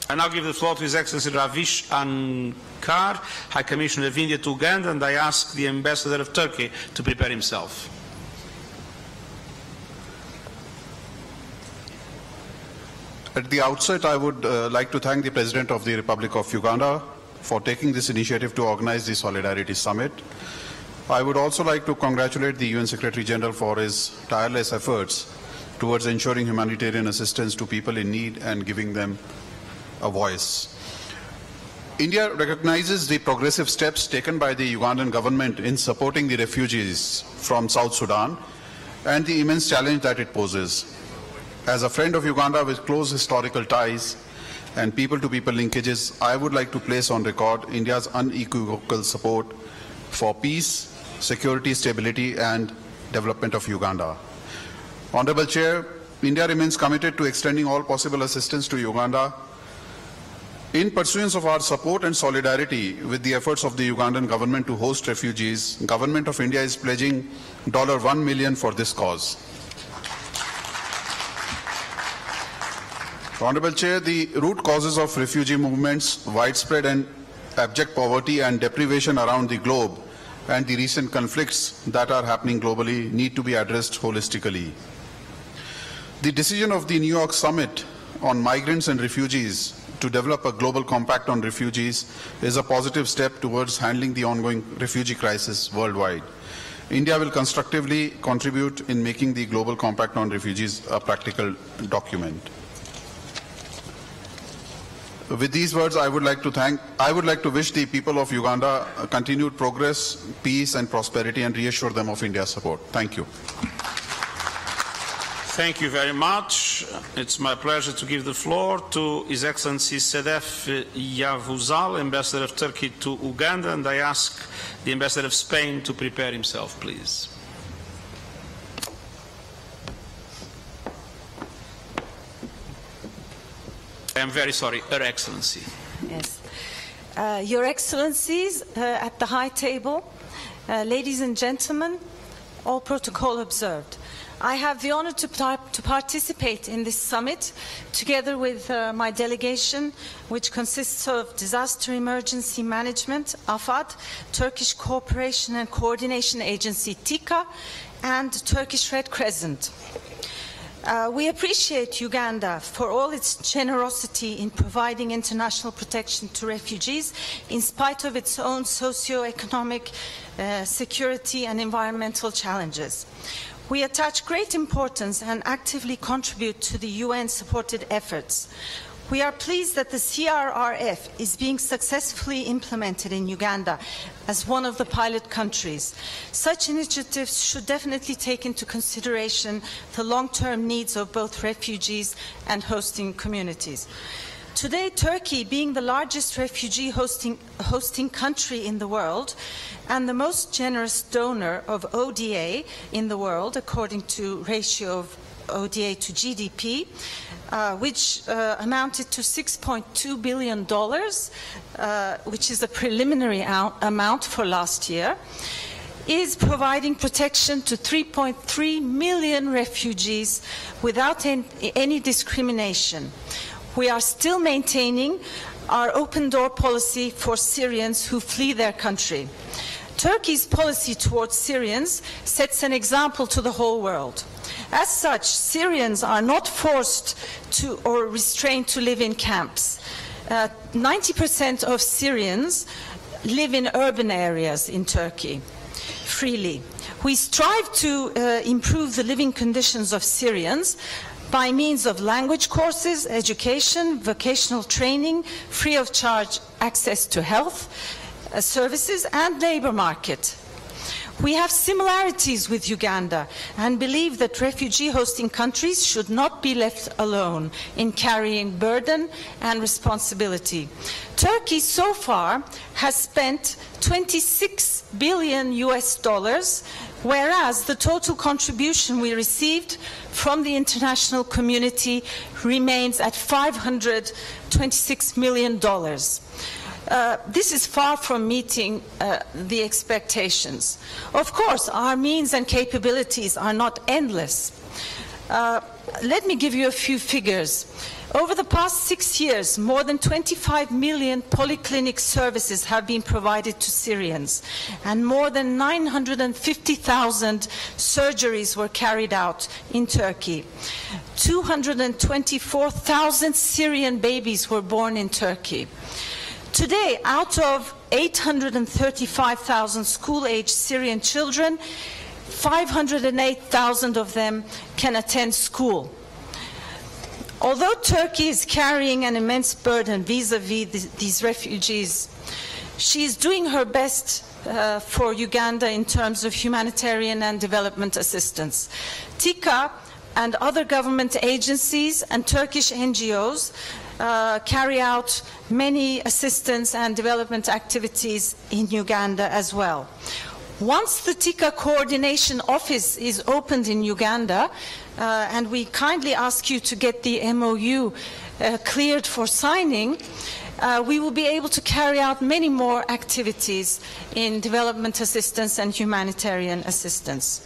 I now give the floor to His Excellency Ravish Ankar, High Commissioner of India to Uganda, and I ask the Ambassador of Turkey to prepare himself. At the outset, I would like to thank the President of the Republic of Uganda for taking this initiative to organize the Solidarity Summit. I would also like to congratulate the UN Secretary General for his tireless efforts towards ensuring humanitarian assistance to people in need and giving them a voice. India recognizes the progressive steps taken by the Ugandan government in supporting the refugees from South Sudan and the immense challenge that it poses. As a friend of Uganda with close historical ties and people-to-people linkages, I would like to place on record India's unequivocal support for peace, security, stability, and development of Uganda. Honorable Chair, India remains committed to extending all possible assistance to Uganda. In pursuance of our support and solidarity with the efforts of the Ugandan government to host refugees, Government of India is pledging $1 million for this cause. Honorable Chair, the root causes of refugee movements, widespread and abject poverty and deprivation around the globe, and the recent conflicts that are happening globally need to be addressed holistically. The decision of the New York Summit on migrants and refugees to develop a global compact on refugees is a positive step towards handling the ongoing refugee crisis worldwide. India will constructively contribute in making the global compact on refugees a practical document. With these words, I would like to wish the people of Uganda continued progress, peace and prosperity, and reassure them of India's support. Thank you. Thank you very much. It's my pleasure to give the floor to His Excellency Sedef Yavuzal, Ambassador of Turkey to Uganda, and I ask the Ambassador of Spain to prepare himself, please. I am very sorry, Her Excellency. Yes. Your Excellencies at the High Table, ladies and gentlemen, all protocol observed. I have the honor to participate in this summit together with my delegation, which consists of Disaster Emergency Management, AFAD, Turkish Cooperation and Coordination Agency, TICA, and Turkish Red Crescent. We appreciate Uganda for all its generosity in providing international protection to refugees in spite of its own socio-economic, security and environmental challenges. We attach great importance and actively contribute to the UN-supported efforts. We are pleased that the CRRF is being successfully implemented in Uganda as one of the pilot countries. Such initiatives should definitely take into consideration the long-term needs of both refugees and hosting communities. Today, Turkey, being the largest refugee hosting country in the world and the most generous donor of ODA in the world, according to ratio of ODA to GDP, which amounted to $6.2 billion, which is a preliminary amount for last year, is providing protection to 3.3 million refugees without any discrimination. We are still maintaining our open door policy for Syrians who flee their country. Turkey's policy towards Syrians sets an example to the whole world. As such, Syrians are not forced to or restrained to live in camps. 90% of Syrians live in urban areas in Turkey freely. We strive to improve the living conditions of Syrians by means of language courses, education, vocational training, free of charge access to health services and labor market. We have similarities with Uganda and believe that refugee hosting countries should not be left alone in carrying burden and responsibility. Turkey so far has spent $26 billion US, whereas the total contribution we received from the international community remains at $526 million. This is far from meeting the expectations. Of course, our means and capabilities are not endless. Let me give you a few figures. Over the past 6 years, more than 25 million polyclinic services have been provided to Syrians, and more than 950,000 surgeries were carried out in Turkey. 224,000 Syrian babies were born in Turkey. Today, out of 835,000 school-aged Syrian children, 508,000 of them can attend school. Although Turkey is carrying an immense burden vis-à-vis these refugees, she is doing her best for Uganda in terms of humanitarian and development assistance. TICA and other government agencies and Turkish NGOs carry out many assistance and development activities in Uganda as well. Once the TICA coordination office is opened in Uganda, and we kindly ask you to get the MOU cleared for signing, we will be able to carry out many more activities in development assistance and humanitarian assistance.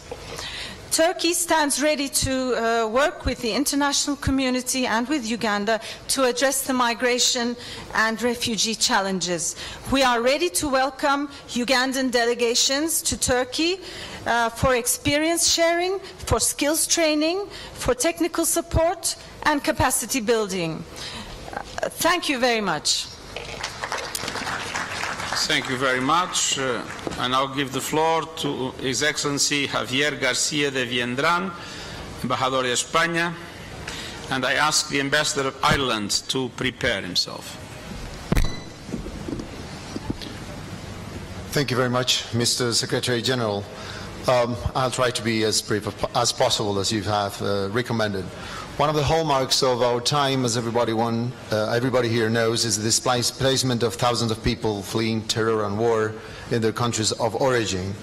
Turkey stands ready to work with the international community and with Uganda to address the migration and refugee challenges. We are ready to welcome Ugandan delegations to Turkey for experience sharing, for skills training, for technical support and capacity building. Thank you very much. Thank you very much. I now give the floor to His Excellency Javier García de Viendrán, Embajador de España, and I ask the Ambassador of Ireland to prepare himself. Thank you very much, Mr. Secretary General. I'll try to be as brief as possible as you have recommended. One of the hallmarks of our time, as everybody here knows, is the displacement of thousands of people fleeing terror and war in their countries of origin.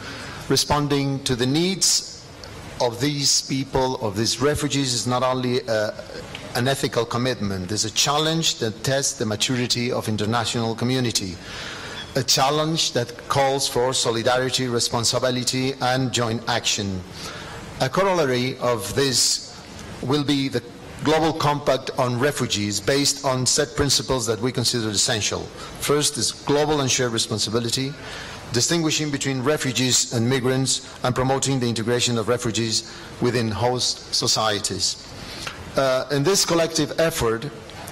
Responding to the needs of these people, of these refugees, is not only an ethical commitment, it's a challenge that tests the maturity of international community. A challenge that calls for solidarity, responsibility, and joint action. A corollary of this will be the Global Compact on Refugees, based on set principles that we consider essential. First is global and shared responsibility, distinguishing between refugees and migrants, and promoting the integration of refugees within host societies. In this collective effort,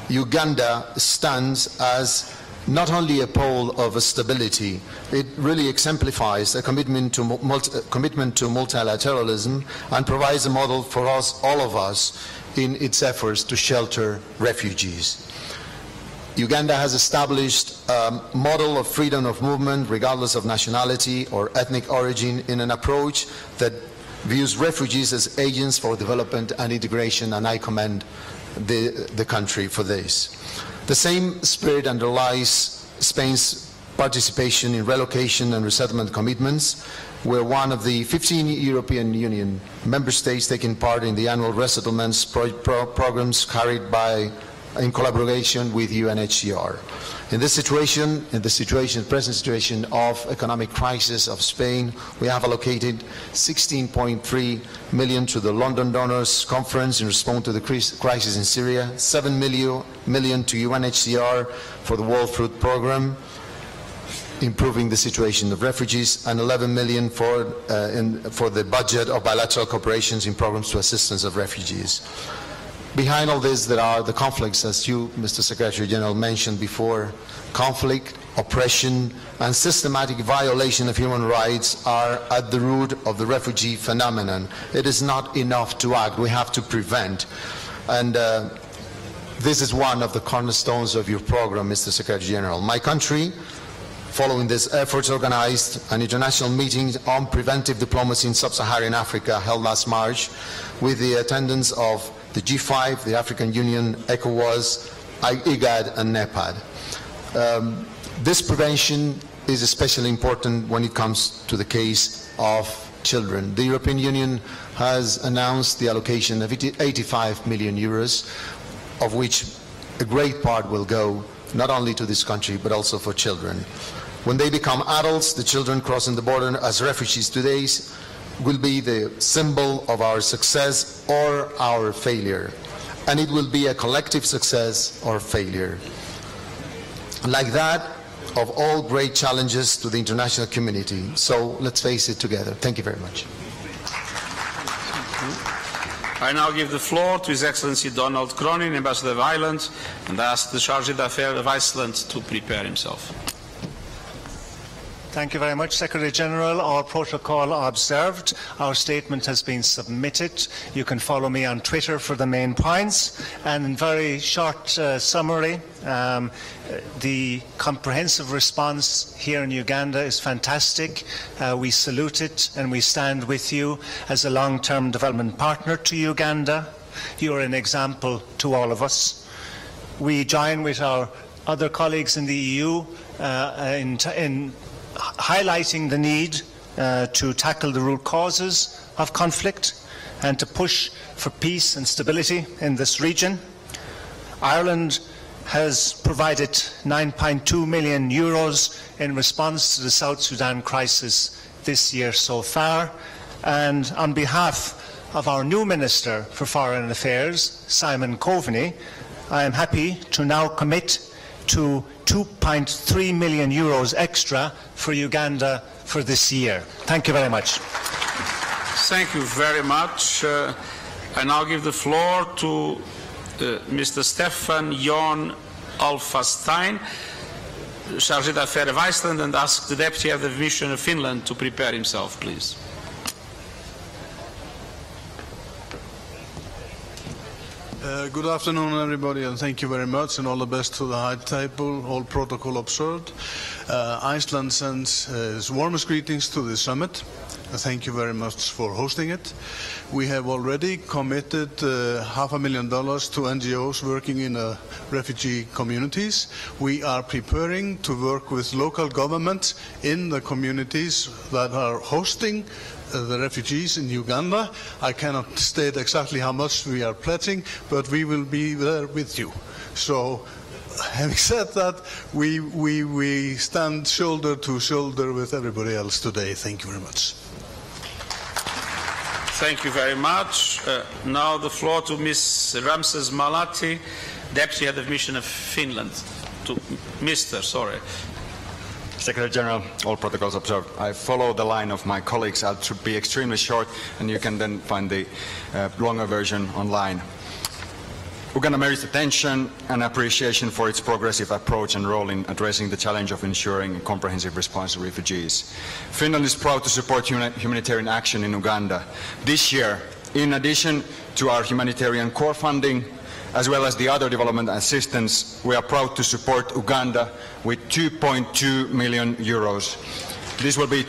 Uganda stands as not only a pole of stability, it really exemplifies a commitment to multilateralism and provides a model for us, all of us, in its efforts to shelter refugees. Uganda has established a model of freedom of movement regardless of nationality or ethnic origin in an approach that views refugees as agents for development and integration, and I commend the country for this. The same spirit underlies Spain's participation in relocation and resettlement commitments. We're one of the 15 European Union member states taking part in the annual resettlements programs carried in collaboration with UNHCR. In this situation, present situation of economic crisis of Spain, we have allocated 16.3 million to the London Donors Conference in response to the crisis in Syria, 7 million to UNHCR for the World Food Programme, improving the situation of refugees, and 11 million for the budget of bilateral cooperations in programs to assistance of refugees. Behind all this, there are the conflicts, as you, Mr. Secretary General, mentioned before. Conflict, oppression, and systematic violation of human rights are at the root of the refugee phenomenon. It is not enough to act, we have to prevent. And this is one of the cornerstones of your program, Mr. Secretary General. My country, following these efforts, organized an international meeting on preventive diplomacy in sub-Saharan Africa held last March with the attendance of the G5, the African Union, ECOWAS, IGAD, and NEPAD. This prevention is especially important when it comes to the case of children. The European Union has announced the allocation of 85 million euros, of which a great part will go not only to this country, but also for children. When they become adults, the children crossing the border as refugees today will be the symbol of our success or our failure. And it will be a collective success or failure. Like that of all great challenges to the international community. So let's face it together. Thank you very much. I now give the floor to His Excellency Donald Cronin, Ambassador of Ireland, and ask the Chargé d'Affaires of Iceland to prepare himself. Thank you very much, Secretary General. All protocol observed. Our statement has been submitted. You can follow me on Twitter for the main points. And in very short summary, the comprehensive response here in Uganda is fantastic. We salute it and we stand with you as a long-term development partner to Uganda. You are an example to all of us. We join with our other colleagues in the EU in highlighting the need to tackle the root causes of conflict and to push for peace and stability in this region. Ireland has provided €9.2 million in response to the South Sudan crisis this year so far, and on behalf of our new Minister for Foreign Affairs, Simon Coveney, I am happy to now commit to €2.3 million extra for Uganda for this year. Thank you very much. Thank you very much. I now give the floor to Mr. Stefan Jon Alfastein, Chargé d'Affaires of Iceland, and ask the Deputy Head of Mission of Finland to prepare himself, please. Good afternoon, everybody, and thank you very much, and all the best to the high table, all protocol observed. Iceland sends its warmest greetings to the summit. Thank you very much for hosting it. We have already committed $500,000 to NGOs working in refugee communities. We are preparing to work with local governments in the communities that are hosting the refugees in Uganda. I cannot state exactly how much we are pledging, but we will be there with you. So, having said that, we stand shoulder to shoulder with everybody else today. Thank you very much. Thank you very much. Now the floor to Ms. Ramses Malati, Deputy Head of Mission of Finland. Secretary General, all protocols observed. I follow the line of my colleagues. I'll be extremely short, and you can then find the longer version online. Uganda merits attention and appreciation for its progressive approach and role in addressing the challenge of ensuring a comprehensive response to refugees. Finland is proud to support humanitarian action in Uganda. This year, in addition to our humanitarian core funding, as well as the other development assistance, we are proud to support Uganda with €2.2 million. This will be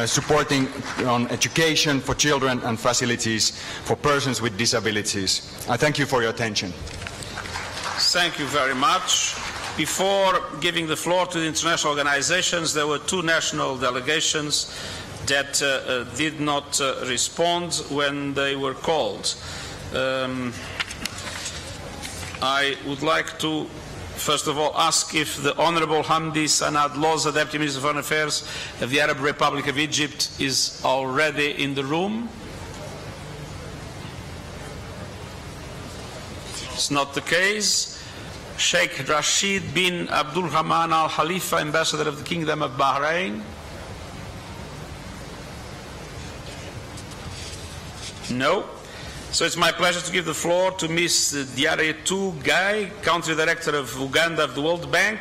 supporting on education for children and facilities for persons with disabilities. I thank you for your attention. Thank you very much. Before giving the floor to the international organizations, there were two national delegations that did not respond when they were called. I would like to first of all ask if the Honorable Hamdi Sanad Loza, Deputy Minister of Foreign Affairs of the Arab Republic of Egypt, is already in the room. It's not the case. Sheikh Rashid bin Abdul Rahman Al Khalifa, Ambassador of the Kingdom of Bahrain. No. So it's my pleasure to give the floor to Ms. Diaretu Gai, Country Director of Uganda of the World Bank,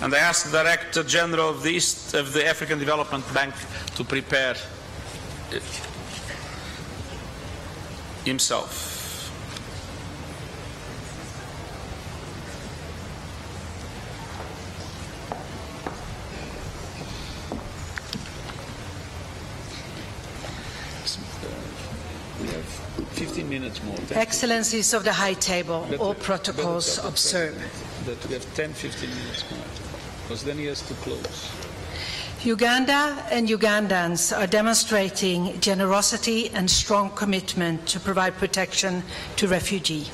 and I ask the Director General of the African Development Bank to prepare himself. We have 15 minutes more. Excellencies of the high table, all protocols observed. That we have 10-15 minutes more, because then he has to close. Uganda and Ugandans are demonstrating generosity and strong commitment to provide protection to refugees.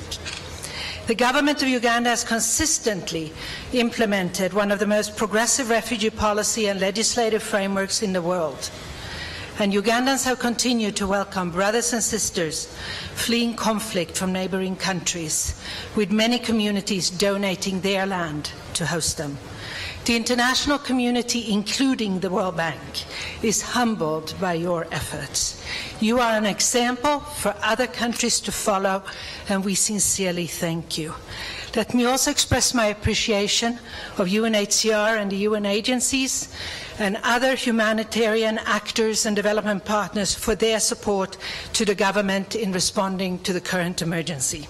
The government of Uganda has consistently implemented one of the most progressive refugee policy and legislative frameworks in the world. and Ugandans have continued to welcome brothers and sisters fleeing conflict from neighboring countries, with many communities donating their land to host them. The international community, including the World Bank, is humbled by your efforts. You are an example for other countries to follow, and we sincerely thank you. Let me also express my appreciation of UNHCR and the UN agencies and other humanitarian actors and development partners for their support to the government in responding to the current emergency.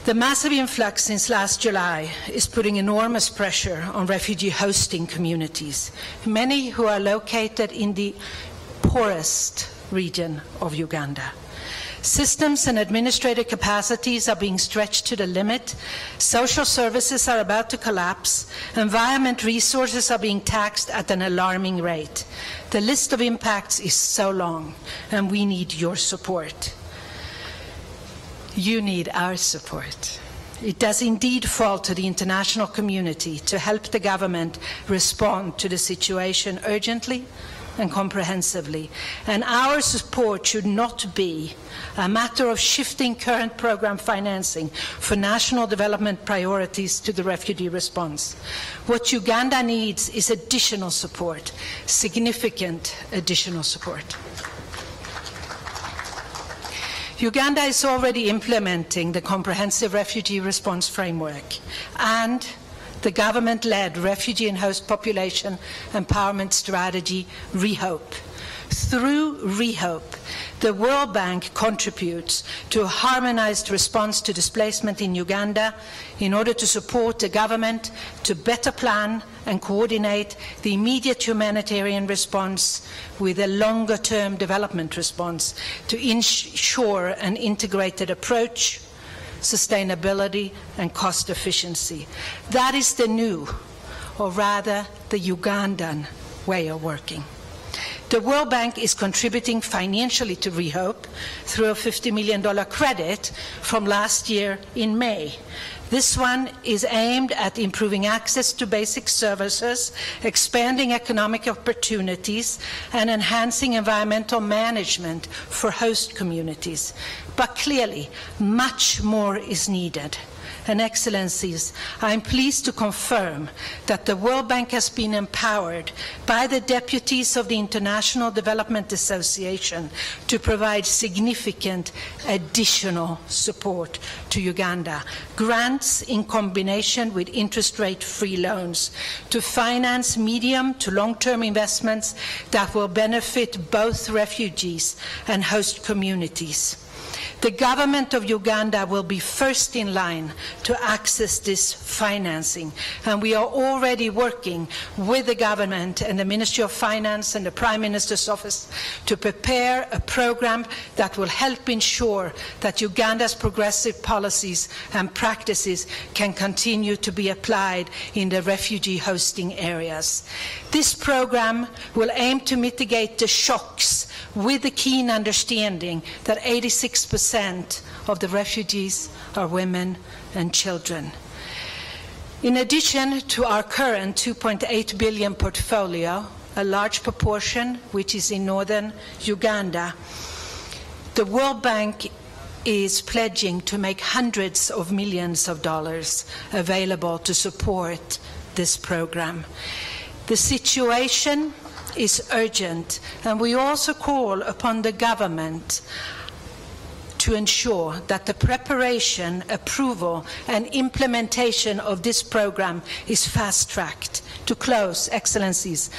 The massive influx since last July is putting enormous pressure on refugee hosting communities, many who are located in the poorest region of Uganda. Systems and administrative capacities are being stretched to the limit, social services are about to collapse, environment resources are being taxed at an alarming rate. The list of impacts is so long, and we need your support. You need our support. It does indeed fall to the international community to help the government respond to the situation urgently and comprehensively. And our support should not be a matter of shifting current program financing for national development priorities to the refugee response. What Uganda needs is additional support, significant additional support. Uganda is already implementing the Comprehensive Refugee Response Framework and the government-led Refugee and Host Population Empowerment Strategy, REHOPE. Through REHOPE, the World Bank contributes to a harmonized response to displacement in Uganda in order to support the government to better plan and coordinate the immediate humanitarian response with a longer-term development response to ensure an integrated approach, sustainability, and cost efficiency. That is the new, or rather the Ugandan, way of working. The World Bank is contributing financially to REHOPE through a $50 million credit from last year in May. This one is aimed at improving access to basic services, expanding economic opportunities, and enhancing environmental management for host communities. But clearly, much more is needed. And Excellencies, I am pleased to confirm that the World Bank has been empowered by the deputies of the International Development Association to provide significant additional support to Uganda. Grants in combination with interest rate-free loans to finance medium to long-term investments that will benefit both refugees and host communities. The government of Uganda will be first in line to access this financing, and we are already working with the government and the Ministry of Finance and the Prime Minister's office to prepare a program that will help ensure that Uganda's progressive policies and practices can continue to be applied in the refugee hosting areas. This program will aim to mitigate the shocks with the keen understanding that 86% of the refugees are women and children. In addition to our current 2.8 billion portfolio, a large proportion which is in northern Uganda, the World Bank is pledging to make hundreds of millions of dollars available to support this program. The situation is urgent, and we also call upon the government to ensure that the preparation, approval, and implementation of this program is fast-tracked. To close, Excellencies,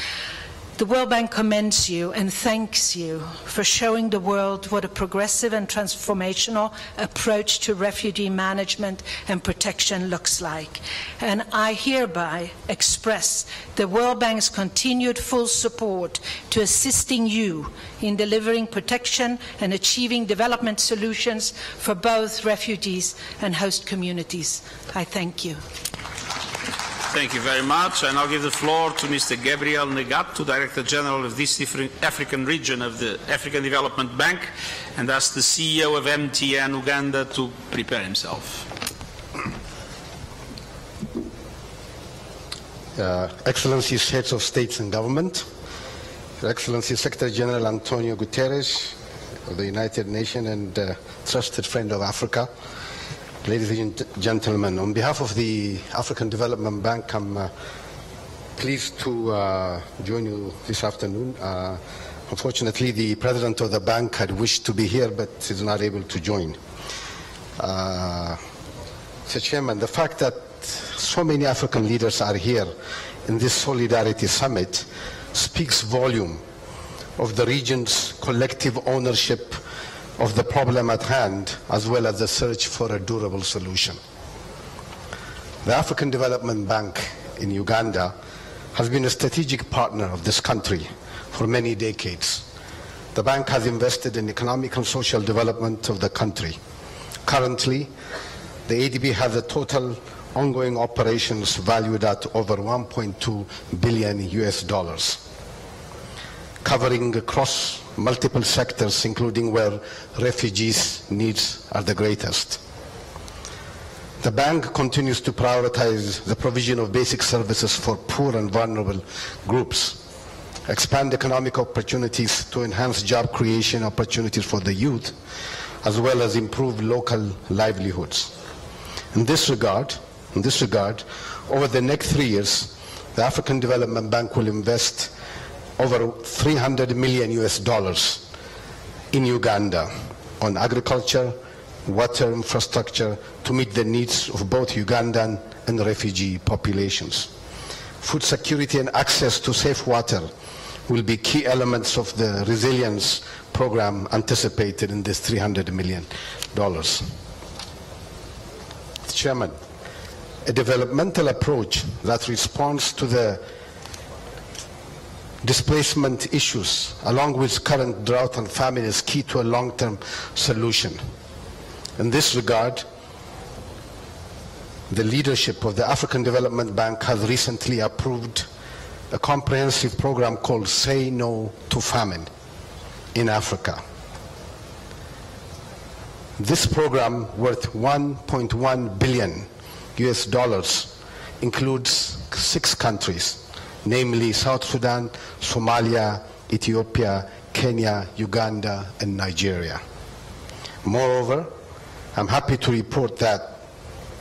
the World Bank commends you and thanks you for showing the world what a progressive and transformational approach to refugee management and protection looks like. And I hereby express the World Bank's continued full support to assisting you in delivering protection and achieving development solutions for both refugees and host communities. I thank you. Thank you very much. I now give the floor to Mr. Gabriel Negato, Director General of this African region of the African Development Bank, and ask the CEO of MTN Uganda to prepare himself. Excellencies, heads of states and government, Your Excellency Secretary General Antonio Guterres of the United Nations and trusted friend of Africa, ladies and gentlemen, on behalf of the African Development Bank, I'm pleased to join you this afternoon. Unfortunately, the president of the bank had wished to be here, but is not able to join. Mr. Chairman, the fact that so many African leaders are here in this Solidarity Summit speaks volume of the region's collective ownership of the problem at hand, as well as the search for a durable solution. The African Development Bank in Uganda has been a strategic partner of this country for many decades. The bank has invested in economic and social development of the country. Currently, the ADB has a total ongoing operations valued at over $1.2 billion, covering across multiple sectors, including where refugees' needs are the greatest. The bank continues to prioritize the provision of basic services for poor and vulnerable groups, expand economic opportunities to enhance job creation opportunities for the youth, as well as improve local livelihoods. In this regard, over the next 3 years, the African Development Bank will invest over $300 million in Uganda on agriculture, water infrastructure to meet the needs of both Ugandan and refugee populations. Food security and access to safe water will be key elements of the resilience program anticipated in this $300 million. Chairman, a developmental approach that responds to the displacement issues, along with current drought and famine, is key to a long-term solution. In this regard, the leadership of the African Development Bank has recently approved a comprehensive program called Say No to Famine in Africa. This program, worth $1.1 billion, includes 6 countries, namely South Sudan, Somalia, Ethiopia, Kenya, Uganda, and Nigeria. Moreover, I'm happy to report that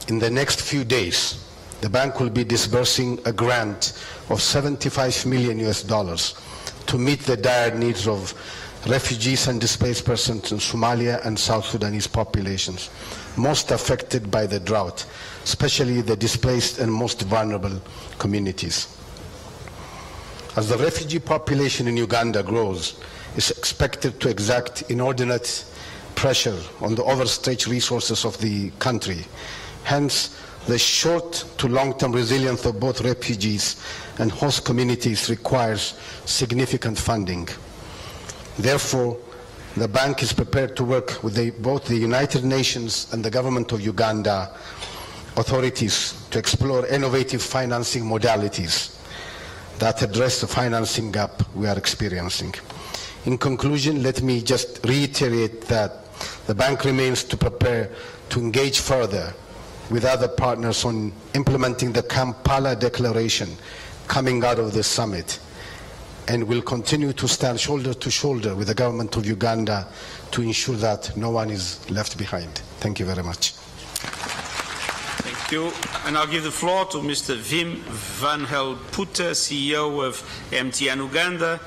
in the next few days, the bank will be disbursing a grant of $75 million to meet the dire needs of refugees and displaced persons in Somalia and South Sudanese populations, most affected by the drought, especially the displaced and most vulnerable communities. As the refugee population in Uganda grows, it's expected to exact inordinate pressure on the overstretched resources of the country. Hence, the short to long-term resilience of both refugees and host communities requires significant funding. Therefore, the bank is prepared to work with both the United Nations and the government of Uganda authorities to explore innovative financing modalities that address the financing gap we are experiencing. In conclusion, let me just reiterate that the bank remains prepared to engage further with other partners on implementing the Kampala Declaration coming out of this summit, and will continue to stand shoulder to shoulder with the government of Uganda to ensure that no one is left behind. Thank you very much. Thank you. And I'll give the floor to Mr. Wim van Helputte, CEO of MTN Uganda,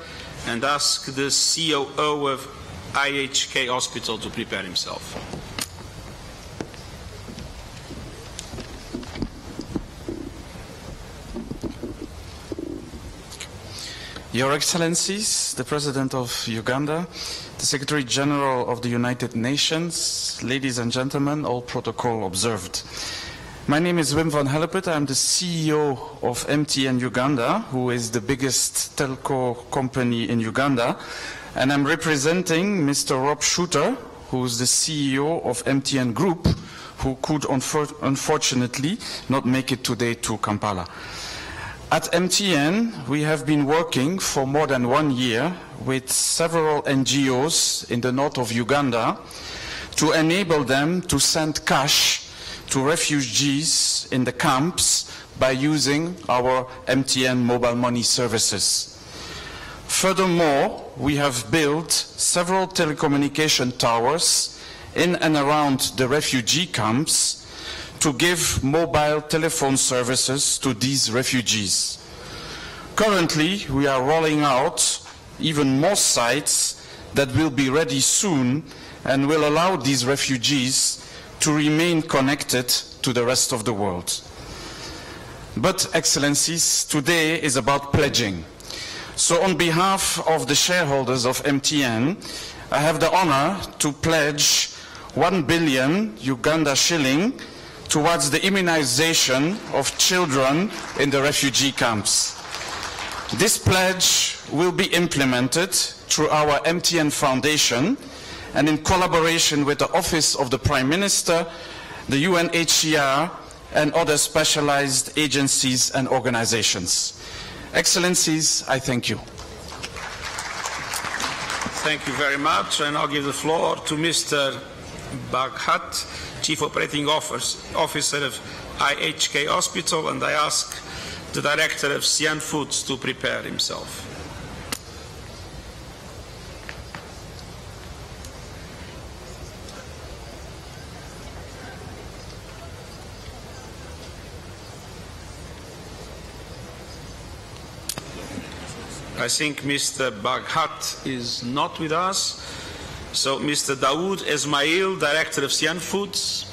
and ask the COO of IHK Hospital to prepare himself. Your Excellencies, the President of Uganda, the Secretary General of the United Nations, ladies and gentlemen, all protocol observed. My name is Wim van Helputte. I'm the CEO of MTN Uganda, who is the biggest telco company in Uganda, and I'm representing Mr. Rob Shooter, who is the CEO of MTN Group, who could unfortunately not make it today to Kampala. At MTN, we have been working for more than 1 year with several NGOs in the north of Uganda to enable them to send cash to refugees in the camps by using our MTN mobile money services. Furthermore, we have built several telecommunication towers in and around the refugee camps to give mobile telephone services to these refugees. Currently, we are rolling out even more sites that will be ready soon and will allow these refugees to remain connected to the rest of the world. But, Excellencies, today is about pledging. So on behalf of the shareholders of MTN, I have the honor to pledge 1 billion Uganda shilling towards the immunization of children in the refugee camps. This pledge will be implemented through our MTN Foundation and in collaboration with the Office of the Prime Minister, the UNHCR, and other specialized agencies and organizations. Excellencies, I thank you. Thank you very much. I now give the floor to Mr. Baghat, Chief Operating Officer of IHK Hospital, and I ask the Director of Sian Foods to prepare himself. I think Mr. Baghat is not with us. So Mr. Dawood Esmail, Director of Sian Foods.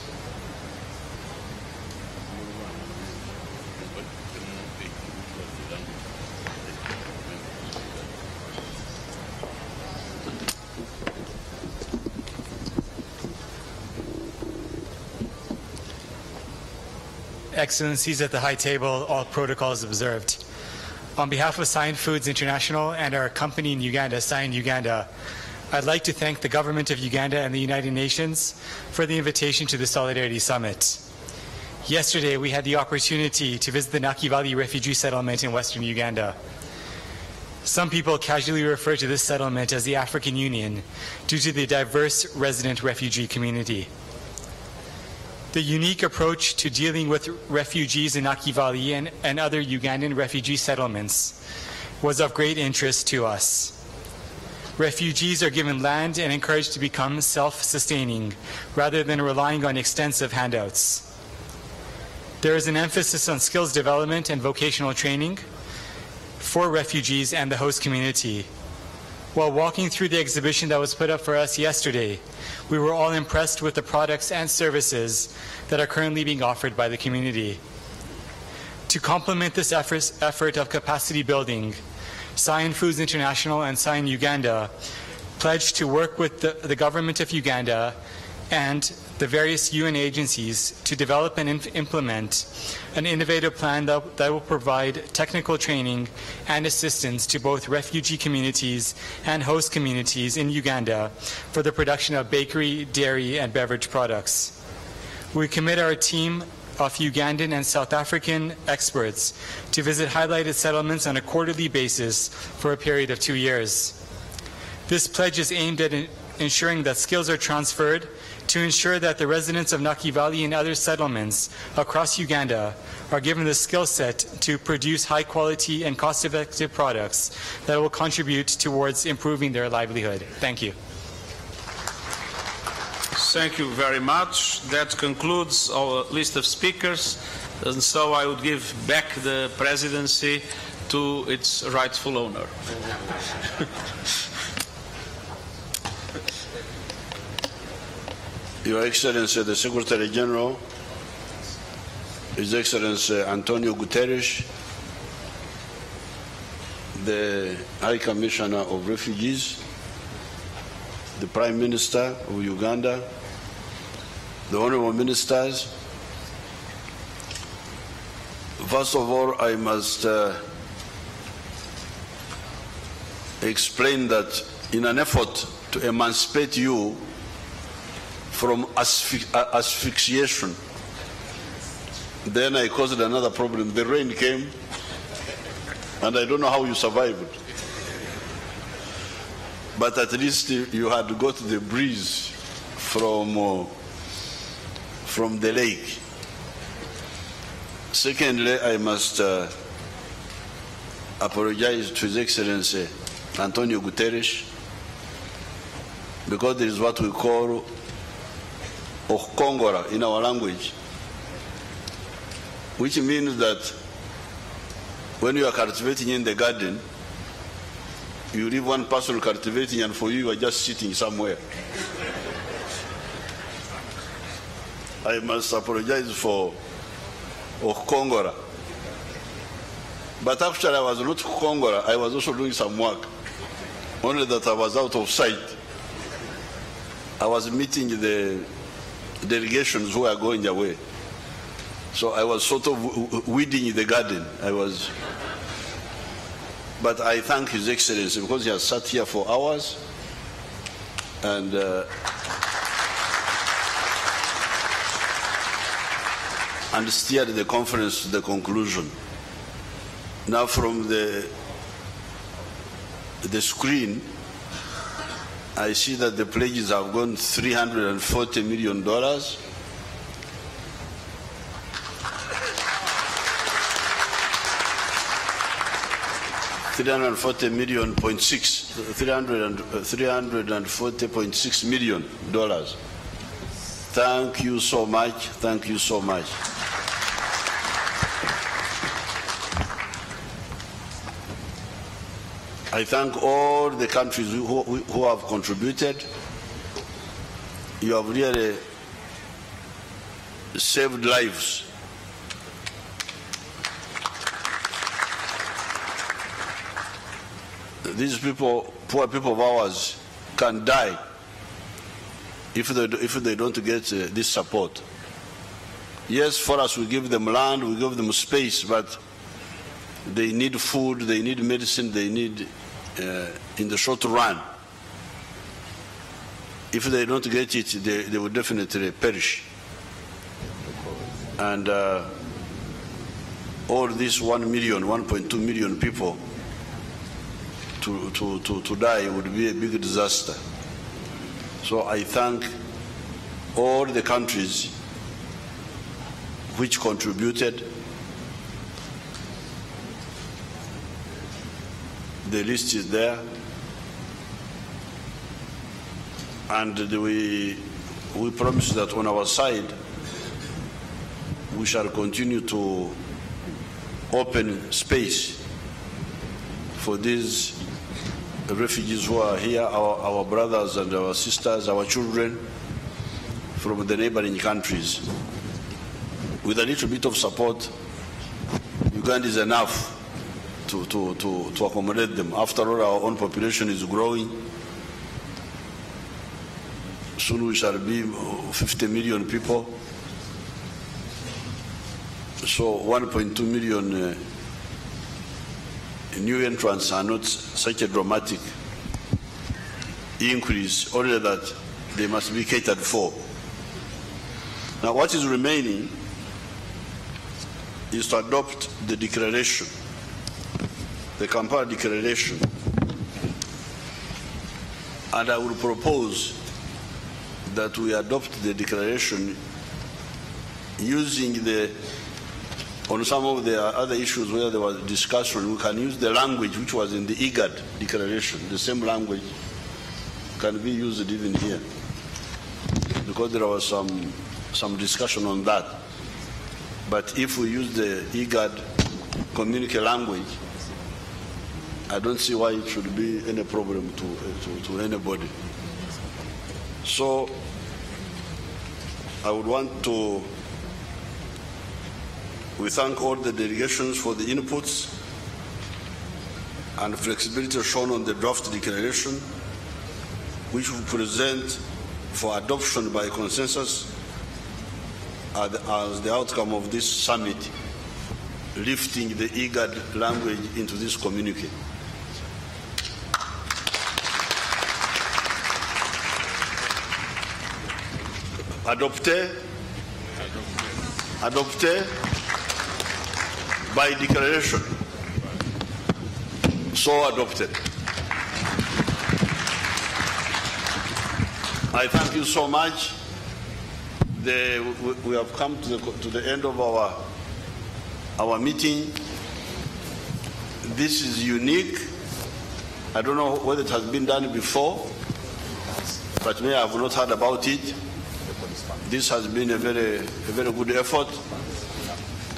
Excellencies at the high table, all protocols observed. On behalf of Sian Foods International and our company in Uganda, Sian Uganda, I'd like to thank the government of Uganda and the United Nations for the invitation to the Solidarity Summit. Yesterday, we had the opportunity to visit the Nakivale refugee settlement in western Uganda. Some people casually refer to this settlement as the African Union due to the diverse resident refugee community. The unique approach to dealing with refugees in Nakivale and other Ugandan refugee settlements was of great interest to us. Refugees are given land and encouraged to become self-sustaining rather than relying on extensive handouts. There is an emphasis on skills development and vocational training for refugees and the host community. While walking through the exhibition that was put up for us yesterday, we were all impressed with the products and services that are currently being offered by the community. To complement this effort of capacity building, Sian Foods International and Sian Uganda pledged to work with the government of Uganda and the various UN agencies to develop and implement an innovative plan that will provide technical training and assistance to both refugee communities and host communities in Uganda for the production of bakery, dairy, and beverage products. We commit our team of Ugandan and South African experts to visit highlighted settlements on a quarterly basis for a period of 2 years. This pledge is aimed at ensuring that skills are transferred to ensure that the residents of Nakivale and other settlements across Uganda are given the skill set to produce high quality and cost-effective products that will contribute towards improving their livelihood. Thank you. Thank you very much. That concludes our list of speakers, and so I would give back the presidency to its rightful owner. Your Excellency, the Secretary General, His Excellency Antonio Guterres, the High Commissioner of Refugees, the Prime Minister of Uganda, the Honorable Ministers. First of all, I must explain that in an effort to emancipate you from asphyxiation, then I caused another problem. The rain came, and I don't know how you survived. But at least you had got the breeze from the lake. Secondly, I must apologize to His Excellency Antonio Guterres, because there is what we call Okongora in our language, which means that when you are cultivating in the garden, you leave one person cultivating and for you are just sitting somewhere. I must apologize for Okongora. But actually I was not Okongora, I was also doing some work. Only that I was out of sight. I was meeting the delegations who are going away. So I was sort of weeding the garden. But I thank His Excellency because he has sat here for hours and steered the conference to the conclusion. Now from the screen, I see that the pledges have gone $340 million. $340.6 million. Thank you so much. Thank you so much. I thank all the countries who have contributed. You have really saved lives. These people, poor people of ours, can die if they don't get this support. Yes, for us, we give them land, we give them space, but they need food, they need medicine, they need in the short run. If they don't get it, they will definitely perish. And all these 1 million, 1.2 million people to die would be a big disaster. So I thank all the countries which contributed. The list is there, and we promise that on our side we shall continue to open space for these refugees who are here, our brothers and our sisters, our children from the neighboring countries. With a little bit of support, Uganda is enough to accommodate them. After all, our own population is growing. Soon we shall be 50 million people. So 1.2 million new entrants are not such a dramatic increase, only that they must be catered for. Now what is remaining is to adopt the declaration, the Kampala Declaration, and I will propose that we adopt the declaration using on some of the other issues where there was discussion, we can use the language which was in the IGAD declaration. The same language can be used even here, because there was some discussion on that. But if we use the IGAD communique language, I don't see why it should be any problem to anybody. So I would want to we thank all the delegations for the inputs and flexibility shown on the draft declaration, which we present for adoption by consensus as the outcome of this summit, lifting the IGAD language into this communique. Adopté by declaration. So adopted. I thank you so much. We have come to the end of our meeting. This is unique I don't know whether it has been done before, but me, I have not heard about it. This has been a very good effort,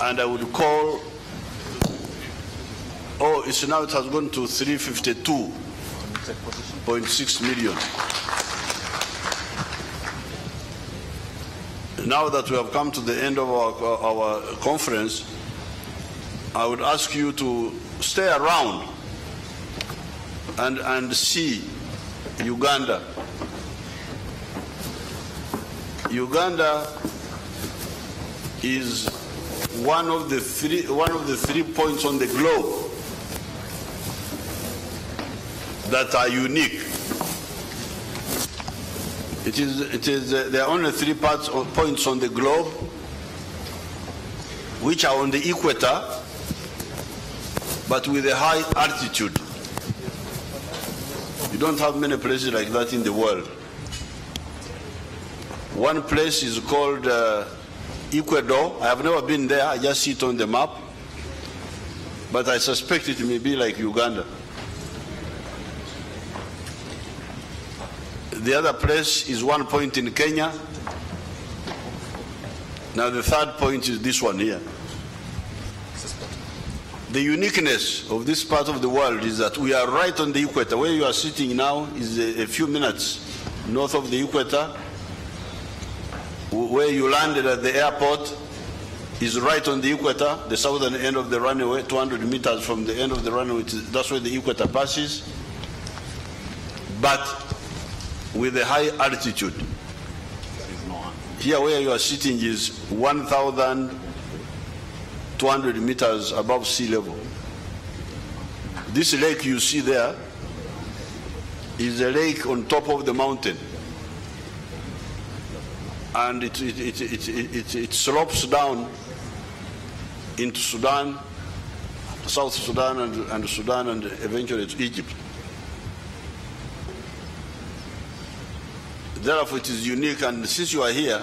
and I would call. Oh, it has gone to 352.6 million. Now that we have come to the end of our conference, I would ask you to stay around and see Uganda. Uganda is one of the three points on the globe that are unique. There are only 3 points on the globe which are on the equator, but with a high altitude. You don't have many places like that in the world. One place is called Ecuador. I have never been there, I just see it on the map, but I suspect it may be like Uganda. The other place is one point in Kenya. Now the third point is this one here. The uniqueness of this part of the world is that we are right on the equator. Where you are sitting now is a few minutes north of the equator. Where you landed at the airport is right on the equator, the southern end of the runway, 200 meters from the end of the runway, that's where the equator passes. But with a high altitude. Here where you are sitting is 1,200 meters above sea level. This lake you see there is a lake on top of the mountain. And it slopes down into Sudan, South Sudan and Sudan, and eventually to Egypt. Therefore, it is unique, and since you are here,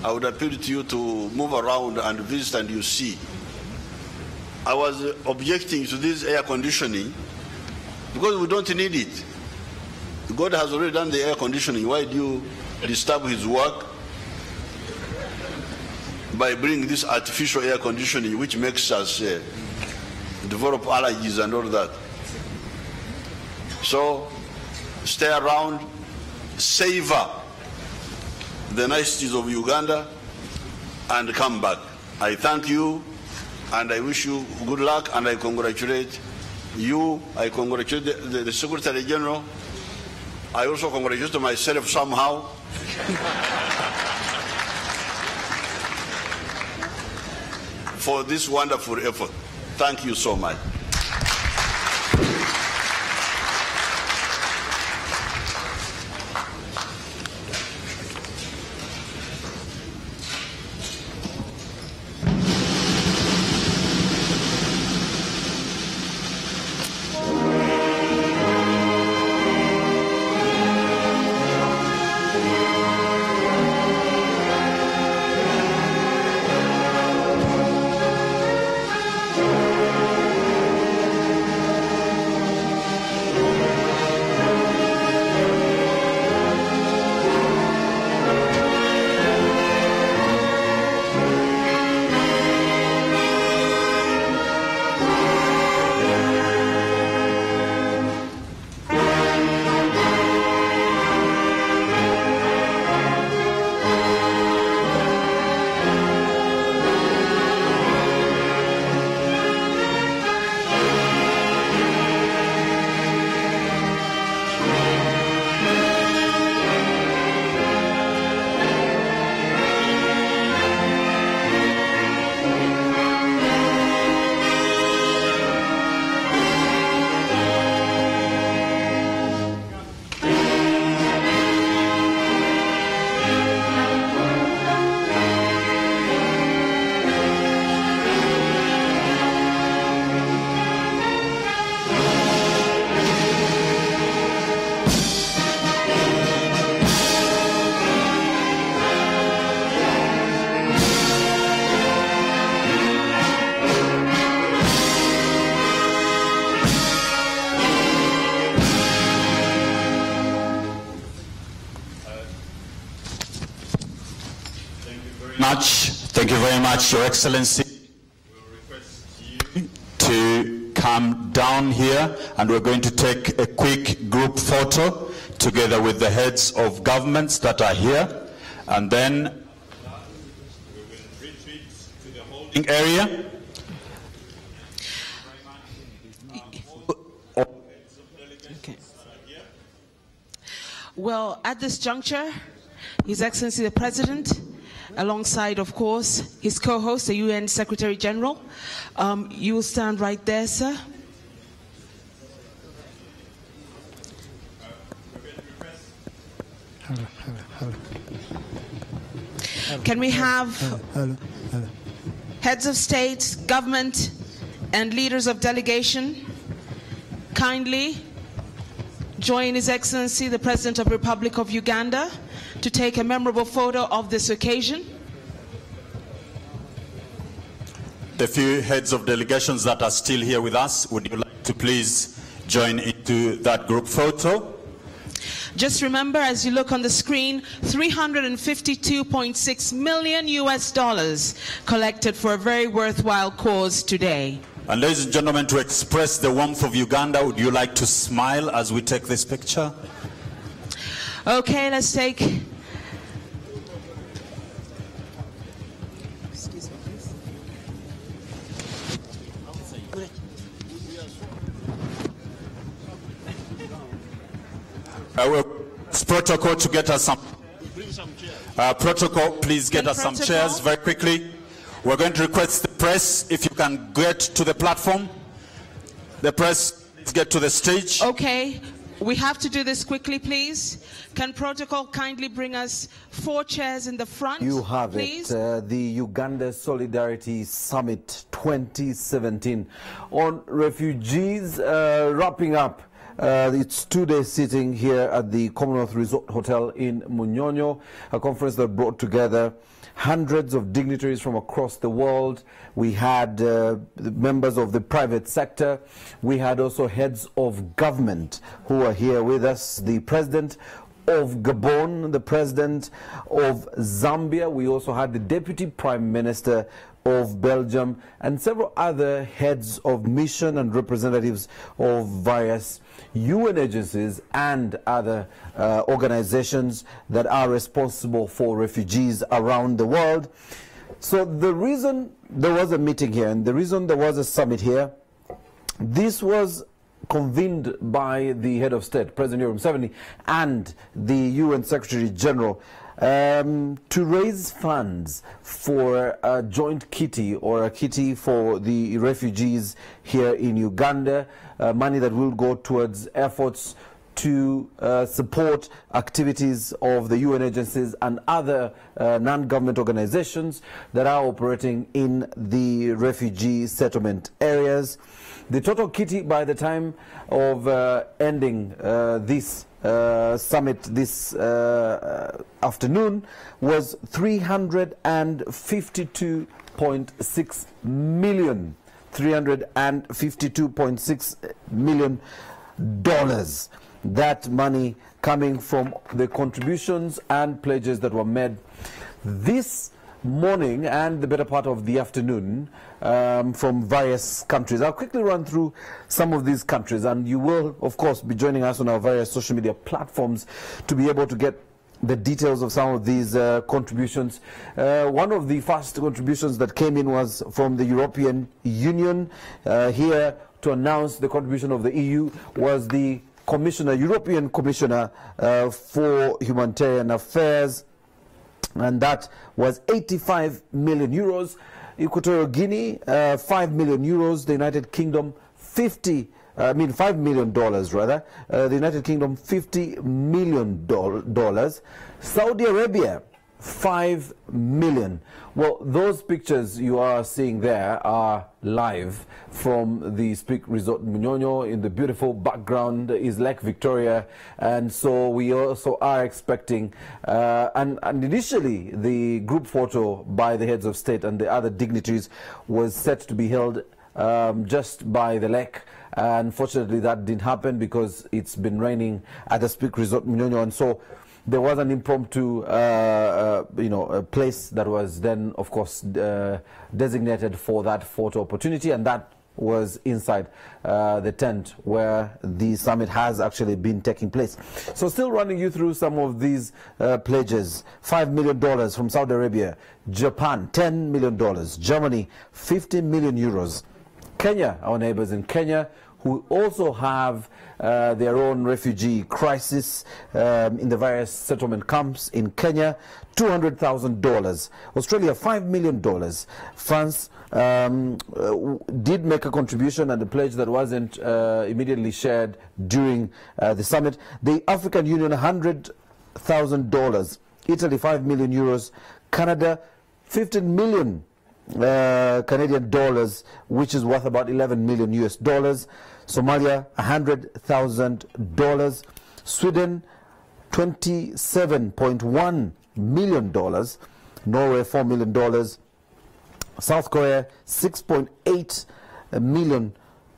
I would appeal to you to move around and visit and you see. I was objecting to this air conditioning because we don't need it. God has already done the air conditioning. Why do you disturb his work by bringing this artificial air conditioning which makes us develop allergies and all that? So stay around, savor the niceties of Uganda, and come back. I thank you, and I wish you good luck, and I congratulate you. I congratulate the Secretary General. I also congratulate myself somehow. For this wonderful effort. Thank you so much. much. Thank you very much, Your Excellency. We'll request you to come down here, and we're going to take a quick group photo together with the heads of governments that are here, and then we will retreat to the holding area. Well, at this juncture, His Excellency the President, alongside, of course, his co-host, the UN Secretary General. You will stand right there, sir. Can we have heads of state, government, and leaders of delegation kindly join His Excellency the President of the Republic of Uganda to take a memorable photo of this occasion? The few heads of delegations that are still here with us, would you like to please join into that group photo? Just remember, as you look on the screen, $352.6 million US collected for a very worthwhile cause today. And ladies and gentlemen, to express the warmth of Uganda, would you like to smile as we take this picture? Okay, let's take... Excuse me, please. Protocol to get us some... protocol, please get us some chairs very quickly. We're going to request the press, if you can get to the platform. The press, please get to the stage. Okay, we have to do this quickly, please. Can protocol kindly bring us 4 chairs in the front, You have please? it, the Uganda Solidarity Summit 2017 on refugees, wrapping up its 2-day sitting here at the Commonwealth Resort Hotel in Munyonyo, a conference that brought together hundreds of dignitaries from across the world. We had members of the private sector. We had also heads of government who are here with us. The president of Gabon, the president of Zambia. We also had the deputy prime minister of Belgium and several other heads of mission and representatives of various UN agencies and other organizations that are responsible for refugees around the world. So the reason there was a meeting here and the reason there was a summit here, this was convened by the head of state, President Yoweri Museveni, and the UN Secretary General to raise funds for a joint kitty or a kitty for the refugees here in Uganda, money that will go towards efforts to support activities of the UN agencies and other non-government organizations that are operating in the refugee settlement areas. The total kitty by the time of ending this summit this afternoon was $352.6 million. $352.6 million. That money coming from the contributions and pledges that were made this morning and the better part of the afternoon from various countries. I'll quickly run through some of these countries, and you will, of course, be joining us on our various social media platforms to be able to get the details of some of these contributions. One of the first contributions that came in was from the European Union. Here to announce the contribution of the EU was the European Commissioner for Humanitarian Affairs, and that was 85 million euros. Equatorial Guinea, 5 million euros. The United Kingdom, $5 million rather. The United Kingdom, $50 million. Saudi Arabia, 5 million. Well, those pictures you are seeing there are live from the Speak Resort Munyonyo. In the beautiful background is Lake Victoria, and so we also are expecting and initially the group photo by the heads of state and the other dignitaries was set to be held just by the lake. Unfortunately, that didn't happen because it's been raining at the Speak Resort Munyonyo, and so there was an impromptu, a place that was then, of course, designated for that photo opportunity, and that was inside the tent where the summit has actually been taking place. So still running you through some of these pledges. $5 million from Saudi Arabia, Japan $10 million, Germany 50 million euros, Kenya, our neighbors in Kenya, who also have their own refugee crisis in the various settlement camps in Kenya, $200,000. Australia, $5 million. France did make a contribution and a pledge that wasn't immediately shared during the summit. The African Union, $100,000. Italy, 5 million euros. Canada, 15 million Canadian dollars, which is worth about 11 million US dollars. Somalia, $100,000. Sweden, $27.1 million. Norway, $4 million. South Korea, $6.8 million.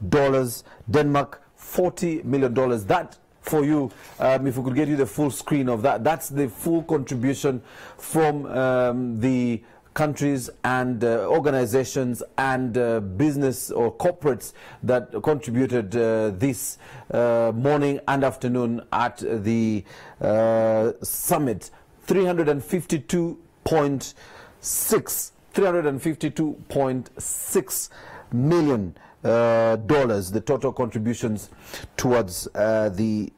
Denmark, $40 million. That, for you, if we could get you the full screen of that, that's the full contribution from the countries and organizations and business or corporates that contributed this morning and afternoon at the summit. $352.6 million the total contributions towards the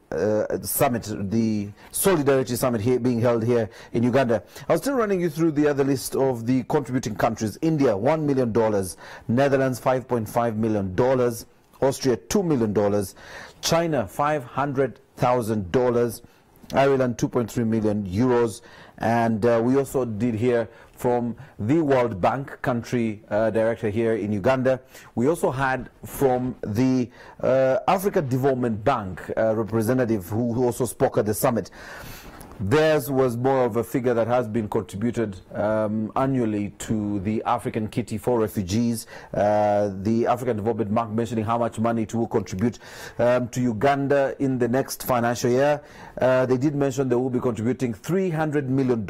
summit, the Solidarity Summit here being held here in Uganda. I was still running you through the other list of the contributing countries. India, $1 million. Netherlands, $5.5 million. Austria, $2 million. China, $500,000. Ireland, 2.3 million euros. And we also did hear from the World Bank country director here in Uganda. We also had from the Africa Development Bank representative who also spoke at the summit. Theirs was more of a figure that has been contributed annually to the African Kitty for Refugees. The African Development Bank mentioning how much money it will contribute to Uganda in the next financial year. They did mention they will be contributing $300 million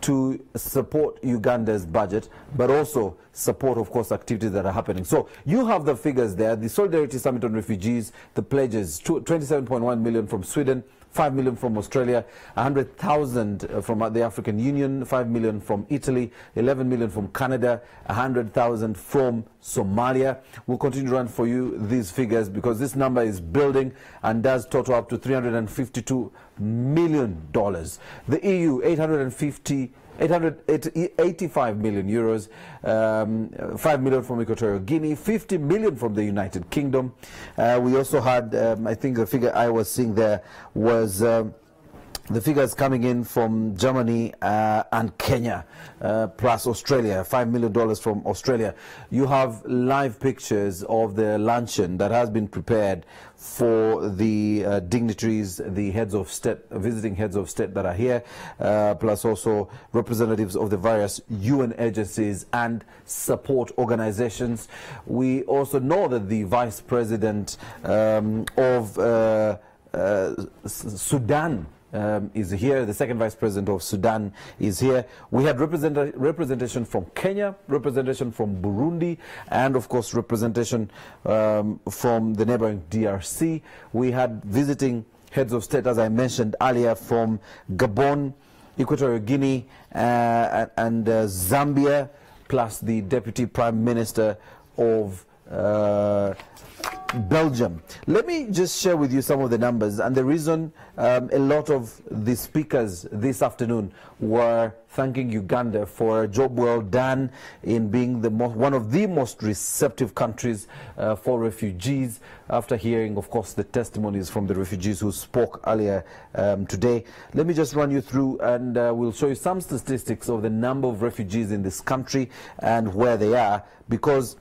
to support Uganda's budget, but also support, of course, activities that are happening. So you have the figures there. The Solidarity Summit on Refugees, the pledges, 27.1 million from Sweden, 5 million from Australia, 100,000 from the African Union, 5 million from Italy, 11 million from Canada, 100,000 from Somalia. We'll continue to run for you these figures because this number is building and does total up to $352 million. The EU, 885 million euros, 5 million from Equatorial Guinea, 50 million from the United Kingdom. We also had, I think the figure I was seeing there was the figures coming in from Germany and Kenya, plus Australia, $5 million from Australia. You have live pictures of the luncheon that has been prepared for the dignitaries, the heads of state, visiting heads of state that are here, plus also representatives of the various UN agencies and support organizations. We also know that the Vice President of Sudan is here. The second Vice President of Sudan is here. We had representation from Kenya, representation from Burundi, and of course representation from the neighboring DRC. We had visiting heads of state, as I mentioned earlier, from Gabon, Equatorial Guinea, and Zambia, plus the Deputy Prime Minister of Belgium. Let me just share with you some of the numbers, and the reason a lot of the speakers this afternoon were thanking Uganda for a job well done in being one of the most receptive countries for refugees, after hearing, of course, the testimonies from the refugees who spoke earlier today. Let me just run you through, and we'll show you some statistics of the number of refugees in this country and where they are, because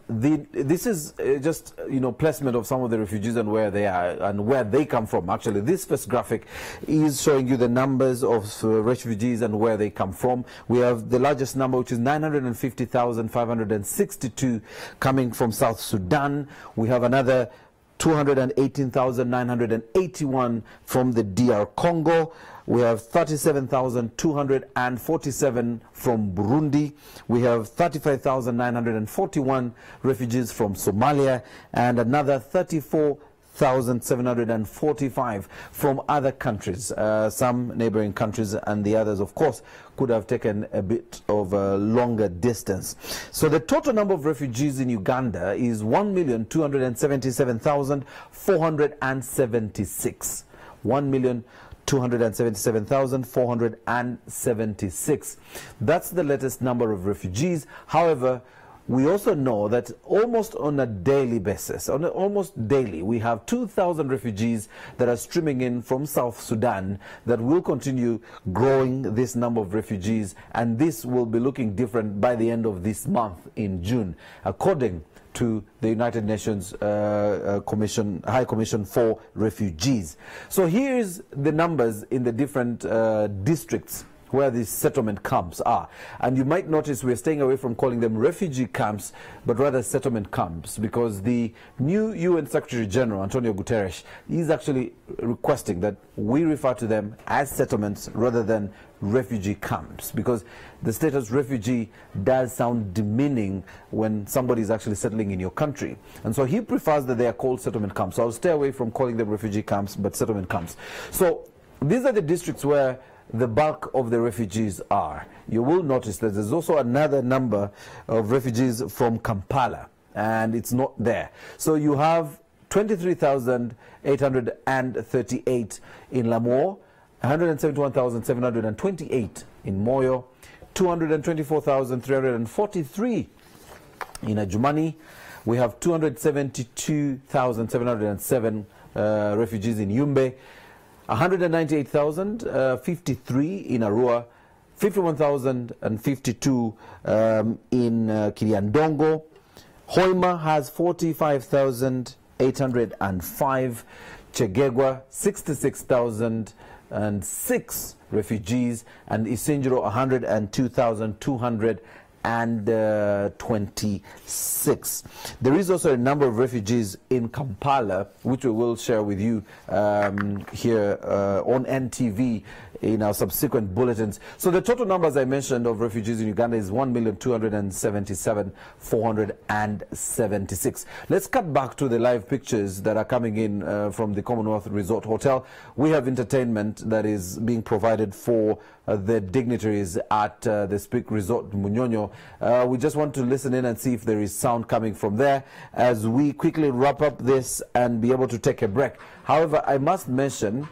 this is just, placement of some of the refugees and where they are and where they come from. Actually, this first graphic is showing you the numbers of refugees and where they come from. We have the largest number, which is 950,562 coming from South Sudan. We have another 218,981 from the DR Congo. We have 37,247 from Burundi. We have 35,941 refugees from Somalia, and another 34,745 from other countries, some neighboring countries, and the others, of course, could have taken a bit of a longer distance. So the total number of refugees in Uganda is 1,277,476. 1,277,476. That's the latest number of refugees. However, we also know that almost on a daily basis, almost daily, we have 2,000 refugees that are streaming in from South Sudan that will continue growing this number of refugees, and this will be looking different by the end of this month in June, according to the United Nations High Commission for Refugees. So here's the numbers in the different districts where these settlement camps are. And you might notice we're staying away from calling them refugee camps, but rather settlement camps, because the new UN Secretary General, Antonio Guterres, is actually requesting that we refer to them as settlements rather than refugee camps, because the status refugee does sound demeaning when somebody is actually settling in your country. And so he prefers that they are called settlement camps. So I'll stay away from calling them refugee camps, but settlement camps. So these are the districts where the bulk of the refugees are. You will notice that there's also another number of refugees from Kampala, and it's not there. So you have 23,838 in Lamour, 171,728 in Moyo, 224,343 in Adjumani. We have 272,707 refugees in Yumbe, 198,053 in Arua, 51,052 in Kiriandongo. Hoima has 45,805. Chegegwa, 66,006 refugees, and Isinjiro, 102,226. There is also a number of refugees in Kampala, which we will share with you here on NTV in our subsequent bulletins. So the total number, as I mentioned, of refugees in Uganda is 1,277,476. Let's cut back to the live pictures that are coming in from the Commonwealth Resort Hotel. We have entertainment that is being provided for the dignitaries at the Speak Resort Munyonyo. We just want to listen in and see if there is sound coming from there as we quickly wrap up this and be able to take a break. However, I must mention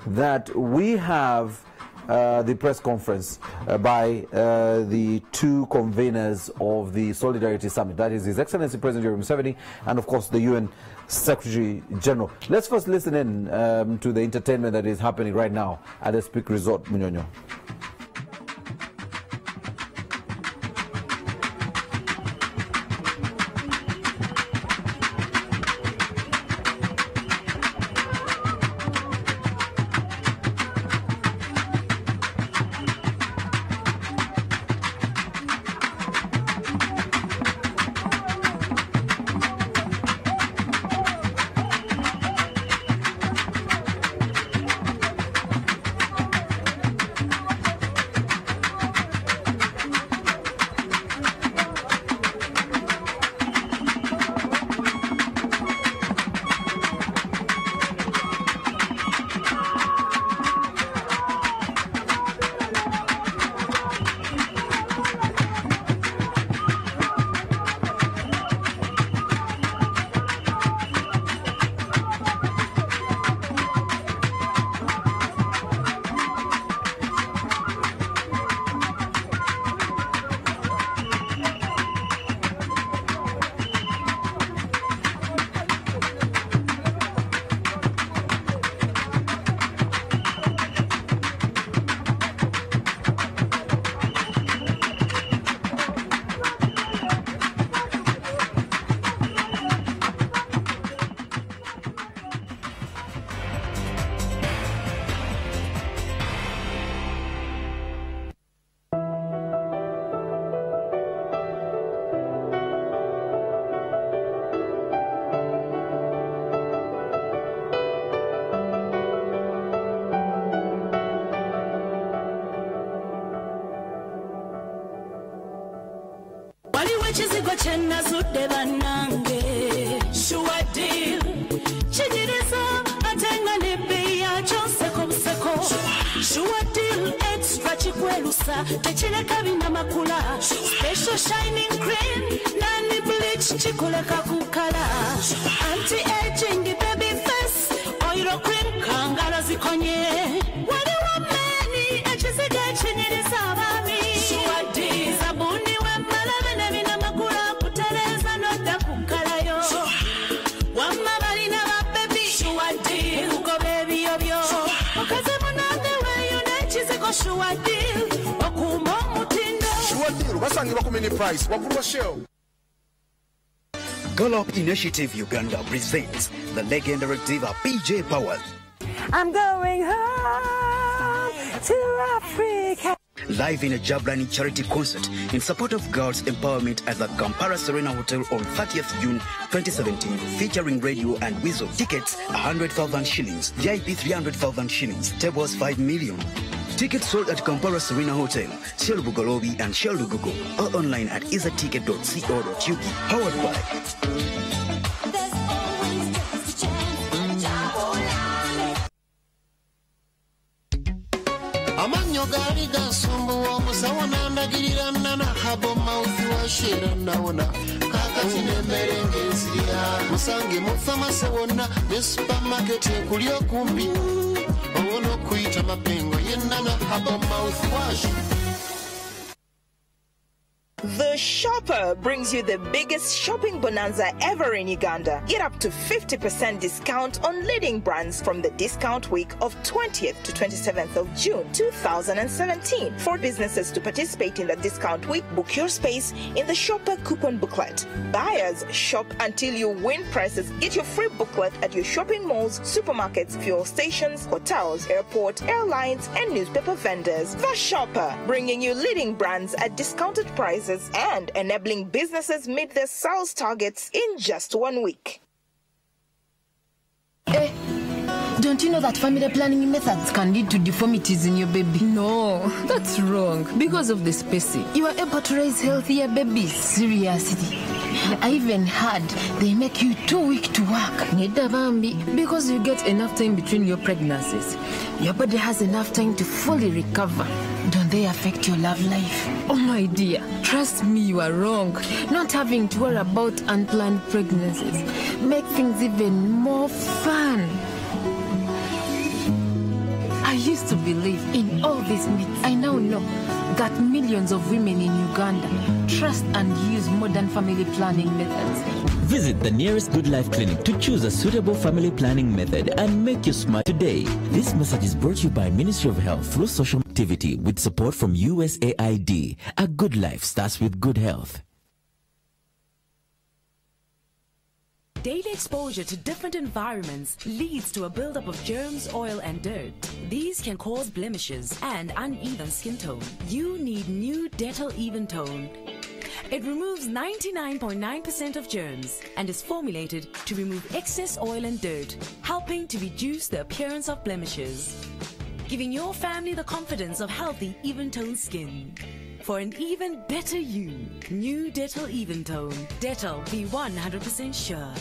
that we have the press conference by the two conveners of the Solidarity Summit. That is His Excellency President Yoweri Museveni and, of course, the UN Secretary General. Let's first listen in to the entertainment that is happening right now at the Speak Resort Munyonyo. nazudde bannange sure deal kinyiriza ate nga nebbeeyi yakyo nseko sure deal extra kikwerusa tekireka binamakula special shining cream nani bleach kikuleka kukala anti-aging baby face oil cream kangala zikonye waliwo meni ekiziga ekinyiriza abaami sure deal sabuni wemmalabe nebinamakula kutereza nodda kukalayo wamma balina babebi sure deal kugoba ebiyobyo okaze munange weeyo n'ekizigo sure deal okuuma omutindo sure deal basangibwa ku mini price waggulu wa shell. Gallop Initiative Uganda presents the legendary diva PJ Powers. I'm going home to Africa. Live in a Jablani charity concert in support of girls' empowerment at the Kampala Serena Hotel on 30th June 2017, featuring radio and whistle. Tickets 100,000 shillings, VIP 300,000 shillings, tables 5 million. Tickets sold at Kampala Serena Hotel, Shell Bugolobi and Shell Lugugo, or online at isaticket.co.uk. Powered by amanyo gali gasumbuwa omusawo nandagirira nana habo mouth washira nawona kakati nemmere ng'ensirya musange mu famasi wonna ne supermarket ekuli okumpi owona okuyita mapengo yennana habo mouth wash. The Shopper brings you the biggest shopping bonanza ever in Uganda. Get up to 50% discount on leading brands from the discount week of 20th to 27th of June 2017. For businesses to participate in the discount week, book your space in the Shopper coupon booklet. Buyers shop until you win prizes. Get your free booklet at your shopping malls, supermarkets, fuel stations, hotels, airport, airlines, and newspaper vendors. The Shopper, bringing you leading brands at discounted prices and enabling businesses meet their sales targets in just 1 week. Don't you know that family planning methods can lead to deformities in your baby? No, that's wrong. Because of the spacing, you are able to raise healthier babies. Seriously. I even heard they make you too weak to work. Because you get enough time between your pregnancies. Your body has enough time to fully recover. Don't they affect your love life? Oh my dear, trust me, you are wrong. Not having to worry about unplanned pregnancies make things even more fun. I used to believe in all these myths. I now know that millions of women in Uganda trust and use modern family planning methods. Visit the nearest Good Life clinic to choose a suitable family planning method and make you smile today. This message is brought to you by Ministry of Health through social activity with support from USAID. A good life starts with good health. Daily exposure to different environments leads to a buildup of germs, oil, and dirt. These can cause blemishes and uneven skin tone. You need new Dettol Even Tone. It removes 99.9% of germs and is formulated to remove excess oil and dirt, helping to reduce the appearance of blemishes, giving your family the confidence of healthy, even-toned skin. For an even better you, new Dettol Even Tone. Dettol, be 100% sure.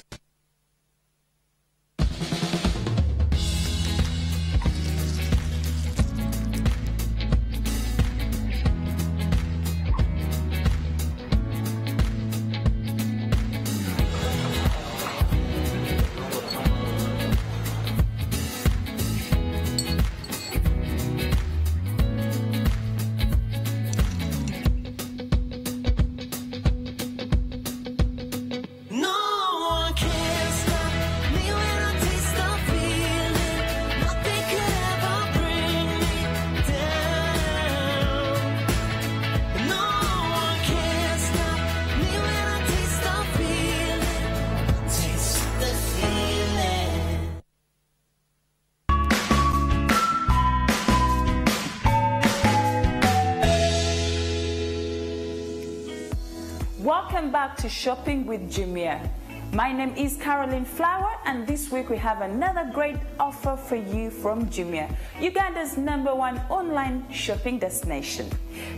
Welcome back to Shopping with Jumia. My name is Caroline Flower, and this week we have another great offer for you from Jumia, Uganda's #1 online shopping destination.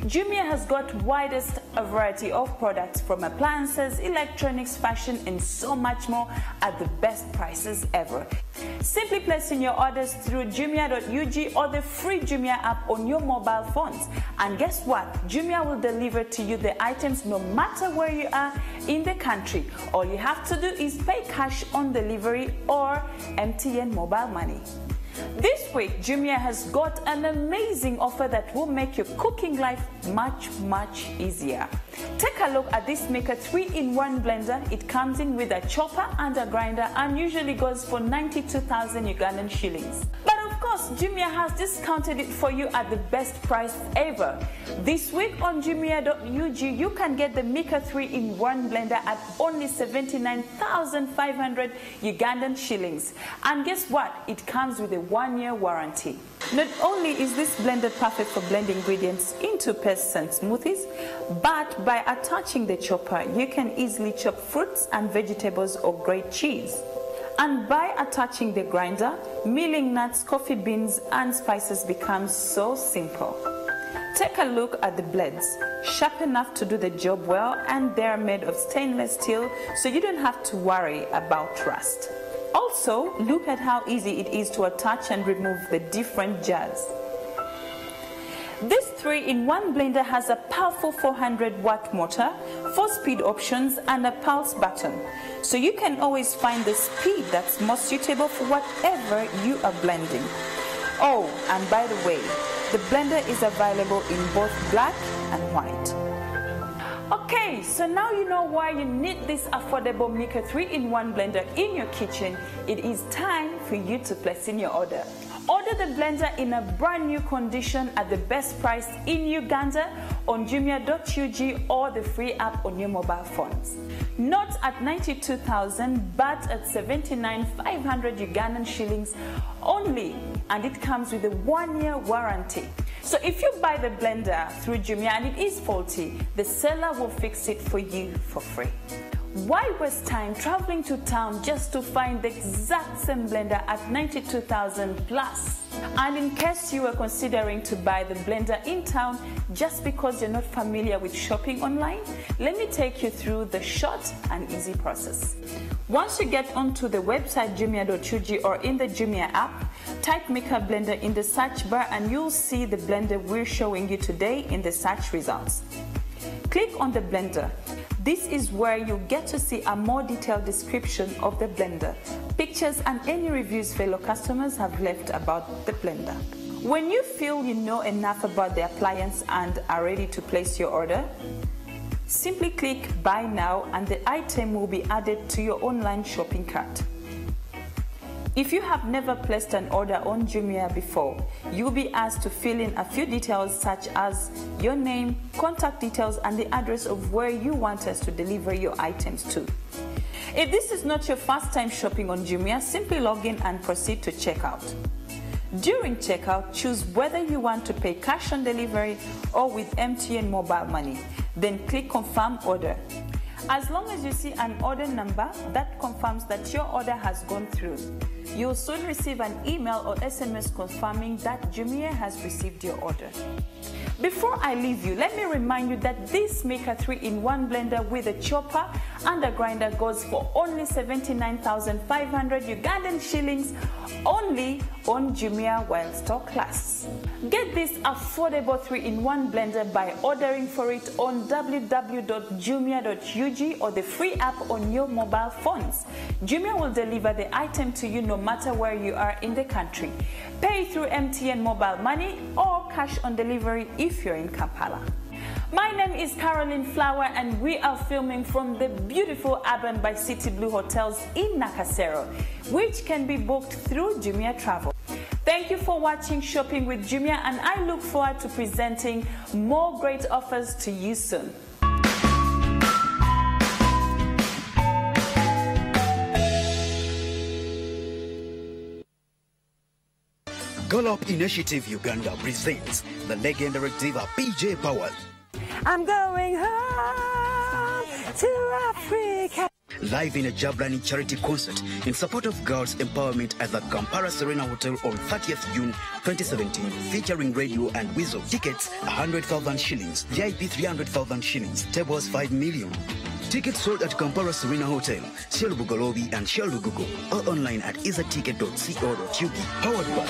Jumia has got widest variety of products from appliances, electronics, fashion, and so much more at the best prices ever. Simply placing your orders through jumia.ug or the free Jumia app on your mobile phones. And guess what? Jumia will deliver to you the items no matter where you are in the country. All you have to do is pay cash on delivery or MTN mobile money. This week, Jumia has got an amazing offer that will make your cooking life much easier. Take a look at this Maker 3-in-1 blender. It comes in with a chopper and a grinder and usually goes for 92,000 Ugandan shillings. But of course, Jumia has discounted it for you at the best price ever. This week on jumia.ug, you can get the Maker 3-in-1 blender at only 79,500 Ugandan shillings. And guess what? It comes with a 1-year warranty. Not only is this blender perfect for blending ingredients into pastes and smoothies, but by attaching the chopper, you can easily chop fruits and vegetables or grate cheese. And by attaching the grinder, milling nuts, coffee beans, and spices becomes so simple. Take a look at the blades. Sharp enough to do the job well, and they're made of stainless steel, so you don't have to worry about rust. Also, look at how easy it is to attach and remove the different jars. This 3-in-1 blender has a powerful 400-watt motor, 4-speed options, and a pulse button. So you can always find the speed that's most suitable for whatever you are blending. Oh, and by the way, the blender is available in both black and white. Okay, so now you know why you need this affordable Maker 3-in-1 blender in your kitchen. It is time for you to place in your order. Order the blender in a brand new condition at the best price in Uganda on jumia.ug or the free app on your mobile phones. Not at 92,000 but at 79,500 Ugandan shillings only, and it comes with a 1-year warranty. So if you buy the blender through Jumia and it is faulty, the seller will fix it for you for free. Why waste time traveling to town just to find the exact same blender at 92,000 plus? And in case you were considering to buy the blender in town just because you're not familiar with shopping online, let me take you through the short and easy process. Once you get onto the website jumia.ug or in the Jumia app, type Maker Blender in the search bar and you'll see the blender we're showing you today in the search results. Click on the blender. This is where you get to see a more detailed description of the blender, pictures and any reviews fellow customers have left about the blender. When you feel you know enough about the appliance and are ready to place your order, simply click Buy Now and the item will be added to your online shopping cart. If you have never placed an order on Jumia before, you'll be asked to fill in a few details such as your name, contact details, and the address of where you want us to deliver your items to. If this is not your first time shopping on Jumia, simply log in and proceed to checkout. During checkout, choose whether you want to pay cash on delivery or with MTN mobile money. Then click Confirm Order. As long as you see an order number that confirms that your order has gone through, you'll soon receive an email or SMS confirming that Jumia has received your order. Before I leave you, let me remind you that this Maker 3-in-1 blender with a chopper and a grinder goes for only 79,500 Ugandan shillings only on Jumia while stock lasts. Get this affordable 3-in-1 blender by ordering for it on www.jumia.ug or the free app on your mobile phones. Jumia will deliver the item to you no matter where you are in the country. Pay through MTN mobile money or cash on delivery if you're in Kampala. My name is Caroline Flower and we are filming from the beautiful Urban by City Blue hotels in Nakasero, which can be booked through Jumia Travel. Thank you for watching Shopping with Jumia, and I look forward to presenting more great offers to you soon. Girl Up Initiative Uganda presents the legendary diva PJ Powers. I'm going home to Africa. live in a job-learning charity concert in support of girls' empowerment at the Kampala Serena Hotel on 30th June 2017, featuring radio and whistle. Tickets 100,000 shillings, VIP 300,000 shillings, tables 5 million. Tickets sold at Kampala Serena Hotel, Shelbugo Lobby and Shelbugo, or online at easyticket.co.uk. Powered by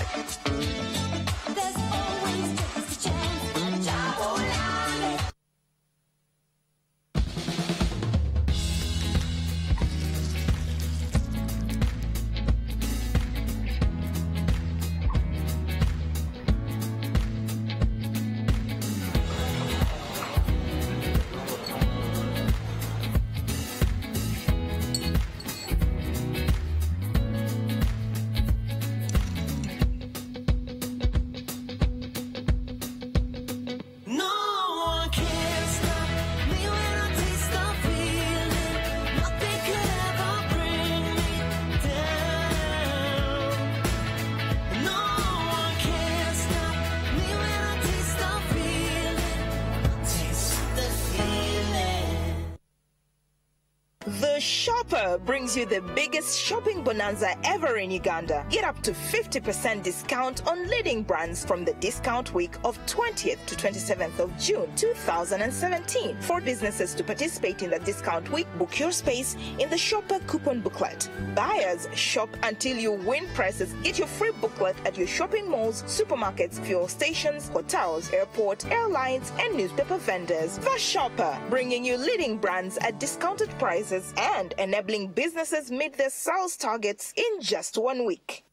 The Shopper brings you the biggest shopping bonanza ever in Uganda. Get up to 50% discount on leading brands from the discount week of 20th to 27th of June 2017. For businesses to participate in the discount week, book your space in the Shopper coupon booklet. Buyers shop until you win prizes. Get your free booklet at your shopping malls, supermarkets, fuel stations, hotels, airport, airlines, and newspaper vendors. The Shopper, bringing you leading brands at discounted prices and enabling businesses meet their sales targets in just 1 week.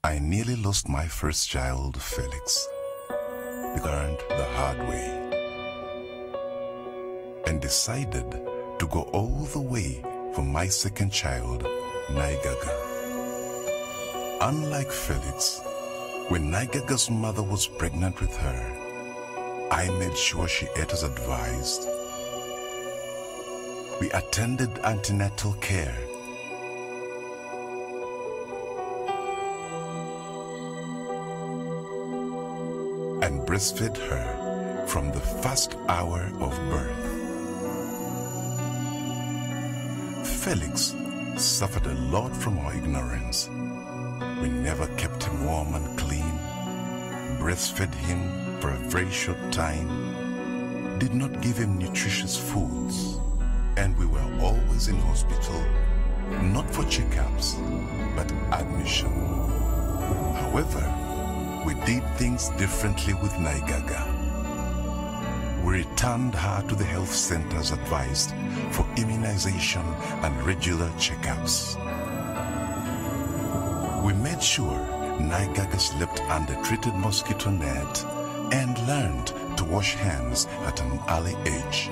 I nearly lost my first child, Felix. We learned the hard way and decided to go all the way for my second child, Naigaga. Unlike Felix, when Naigaga's mother was pregnant with her, I made sure she ate as advised. We attended antenatal care. And breastfed her from the first hour of birth. Felix suffered a lot from our ignorance. We never kept him warm and clean, breastfed him for a very short time, did not give him nutritious foods, and we were always in hospital, not for checkups, but admission. However, we did things differently with Naigaga. We returned her to the health centers advised for immunization and regular checkups. We made sure Naigaga slept under treated mosquito net and learned to wash hands at an early age.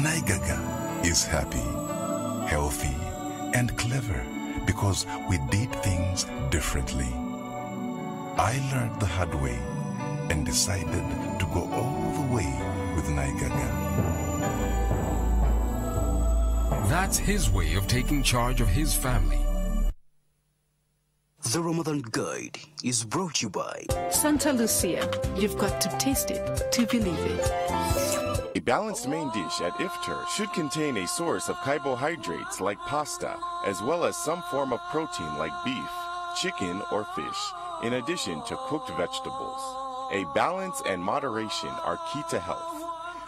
Naigaga is happy, healthy, and clever because we did things differently. I learned the hard way and decided to go all the way with Naigaga. That's his way of taking charge of his family. The Ramadan Guide is brought to you by Santa Lucia. You've got to taste it to believe it. A balanced main dish at iftar should contain a source of carbohydrates like pasta, as well as some form of protein like beef, chicken, or fish, in addition to cooked vegetables. A balance and moderation are key to health.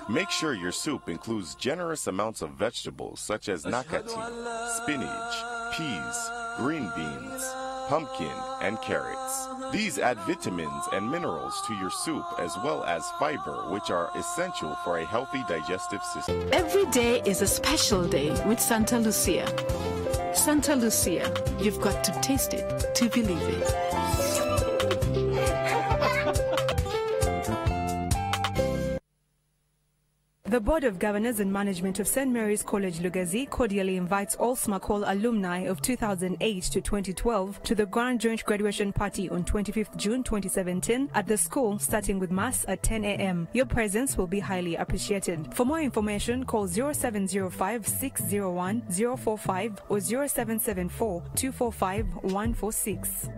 Make sure your soup includes generous amounts of vegetables such as nakati, spinach, peas, green beans, pumpkin, and carrots. These add vitamins and minerals to your soup as well as fiber, which are essential for a healthy digestive system. Every day is a special day with Santa Lucia. Santa Lucia. You've got to taste it to believe it. The Board of Governors and Management of St. Mary's College Lugazi cordially invites all SMACOL alumni of 2008 to 2012 to the Grand Joint Graduation Party on 25th June 2017 at the school, starting with Mass at 10 a.m. Your presence will be highly appreciated. For more information, call 0705 601 045 or 0774 245 146.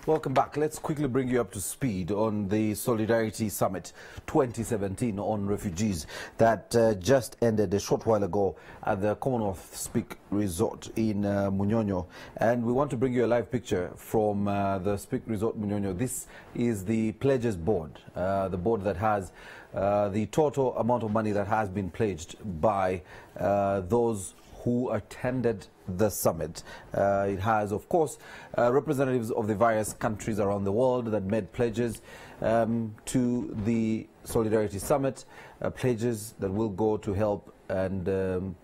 Welcome back. Let's quickly bring you up to speed on the Solidarity Summit 2017 on refugees that just ended a short while ago at the Commonwealth Speak Resort in Munyonyo. And we want to bring you a live picture from the Speak Resort Munyonyo. This is the pledges board, the board that has the total amount of money that has been pledged by those who attended the summit. It has, of course, representatives of the various countries around the world that made pledges to the Solidarity Summit, pledges that will go to help and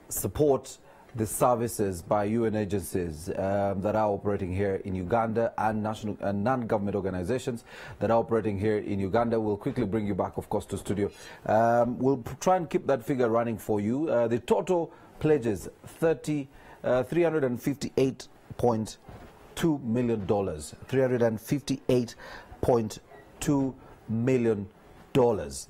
support the services by UN agencies that are operating here in Uganda and national and non-government organizations that are operating here in Uganda. We'll quickly bring you back, of course, to studio. We'll try and keep that figure running for you. The total pledges, $358.2 million. $358.2 million.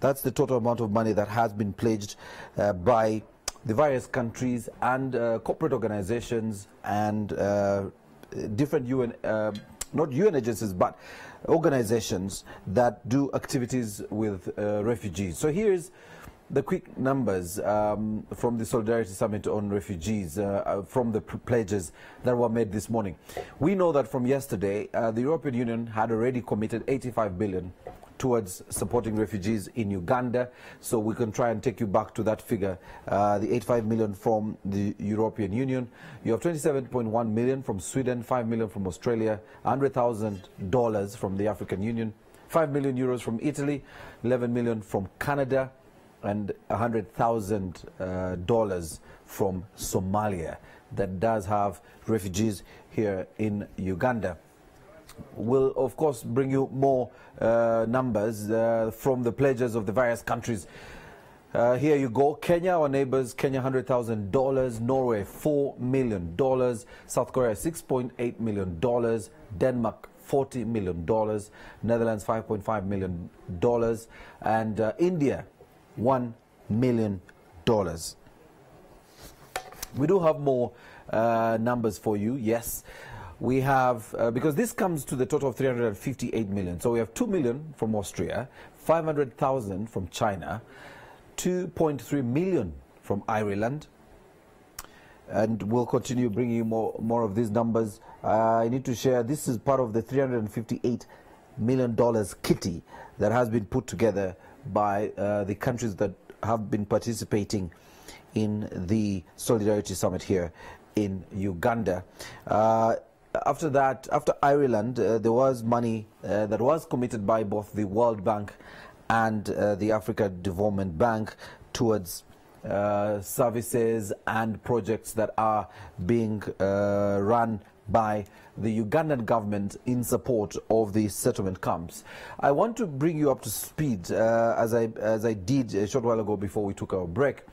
That's the total amount of money that has been pledged by the various countries and corporate organizations and different UN, not UN agencies, but organizations that do activities with refugees. So here's the quick numbers from the Solidarity Summit on refugees, from the pledges that were made this morning. We know that from yesterday, the European Union had already committed 85 billion towards supporting refugees in Uganda. So we can try and take you back to that figure, the 85 million from the European Union. You have 27.1 million from Sweden, 5 million from Australia, $100,000 from the African Union, 5 million euros from Italy, 11 million from Canada, and $100,000 from Somalia that does have refugees here in Uganda. We'll, of course, bring you more numbers from the pledges of the various countries. Here you go. Kenya, our neighbors, Kenya $100,000, Norway $4 million, South Korea $6.8 million, Denmark $40 million, Netherlands $5.5 million, and India $1 million. We do have more numbers for you, yes. We have, because this comes to the total of 358 million. So we have 2 million from Austria, 500,000 from China, 2.3 million from Ireland. And we'll continue bringing you more of these numbers. I need to share, this is part of the $358 million kitty that has been put together by the countries that have been participating in the Solidarity Summit here in Uganda. After that, after Ireland, there was money that was committed by both the World Bank and the Africa Development Bank towards services and projects that are being run by the Ugandan government in support of the settlement camps. I want to bring you up to speed, as I did a short while ago before we took our break,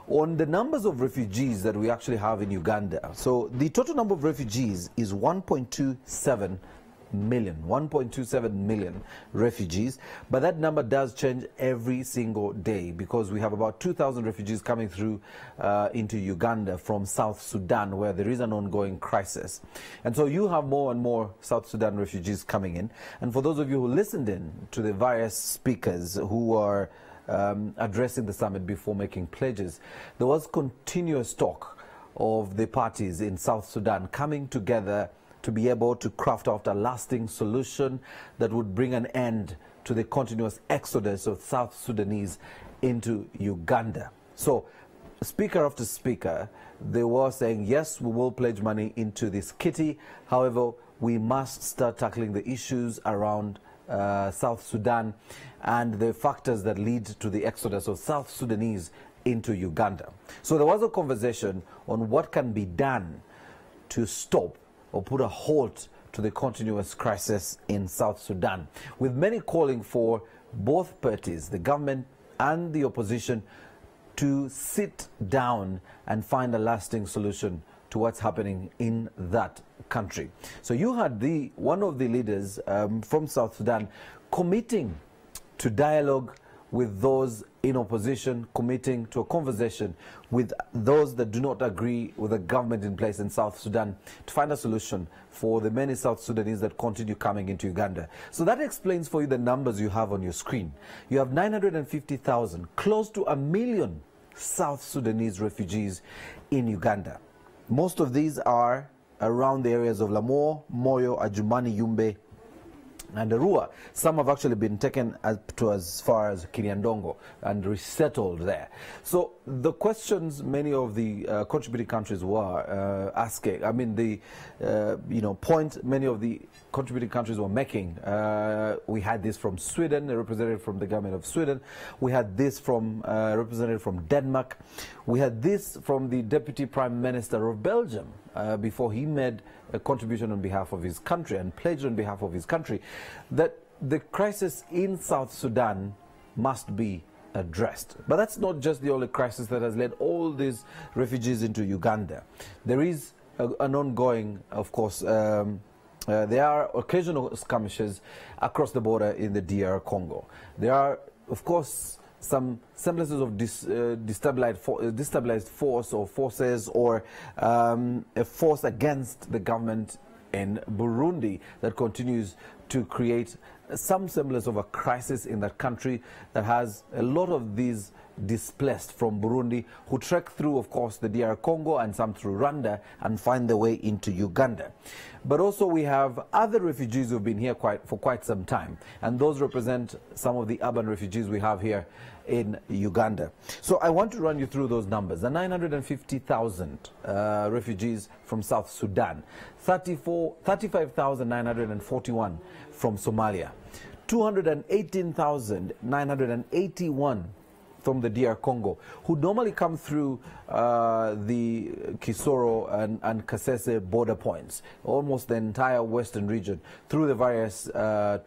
on the numbers of refugees that we actually have in Uganda. So the total number of refugees is 1.27 million refugees, but that number does change every single day because we have about 2,000 refugees coming through into Uganda from South Sudan, where there is an ongoing crisis. And so you have more and more South Sudan refugees coming in. And for those of you who listened in to the various speakers who are addressing the summit before making pledges, there was continuous talk of the parties in South Sudan coming together to be able to craft out a lasting solution that would bring an end to the continuous exodus of South Sudanese into Uganda. So speaker after speaker, they were saying, yes, we will pledge money into this kitty. However, we must start tackling the issues around South Sudan and the factors that lead to the exodus of South Sudanese into Uganda. So there was a conversation on what can be done to stop or put a halt to the continuous crisis in South Sudan, with many calling for both parties, the government and the opposition, to sit down and find a lasting solution to what's happening in that country. So you had one of the leaders from South Sudan committing to dialogue with those in opposition, committing to a conversation with those that do not agree with the government in place in South Sudan to find a solution for the many South Sudanese that continue coming into Uganda. So that explains for you the numbers you have on your screen. You have 950,000, close to 1 million South Sudanese refugees in Uganda. Most of these are around the areas of Lamor, Moyo, Adjumani, Yumbe, and Arua. Some have actually been taken to as far as Kiryandongo and resettled there. So the questions many of the contributing countries were asking, I mean the point many of the contributing countries were making, we had this from Sweden, a representative from the government of Sweden. We had this from a representative from Denmark. We had this from the Deputy Prime Minister of Belgium before he made a contribution on behalf of his country and pledged on behalf of his country that the crisis in South Sudan must be addressed. But that's not just the only crisis that has led all these refugees into Uganda. There is an ongoing, of course, there are occasional skirmishes across the border in the DR Congo. There are, of course, some semblances of destabilized force or forces or a force against the government in Burundi that continues to create some semblance of a crisis in that country that has a lot of these displaced from Burundi who trek through, of course, the DR Congo and some through Rwanda and find their way into Uganda. But also we have other refugees who've been here for quite some time, and those represent some of the urban refugees we have here in Uganda. So I want to run you through those numbers. The 950,000 refugees from South Sudan, 35,941 from Somalia, 218,981 from the DR Congo, who normally come through the Kisoro and Kasese border points, almost the entire western region, through the various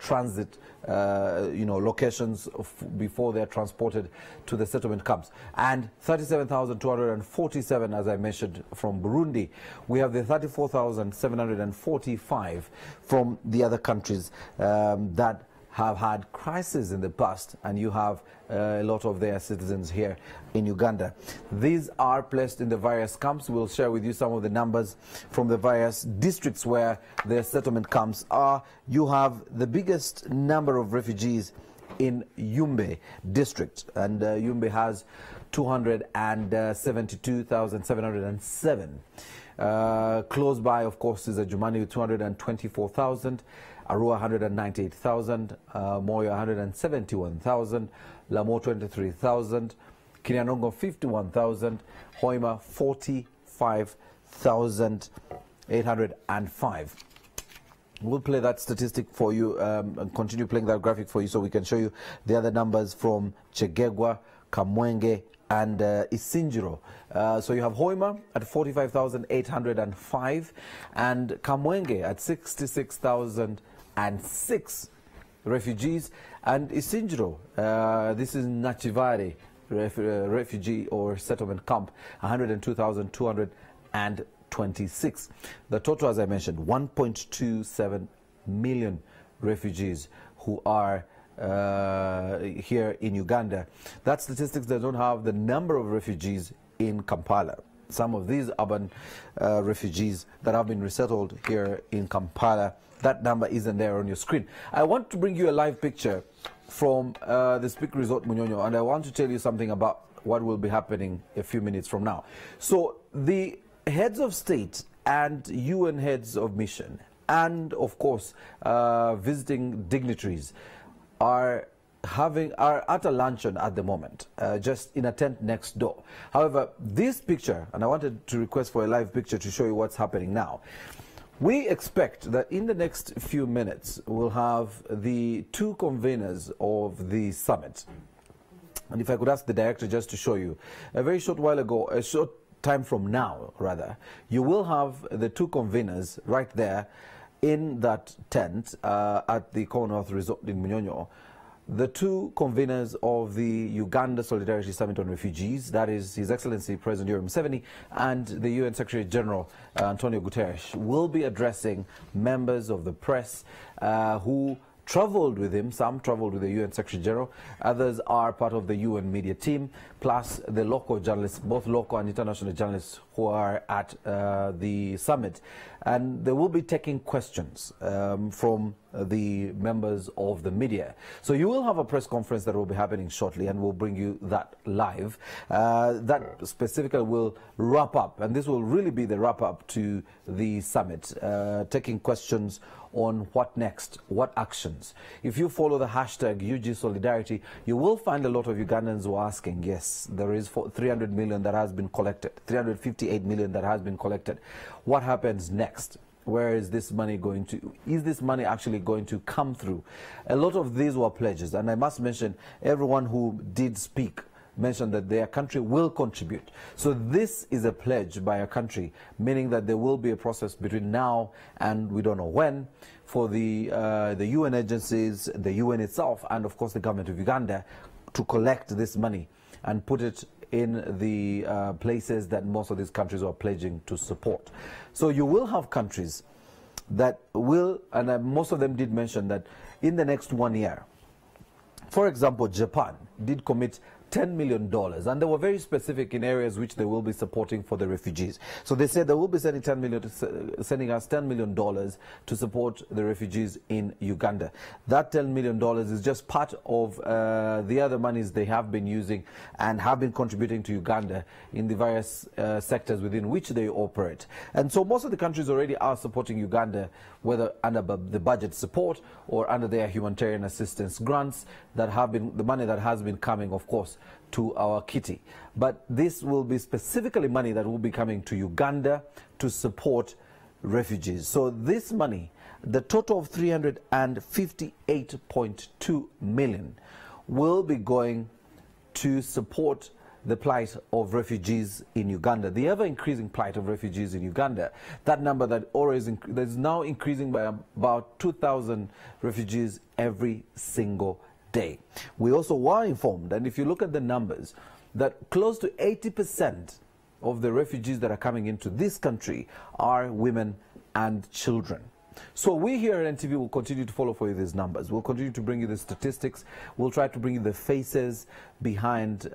transit locations before they're transported to the settlement camps. And 37,247, as I mentioned, from Burundi. We have the 34,745 from the other countries that have had crises in the past, and you have a lot of their citizens here in Uganda. These are placed in the various camps. We'll share with you some of the numbers from the various districts where their settlement camps are. You have the biggest number of refugees in Yumbe district, and Yumbe has 272,707. Close by, of course, is Adjumani with 224,000. Arua 198,000, Moyo 171,000, Lamo 23,000, Kiryandongo 51,000, Hoima 45,805. We'll play that statistic for you and continue playing that graphic for you so we can show you the other numbers from Chegegwa, Kamwenge, and Isinjiro. So you have Hoima at 45,805 and Kamwenge at 66,006 refugees, and Isinjiro, this is Nachivari refugee or settlement camp, 102,226. The total, as I mentioned, 1.27 million refugees who are here in Uganda. That statistics that don't have the number of refugees in Kampala. Some of these urban refugees that have been resettled here in Kampala, that number isn't there on your screen. I want to bring you a live picture from the Speak Resort Munyonyo, and I want to tell you something about what will be happening a few minutes from now. So the heads of state and UN heads of mission and, of course, visiting dignitaries are at a luncheon at the moment, just in a tent next door. However, this picture, and I wanted to request for a live picture to show you what's happening now. We expect that in the next few minutes, we'll have the two conveners of the summit. And if I could ask the director just to show you, a very short while ago, a short time from now, rather, you will have the two conveners right there in that tent at the Commonwealth Resort in Munyonyo. The two conveners of the Uganda Solidarity Summit on Refugees, that is His Excellency President Yoweri Museveni and the UN Secretary General Antonio Guterres, will be addressing members of the press who traveled with him. Some traveled with the UN Secretary General. Others are part of the UN media team, plus the local journalists, both local and international journalists who are at the summit. And they will be taking questions from the members of the media. So you will have a press conference that will be happening shortly, and we'll bring you that live. That specifically will wrap up, and this will really be the wrap up to the summit, taking questions on what next, what actions. If you follow the hashtag UG Solidarity, you will find a lot of Ugandans who are asking, yes, there is 300 million that has been collected, 358 million that has been collected. What happens next? Where is this money going to? Is this money actually going to come through? A lot of these were pledges, and I must mention, everyone who did speak mentioned that their country will contribute. So this is a pledge by a country, meaning that there will be a process between now and we don't know when for the UN agencies, the UN itself, and of course the government of Uganda to collect this money and put it in the places that most of these countries are pledging to support. So you will have countries that will, and most of them did mention that in the next 1 year, for example, Japan did commit $10 million, and they were very specific in areas which they will be supporting for the refugees. So they said they will be sending us $10 million to support the refugees in Uganda. That $10 million is just part of the other monies they have been using and have been contributing to Uganda in the various sectors within which they operate. And so most of the countries already are supporting Uganda, whether under the budget support or under their humanitarian assistance grants that have been, the money that has been coming, of course, to our kitty. But this will be specifically money that will be coming to Uganda to support refugees. So this money, the total of 358.2 million, will be going to support the plight of refugees in Uganda, the ever-increasing plight of refugees in Uganda. That number that always is now increasing by about 2,000 refugees every single day. We also were informed, and if you look at the numbers, that close to 80% of the refugees that are coming into this country are women and children. So we here at NTV will continue to follow for you these numbers. We'll continue to bring you the statistics. We'll try to bring you the faces behind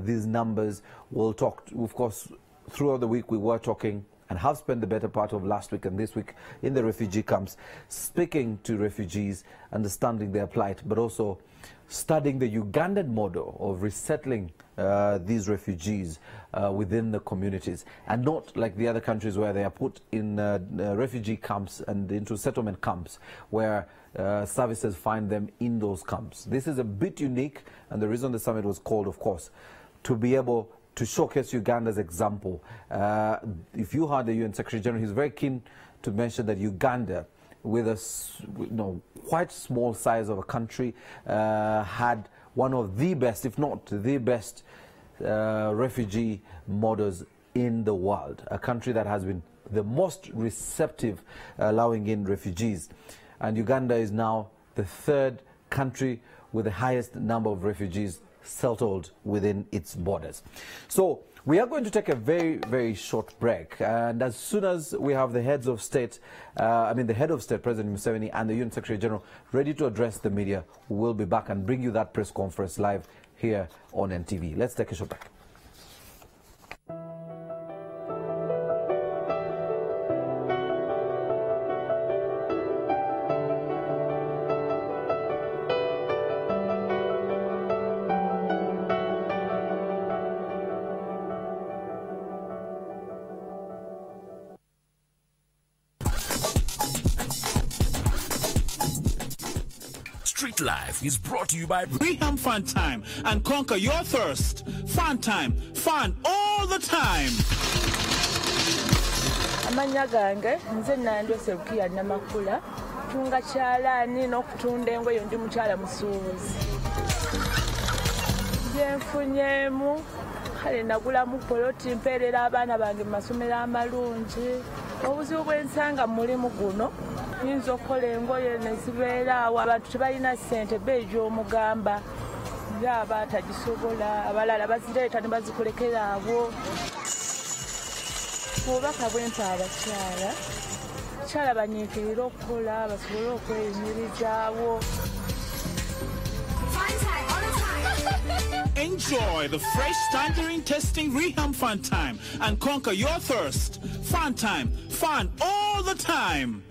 these numbers. We'll talk, of course, throughout the week we were talking and have spent the better part of last week and this week in the refugee camps, speaking to refugees, understanding their plight, but also studying the Ugandan model of resettling these refugees within the communities, and not like the other countries where they are put in refugee camps and into settlement camps where services find them in those camps. This is a bit unique, and the reason the summit was called, of course, to be able to showcase Uganda's example. If you heard the UN Secretary General, he's very keen to mention that Uganda, with a quite small size of a country, had one of the best, if not the best, refugee models in the world. A country that has been the most receptive, allowing in refugees. And Uganda is now the third country with the highest number of refugees settled within its borders. So we are going to take a very, very short break, and as soon as we have the heads of state, the head of state, President Museveni, and the UN Secretary General ready to address the media, we will be back and bring you that press conference live here on NTV. Let's take a short break. Street Life is brought to you by Reham Fun Time, and conquer your thirst. Fun Time, fun all the time. Amanya gange nze Nandose Rukiya Namakula tunga kyalaani n'okutunda engoye ndi mukyala musuubuzi. Byenfunyemu kale nagulamu poloti mpeerera abaana bange mu masomero amalungi. Obuzibu bw'ensanga mu mulimu guno yinza okukola engoye ne zibeera awo abantu tebalina ssente beeja omugamba nga abatagisobola abalala bazireeta ne bazikolekera abo. Obubaka bwempa abakyala abakyala banyiikirira okukola basobole okweyimirizaawo. Enjoy the fresh tangerine tasting Reham Fun Time and conquer your thirst. Fun Time, fun all the time.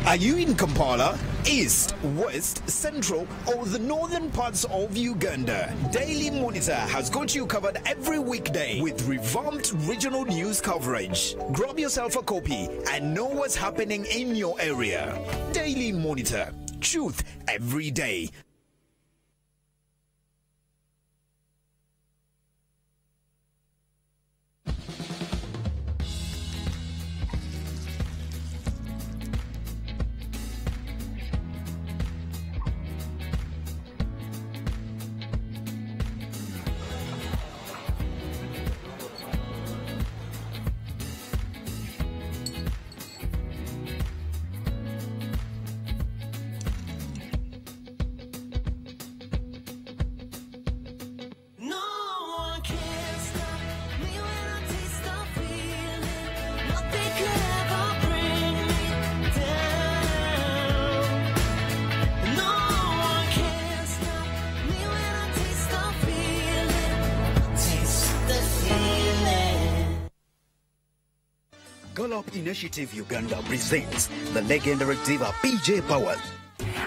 Are you in Kampala, East, West, Central, or the northern parts of Uganda? Daily Monitor has got you covered every weekday with revamped regional news coverage. Grab yourself a copy and know what's happening in your area. Daily Monitor, truth every day. Gallup Initiative Uganda presents the legendary diva PJ Powell.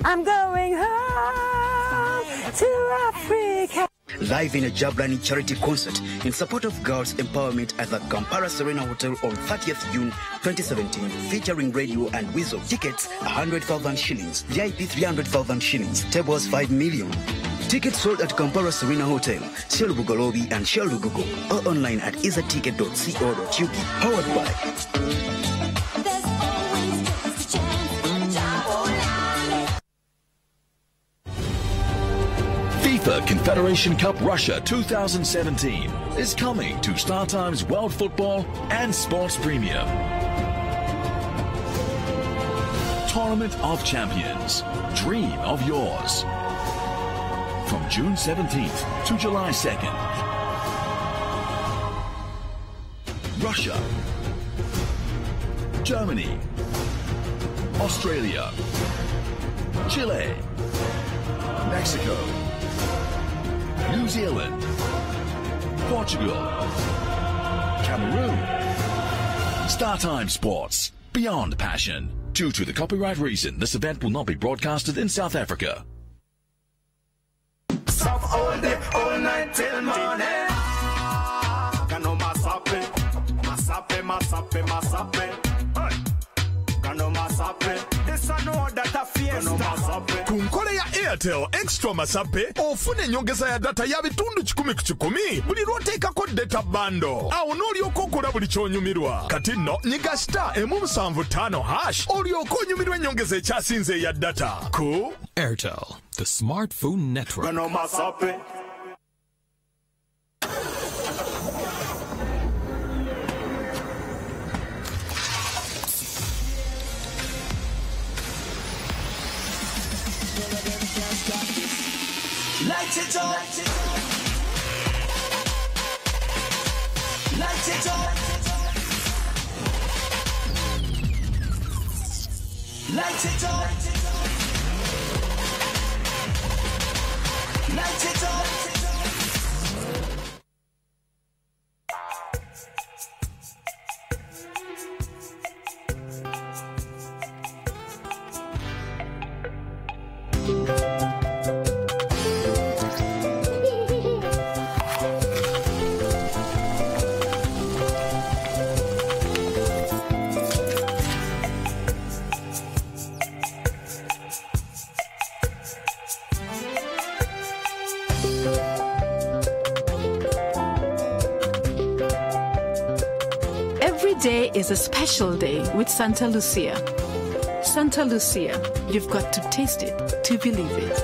I'm going home to Africa. Live in a Jablani charity concert in support of girls' empowerment at the Kampala Serena Hotel on 30th June 2017, featuring radio and whistle. Tickets 100,000 shillings, VIP 300,000 shillings, tables 5 million. Tickets sold at Kampala Serena Hotel, Shell Bugalobi and Shell Lugugo, or online at isaticket.co.uk. Powered by FIFA Confederation Cup Russia 2017 is coming to StarTimes World Football and Sports Premium. Tournament of Champions. Dream of yours. From June 17th to July 2nd. Russia. Germany. Australia. Chile. Mexico. New Zealand, Portugal, Cameroon. StarTime Sports, beyond passion. Due to the copyright reason, this event will not be broadcasted in South Africa. All day, all night till morning. Kano masape, masape, masape, masape. Kano masape. This I know that a fiesta. Ku nkole ya Airtel Extra Masape ofune nyongeza ya data ya bitundu 10 buli lwoteekako data bando awo n'olyoka okola buli kyonyumirwa kati nno nyiga star *5 olyoka onyumirwa ennyongeza ekyasinze ya data ku Airtel, the smartphone network. Kano masape. Light it up. Light it up. Light it up. Light it up. Every day is a special day with Santa Lucia. Santa Lucia, you've got to taste it to believe it.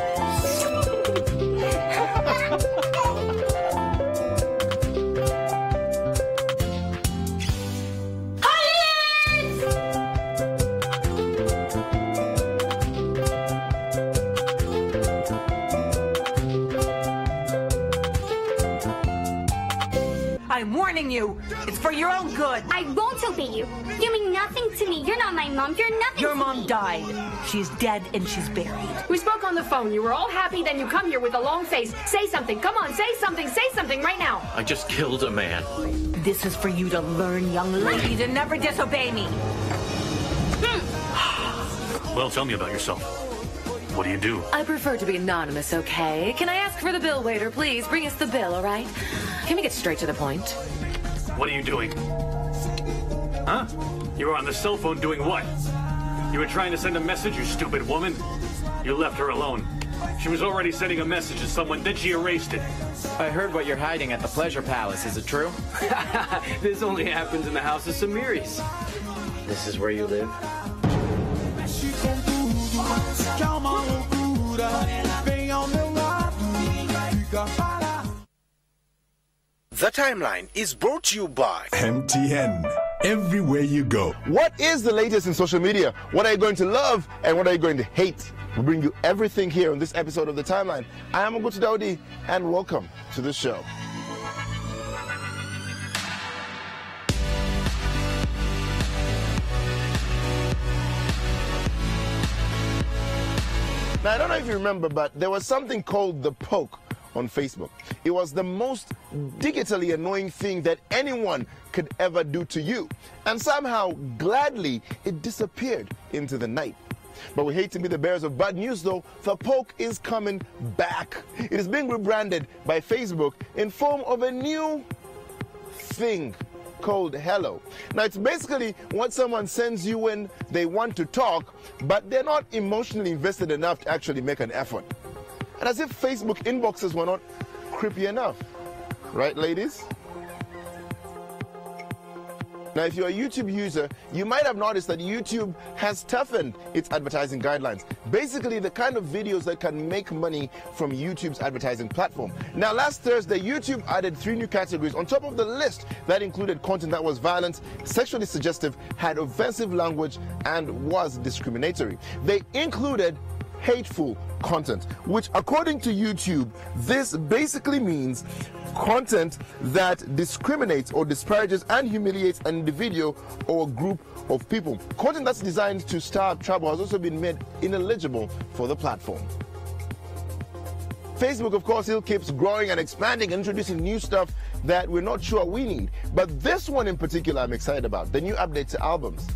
I'm warning you. It's for your own good. I won't obey you. You mean nothing to me. You're not my mom. You're nothing Your to mom me. died. She's dead and she's buried. We spoke on the phone. You were all happy, then you come here with a long face. Say something. Come on, say something right now. I just killed a man. This is for you to learn, young lady, to never disobey me. Well, tell me about yourself. What do you do? I prefer to be anonymous, okay? Can I ask for the bill, waiter? Please bring us the bill, all right? Can we get straight to the point? What are you doing? Huh? You were on the cell phone doing what? You were trying to send a message, you stupid woman? You left her alone. She was already sending a message to someone, then she erased it. I heard what you're hiding at the Pleasure Palace. Is it true? This only happens in the house of Samiris. This is where you live? The Timeline is brought to you by MTN. Everywhere you go. What is the latest in social media? What are you going to love and what are you going to hate? We bring you everything here on this episode of The Timeline. I am Ogutu Daudi and welcome to the show. Now, I don't know if you remember, but there was something called the poke on Facebook. It was the most digitally annoying thing that anyone could ever do to you. And somehow, gladly, it disappeared into the night. But we hate to be the bearers of bad news, though. The poke is coming back. It is being rebranded by Facebook in form of a new thing called Hello. Now, it's basically what someone sends you when they want to talk, but they're not emotionally invested enough to actually make an effort. And as if Facebook inboxes were not creepy enough. Right, ladies? Now, if you're a YouTube user, you might have noticed that YouTube has toughened its advertising guidelines. Basically, the kind of videos that can make money from YouTube's advertising platform. Now, last Thursday, YouTube added 3 new categories on top of the list that included content that was violent, sexually suggestive, had offensive language, and was discriminatory. They included hateful content, which according to YouTube, this basically means content that discriminates or disparages and humiliates an individual or a group of people. Content that's designed to stir up trouble has also been made ineligible for the platform. Facebook, of course, still keeps growing and expanding and introducing new stuff that we're not sure we need. But this one in particular I'm excited about, the new update to albums.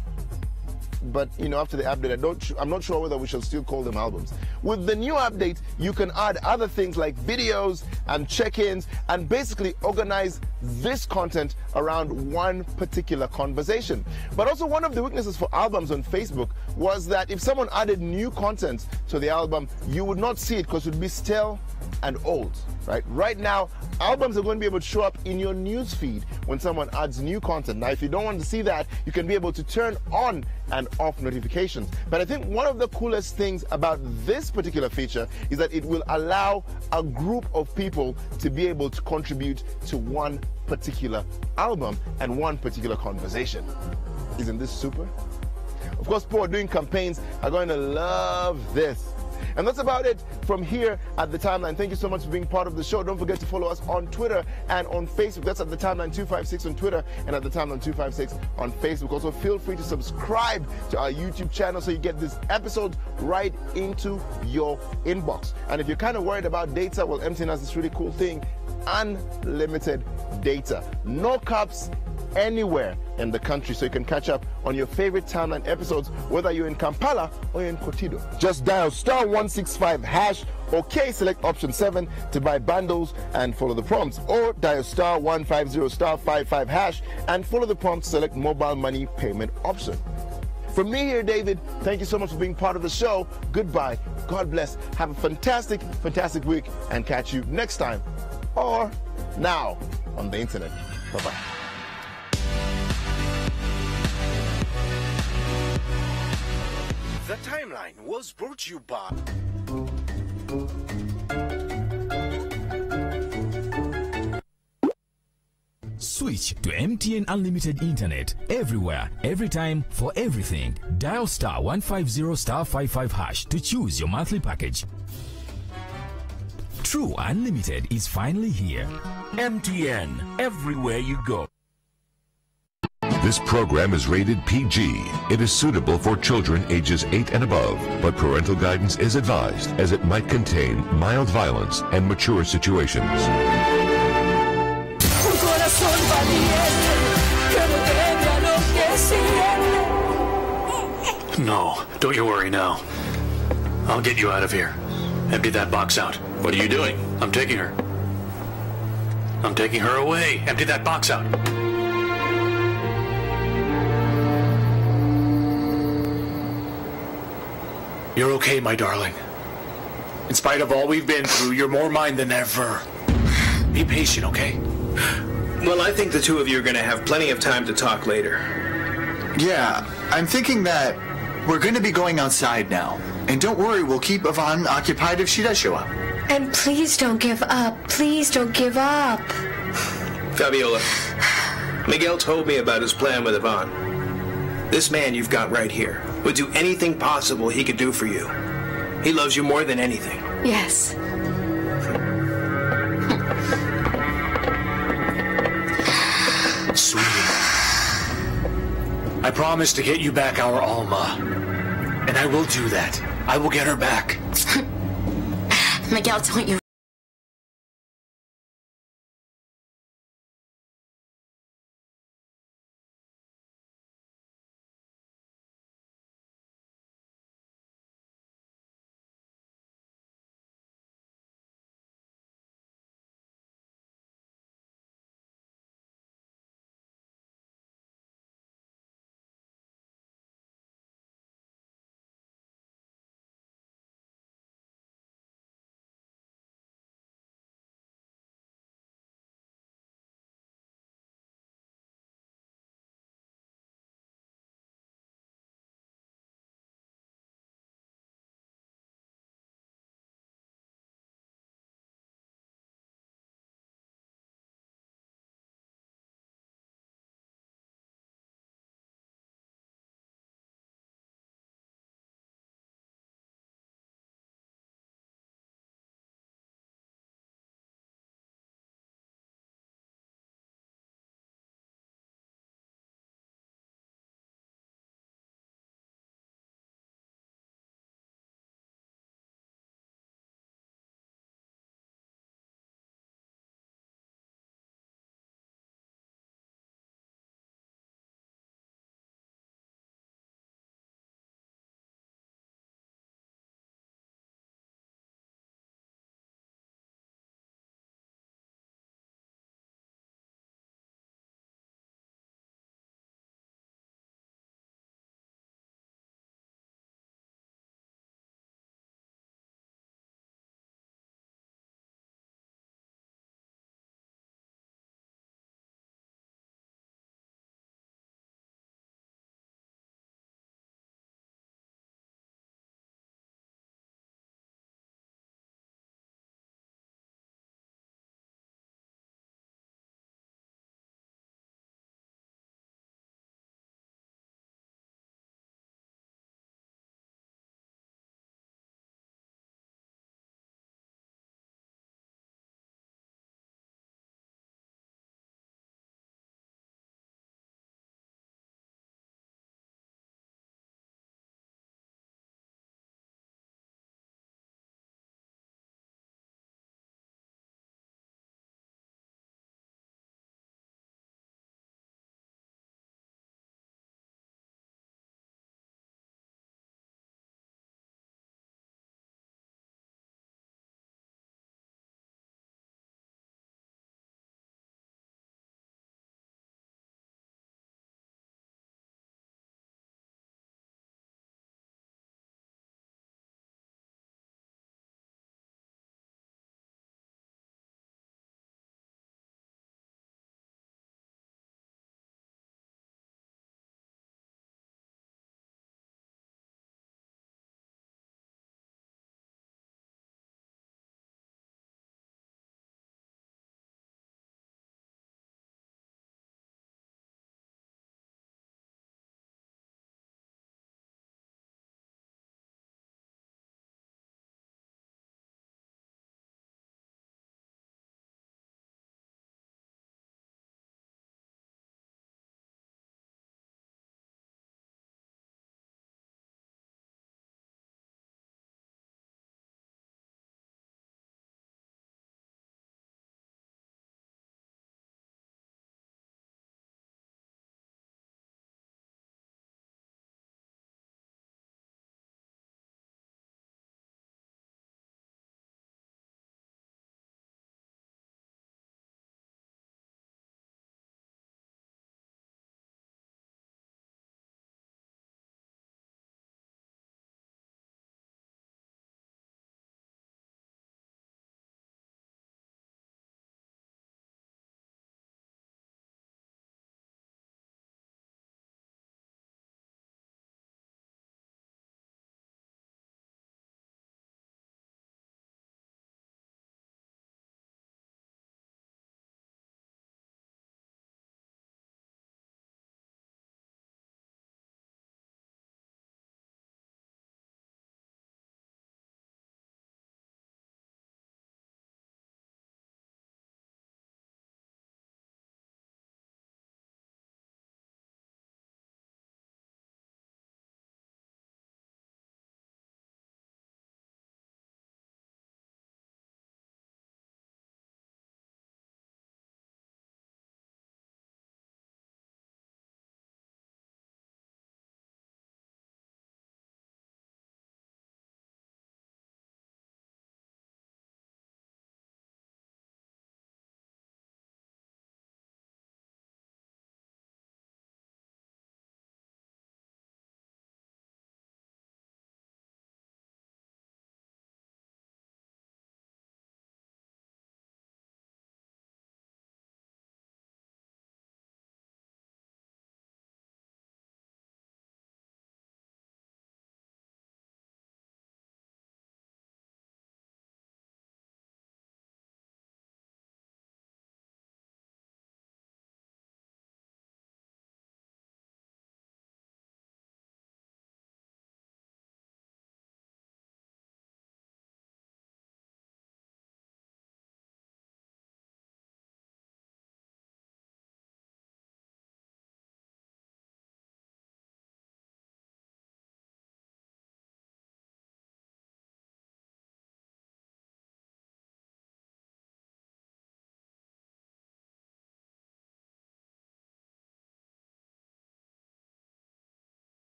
But, you know, after the update, I'm not sure whether we shall still call them albums. With the new update, you can add other things like videos and check-ins and basically organize this content around one particular conversation. But also one of the weaknesses for albums on Facebook was that if someone added new content to the album, you would not see it because it would be stale and old, right? Right now, albums are going to be able to show up in your news feed when someone adds new content. Now, if you don't want to see that, you can be able to turn on and off notifications. But I think one of the coolest things about this particular feature is that it will allow a group of people to be able to contribute to one particular album and one particular conversation. Isn't this super? Of course, people doing campaigns are going to love this. And that's about it from here at The Timeline. Thank you so much for being part of the show. Don't forget to follow us on Twitter and on Facebook. That's at The Timeline 256 on Twitter and at The Timeline 256 on Facebook. Also, feel free to subscribe to our YouTube channel so you get this episode right into your inbox. And if you're kind of worried about data, well, MTN has this really cool thing, unlimited data. No caps anywhere in the country, so you can catch up on your favorite Timeline episodes, whether you're in Kampala or you're in Kotido. Just dial *165# or K, select option 7 to buy bundles and follow the prompts, or dial *150*55# and follow the prompts, select mobile money payment option. From me here, David, thank you so much for being part of the show. Goodbye. God bless. Have a fantastic, fantastic week and catch you next time or now on the internet. Bye-bye. The Timeline was brought to you by Switch to MTN Unlimited Internet everywhere, every time, for everything. Dial *150*55# to choose your monthly package. True Unlimited is finally here. MTN, everywhere you go. This program is rated PG. It is suitable for children ages 8 and above, but parental guidance is advised as it might contain mild violence and mature situations. No, don't you worry now. I'll get you out of here. Empty that box out. What are you doing? I'm taking her. I'm taking her away. Empty that box out. You're okay, my darling. In spite of all we've been through, you're more mine than ever. Be patient, okay? Well, I think the two of you are going to have plenty of time to talk later. Yeah, I'm thinking that we're going to be going outside now. And don't worry, we'll keep Yvonne occupied if she does show up. And please don't give up. Please don't give up. Fabiola, Miguel told me about his plan with Yvonne. This man you've got right here would do anything possible he could do for you. He loves you more than anything. Yes. Sweetie, I promise to get you back our Alma. And I will do that. I will get her back. Miguel, don't you